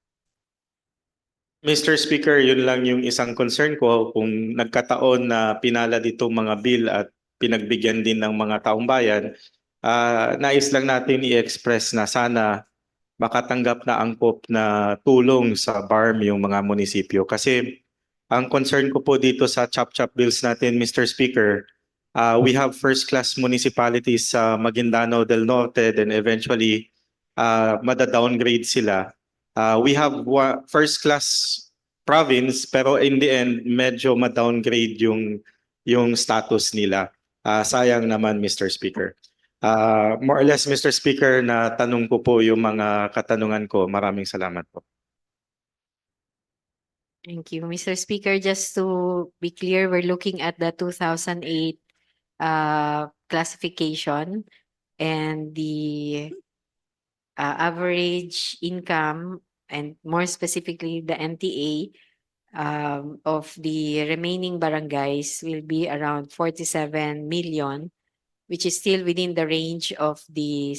Mr. Speaker, yun lang yung isang concern ko kung nagkataon na pinala ditong mga bill at pinagbigyan din ng mga taong bayan. Nais lang natin i-express na sana makatanggap na angkop na tulong sa BARM yung mga munisipyo. Kasi ang concern ko po dito sa chop-chop bills natin, Mr. Speaker, we have first-class municipalities sa Maguindanao del Norte, then eventually mada-downgrade sila. We have first-class province, pero in the end, medyo ma-downgrade yung status nila. Sayang naman, Mr. Speaker. More or less, Mr. Speaker, na tanong ko po yung mga katanungan ko. Maraming salamat po. Thank you, Mr. Speaker. Just to be clear, we're looking at the 2008 classification, and the average income, and more specifically the NTA of the remaining barangays will be around 47 million, which is still within the range of the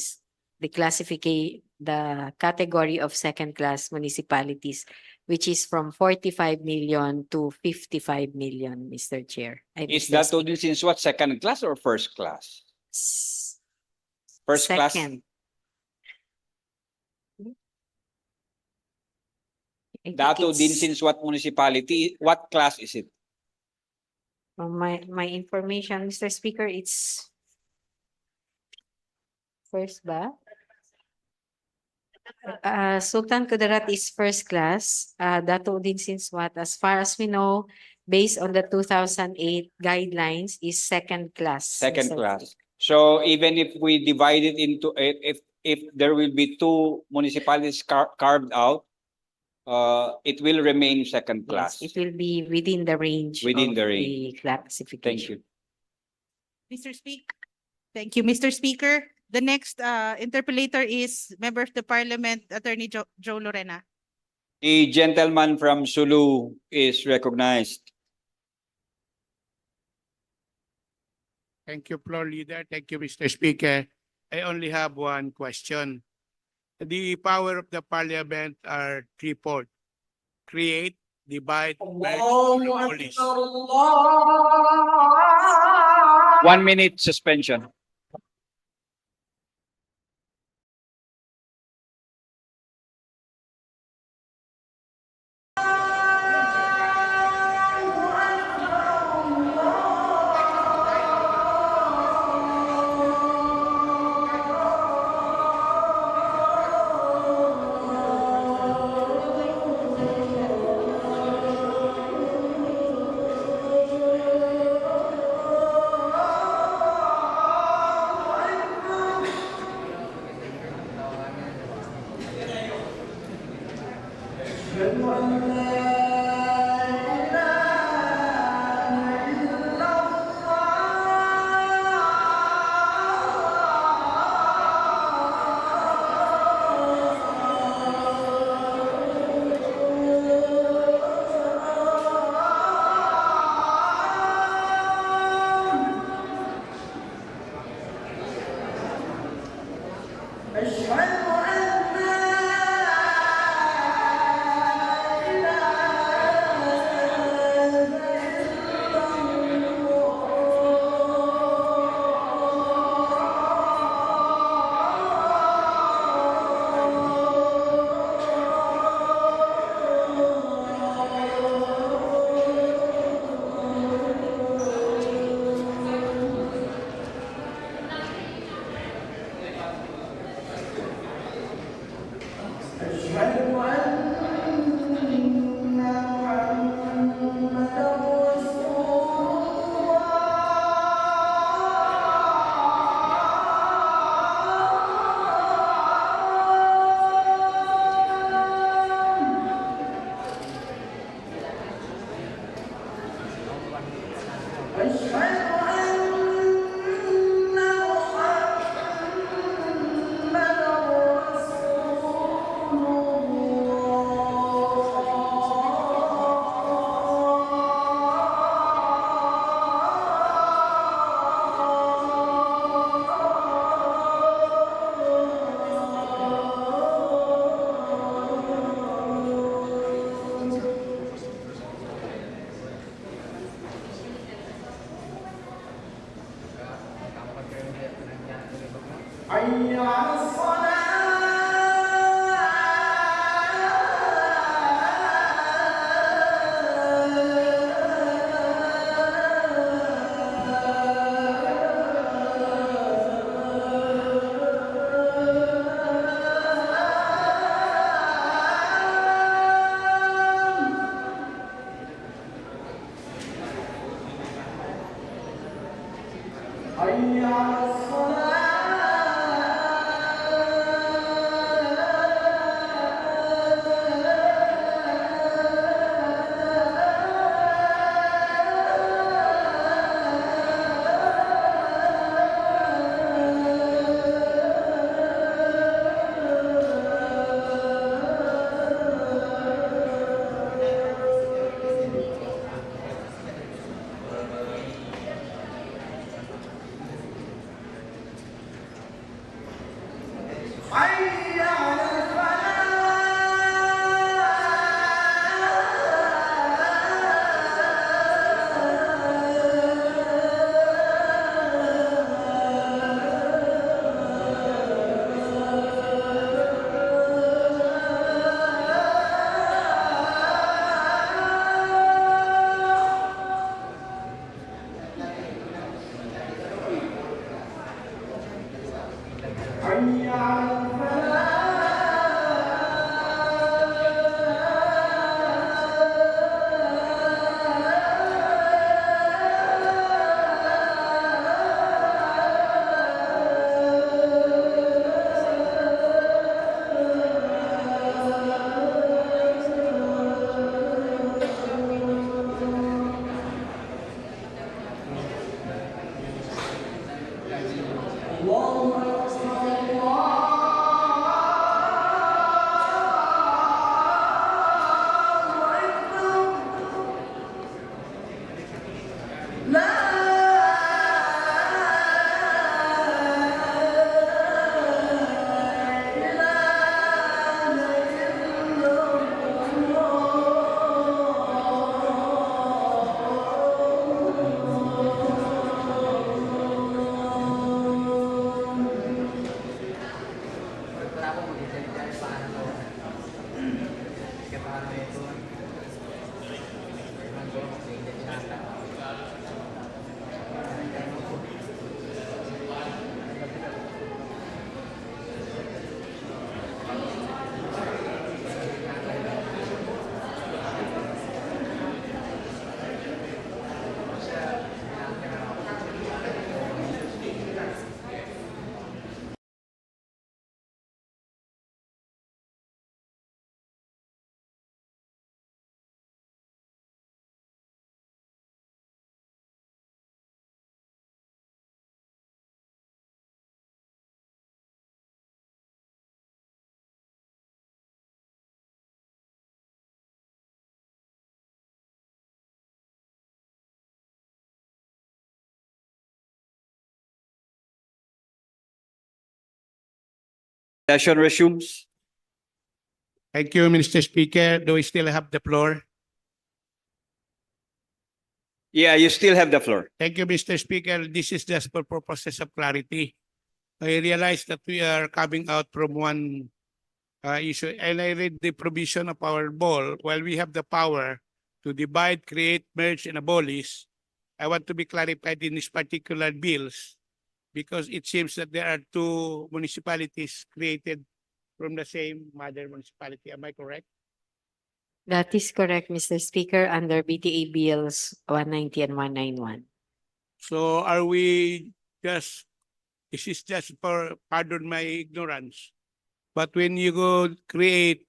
category of second-class municipalities, which is from 45 million to 55 million, Mr. Chair. Is that Odin Sinswat second class or first class? First class? Second. Dato Odin Sinswat municipality, what class is it? My information, Mr. Speaker, it's first ba? Sultan Kudarat is first class. Dato Odin Sinswat, as far as we know, based on the 2008 guidelines, is second class. Second Mr. class. Speaker. So even if we divide it into, if there will be two municipalities carved out, it will remain second class. Yes, it will be within the range Within of the range. the classification. Thank you. Mr. Speaker. Thank you, Mr. Speaker. The next interpellator is Member of the Parliament, Attorney Joe Lorena. The gentleman from Sulu is recognized. Thank you, Floor Leader. Thank you, Mr. Speaker. I only have one question. The power of the Parliament are threefold: create, divide, merge, monopolies. 1 minute suspension. Session resumes. Thank you, Mr. Speaker. Do we still have the floor? Yeah, you still have the floor. Thank you, Mr. Speaker. This is just for purposes of clarity. I realize that we are coming out from one issue, and I read the provision of our bill. While we have the power to divide, create, merge, and abolish, I want to be clarified in these particular bills because it seems that there are two municipalities created from the same mother municipality. Am I correct? That is correct, Mr. Speaker, under BTA Bills 190 and 191. So are we just, this is just for, pardon my ignorance, but when you go create,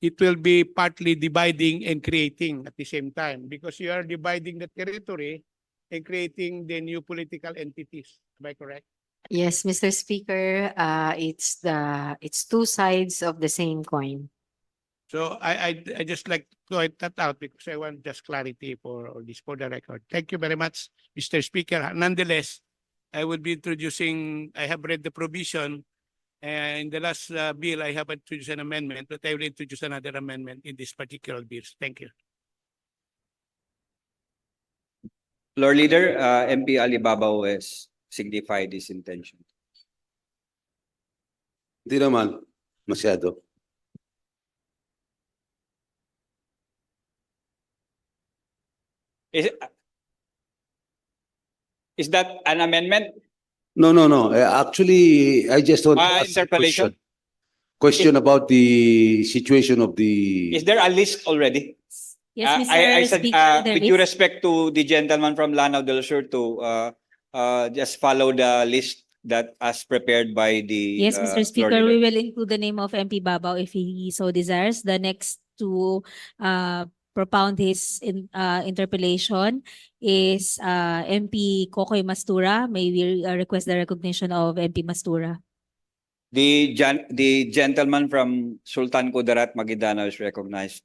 it will be partly dividing and creating at the same time because you are dividing the territory and creating the new political entities. Am I correct? Yes, Mr. Speaker, it's two sides of the same coin. So I just like to point that out because I want just clarity for this for the record. Thank you very much, Mr. Speaker. Nonetheless, I will be introducing, I have read the provision, and in the last bill, I have introduced an amendment, but I will introduce another amendment in this particular bill. Thank you. Floor Leader, MP Alibaba has signified his intention. Hindi naman masyado. Is that an amendment? No, no, no. Actually, I just want to ask a Interpolation? question about the situation of the. Is there a list already? Yes, I Mr. said, Speaker, there with due is. respect to the gentleman from Lanao del Sur to just follow the list that as prepared by the Yes, Mr. floor Speaker, we leader. will include the name of MP Babao if he so desires. The next to propound his interpellation is MP Kokoy Mastura. May we request the recognition of MP Mastura. The gentleman from Sultan Kudarat, Maguindanao is recognized.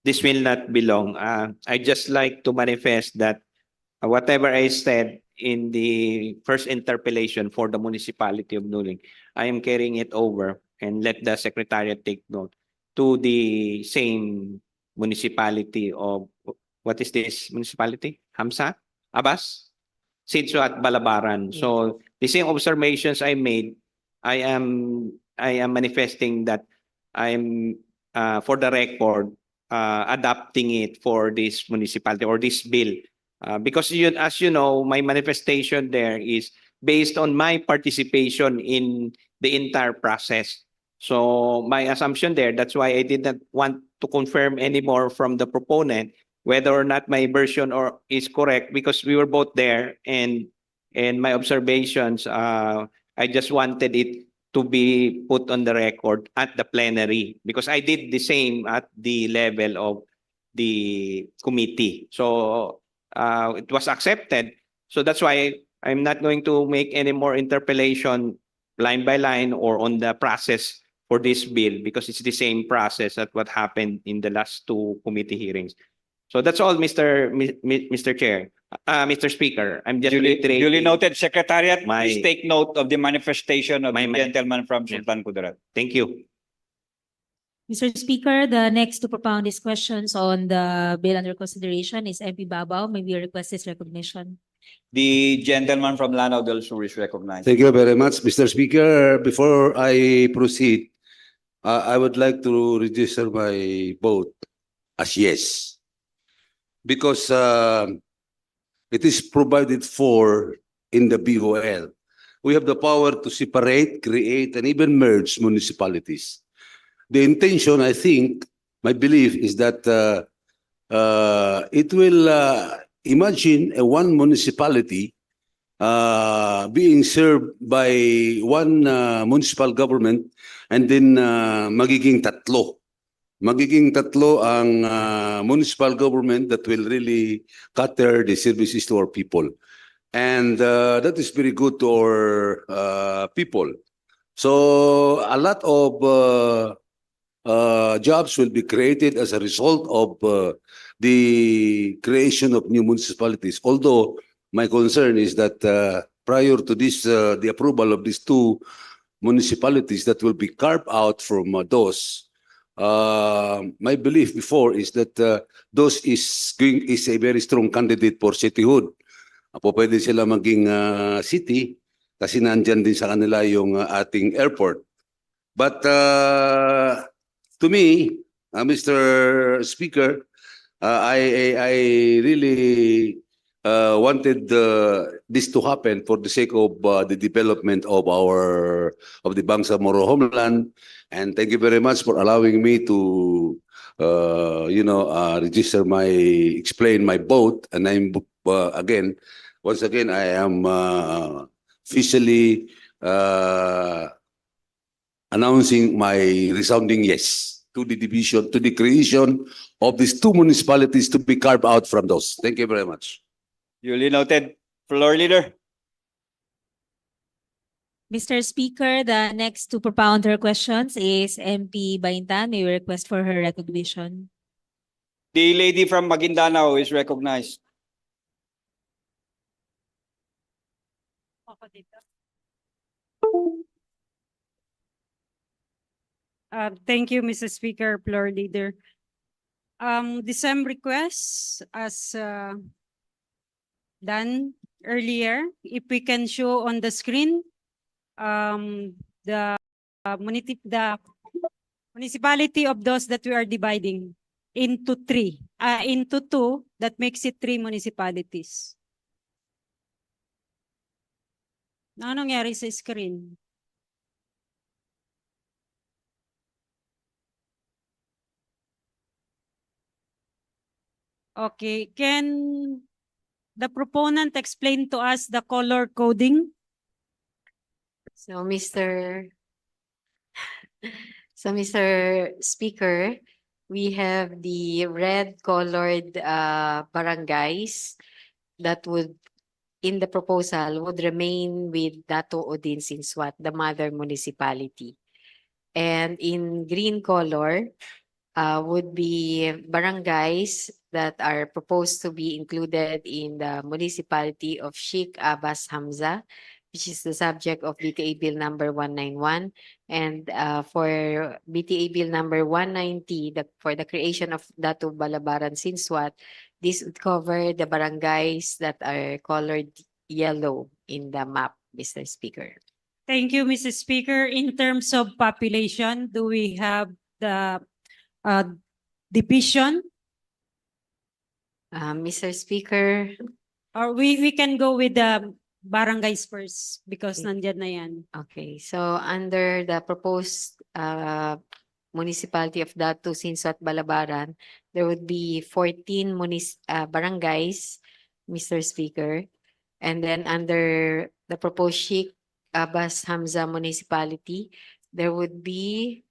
This will not belong. I just like to manifest that whatever I said in the first interpellation for the municipality of Nuling, I am carrying it over and let the secretariat take note to the same municipality of, what is this municipality? Hamsa? Abbas? Sidso at Balabaran. So the same observations I made, I am manifesting that I'm for the record adopting it for this municipality or this bill. Because as you know, my manifestation there is based on my participation in the entire process. So my assumption there, that's why I did not want to confirm anymore from the proponent whether or not my version or is correct, because we were both there, and my observations, I just wanted it to be put on the record at the plenary, because I did the same at the level of the committee. So it was accepted. So that's why I'm not going to make any more interpellation line by line or on the process for this bill, because it's the same process at what happened in the last two committee hearings. So that's all, Mr. Chair. Mr. Speaker, I'm just reiterating. Duly noted, Secretariat, my- please take note of the manifestation of My- the gentleman from Sultan Kudarat. Thank you. Mr. Speaker, the next to propound his questions on the bill under consideration is MP Babao. May we request his recognition? The gentleman from Lanao del Sur is recognized. Thank you very much, Mr. Speaker. Before I proceed, I would like to register my vote as yes, because it is provided for in the BOL. We have the power to separate, create, and even merge municipalities. The intention, I think, my belief is that it will imagine one municipality being served by one municipal government, and then magiging tatlo. Magiging tatlo ang municipal government that will really cater the services to our people. And that is very good to our people. So a lot of jobs will be created as a result of the creation of new municipalities. Although my concern is that prior to this, the approval of these two municipalities that will be carved out from those, my belief before is that those is a very strong candidate for cityhood. Pwede sila maging city kasi nandyan din sa kanila yung ating airport. But to me, Mr. Speaker, I really wanted this to happen for the sake of the development of the Bangsamoro homeland. And thank you very much for allowing me to explain my vote. And I'm once again, I am officially announcing my resounding yes to the division, to the creation of these two municipalities to be carved out from those. Thank you very much. Duly noted. Floor leader. Mr. Speaker, the next to propound her questions is MP Baintan. May we request for her recognition? The lady from Maguindanao is recognized. Thank you, Mr. Speaker, Floor Leader. The same request as done earlier. If we can show on the screen, the the municipality of those that we are dividing into into two, that makes it 3 municipalities. Ano nangyari sa screen? Okay, can the proponent explain to us the color coding? So Mr. Speaker, we have the red colored barangays that would, in the proposal, would remain with Dato Odin Sinswat, the mother municipality. And in green color would be barangays that are proposed to be included in the municipality of Sheikh Abbas Hamza, which is the subject of BTA Bill number 191. And for BTA Bill number 190, for the creation of Datu Balabaran Sinswat, this would cover the barangays that are colored yellow in the map, Mr. Speaker. Thank you, Mrs. Speaker. In terms of population, do we have the division? Mr. Speaker. Or we can go with the barangays first because nandyan na yan. Okay, so under the proposed municipality of Datu Sinswat Balabaran, there would be 14 barangays, Mr. Speaker. And then under the proposed Sheikh Abbas Hamza municipality, there would be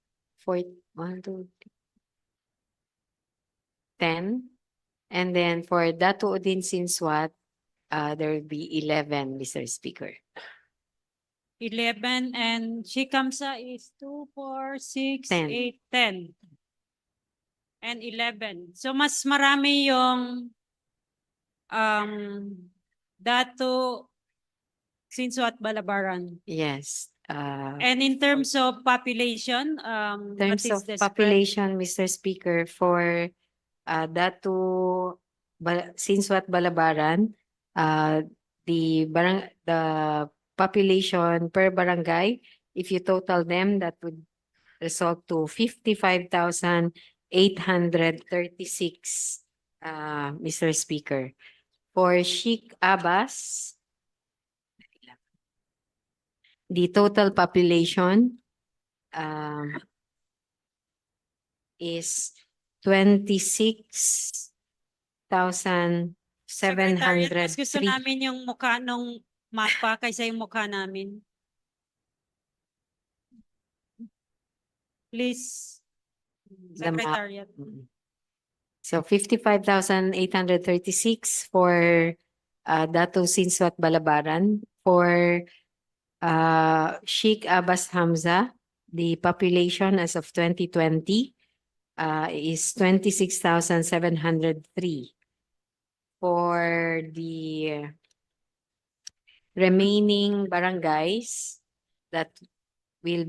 10. And then for Datu Udin Sinswat, there would be 11, Mr. Speaker. 11 and Shikamsa is 2, 4, 6, 10. 8, 10. And 11. So mas marami yung Datu Sinswat Balabaran. Yes. And in terms of population, In terms what is of the spread? population, Mr. Speaker, for Datu Sinswat Balabaran, the population per barangay, if you total them, that would result to 55,836, Mr. Speaker. For Sheikh Abbas, the total population is 26,703. Mas gusto namin yung mukha nung mapa kaysa yung mukha namin. Please, Secretariat. So 55,836 for Datu Sinswat Balabaran. For Sheikh Abbas Hamza, the population as of 2020 is 26,703. For the remaining barangays that will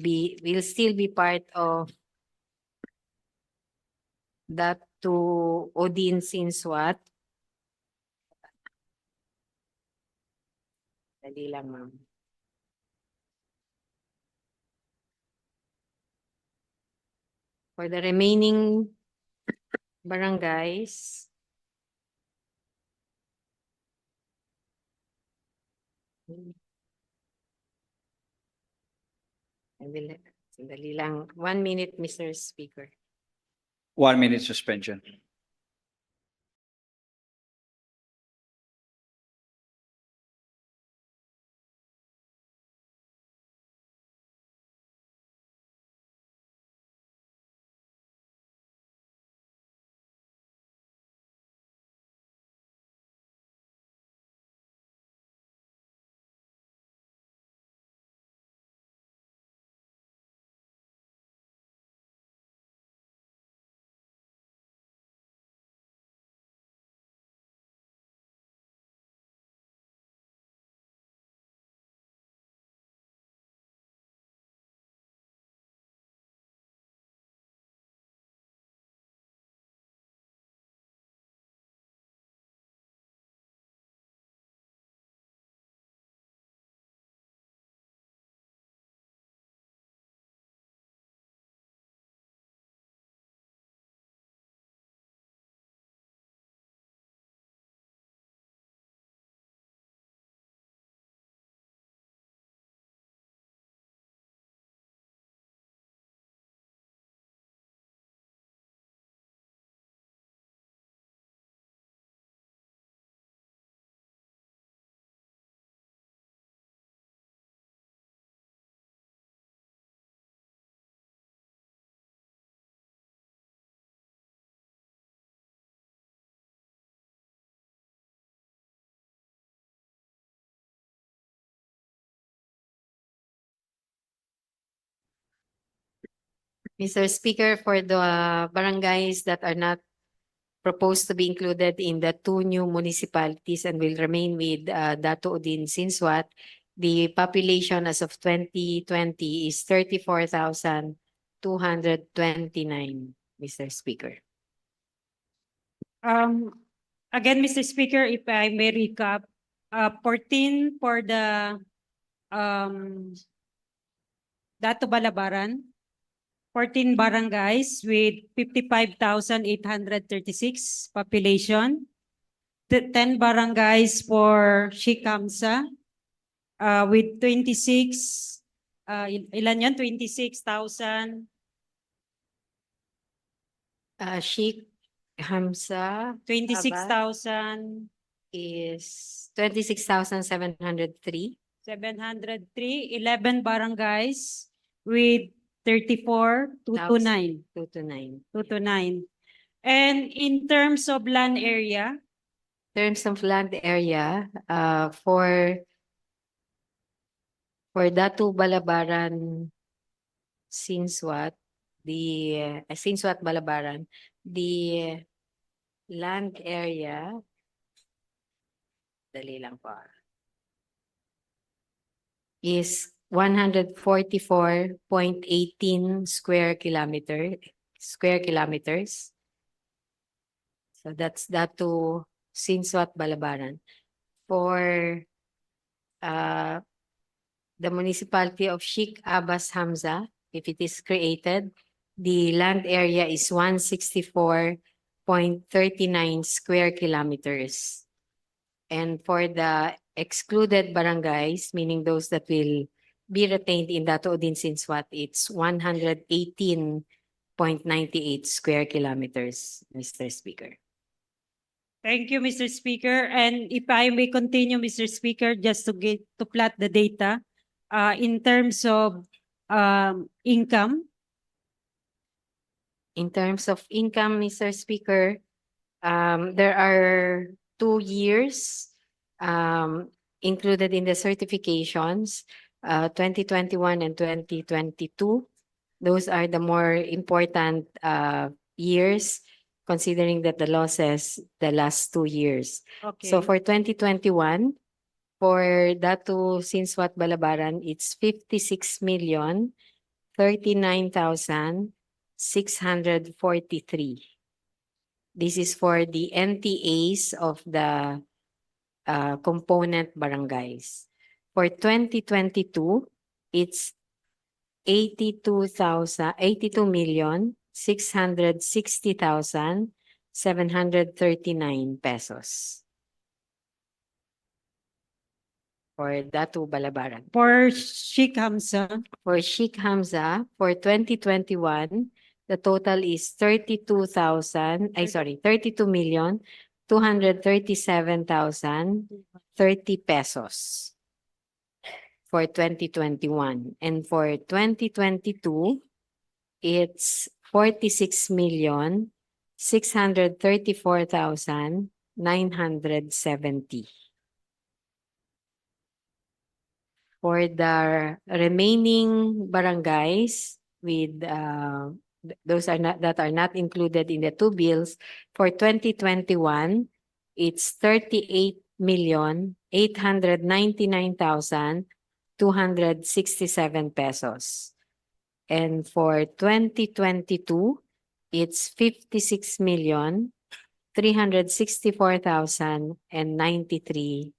still be part of Datu Odin Sinswat. Dali lang, ma'am. For the remaining barangays, sandali lang. 1 minute, Mr. Speaker. 1 minute suspension. Mr. Speaker, for the barangays that are not proposed to be included in the two new municipalities and will remain with Dato Udin Sinswat, the population as of 2020 is 34,229, Mr. Speaker. Again, Mr. Speaker, if I may recap, 14 for the Dato Balabaran, 14 barangays with 55,836 population, 10 barangays for Shikamsa with 26, ilan yan? 26,000. Sheikh Hamza 26,000. is 26,703. 703, 11 barangays with 34,229. 229. And in terms of land area? Terms of land area, for Datu Balabaran Sinswat, the Sinswat Balabaran, the land area, dali lang po, is 144.18 square kilometers. So that's Datu Sinswat Balabaran. For the municipality of Sheikh Abbas Hamza, if it is created, the land area is 164.39 square kilometers. And for the excluded barangays, meaning those that will be retained in Dato Udin Sinswat, it's 118.98 square kilometers, Mr. Speaker. Thank you, Mr. Speaker. And if I may continue, Mr. Speaker, just to plot the data, in terms of income. In terms of income, Mr. Speaker, there are 2 years included in the certifications, 2021 and 2022. Those are the more important years, considering that the law says the last 2 years. Okay. So for 2021, for Datu Sinswat Balabaran, it's 56,039,643. This is for the NTAs of the component barangays. For 2022, it's 82,660,739 pesos. For Datu Balabaran. For Sheikh Hamza. For Sheikh Hamza, for 2021, the total is 32,237,030 pesos for 2021. And for 2022, it's 46,634,970. For the remaining barangays with those that are not included in the two bills, for 2021, it's 38,899,267 pesos. And for 2022, it's 56,364,093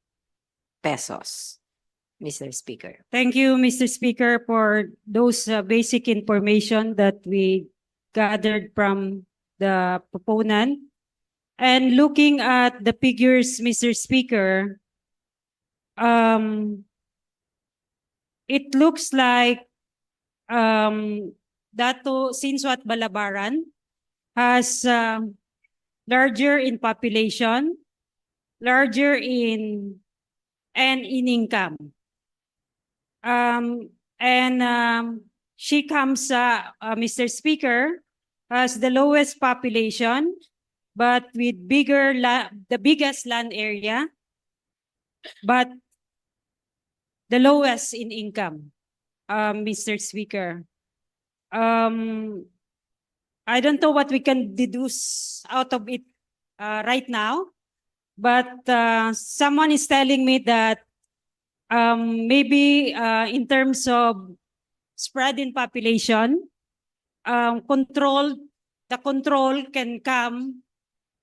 pesos. Mr. Speaker. Thank you, Mr. Speaker, for those basic information that we gathered from the proponent. And looking at the figures, Mr. Speaker, it looks like Dato Sinswat Balabaran has larger in population, larger in income. Sheikh Hamza, Mr. Speaker, has the lowest population, but with the biggest land area, but the lowest in income, Mr. Speaker. I don't know what we can deduce out of it right now, but someone is telling me that maybe in terms of spread in population, the control can come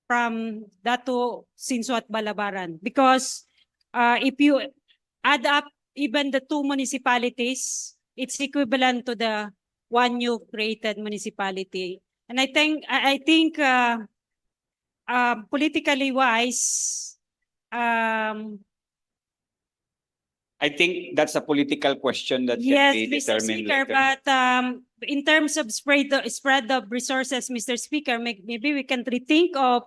from Datu, Sinsuat, Balabaran. Because if you add up even the two municipalities, it's equivalent to the one new created municipality. And I think politically wise, I think that's a political question that yes, can be Mr. determined Speaker, later. but in terms of spread of resources, Mr. Speaker, maybe we can rethink of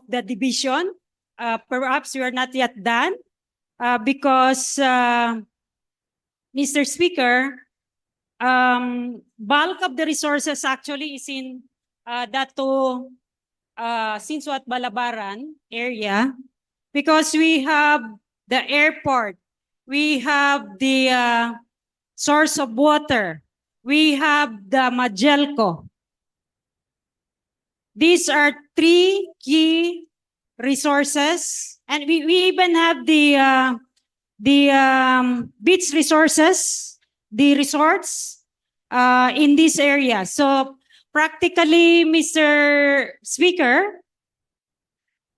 the division. Perhaps we are not yet done because, Mr. Speaker, bulk of the resources actually is in Datu, Sinsuat, Balabaran area because we have the airport, we have the source of water, we have the Magelco. These are three key resources, and we even have the beach resources, the resorts in this area. So practically, Mr. Speaker,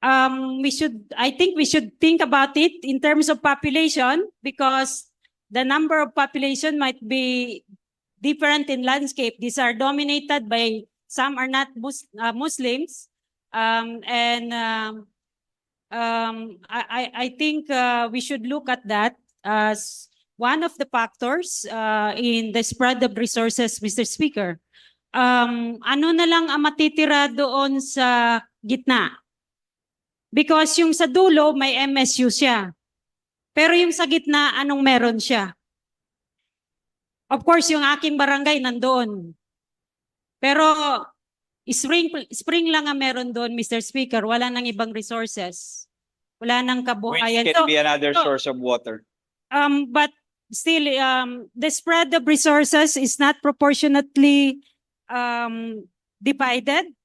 I think we should think about it in terms of population because the number of population might be different in landscape. These are dominated by, some are not Muslims. I think we should look at that as one of the factors in the spread of resources, Mr. Speaker. Ano na lang ang matitira doon sa gitna? Because yung sa dulo, may MSU siya. Pero yung sa gitna, anong meron siya? Of course, yung aking barangay nandoon. Pero spring lang ang meron doon, Mr. Speaker. Wala nang ibang resources. Wala nang kabuhayan. Which can be another source of water. But still, the spread of resources is not proportionately divided.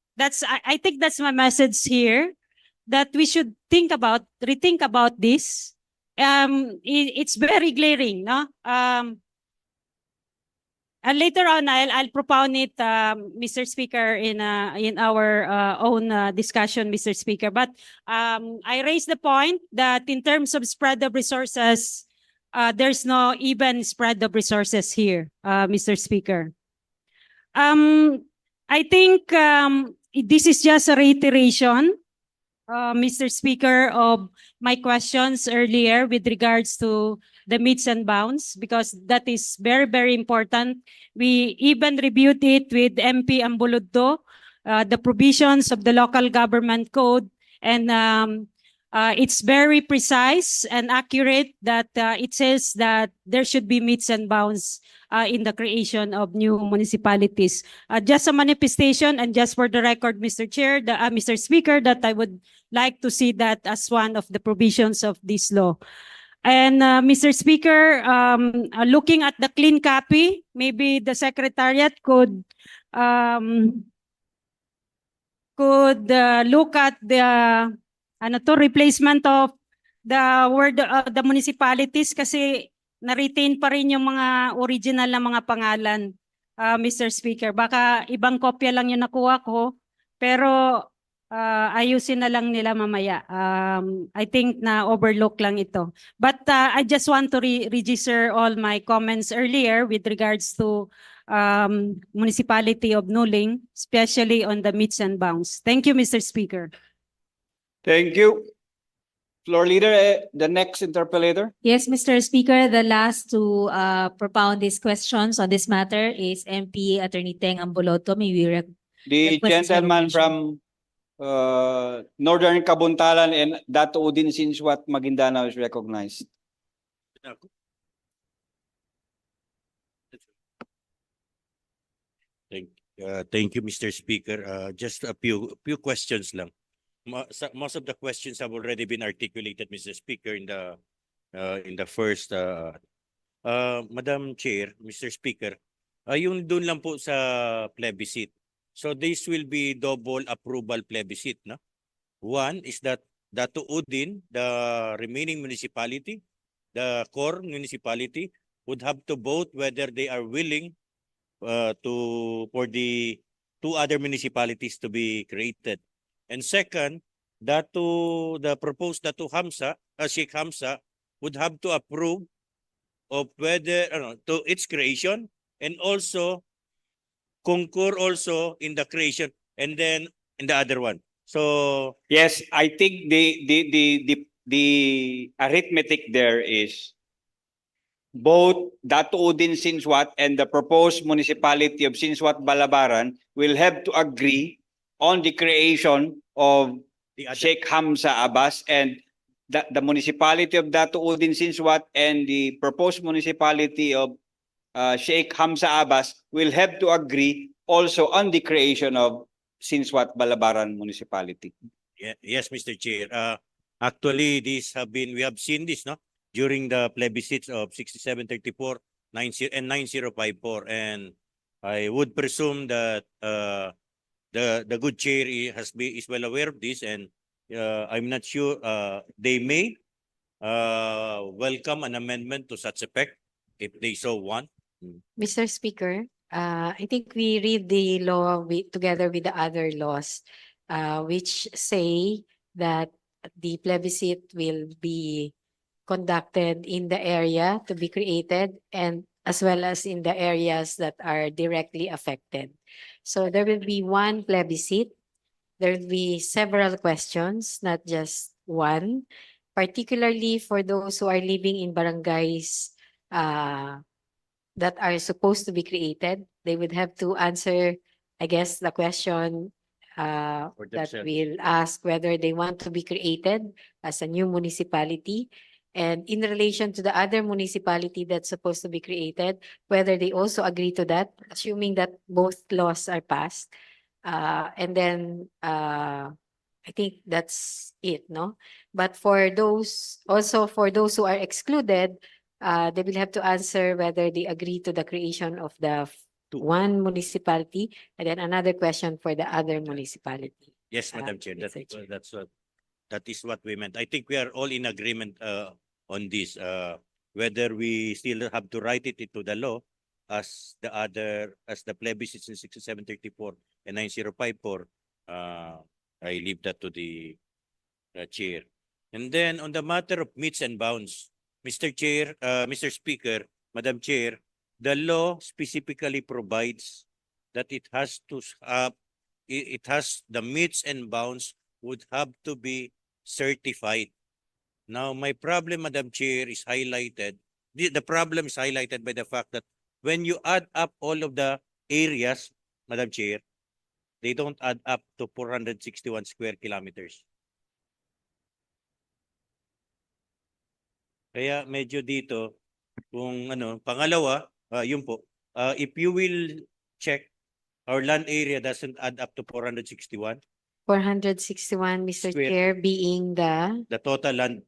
I think that's my message here, that we should rethink about this. It's very glaring, no? And later on, I'll propound it, Mr. Speaker, in our own discussion, Mr. Speaker. But I raised the point that in terms of spread of resources, there's no even spread of resources here, Mr. Speaker. I think this is just a reiteration, Mr. Speaker, of my questions earlier with regards to the meets and bounds, because that is very, very important. We even reviewed it with MP Ambuloddo, the provisions of the local government code, and it's very precise and accurate that it says that there should be meets and bounds in the creation of new municipalities. Just a manifestation, and just for the record, Mr. Chair, Mr. Speaker, that I would like to see that as one of the provisions of this law. And Mr. Speaker, looking at the clean copy, maybe the Secretariat could look at the replacement of the word the municipalities, kasi na-retain pa rin yung mga original na mga pangalan, Mr. Speaker. Baka ibang kopya lang yung nakuha ko, pero ayusin na lang nila mamaya. I think na overlook lang ito. But I just want to register all my comments earlier with regards to municipality of Nuling, especially on the meets and bounds. Thank you, Mr. Speaker. Thank you. Floor leader, the next interpellator. Yes, Mr. Speaker, the last to propound these questions on this matter is MP Attorney Teng Ambuloddo. May we The request his gentleman recognition. from Northern Kabuntalan and Dato Udin Sinsuat, Maguindanao is recognized. Thank you, Mr. Speaker. Just a few questions lang. Most of the questions have already been articulated, Mr. Speaker, in the first. Madam Chair, Mr. Speaker, Yung doon lang po sa plebiscite. So this will be double approval plebiscite, no? One is that Datu Udin, the remaining municipality, the core municipality, would have to vote whether they are willing for the two other municipalities to be created. And second, the proposed Datu Hamsa, Sheikh Hamsa, would have to approve of whether to its creation, and also concur also in the creation, and then in the other one. So Yes, I think the arithmetic there is both Datu Udin Sinswat and the proposed municipality of Sinswat Balabaran will have to agree on the creation of the other, Sheikh Hamza Abbas, and the municipality of Datu Udin Sinswat and the proposed municipality of Sheikh Hamza Abbas will have to agree also on the creation of Sinswat Balabaran municipality. yes, Mr. Chair. Actually, we have seen this, no, during the plebiscites of 6734, 90 and 9054, and I would presume that the good chair is well aware of this, and I'm not sure they may welcome an amendment to such effect if they so want. Mr. Speaker, I think we read the law together with the other laws, which say that the plebiscite will be conducted in the area to be created, and as well as in the areas that are directly affected. So there will be one plebiscite. There will be several questions, not just one, particularly for those who are living in barangays that are supposed to be created. They would have to answer, I guess, the question that themselves. will ask whether they want to be created as a new municipality. And in relation to the other municipality that's supposed to be created, whether they also agree to that, assuming that both laws are passed. And then I think that's it, no? But for those who are excluded, they will have to answer whether they agree to the creation of the one municipality, and then another question for the other municipality. Yes, Madam Chair. That is what we meant. I think we are all in agreement on this. Whether we still have to write it into the law as the plebiscites in 6734 and 9054. I leave that to the chair. And then on the matter of meets and bounds, Mr. Chair, Mr. Speaker, Madam Chair, the law specifically provides that it has the meets and bounds would have to be certified. Now, my problem, Madam Chair, is highlighted. The problem is highlighted by the fact that when you add up all of the areas, Madam Chair, they don't add up to 461 square kilometers. Kaya medyo dito, kung pangalawa, yun po, if you will check, our land area doesn't add up to 461. 461, Mr. Square. Chair, being the total land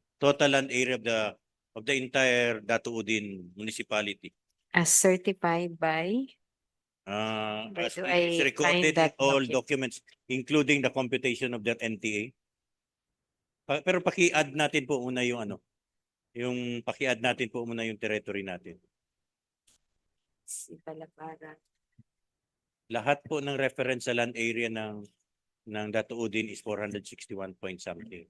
area of the entire Datu Udin municipality. as certified by. As do it is I recorded find in that all document? documents, including the computation of their NTA. Pero paki-add natin po muna yung paki-add natin po muna yung territory natin. Si Balabaran. Lahat po ng reference sa land area ng Datu Udin is 461 point something.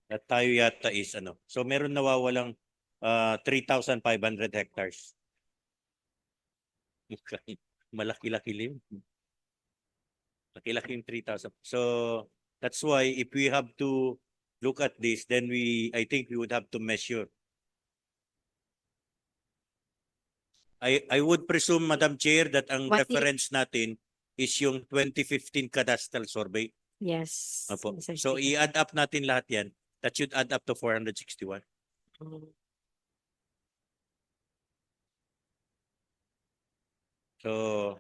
At tayo yata is So meron nawawalang 3,500 hectares. Malaki-laki lim. Malaki-laki yung 3,000. So that's why if we have to look at this, then I think we would have to measure. I would presume, Madam Chair, that ang reference natin is yung 2015 cadastral survey. Yes. Opo. Mr. So Speaker. i-add up natin lahat yan. That should add up to 461. So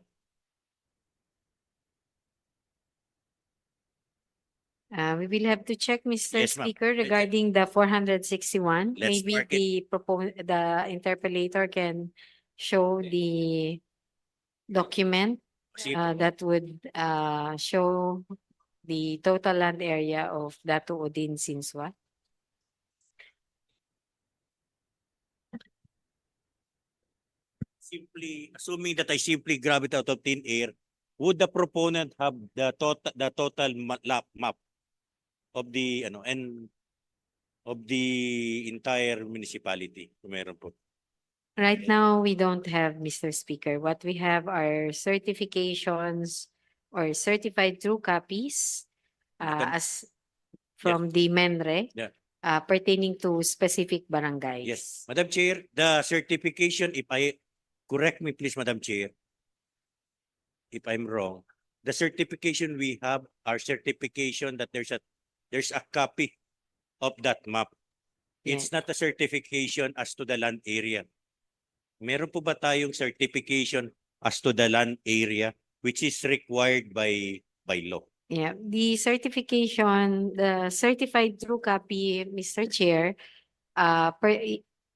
We will have to check, Mr. Yes, ma'am. Speaker, regarding the 461. Let's Maybe mark it. the interpellator can show the document that would show the total land area of Datu Udin Sinswa. Simply, assuming that I simply grab it out of thin air, would the proponent have the total map of the and of the entire municipality? Kung meron po. Right now, we don't have, Mr. Speaker. What we have are certifications or certified true copies as from the MENRE Yeah. pertaining to specific barangays. Yes, Madam Chair, the certification, correct me please, Madam Chair, if I'm wrong, the certification we have are certification that there's a copy of that map. It's not a certification as to the land area. Meron po ba tayong certification as to the land area which is required by law? Yeah, the certification, the certified true copy, Mr. Chair,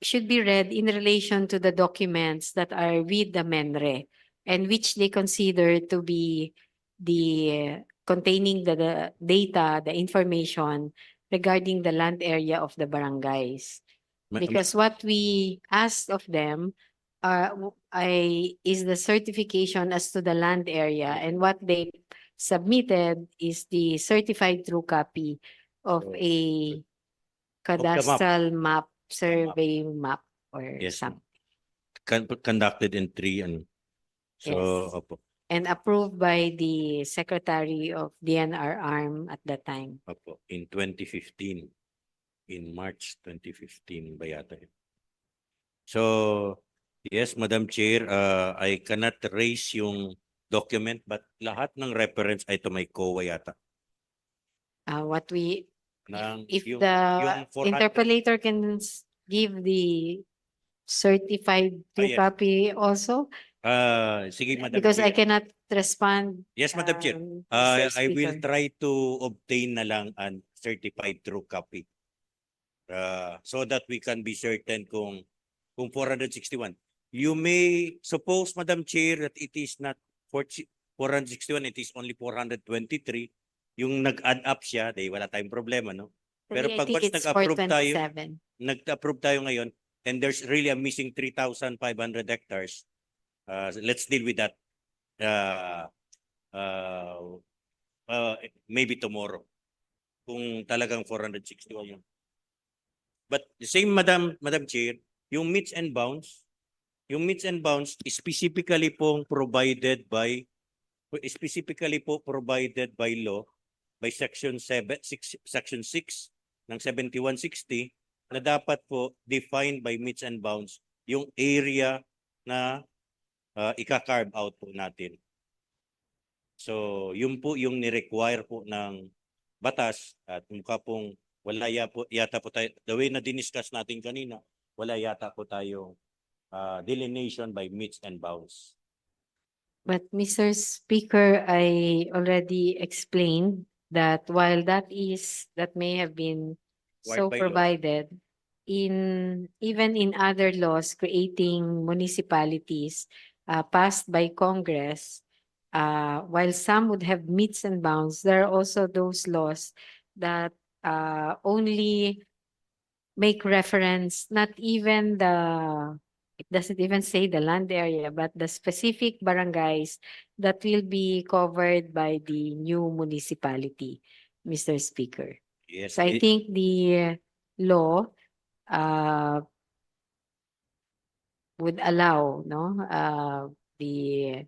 should be read in relation to the documents that are with the MENRE and which they consider to be the containing the data, the information regarding the land area of the barangays. Because what we asked of them is the certification as to the land area, and what they submitted is the certified true copy of a cadastral map, survey map or Yes. something. Conducted in 3 and so Yes. opo. And approved by the Secretary of DNR ARM at that time. Opo, in 2015. In March 2015 ba yata yun? So, yes, Madam Chair, I cannot raise yung document but lahat ng reference ay to may COA yata. If Yung the 400 interpolator can give the certified true copy also, sige, Madam because I Chair. cannot respond. Yes, Madam Chair. Mr. I will Speaker. try to obtain na lang an certified true copy. So that we can be certain kung 461. You may suppose, Madam Chair, that it is not 461, it is only 423. Yung nag-add up siya, wala tayong problema, no? Pero I pag think once it's nag-approve tayo ngayon, and there's really a missing 3,500 hectares, let's deal with that maybe tomorrow. Kung talagang 461 yun. But the same, Madam Chair, yung meets and bounds specifically po provided by law by section 6 ng 7160 na dapat po defined by meets and bounds yung area na ika-carve out po natin. So, yun po yung ni-require po ng batas at mukha pong wala yata po tayo, the way na diniscuss natin kanina, wala yata po tayong delineation by meets and bounds. But Mr. Speaker, I already explained that while that may have been so By law. provided even in other laws creating municipalities passed by Congress, while some would have meets and bounds, there are also those laws that only make reference, not even it doesn't even say the land area, but the specific barangays that will be covered by the new municipality, Mr. Speaker. Yes. So I think the law would allow the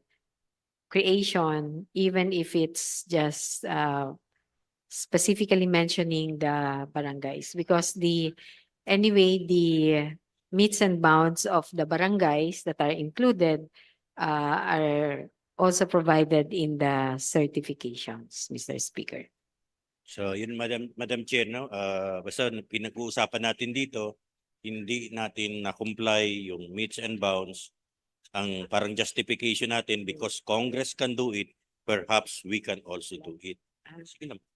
creation, even if it's just specifically mentioning the barangays, because anyway the meets and bounds of the barangays that are included are also provided in the certifications, Mr. Speaker. So yun, Madam Chair, no? Basta pinag-uusapan natin dito, hindi natin na-comply yung meets and bounds. Ang parang justification natin because Congress can do it, perhaps we can also do it. Sige naman.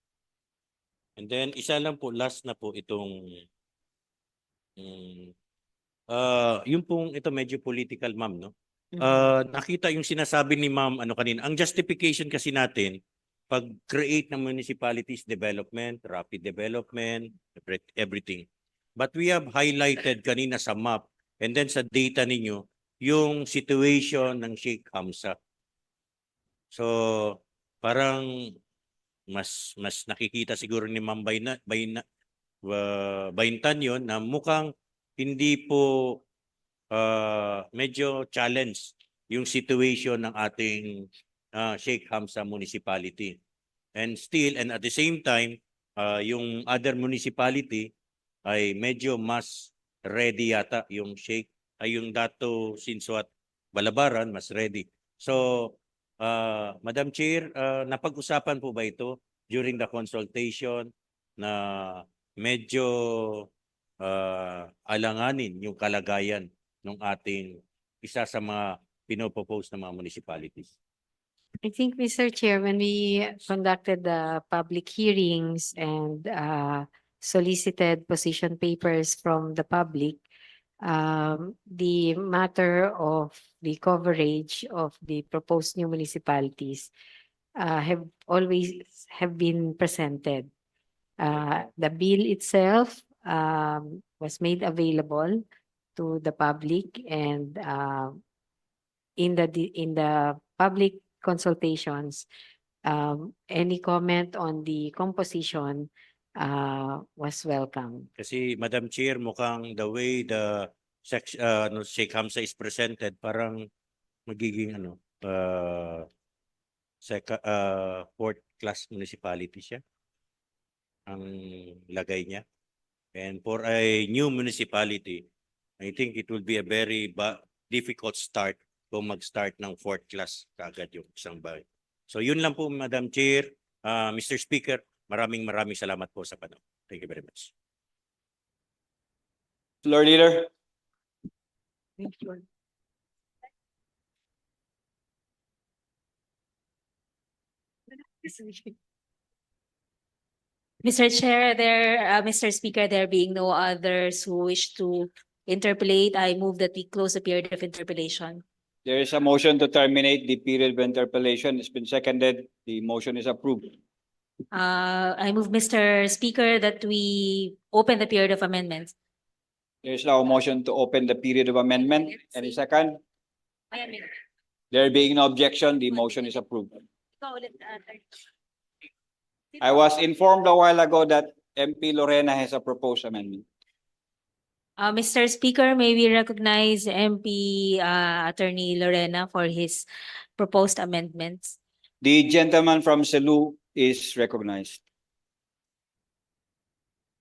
And then isa lang po, last na po itong yung pong ito medyo political, ma'am, no? nakita yung sinasabi ni Ma'am ano kanina. Ang justification kasi natin, pag-create ng municipalities development, rapid development, everything. But we have highlighted kanina sa map and then sa data ninyo, yung situation ng Sheikh Hamza. So, parang mas nakikita siguro ni Ma'am Baintan yun na mukhang hindi po medyo challenge yung situation ng ating Sheikh Hamza municipality. And still, and at the same time, yung other municipality ay medyo mas ready yata yung Sheikh, ay yung Dato Sinswat Balabaran, mas ready. So, Madam Chair, napag-usapan po ba ito during the consultation na medyo alanganin yung kalagayan ng ating isa sa mga pinopropose ng mga municipalities? I think, Mr. Chair, when we conducted the public hearings and solicited position papers from the public, the matter of the coverage of the proposed new municipalities have been presented. The bill itself was made available to the public, and in the public consultations, any comment on the composition was welcome. Kasi Madam Chair, mukhang the way the Sheikh Hamza is presented, parang magiging fourth class municipality siya ang lagay niya. And for a new municipality, I think it will be a very difficult start kung mag-start ng fourth class kaagad yung isang bahay. So yun lang po, Madam Chair. Mr. Speaker, maraming salamat po sa panahon. Thank you very much. Floor Leader. Mr. Chair, Mr. Speaker, there being no others who wish to interpolate, I move that we close the period of interpolation. There is a motion to terminate the period of interpellation. It's been seconded. The motion is approved. I move, Mr. Speaker, that we open the period of amendments. There is now a motion to open the period of amendment. Any second? There being no objection, the motion is approved. I was informed a while ago that MP Lorena has a proposed amendment. Mr. Speaker, may we recognize MP Attorney Lorena for his proposed amendments? The gentleman from Cebu is recognized.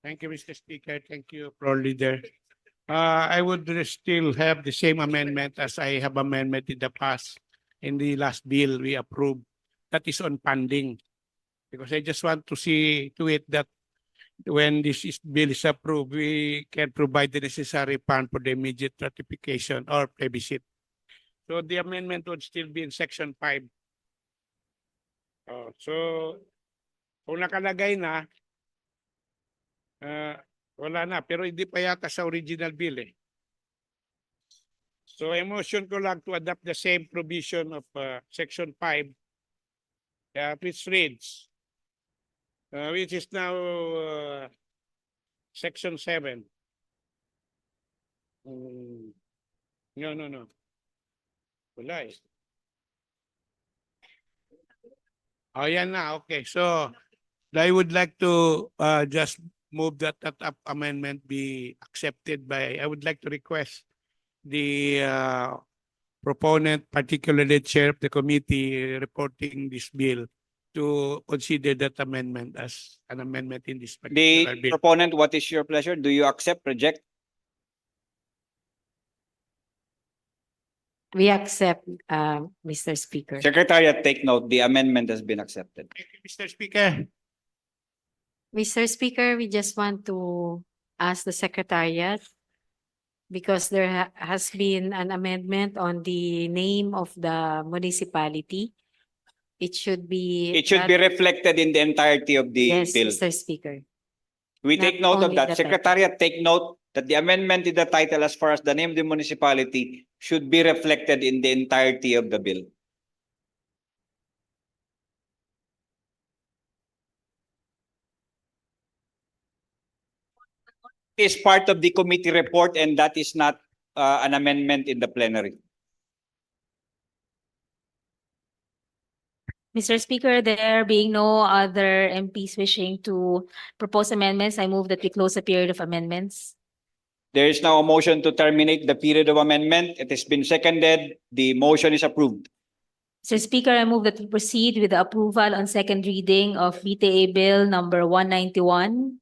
Thank you, Mr. Speaker. Thank you, Floor Leader. I would still have the same amendment as I have amendment in the past in the last bill we approved. That is on funding. Because I just want to see to it that when this bill is approved, we can provide the necessary fund for the immediate ratification or plebiscite. So the amendment would still be in Section 5. So kung nakalagay na, wala na. Pero hindi pa yata sa original bill eh. So motion ko lang to adopt the same provision of Section 5, which reads, which is now Section 7. No. Wala eh. Oh, yan na. Okay. So, I would like to just move that amendment be accepted by, I would like to request the proponent, particularly the chair of the committee reporting this bill, to consider that amendment as an amendment in this particular The bill. proponent, what is your pleasure? Do you accept, reject? We accept, Mr. Speaker. Secretariat, take note, the amendment has been accepted. Thank you, Mr. Speaker. Mr. Speaker, we just want to ask the Secretariat, because there has been an amendment on the name of the municipality. It should be reflected in the entirety of the yes, bill. Mr. Speaker. We take note of only that. the Secretariat, take note that the amendment in the title as far as the name of the municipality should be reflected in the entirety of the bill. Is part of the committee report and that is not an amendment in the plenary. Mr. Speaker, there being no other MPs wishing to propose amendments, I move that we close the period of amendments. There is now a motion to terminate the period of amendment. It has been seconded. The motion is approved. Mr. Speaker, I move that we proceed with the approval on second reading of BTA Bill number 191.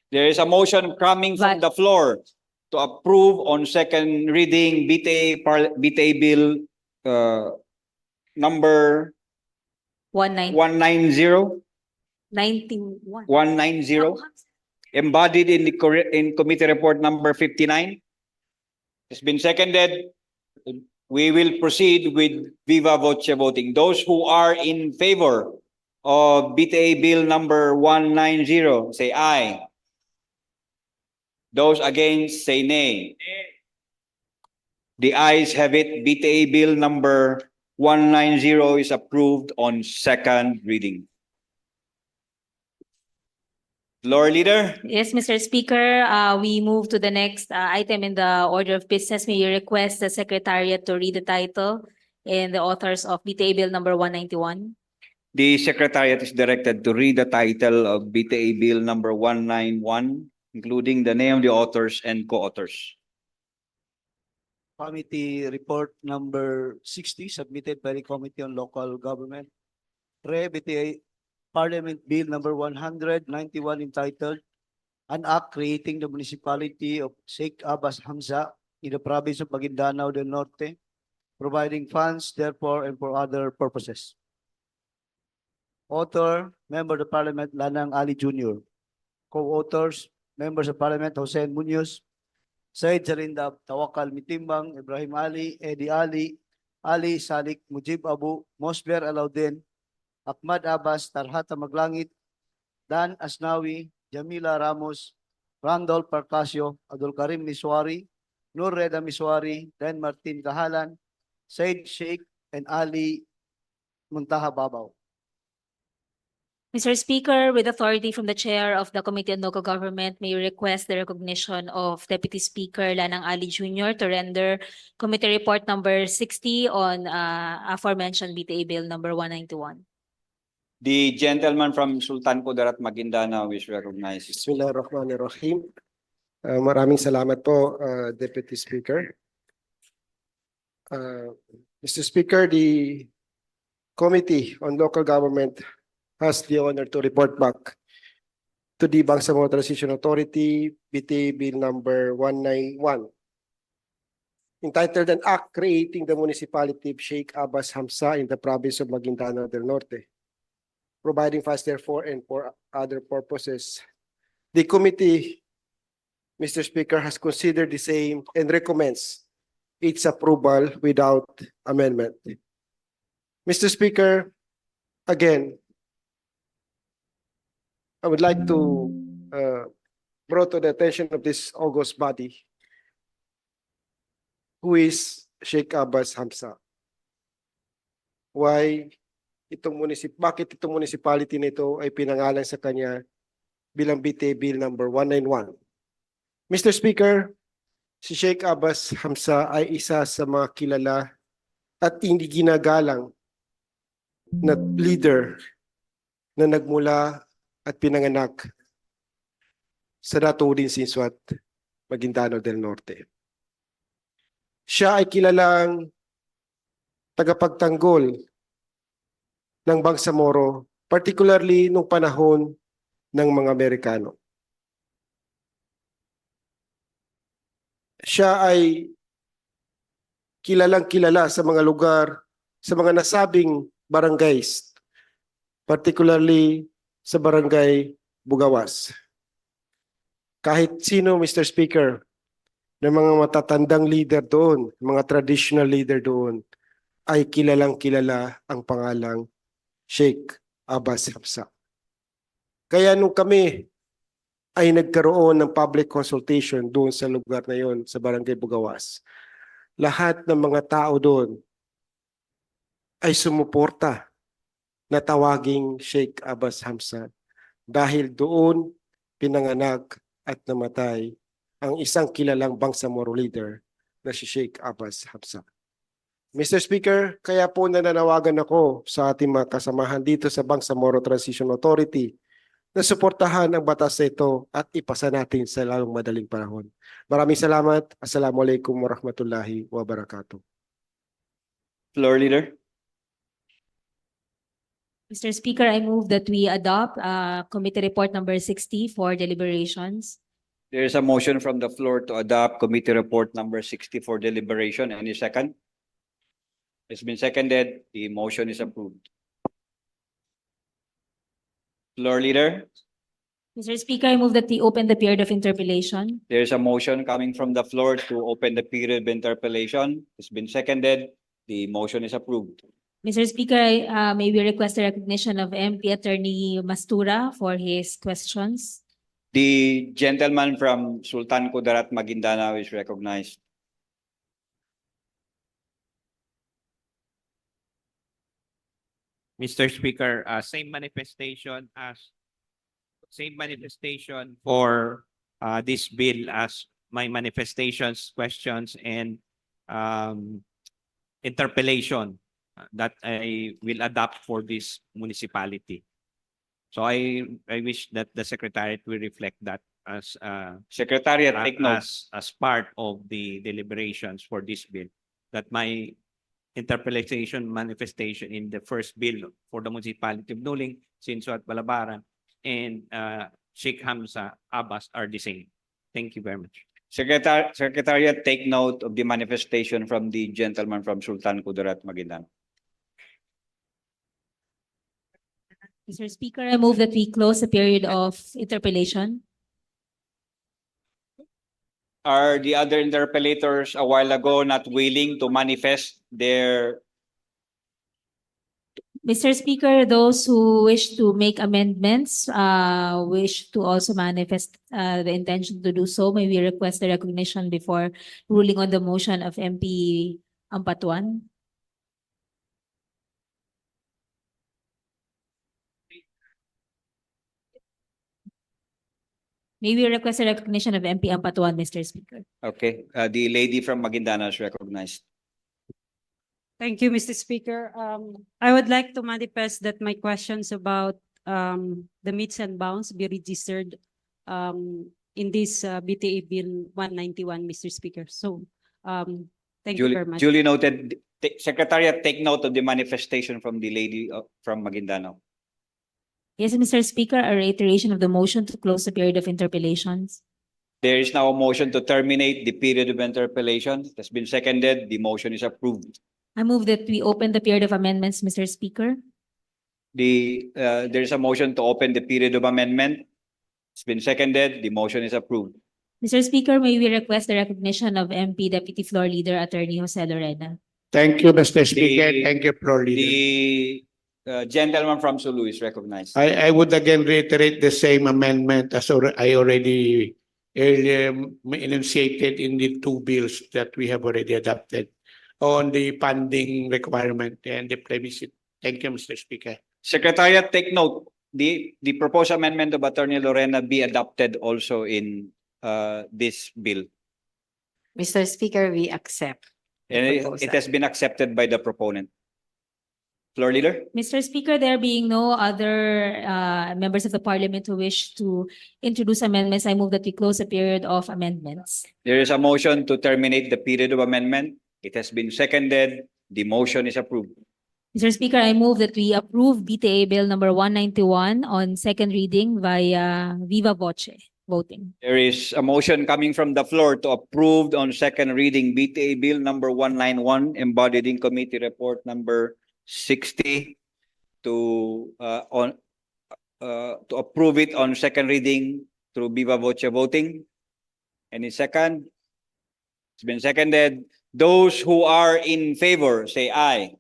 There is a motion coming from the floor to approve on second reading BTA Bill number 190. 190. Embodied in the committee report number 59. It's been seconded. We will proceed with viva voce voting. Those who are in favor of BTA Bill number 190, say aye. Those against, say nay. The ayes have it. BTA Bill number 190 is approved on second reading. Floor Leader. Yes, Mr. Speaker, we move to the next item in the order of business. May you request the Secretariat to read the title and the authors of BTA Bill number 191. The Secretariat is directed to read the title of BTA Bill number 191, including the name of the authors and co-authors. Committee Report number 60 submitted by the Committee on Local Government. BTA Parliament Bill number 191 entitled An Act Creating the Municipality of Sheikh Abbas Hamza in the Province of Maguindanao del Norte, providing funds therefore and for other purposes. Author, Member of the Parliament Lanang Ali Jr. Co-authors, Members of Parliament Hossein Munoz, Said Jarindab, Tawakal Mitimbang, Ibrahim Ali, Eddie Ali, Ali Salik, Mujib Abu, Mosber Alaudin, Ahmad Abbas, Tarhata Maglangit, Dan Asnawi, Jamila Ramos, Randolph Parcasio, Abdul Karim Miswari, Nur Reda Miswari, Dan Martin Kahalan, Said Sheikh, and Ali Muntaha Babaw. Mr. Speaker, with authority from the Chair of the Committee on Local Government, may you request the recognition of Deputy Speaker Lanang Ali Jr. to render Committee Report number 60 on aforementioned BTA Bill number 191. The gentleman from Sultan Kudarat, Maguindanao is recognized. Bismillahirrahmanirrahim. Maraming salamat po, Deputy Speaker. Mr. Speaker, the Committee on Local Government has the honor to report back to the Bangsamoro Transition Authority, BTA Bill number 191, entitled An Act Creating the Municipality of Sheikh Abbas Hamza in the Province of Maguindanao del Norte, providing funds therefore and for other purposes. The committee, Mr. Speaker, has considered the same and recommends its approval without amendment. Mr. Speaker, again, I would like to bring to the attention of this august body who is Sheikh Abbas Hamza. Bakit itong municipality nito ay pinangalan sa kanya bilang BTA Bill number 191. Mr. Speaker, si Sheikh Abbas Hamza ay isa sa mga kilala at hindi ginagalang na leader na nagmula at pinanganak sa Naturin Sinswat, Maguindanao del Norte. Siya ay kilalang tagapagtanggol ng Bangsamoro, particularly nung panahon ng mga Amerikano. Siya ay kilalang kilala sa mga lugar, sa mga nasabing barangays, particularly sa barangay Bugawas. Kahit sino, Mr. Speaker, ng mga matatandang leader doon, mga traditional leader doon, ay kilalang kilala ang pangalang Sheikh Abbas Hamza. Kaya nung kami ay nagkaroon ng public consultation doon sa lugar na yon sa Barangay Bugawas. Lahat ng mga tao doon ay sumuporta na tawaging Sheikh Abbas Hamza dahil doon pinanganak at namatay ang isang kilalang Bangsamoro leader na si Sheikh Abbas Hamza. Mr. Speaker, kaya po nananawagan ako sa ating mga kasamahan dito sa Bangsamoro Transition Authority na suportahan ang batas ito at ipasa natin sa lalong madaling panahon. Maraming salamat. Assalamualaikum warahmatullahi wabarakatuh. Floor Leader. Mr. Speaker, I move that we adopt Committee Report number 60 for deliberations. There is a motion from the floor to adopt Committee Report number 60 for deliberation. Any second? It's been seconded. The motion is approved. Floor Leader. Mr. Speaker, I move that we open the period of interpellation. There is a motion coming from the floor to open the period of interpellation. It's been seconded. The motion is approved. Mr. Speaker, may we request the recognition of MP Attorney Mastura for his questions. The gentleman from Sultan Kudarat, Maguindanao is recognized. Mr. Speaker, same manifestation for this bill as my manifestations, questions, and interpellation that I will adopt for this municipality. So I wish that the Secretariat will reflect that as Secretariat, take note. as part of the deliberations for this bill, that my interpellation manifestation in the first bill for the municipality of Nuling, Sinso at Balabaran, and Sheikh Hamza Abbas are the same. Thank you very much. Secretariat, take note of the manifestation from the gentleman from Sultan Kudarat, Maguindanao. Mr. Speaker, I move that we close the period of interpellation. Are the other interpellators a while ago not willing to manifest their... Mr. Speaker, those who wish to make amendments, wish to also manifest the intention to do so, may we request the recognition before ruling on the motion of MP Ampatuan? May we request the recognition of MP Ampatuan, Mr. Speaker? Okay, the lady from Maguindanao is recognized. Thank you, Mr. Speaker. I would like to manifest that my questions about the meets and bounds be registered in this BTA Bill 191, Mr. Speaker. So, thank you very much. Duly noted. Secretariat, take note of the manifestation from the lady from Maguindanao. Yes, Mr. Speaker, a reiteration of the motion to close the period of interpellations. There is now a motion to terminate the period of interpellation. It has been seconded. The motion is approved. I move that we open the period of amendments, Mr. Speaker. There is a motion to open the period of amendment. It's been seconded. The motion is approved. Mr. Speaker, may we request the recognition of MP Deputy Floor Leader Attorney Jose Lorena? Thank you, Mr. Speaker. Thank you, Floor Leader. The gentleman from Sulu is recognized. I would again reiterate the same amendment as I already earlier enunciated in the two bills that we have already adopted on the funding requirement and the plebiscite. Thank you, Mr. Speaker. Secretariat, take note. The proposed amendment of Attorney Lorena be adopted also in this bill. Mr. Speaker, we accept. And it has been accepted by the proponent. Floor Leader. Mr. Speaker, there being no other members of the Parliament who wish to introduce amendments, I move that we close the period of amendments. There is a motion to terminate the period of amendment. It has been seconded. The motion is approved. Mr. Speaker, I move that we approve BTA Bill number 191 on second reading via viva voce voting. There is a motion coming from the floor to approve on second reading BTA Bill number 191 embodied in Committee Report number 60 to approve it on second reading through viva voce voting. Any second? It's been seconded. Those who are in favor, say aye.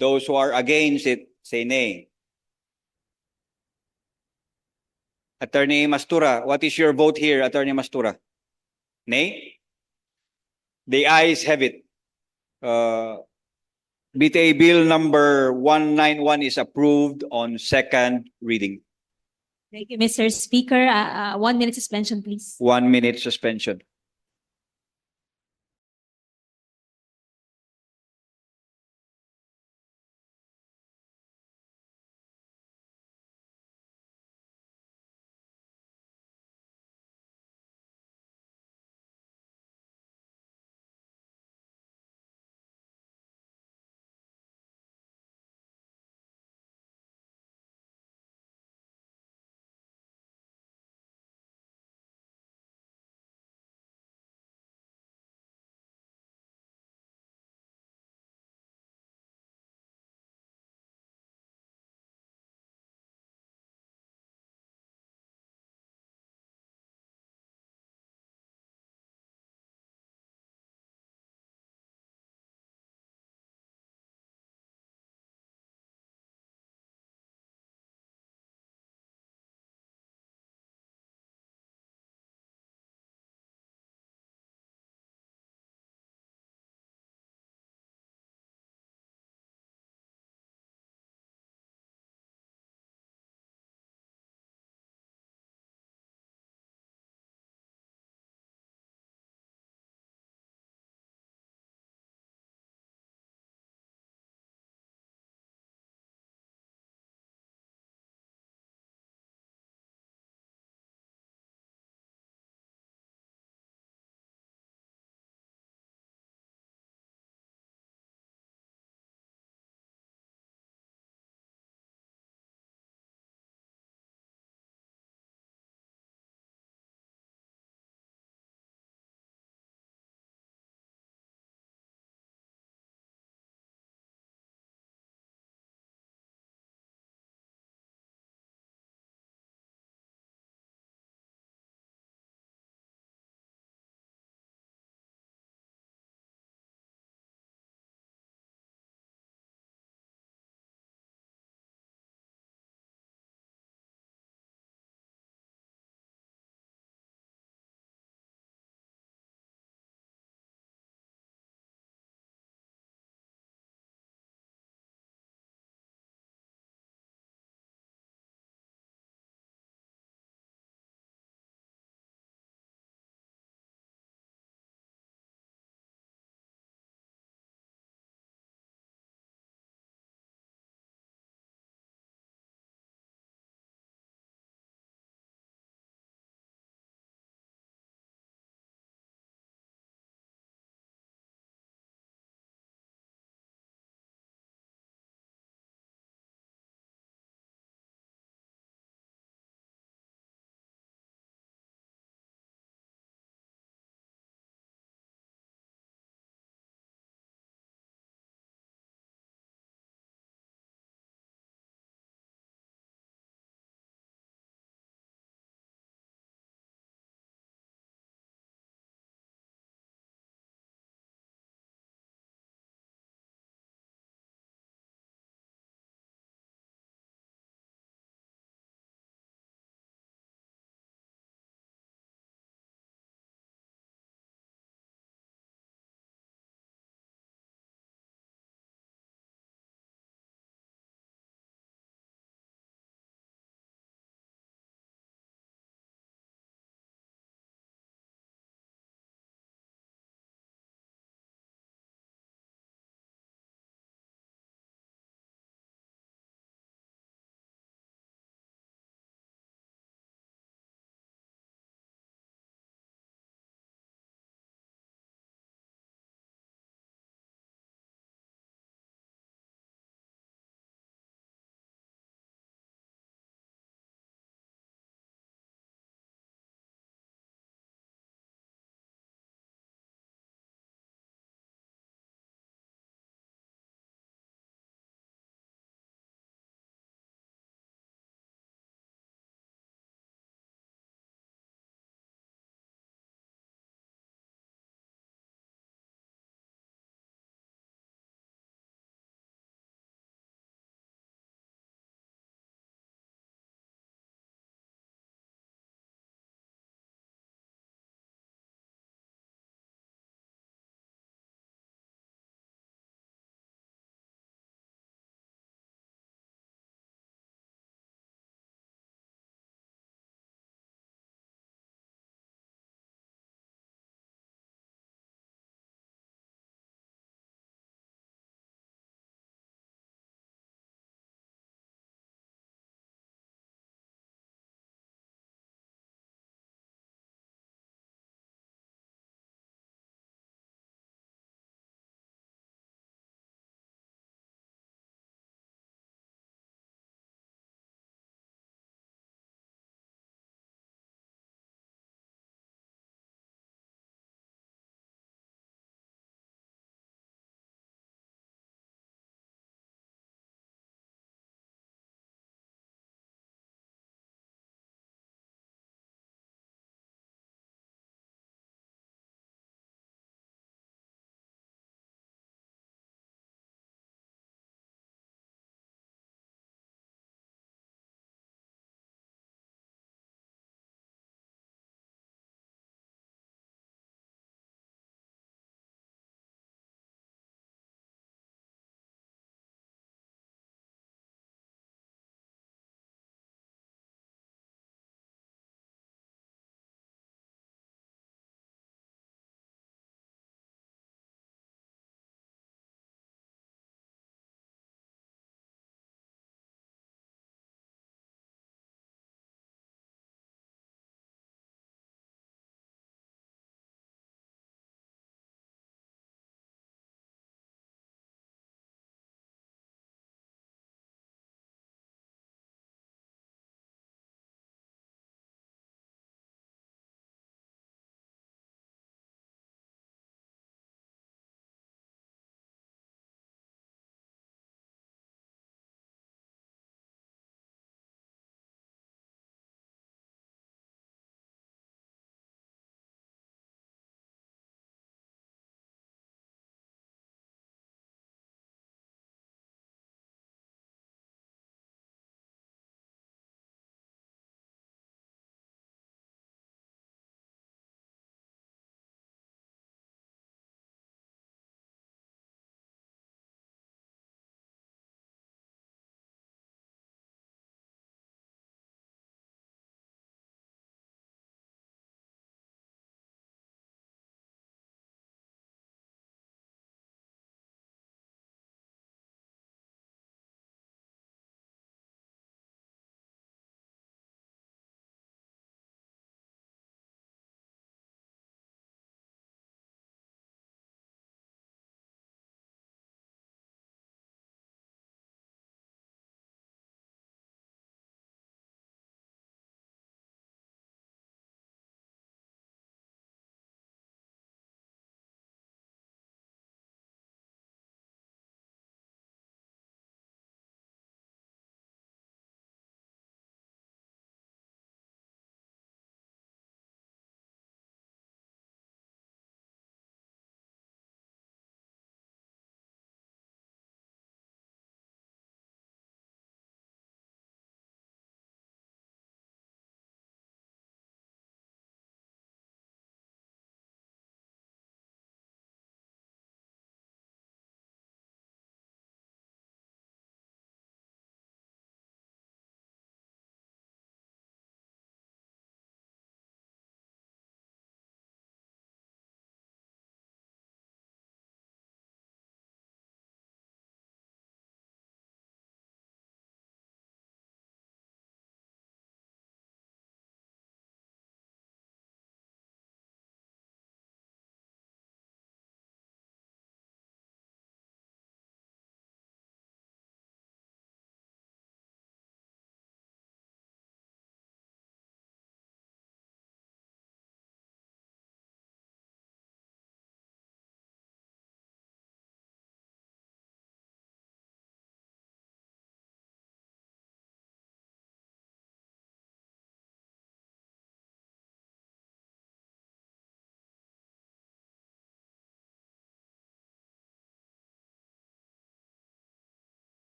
Those who are against it, say nay. Attorney Mastura, what is your vote here, Attorney Mastura? Nay? The ayes have it. BTA Bill number 191 is approved on second reading. Thank you, Mr. Speaker. 1 minute suspension, please. 1 minute suspension.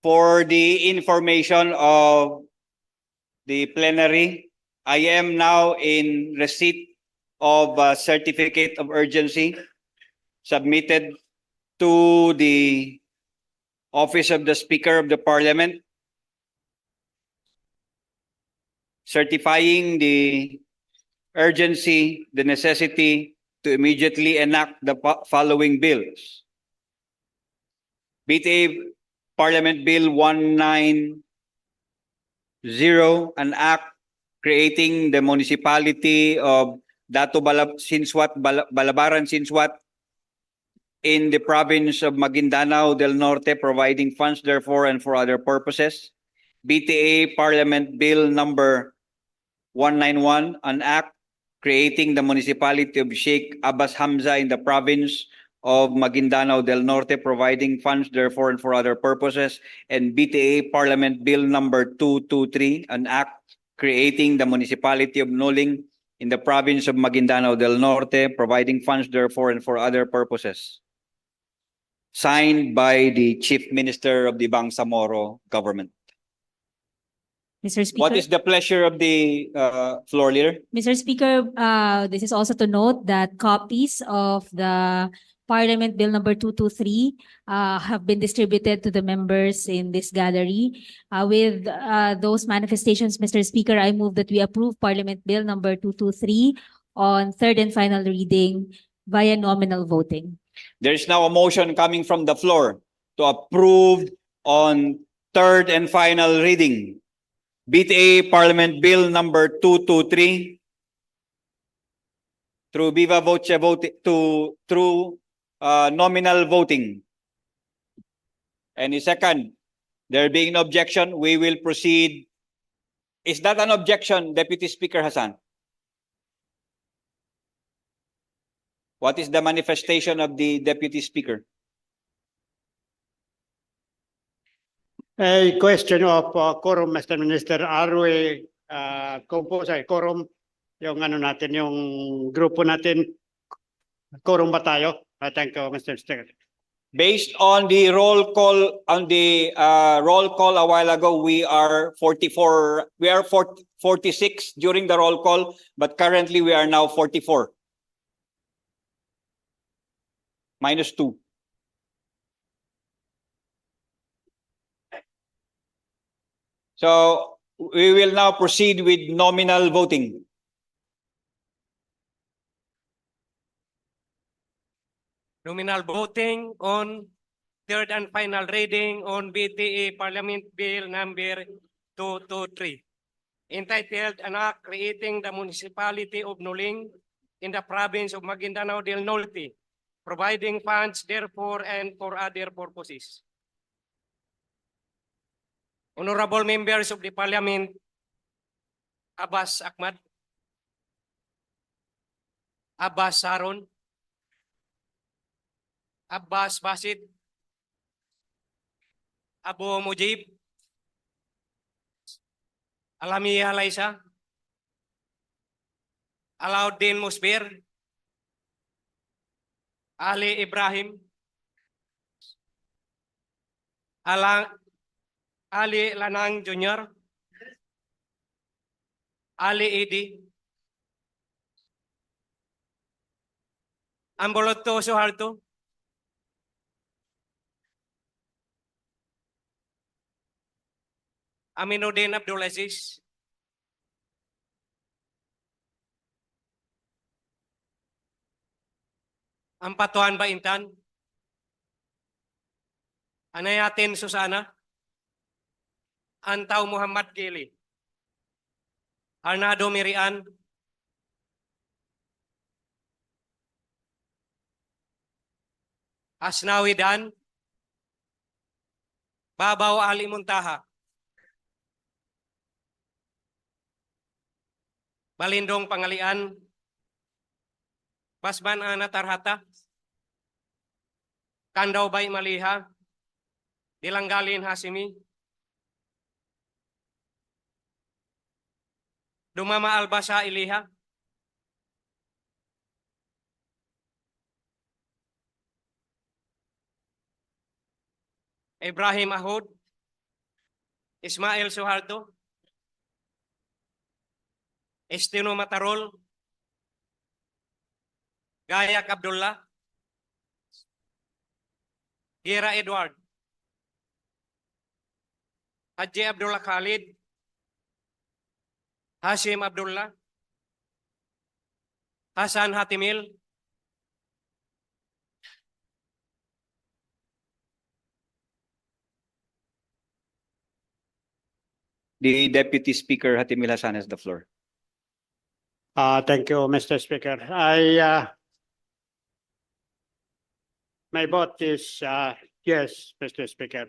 For the information of the plenary, I am now in receipt of a certificate of urgency submitted to the Office of the Speaker of the Parliament, certifying the urgency, the necessity to immediately enact the following bills. BTA Parliament Bill 190, an act creating the municipality of Balabaran Sinswat in the province of Maguindanao del Norte, providing funds therefore and for other purposes. BTA Parliament Bill number 191, an act creating the municipality of Sheikh Abbas Hamza in the province of Maguindanao del Norte, providing funds therefore and for other purposes. And BTA Parliament Bill number 223, an act creating the municipality of Nuling in the province of Maguindanao del Norte, providing funds therefore and for other purposes. Signed by the Chief Minister of the Bangsamoro government. Mr. Speaker. What is the pleasure of the floor leader? Mr. Speaker, this is also to note that copies of the Parliament Bill number 223 have been distributed to the members in this gallery. With those manifestations, Mr. Speaker, I move that we approve Parliament Bill number 223 on third and final reading via nominal voting. There is now a motion coming from the floor to approve on third and final reading BTA Parliament Bill number 223 through viva voce voting through nominal voting. Any second? There being no objection, we will proceed. Is that an objection, Deputy Speaker Hassan? What is the manifestation of the Deputy Speaker? A question of quorum, Mr. Minister. Are we quorum, yung ano natin, yung grupo natin, quorum ba tayo? Thank you, Mr. Speaker. Based on the roll call, a while ago, we are 44. We are 46 during the roll call, but currently we are now 44. -2. So we will now proceed with nominal voting. Nominal voting on third and final reading on BTA Parliament Bill number 223, entitled An Act Creating the Municipality of Nuling in the province of Maguindanao del Norte, providing funds therefore and for other purposes. Honorable members of the Parliament, Abbas Ahmad, Abbas Saron, Abbas Basid, Abu Mujib, Alamiya Laisa, Alauddin Musbir, Ali Ibrahim, Ali Lanang Jr., Ali Idi, Amboloto Suharto, Aminuddin Abdul Aziz, Ampatuan Baintan, Anayatin Susana, Antaw Muhammad Gili, Arnado Mirian, Asnawi Dan, Babaw Ali Muntaha, Balindong Pangalian, Basban Ana Tarhata, Kandaw Bay Maliha, Dilanggalin Hasimi, Dumama Albasa Iliha, Ibrahim Ahud, Ismael Suharto, Estino Matarol, Gayak Abdullah, Gira Edward, Haji Abdullah Khalid, Hashim Abdullah, Hasan Hatimil, The Deputy Speaker, Hatimil Hassan, has the floor. Thank you, Mr. Speaker. My vote is yes, Mr. Speaker.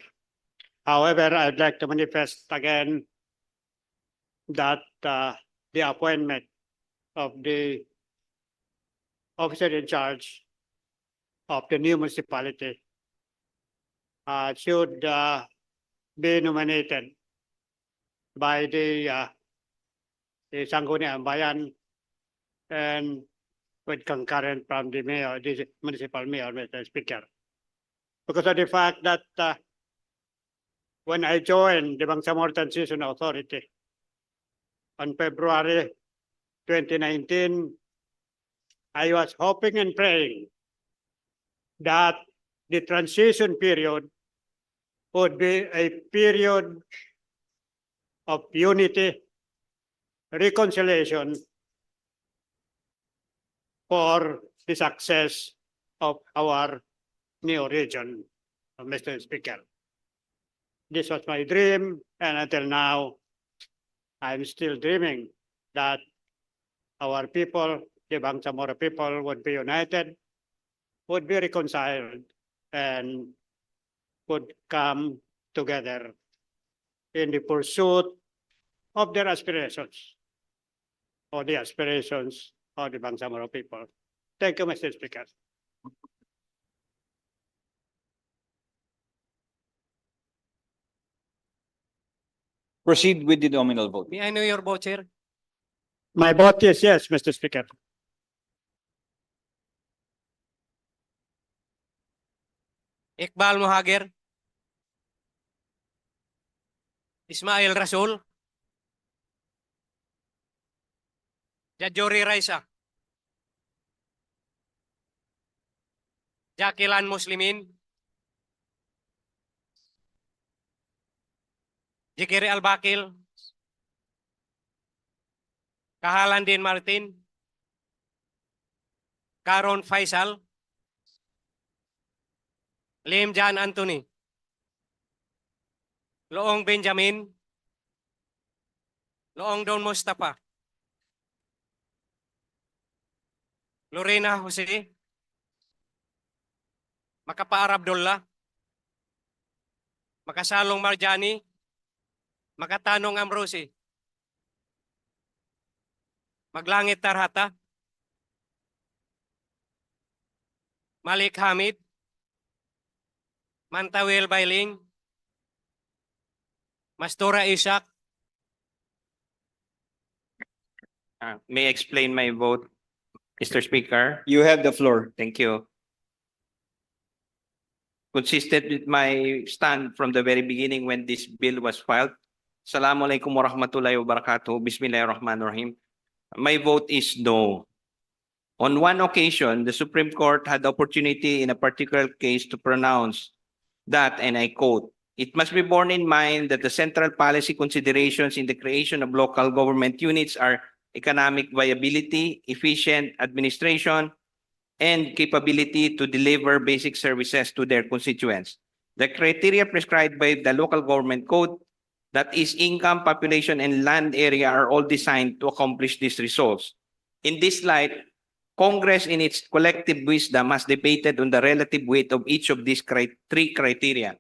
However, I'd like to manifest again that the appointment of the officer in charge of the new municipality should be nominated by the Sangguniang Bayan and with concurrent from the mayor, the municipal mayor, Mr. Speaker. Because of the fact that when I joined the Bangsamoro Transition Authority on February 2019, I was hoping and praying that the transition period would be a period of unity, reconciliation for the success of our new region, Mr. Speaker. This was my dream, and until now, I'm still dreaming that our people, the Bangsamoro people, would be united, would be reconciled, and would come together in the pursuit of their aspirations, or the aspirations of the Bangsamoro people. Thank you, Mr. Speaker. Proceed with the nominal vote. May I know your vote, Chair? My vote is yes, Mr. Speaker. Iqbal Muhager, Ismail Rasul, Jajori Raisa, Jakilan Muslimin, Jikiri Albakil, Kahalandin Martin, Karon Faisal, Lim Jan Anthony, Loong Benjamin, Loong Don Mustafa, Lorena Jose, Makapaar Abdullah, Makasalong Marjani, Makatanong Amrosi, Maglangit Tarhata, Malik Hamid, Mantawil Bailing, Mastura Ishak. May I explain my vote, Mr. Speaker? You have the floor. Thank you. Consistent with my stand from the very beginning when this bill was filed. Assalamualaikum warahmatullahi wabarakatuh. Bismillahirrahmanirrahim. My vote is no. On one occasion, the Supreme Court had the opportunity in a particular case to pronounce that, and I quote, "It must be borne in mind that the central policy considerations in the creation of local government units are economic viability, efficient administration, and capability to deliver basic services to their constituents. The criteria prescribed by the local government code, that is income, population, and land area, are all designed to accomplish these results. In this light, Congress in its collective wisdom has debated on the relative weight of each of these three criteria,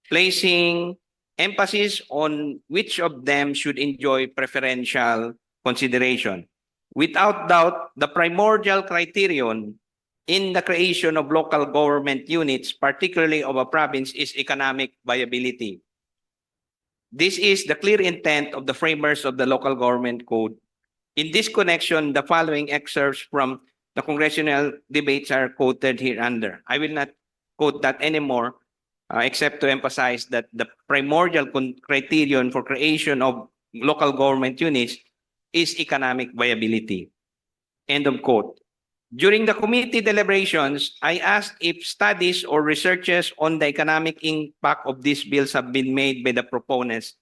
placing emphasis on which of them should enjoy preferential consideration. Without doubt, the primordial criterion in the creation of local government units, particularly of a province, is economic viability. This is the clear intent of the framers of the local government code. In this connection, the following excerpts from the congressional debates are quoted hereunder. I will not quote that anymore, except to emphasize that the primordial criterion for creation of local government units is economic viability. End of quote. During the committee deliberations, I asked if studies or researches on the economic impact of these bills have been made by the proponents,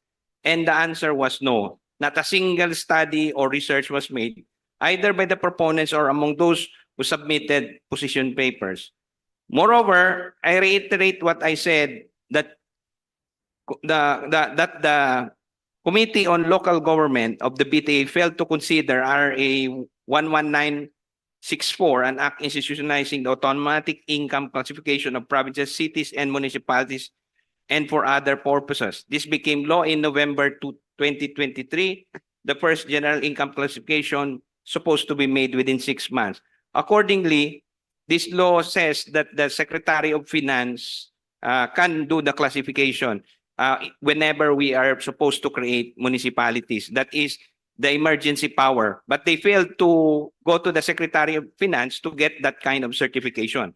and the answer was no. Not a single study or research was made, either by the proponents or among those who submitted position papers. Moreover, I reiterate what I said that the Committee on Local Government of the BTA failed to consider RA 11964, an act institutionalizing the automatic income classification of provinces, cities, and municipalities, and for other purposes. This became law in November 2023. The first general income classification supposed to be made within 6 months. Accordingly, this law says that the Secretary of Finance can do the classification whenever we are supposed to create municipalities. That is the emergency power. But they failed to go to the Secretary of Finance to get that kind of certification.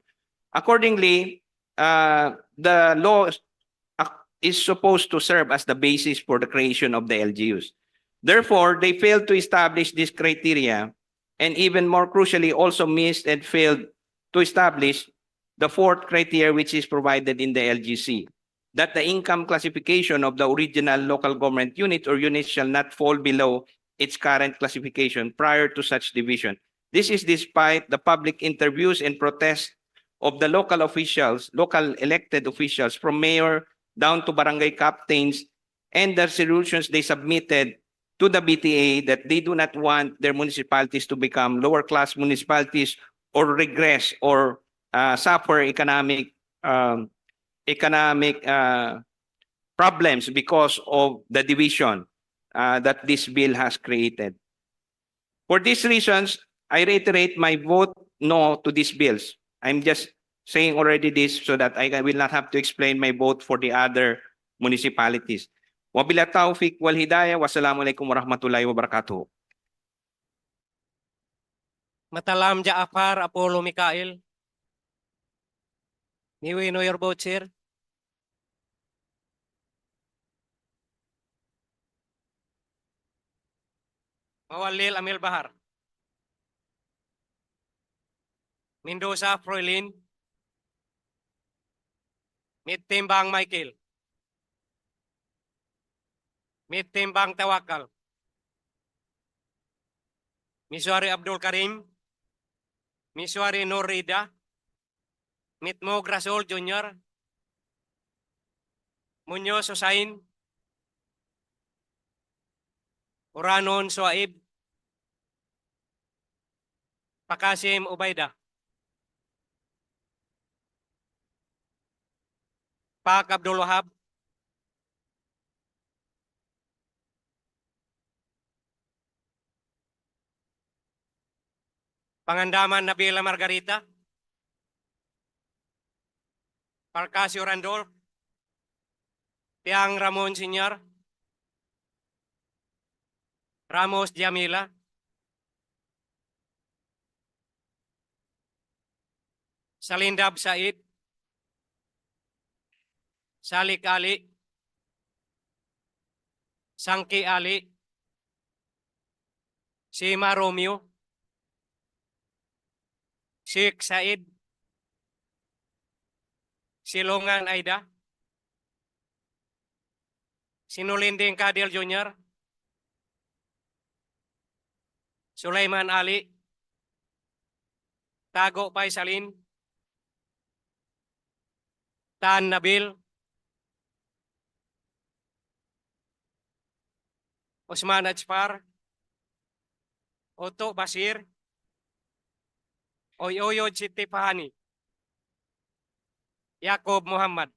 Accordingly, the law is supposed to serve as the basis for the creation of the LGUs. Therefore, they failed to establish this criteria, and even more crucially, also missed and failed to establish the fourth criteria, which is provided in the LGC, that the income classification of the original local government unit or unit shall not fall below its current classification prior to such division. This is despite the public interviews and protests of the local officials, local elected officials, from mayor down to barangay captains, and the resolutions they submitted to the BTA that they do not want their municipalities to become lower class municipalities or regress or suffer economic problems because of the division that this bill has created. For these reasons, I reiterate my vote no to these bills. I'm just saying already this so that I will not have to explain my vote for the other municipalities. Wabila taufiq wal hidayah. Wassalamualaikum warahmatullahi wabarakatuh. Matalam Jaafar, Apollo Mikael. May we know your vote, sir? Mawalil Amil Bahar. Mendoza Froilin. Mittimbang Michael. Mittimbang Tawakal. Miswari Abdul Karim. Miswari Norida. Mitmo Grasol Jr. Muñoz Hussain. Uranon Suaib. Pakasim Ubaida. Pak Abdul Wahab. Pangandaman Nabila Margarita. Parcasio Randolph. Tiang Ramon Senior. Ramos Jamila. Salindab Said. Salik Ali. Sangki Ali. Sima Romeo. Sheikh Said. Silongan Aida. Sinulinding Kadil Jr. Sulaiman Ali. Tago Paisalin. Tan Nabil. Osman Ajpar. Oto Basir. Oyoyo Siti Pahani. Yakob Muhammad.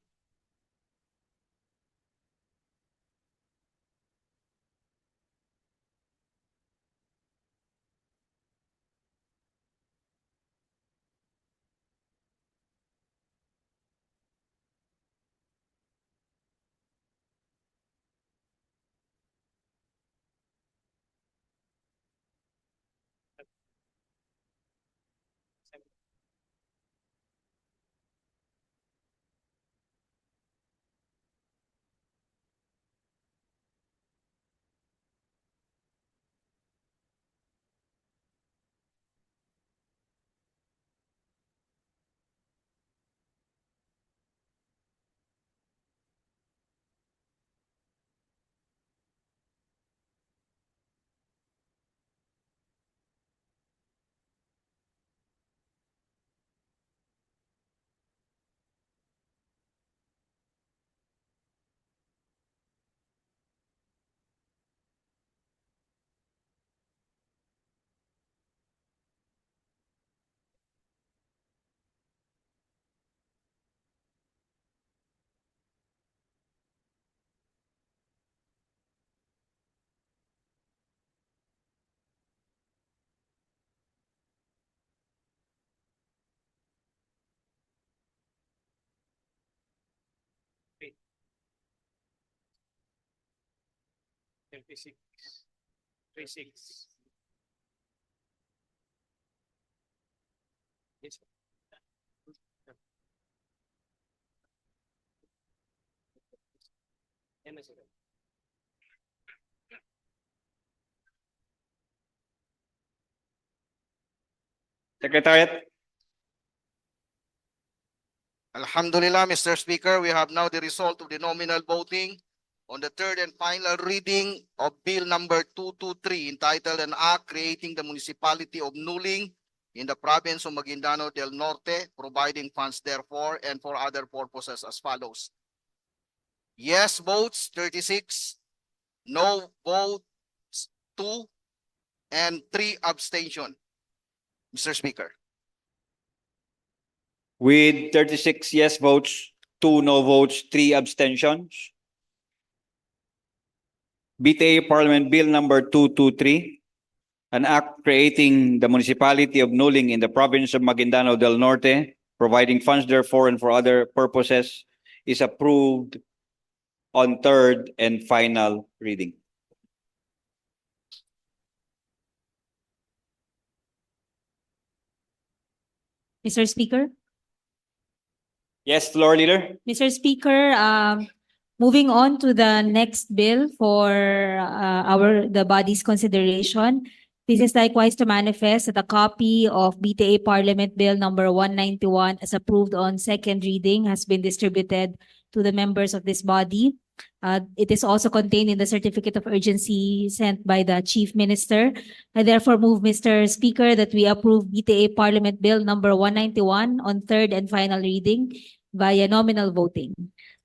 26. 36. Yes. Secretariat. Alhamdulillah, Mr. Speaker, we have now the result of the nominal voting on the third and final reading of Bill number 223 entitled An Act Creating the Municipality of Nuling in the Province of Maguindano del Norte, providing funds therefore and for other purposes as follows. Yes votes 36, no votes 2, and 3 abstention. Mr. Speaker. With 36 yes votes, 2 no votes, 3 abstentions, BTA Parliament Bill number 223, an act creating the municipality of Nuling in the province of Maguindano del Norte, providing funds therefore and for other purposes, is approved on third and final reading. Mr. Speaker? Yes, floor leader. Mr. Speaker, moving on to the next bill for the body's consideration. This is likewise to manifest that a copy of BTA Parliament Bill number 191 as approved on second reading has been distributed to the members of this body. It is also contained in the certificate of urgency sent by the Chief Minister. I therefore move, Mr. Speaker, that we approve BTA Parliament Bill number 191 on third and final reading via nominal voting.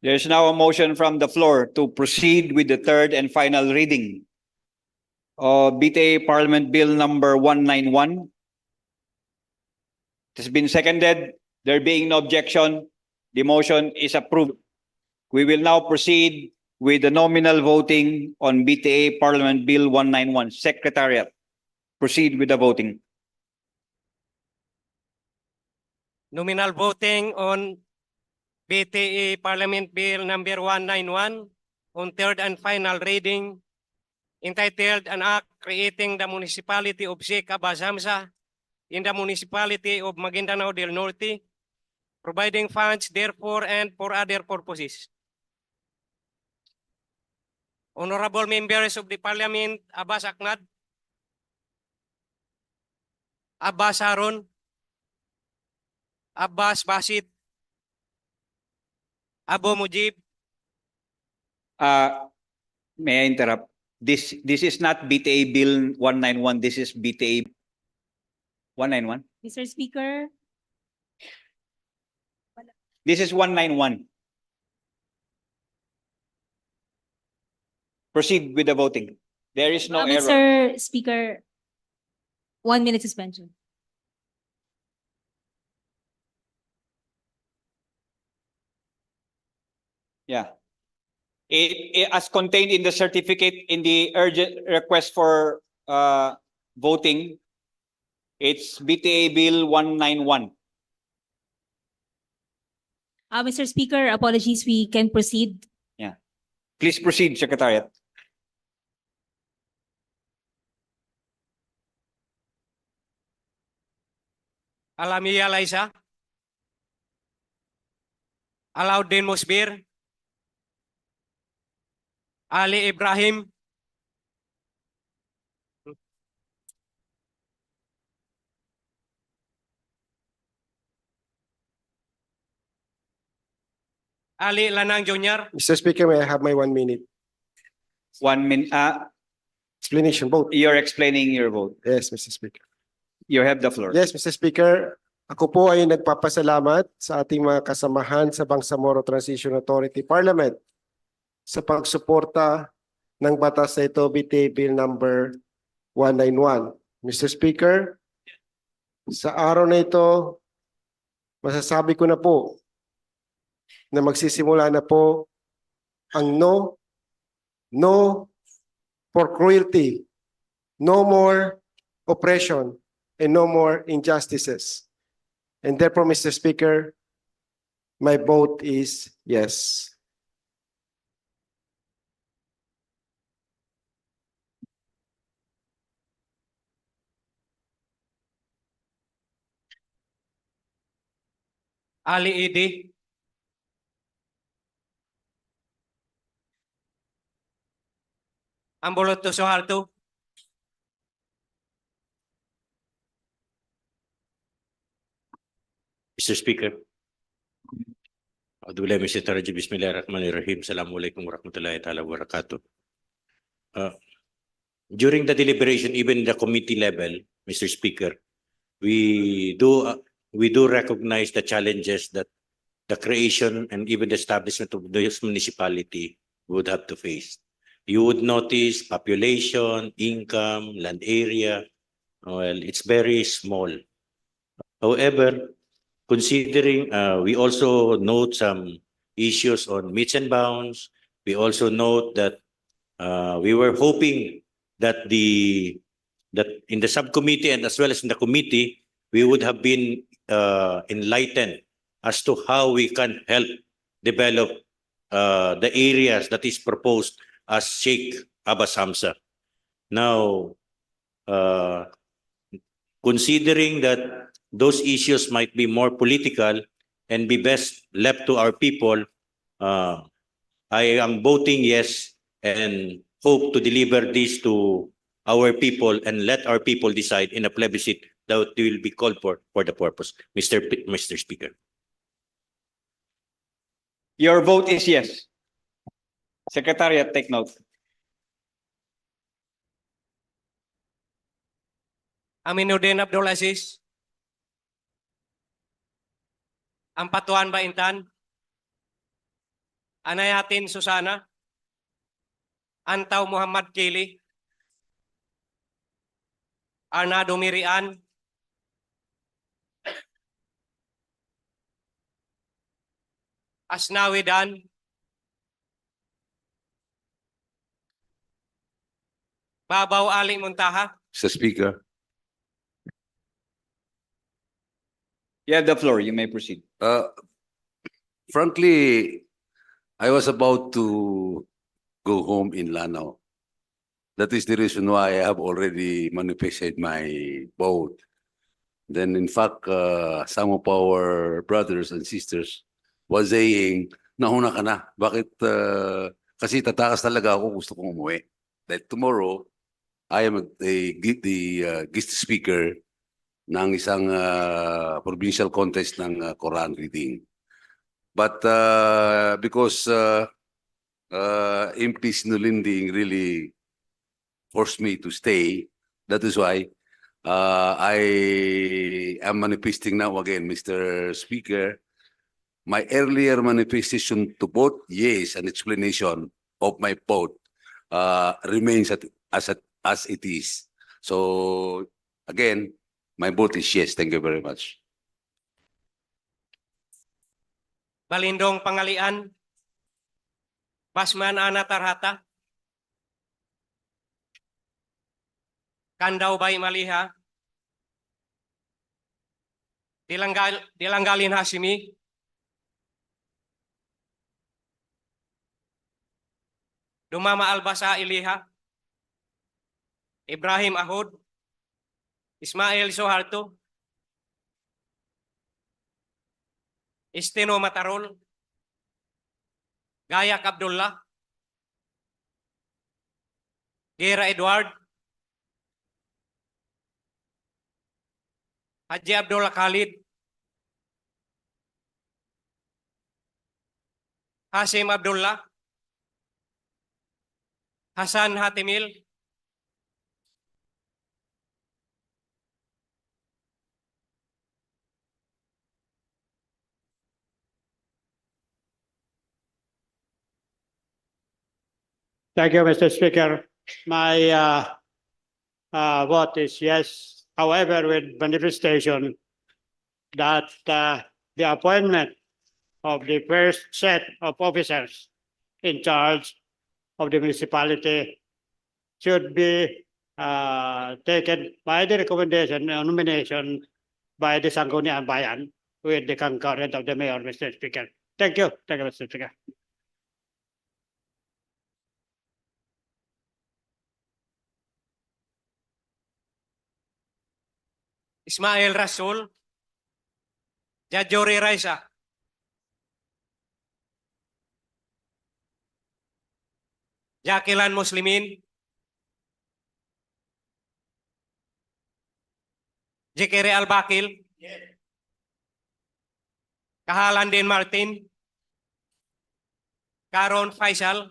There's now a motion from the floor to proceed with the third and final reading of BTA Parliament Bill number 191. It has been seconded. There being no objection, the motion is approved. We will now proceed with the nominal voting on BTA Parliament Bill 191. Secretariat, proceed with the voting. Nominal voting on BTA Parliament Bill number 191 on third and final reading entitled An Act Creating the Municipality of Sika Basamsa in the Municipality of Maguindanao del Norte, providing funds therefore and for other purposes. Honorable members of the Parliament, Abbas Aknad, Abbas Haron, Abbas Basit, Abo Mujib. May I interrupt? This is not BTA Bill 191. This is BTA 191. Mr. Speaker? This is 191. Proceed with the voting. There is no error. Mr. Speaker, 1 minute suspension. Yeah. It as contained in the certificate in the urgent request for voting, it's BTA Bill 191. Mr. Speaker, apologies, we can proceed. Yeah. Please proceed, Secretariat. Alamiya Laisa, Alauddin Musbir, Ali Ibrahim, Ali Lanang Jr. Mr. Speaker, may I have my 1 minute? 1 minute. Explanation vote. You're explaining your vote. Yes, Mr. Speaker. You have the floor. Yes, Mr. Speaker. Ako po ay nagpapasalamat sa ating mga kasamahan sa Bangsamoro Transition Authority Parliament sa pagsuporta ng batas na ito, BTA Bill number 191. Mr. Speaker, sa araw na ito, masasabi ko na po na magsisimula na po ang no for cruelty, no more oppression, and no more injustices. And therefore, Mr. Speaker, my vote is yes. Ali Idi, Amboloto Soharto, Mr. Speaker. Abdullah Mr. Taraji, Bismillahirrahmanirrahim. Assalamualaikum warahmatullahi ta'ala wabarakatuh. During the deliberation, even the committee level, Mr. Speaker, we do recognize the challenges that the creation and even the establishment of this municipality would have to face. You would notice population, income, land area. Well, it's very small. However, considering we also note some issues on meets and bounds. We also note that we were hoping that that in the subcommittee and as well as in the committee, we would have been enlightened as to how we can help develop the areas that is proposed as Sheikh Abbas Hamza. Now, considering that those issues might be more political and be best left to our people, I am voting yes and hope to deliver this to our people and let our people decide in a plebiscite that will be called for the purpose. Mr. Speaker. Your vote is yes. Secretariat, take note. Aminuddin Abdul Aziz, Ampatuan Baintan, Anayatin Susana, Antaw Muhammad Kili, Arnado Mirian, Asnawidan, Babaw Ali Muntaha. Mr. Speaker. You have the floor. You may proceed. Frankly, I was about to go home in Lanao. That is the reason why I have already manifested my vote. Then, in fact, some of our brothers and sisters was saying, nauna ka na. Bakit? Kasi tatakas talaga ako, gusto kong umuwi. That tomorrow, I am the guest speaker ng isang provincial contest ng Quran reading. But because MP Sinulinding really forced me to stay, that is why I am manifesting now again, Mr. Speaker. My earlier manifestation to vote yes, an explanation of my vote remains as it is. So again, my vote is yes. Thank you very much. Balindong Pangalian, Basman Ana Tarhata, Kandaw Bay Maliha, Dilanggalin Hasimi, Dumama Albasa Iliha, Ibrahim Ahod, Ismail Soharto, Estino Matarol, Gayak Abdullah, Gira Edward, Haji Abdullah Khalid, Hasim Abdullah, Hasan Hatimil, Thank you, Mr. Speaker. My vote is yes. However, with manifestation that the appointment of the first set of officers in charge of the municipality should be taken by the recommendation or nomination by the Sangguniang Bayan with the concurrence of the mayor, Mr. Speaker. Thank you. Thank you, Mr. Speaker. Ismail Rasul, Jajori Raisa, Jakilan Muslimin, Jekere Albakil, Kahalan Din Martin, Karon Faisal,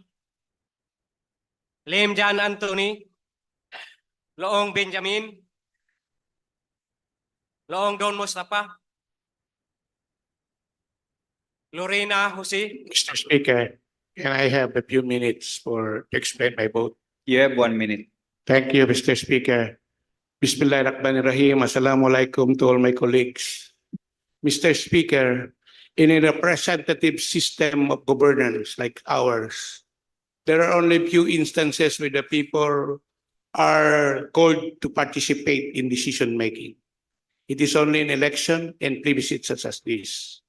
Lim Jan Anthony, Loong Benjamin, Loong Don Mustafa, Lorena Jose. Mr. Speaker, can I have a few minutes to explain my vote? You have 1 minute. Thank you, Mr. Speaker. Bismillahirrahmanirrahim. Assalamualaikum to all my colleagues. Mr. Speaker, in a representative system of governance like ours, there are only few instances where the people are called to participate in decision making. It is only in election and plebiscite such as this.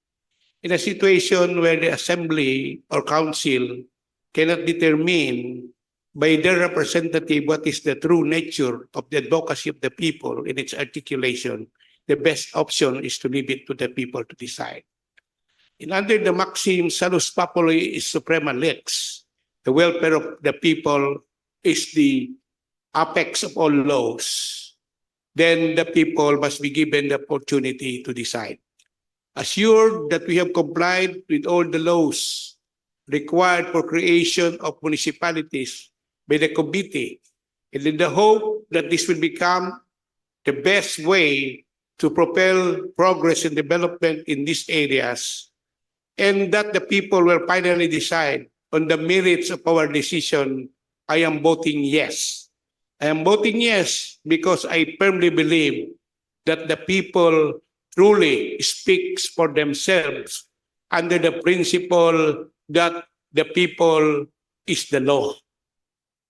In a situation where the assembly or council cannot determine by their representative what is the true nature of the advocacy of the people in its articulation, the best option is to leave it to the people to decide. And under the maxim, salus populi is suprema lex, the welfare of the people is the apex of all laws, then the people must be given the opportunity to decide. Assured that we have complied with all the laws required for creation of municipalities by the committee, and in the hope that this will become the best way to propel progress and development in these areas, and that the people will finally decide on the merits of our decision, I am voting yes. I am voting yes because I firmly believe that the people truly speaks for themselves under the principle that the people is the law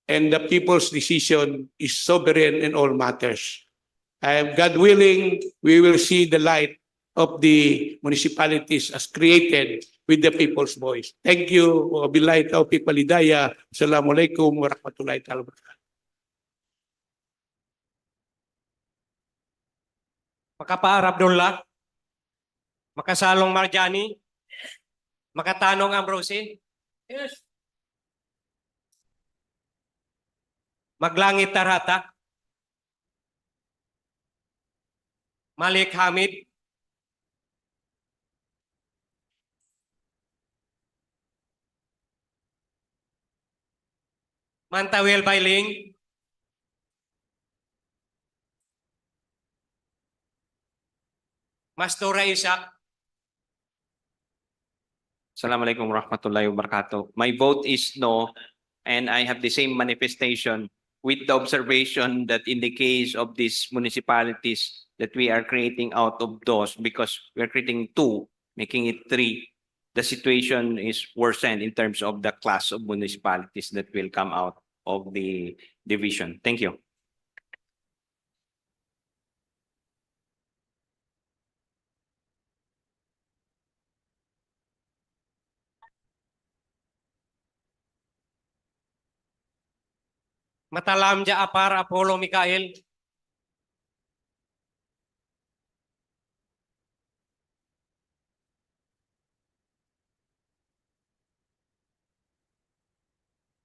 and the people's decision is sovereign in all matters. God willing, we will see the light of the municipalities as created with the people's voice. Thank you. Wabillahi taufiq wal hidayah. Assalamualaikum warahmatullahi wabarakatuh. Makapaar Abdullah, Makasalong Marjani, Makatanong Ambrosi, Maglangit Tarhata, Malik Hamid, Mantawil Bailing, Mastura Isak. Assalamualaikum warahmatullahi wabarakatuh. My vote is no, and I have the same manifestation with the observation that in the case of these municipalities that we are creating out of those, because we're creating 2, making it 3, the situation is worsened in terms of the class of municipalities that will come out of the division. Thank you. Matalam Jaapar Apollo Mikael,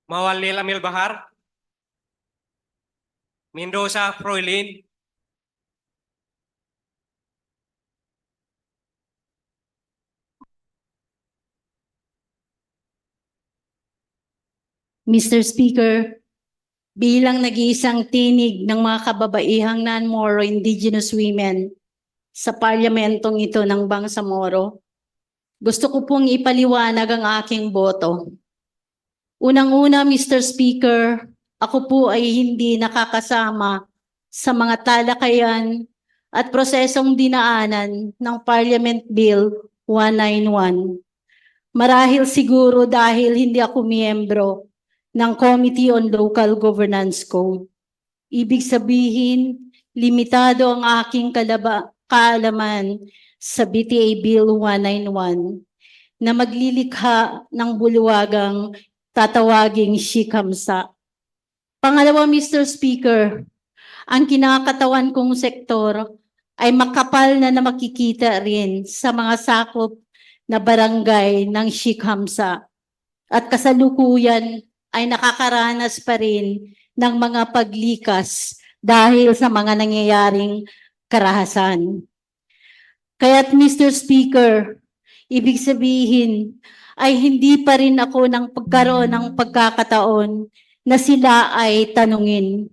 Mawalil Amil Bahar, Mendoza Froilin, Mr. Speaker, bilang nag-iisang tinig ng mga kababaihang non-Moro indigenous women sa parlamentong ito ng Bangsamoro, gusto ko pong ipaliwanag ang aking boto. Unang-una, Mr. Speaker, ako po ay hindi nakakasama sa mga talakayan at prosesong dinaanan ng Parliament Bill 191. Marahil siguro dahil hindi ako miyembro ng Committee on Local Governance Code. Ibig sabihin, limitado ang aking kaalaman sa BTA Bill 191 na maglilikha ng bulwagang tatawaging shikamsa. Pangalawa, Mr. Speaker, ang kinakatawan kong sektor ay makapal na makikita rin sa mga sakop na barangay ng shikamsa at kasalukuyan ay nakakaranas pa rin ng mga paglikas dahil sa mga nangyayaring karahasan. Kaya't Mr. Speaker, ibig sabihin ay hindi pa rin ako ng pagkaroon ng pagkakataon na sila ay tanungin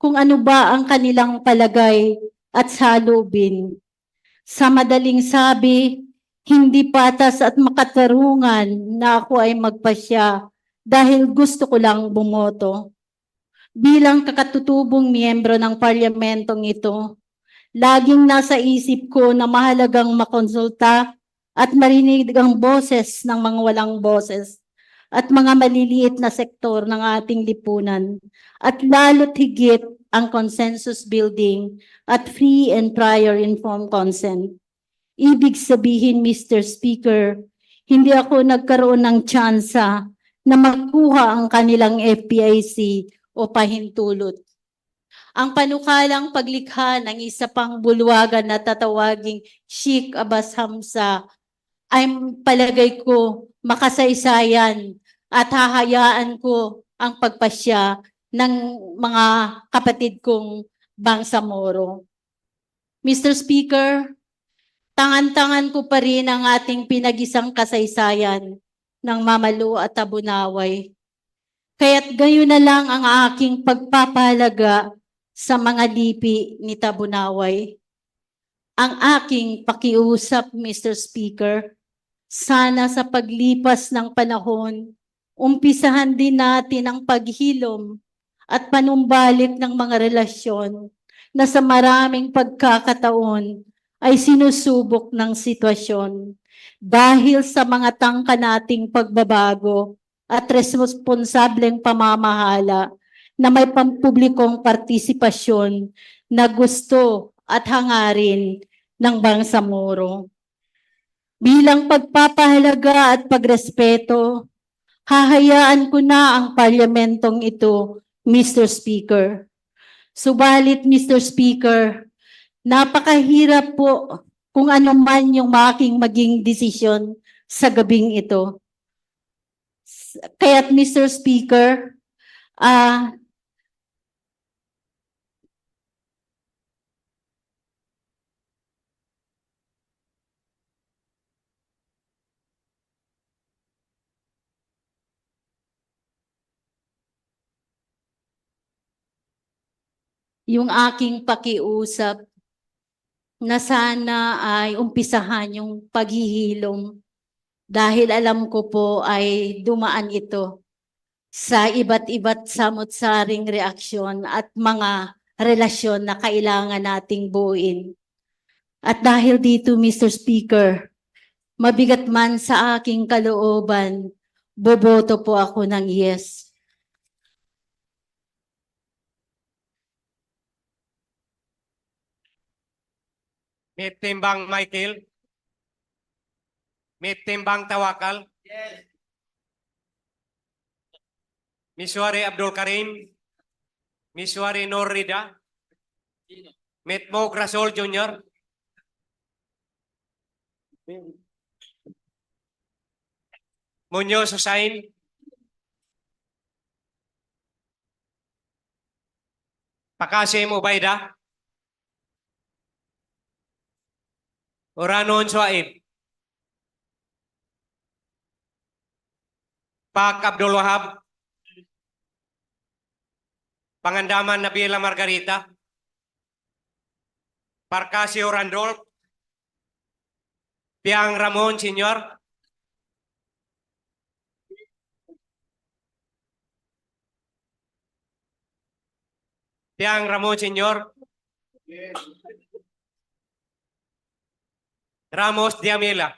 kung ano ba ang kanilang palagay at salubin. Sa madaling sabi, hindi patas at makatarungan na ako ay magpasya dahil gusto ko lang bumoto. Bilang kakatutubong miyembro ng parlamentong ito, laging nasa isip ko na mahalagang makonsulta at marinig ang boses ng mga walang boses at mga maliliit na sektor ng ating lipunan at lalo't higit ang consensus building at free and prior informed consent. Ibig sabihin, Mr. Speaker, hindi ako nagkaroon ng tsansa na magkuha ang kanilang FPIC o pahintulot. Ang panukalang paglikha ng isa pang bulwagan na tatawaging Sheikh Abbas Hamza ay palagay ko makasaysayan at hahayaan ko ang pagpasya ng mga kapatid kong Bangsamoro. Mr. Speaker, tangan-tangan ko pa rin ang ating pinag-isang kasaysayan ng Mamalu at Tabunaway. Kaya't gayon na lang ang aking pagpapahalaga sa mga lipi ni Tabunaway. Ang aking pakiusap, Mr. Speaker, sana sa paglipas ng panahon, umpisahan din natin ang paghilom at panumbalik ng mga relasyon na sa maraming pagkakataon ay sinusubok ng sitwasyon dahil sa mga tangka nating pagbabago at responsableng pamamahala na may pampublikong partisipasyon na gusto at hangarin ng Bangsamoro. Bilang pagpapahalaga at pagrespeto, hahayaan ko na ang parlamentong ito, Mr. Speaker. Subalit, Mr. Speaker, napakahirap po kung ano man yung aking maging desisyon sa gabing ito. Kaya't, Mr. Speaker, yung aking pakiusap na sana ay umpisahan yung paghihilom dahil alam ko po ay dumaan ito sa iba't samot-saring reaksyon at mga relasyon na kailangan nating buuin. At dahil dito, Mr. Speaker, mabigat man sa aking kalooban, boboto po ako ng yes. Mitimbang Michael. Mitimbang Tawakal. Yes. Miswari Abdul Karim. Miswari Norrida. Mitmo Grasol Jr. Muñoz Hussain. Pakasim Ubaida. Oranon Suaib. Pak Abdul Wahab. Pangandaman Nabila Margarita. Parcasio Randolph. Piang Ramon Senior. Piang Ramon Senior. Ramos Diamela.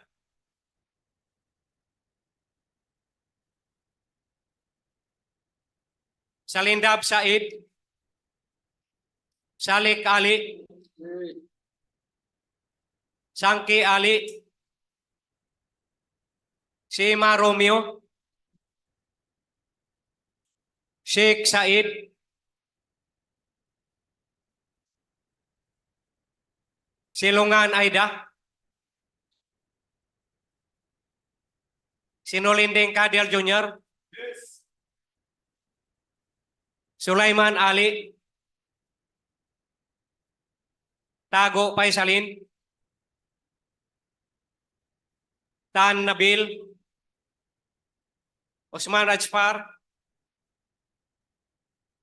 Salindab Said. Salik Ali. Sangki Ali. Sima Romeo. Sheikh Said. Silungan Aida. Sinulinding Kadiel Jr. Yes. Sulaiman Ali, Tago Paisalin, Tan Nabil, Osman Rajpar,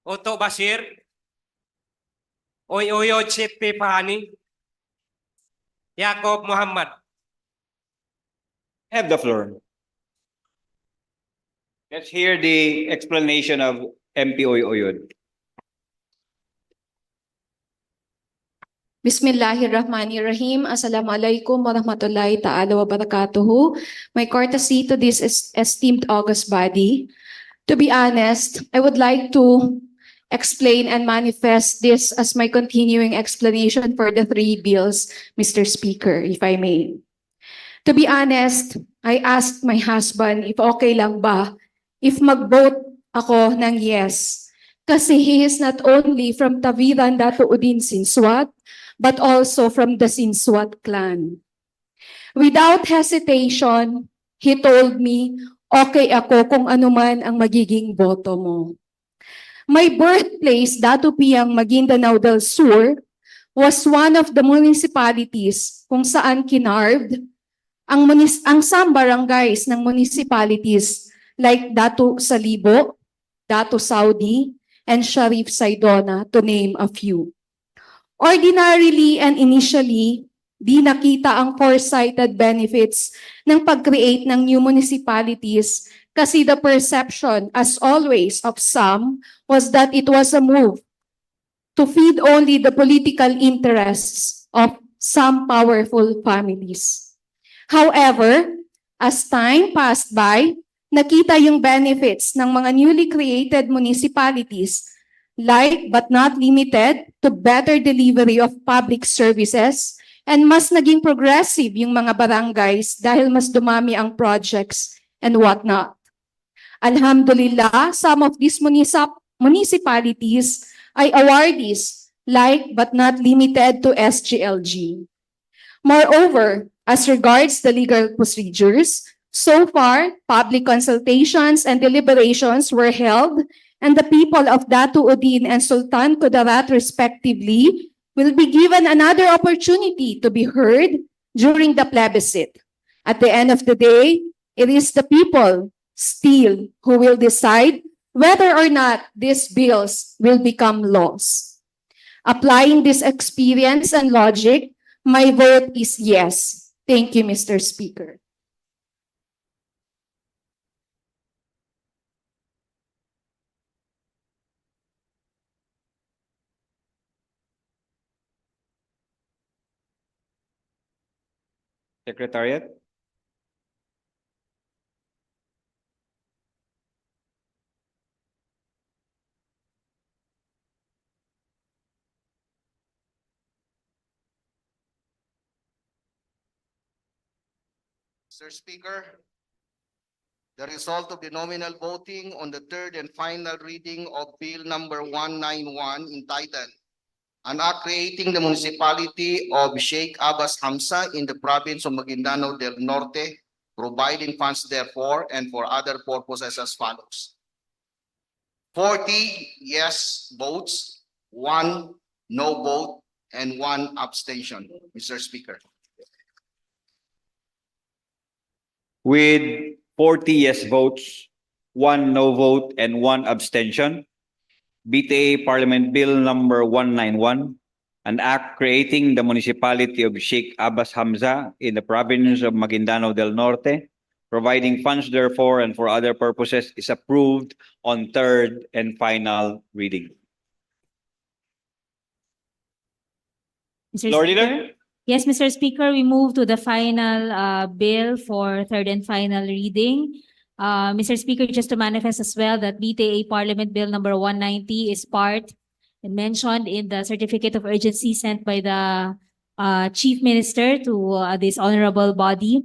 Otto Basir, Oyo Chitpi Pahani, Yakob Muhammad. Have the floor. Let's hear the explanation of MP Oyod. Bismillahirrahmanirrahim. Assalamualaikum warahmatullahi ta'ala wa barakatuhu. My courtesy to this esteemed august body. To be honest, I would like to explain and manifest this as my continuing explanation for the three bills, Mr. Speaker, if I may. To be honest, I asked my husband if okay lang ba if mag-vote ako ng yes. Kasi he is not only from Taviran Datuudin Sinswat, but also from the Sinswat clan. Without hesitation, he told me, okay ako kung ano man ang magiging boto mo. My birthplace, Datupiang Maguindanao del Sur, was one of the municipalities kung saan kinarved ang some barangays ng municipalities like Datu Salibo, Datu Saudi, and Sharif Saidona, to name a few. Ordinarily and initially, di nakita ang foresighted benefits ng pag-create ng new municipalities kasi the perception, as always, of some was that it was a move to feed only the political interests of some powerful families. However, as time passed by, nakita yung benefits ng mga newly created municipalities, like but not limited to better delivery of public services, and mas naging progressive yung mga barangays dahil mas dumami ang projects and whatnot. Alhamdulillah, some of these municipalities ay awardees, like but not limited to SGLG. Moreover, as regards the legal procedures, so far, public consultations and deliberations were held, and the people of Datuudin and Sultan Kudarat respectively will be given another opportunity to be heard during the plebiscite. At the end of the day, it is the people still who will decide whether or not these bills will become laws. Applying this experience and logic, my vote is yes. Thank you, Mr. Speaker. Secretariat? Mr. Speaker, the result of the nominal voting on the third and final reading of Bill number 191 entitled An Act Creating the Municipality of Sheikh Abbas Hamza in the Province of Maguindanao del Norte, providing funds therefore and for other purposes as follows. 40 yes votes, 1 no vote, and 1 abstention, Mr. Speaker. With 40 yes votes, 1 no vote, and 1 abstention, BTA Parliament Bill number 191, an act creating the municipality of Sheikh Abbas Hamza in the province of Maguindanao del Norte, providing funds therefore and for other purposes, is approved on third and final reading. Mr. Lord Speaker? Leader? Yes, Mr. Speaker, we move to the final bill for third and final reading. Mr. Speaker, just to manifest as well that BTA Parliament Bill number 190 is part and mentioned in the certificate of urgency sent by the Chief Minister to this honorable body,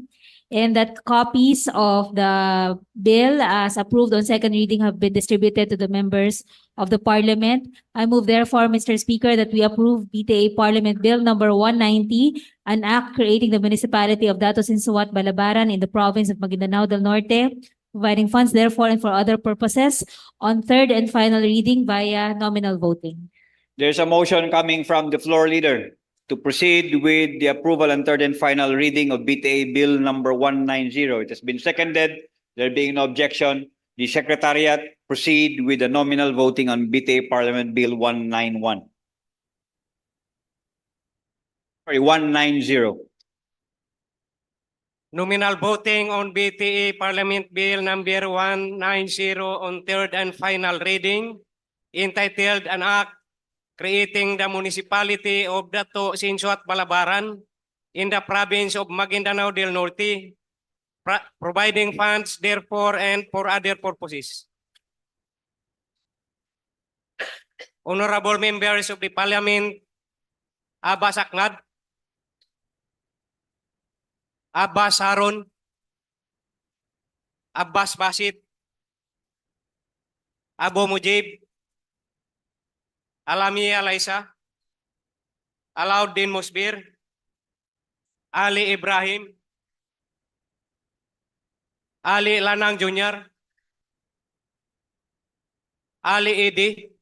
and that copies of the bill as approved on second reading have been distributed to the members of the Parliament. I move therefore, Mr. Speaker, that we approve BTA Parliament Bill number 190, an act creating the municipality of Dato Sinsuat, Balabaran in the province of Maguindanao del Norte, providing funds therefore and for other purposes on third and final reading via nominal voting. There's a motion coming from the floor leader to proceed with the approval and third and final reading of BTA Bill number 190. It has been seconded. There being no objection, the Secretariat proceed with the nominal voting on BTA Parliament Bill 191. Sorry, 190. Nominal voting on BTA Parliament Bill number 190 on third and final reading, entitled an act creating the municipality of Dato Sinsuat Balabaran in the province of Maguindanao del Norte, providing funds therefore and for other purposes. Honorable members of the Parliament, Abbas Aknad, Abbas Harun, Abbas Basit, Abu Mujib, Alami Alaisa, Alauddin Musbir, Ali Ibrahim, Ali Lanang Jr., Ali Idi,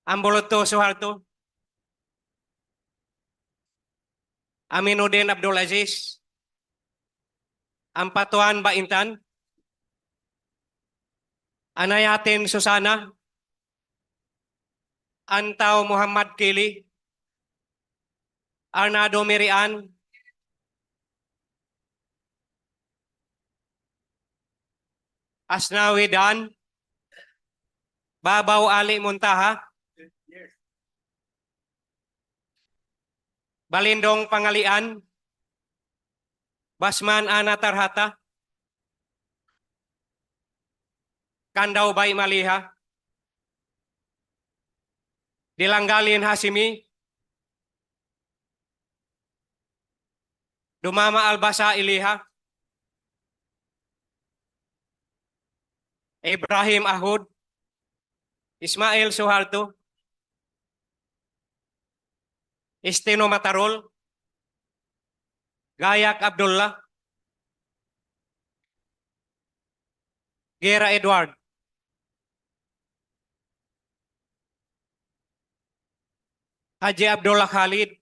Amboloto Suharto, Aminuddin Abdul Aziz, Ampatuan Baintan, Anayatin Susana, Antaw Muhammad Kili, Arnado Mirian, Asnawi Dan, Babaw Ali Muntaha, Balindong Pangalian, Basman Ana Tarhata, Kandaw Bay Maliha, Dilanggalin Hasimi, Dumama Albasa Iliha, Ibrahim Ahud, Ismail Suharto, Estino Matarol, Gayak Abdullah, Gera Edward, Haji Abdullah Khalid,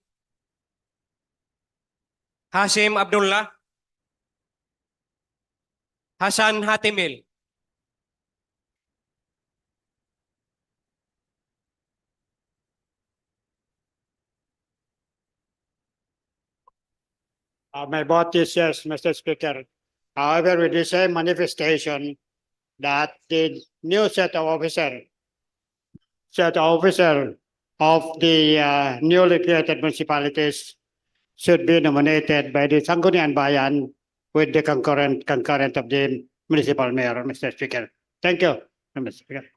Hasim Abdullah, Hasan Hatimil. My vote is yes, Mr. Speaker. However, with the same manifestation that the new set of officer of the newly created municipalities should be nominated by the Sangguniang Bayan with the concurrent of the municipal mayor, Mr. Speaker. Thank you, Mr. Speaker.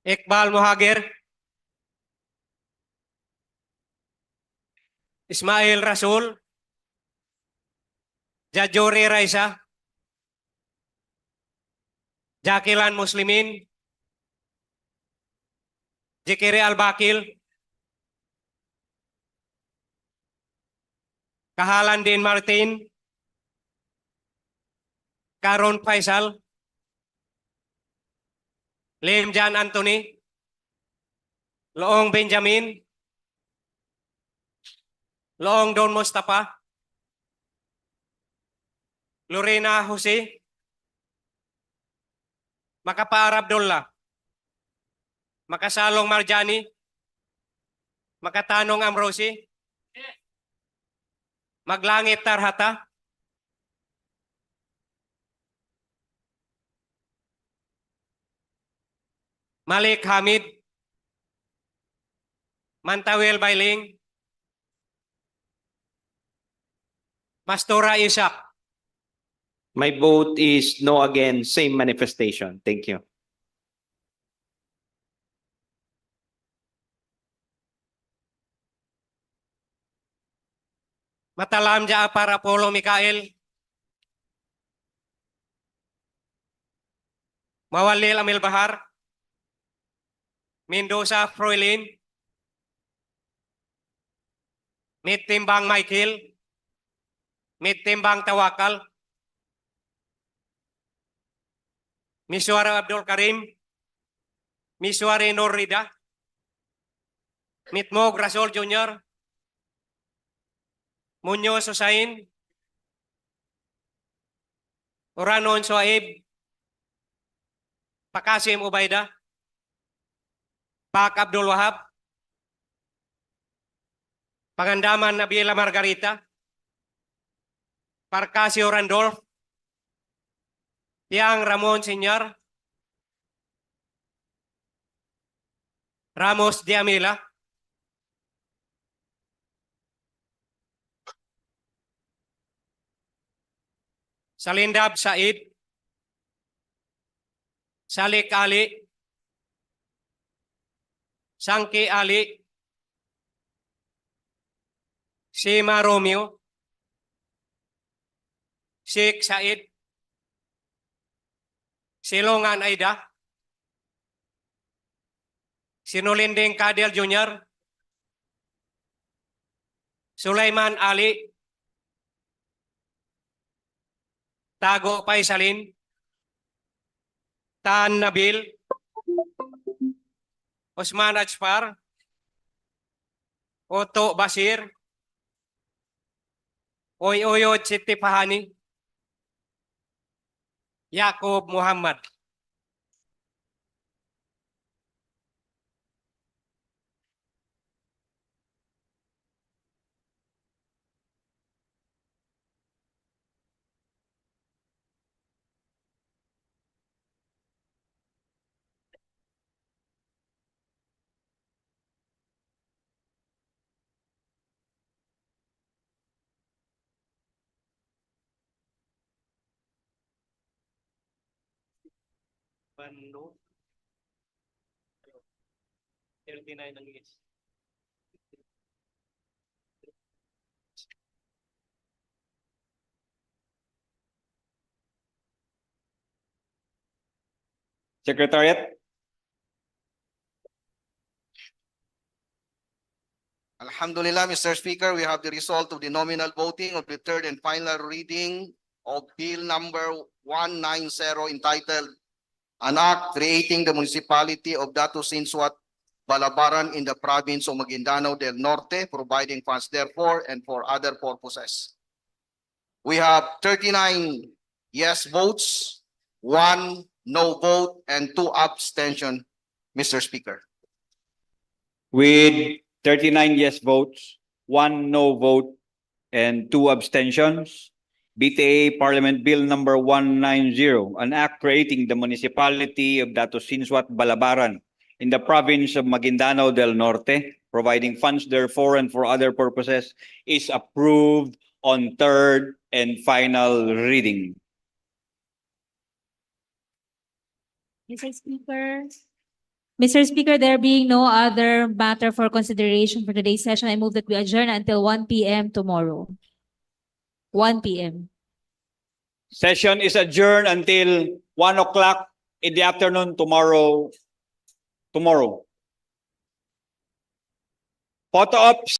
Iqbal Mohagir, Ismail Rasul, Jajuri Raisa, Jakilan Muslimin, Jekiri Al-Bakil, Kahalan Din Martin, Karon Faisal, Limjan Anthony, Loong Benjamin, Loong Don Mustafa, Lorena Jose, Makapar Abdullah, Makasalong Marjani, Makatanong Amrosi, Maglangit Tarhata, Malik Hamid, Mantawel Bailing, Mastura Isak. My vote is no again, same manifestation. Thank you. Matalam Jaapar Apollo Mikael, Mawalil Amil Bahar, Mendoza Froilin, Mitimbang Michael, Mitimbang Tawakal, Miswari Abdul Karim, Miswari Norrida, Mitmog Rasol Jr., Muñoz Hussain, Oranon Soaib, Pakasim Ubaida, Pak Abdul Wahab, Pangandaman Nabila Margarita, Parcasio Randolph, Piang Ramon Senior, Ramos Diamila, Salindab Said, Salik Ali, Sangki Ali, Sima Romeo, Sheikh Said, Silongan Aida, Sinulinding Kadel Jr., Sulaiman Ali, Tago Paisalin, Tan Nabil, Osman Ajpar, Otto Basir, Oyoyo Siti Pahani, Yakob Muhammad. Bando. 39 ang yes. Secretariat. Alhamdulillah, Mr. Speaker, we have the result of the nominal voting of the third and final reading of Bill number 190 entitled An Act Creating the Municipality of Dato Sinswat Balabaran in the Province of Maguindanao del Norte, providing funds therefore and for other purposes. We have 39 yes votes, 1 no vote, and 2 abstention, Mr. Speaker. With 39 yes votes, 1 no vote, and 2 abstentions, BTA Parliament Bill number 190, an act creating the municipality of Dato Sinswat Balabaran in the province of Maguindanao del Norte, providing funds therefore and for other purposes, is approved on third and final reading. Mr. Speaker, there being no other matter for consideration for today's session, I move that we adjourn until 1 p.m. tomorrow. 1 p.m. Session is adjourned until 1 o'clock in the afternoon tomorrow. Photo ops.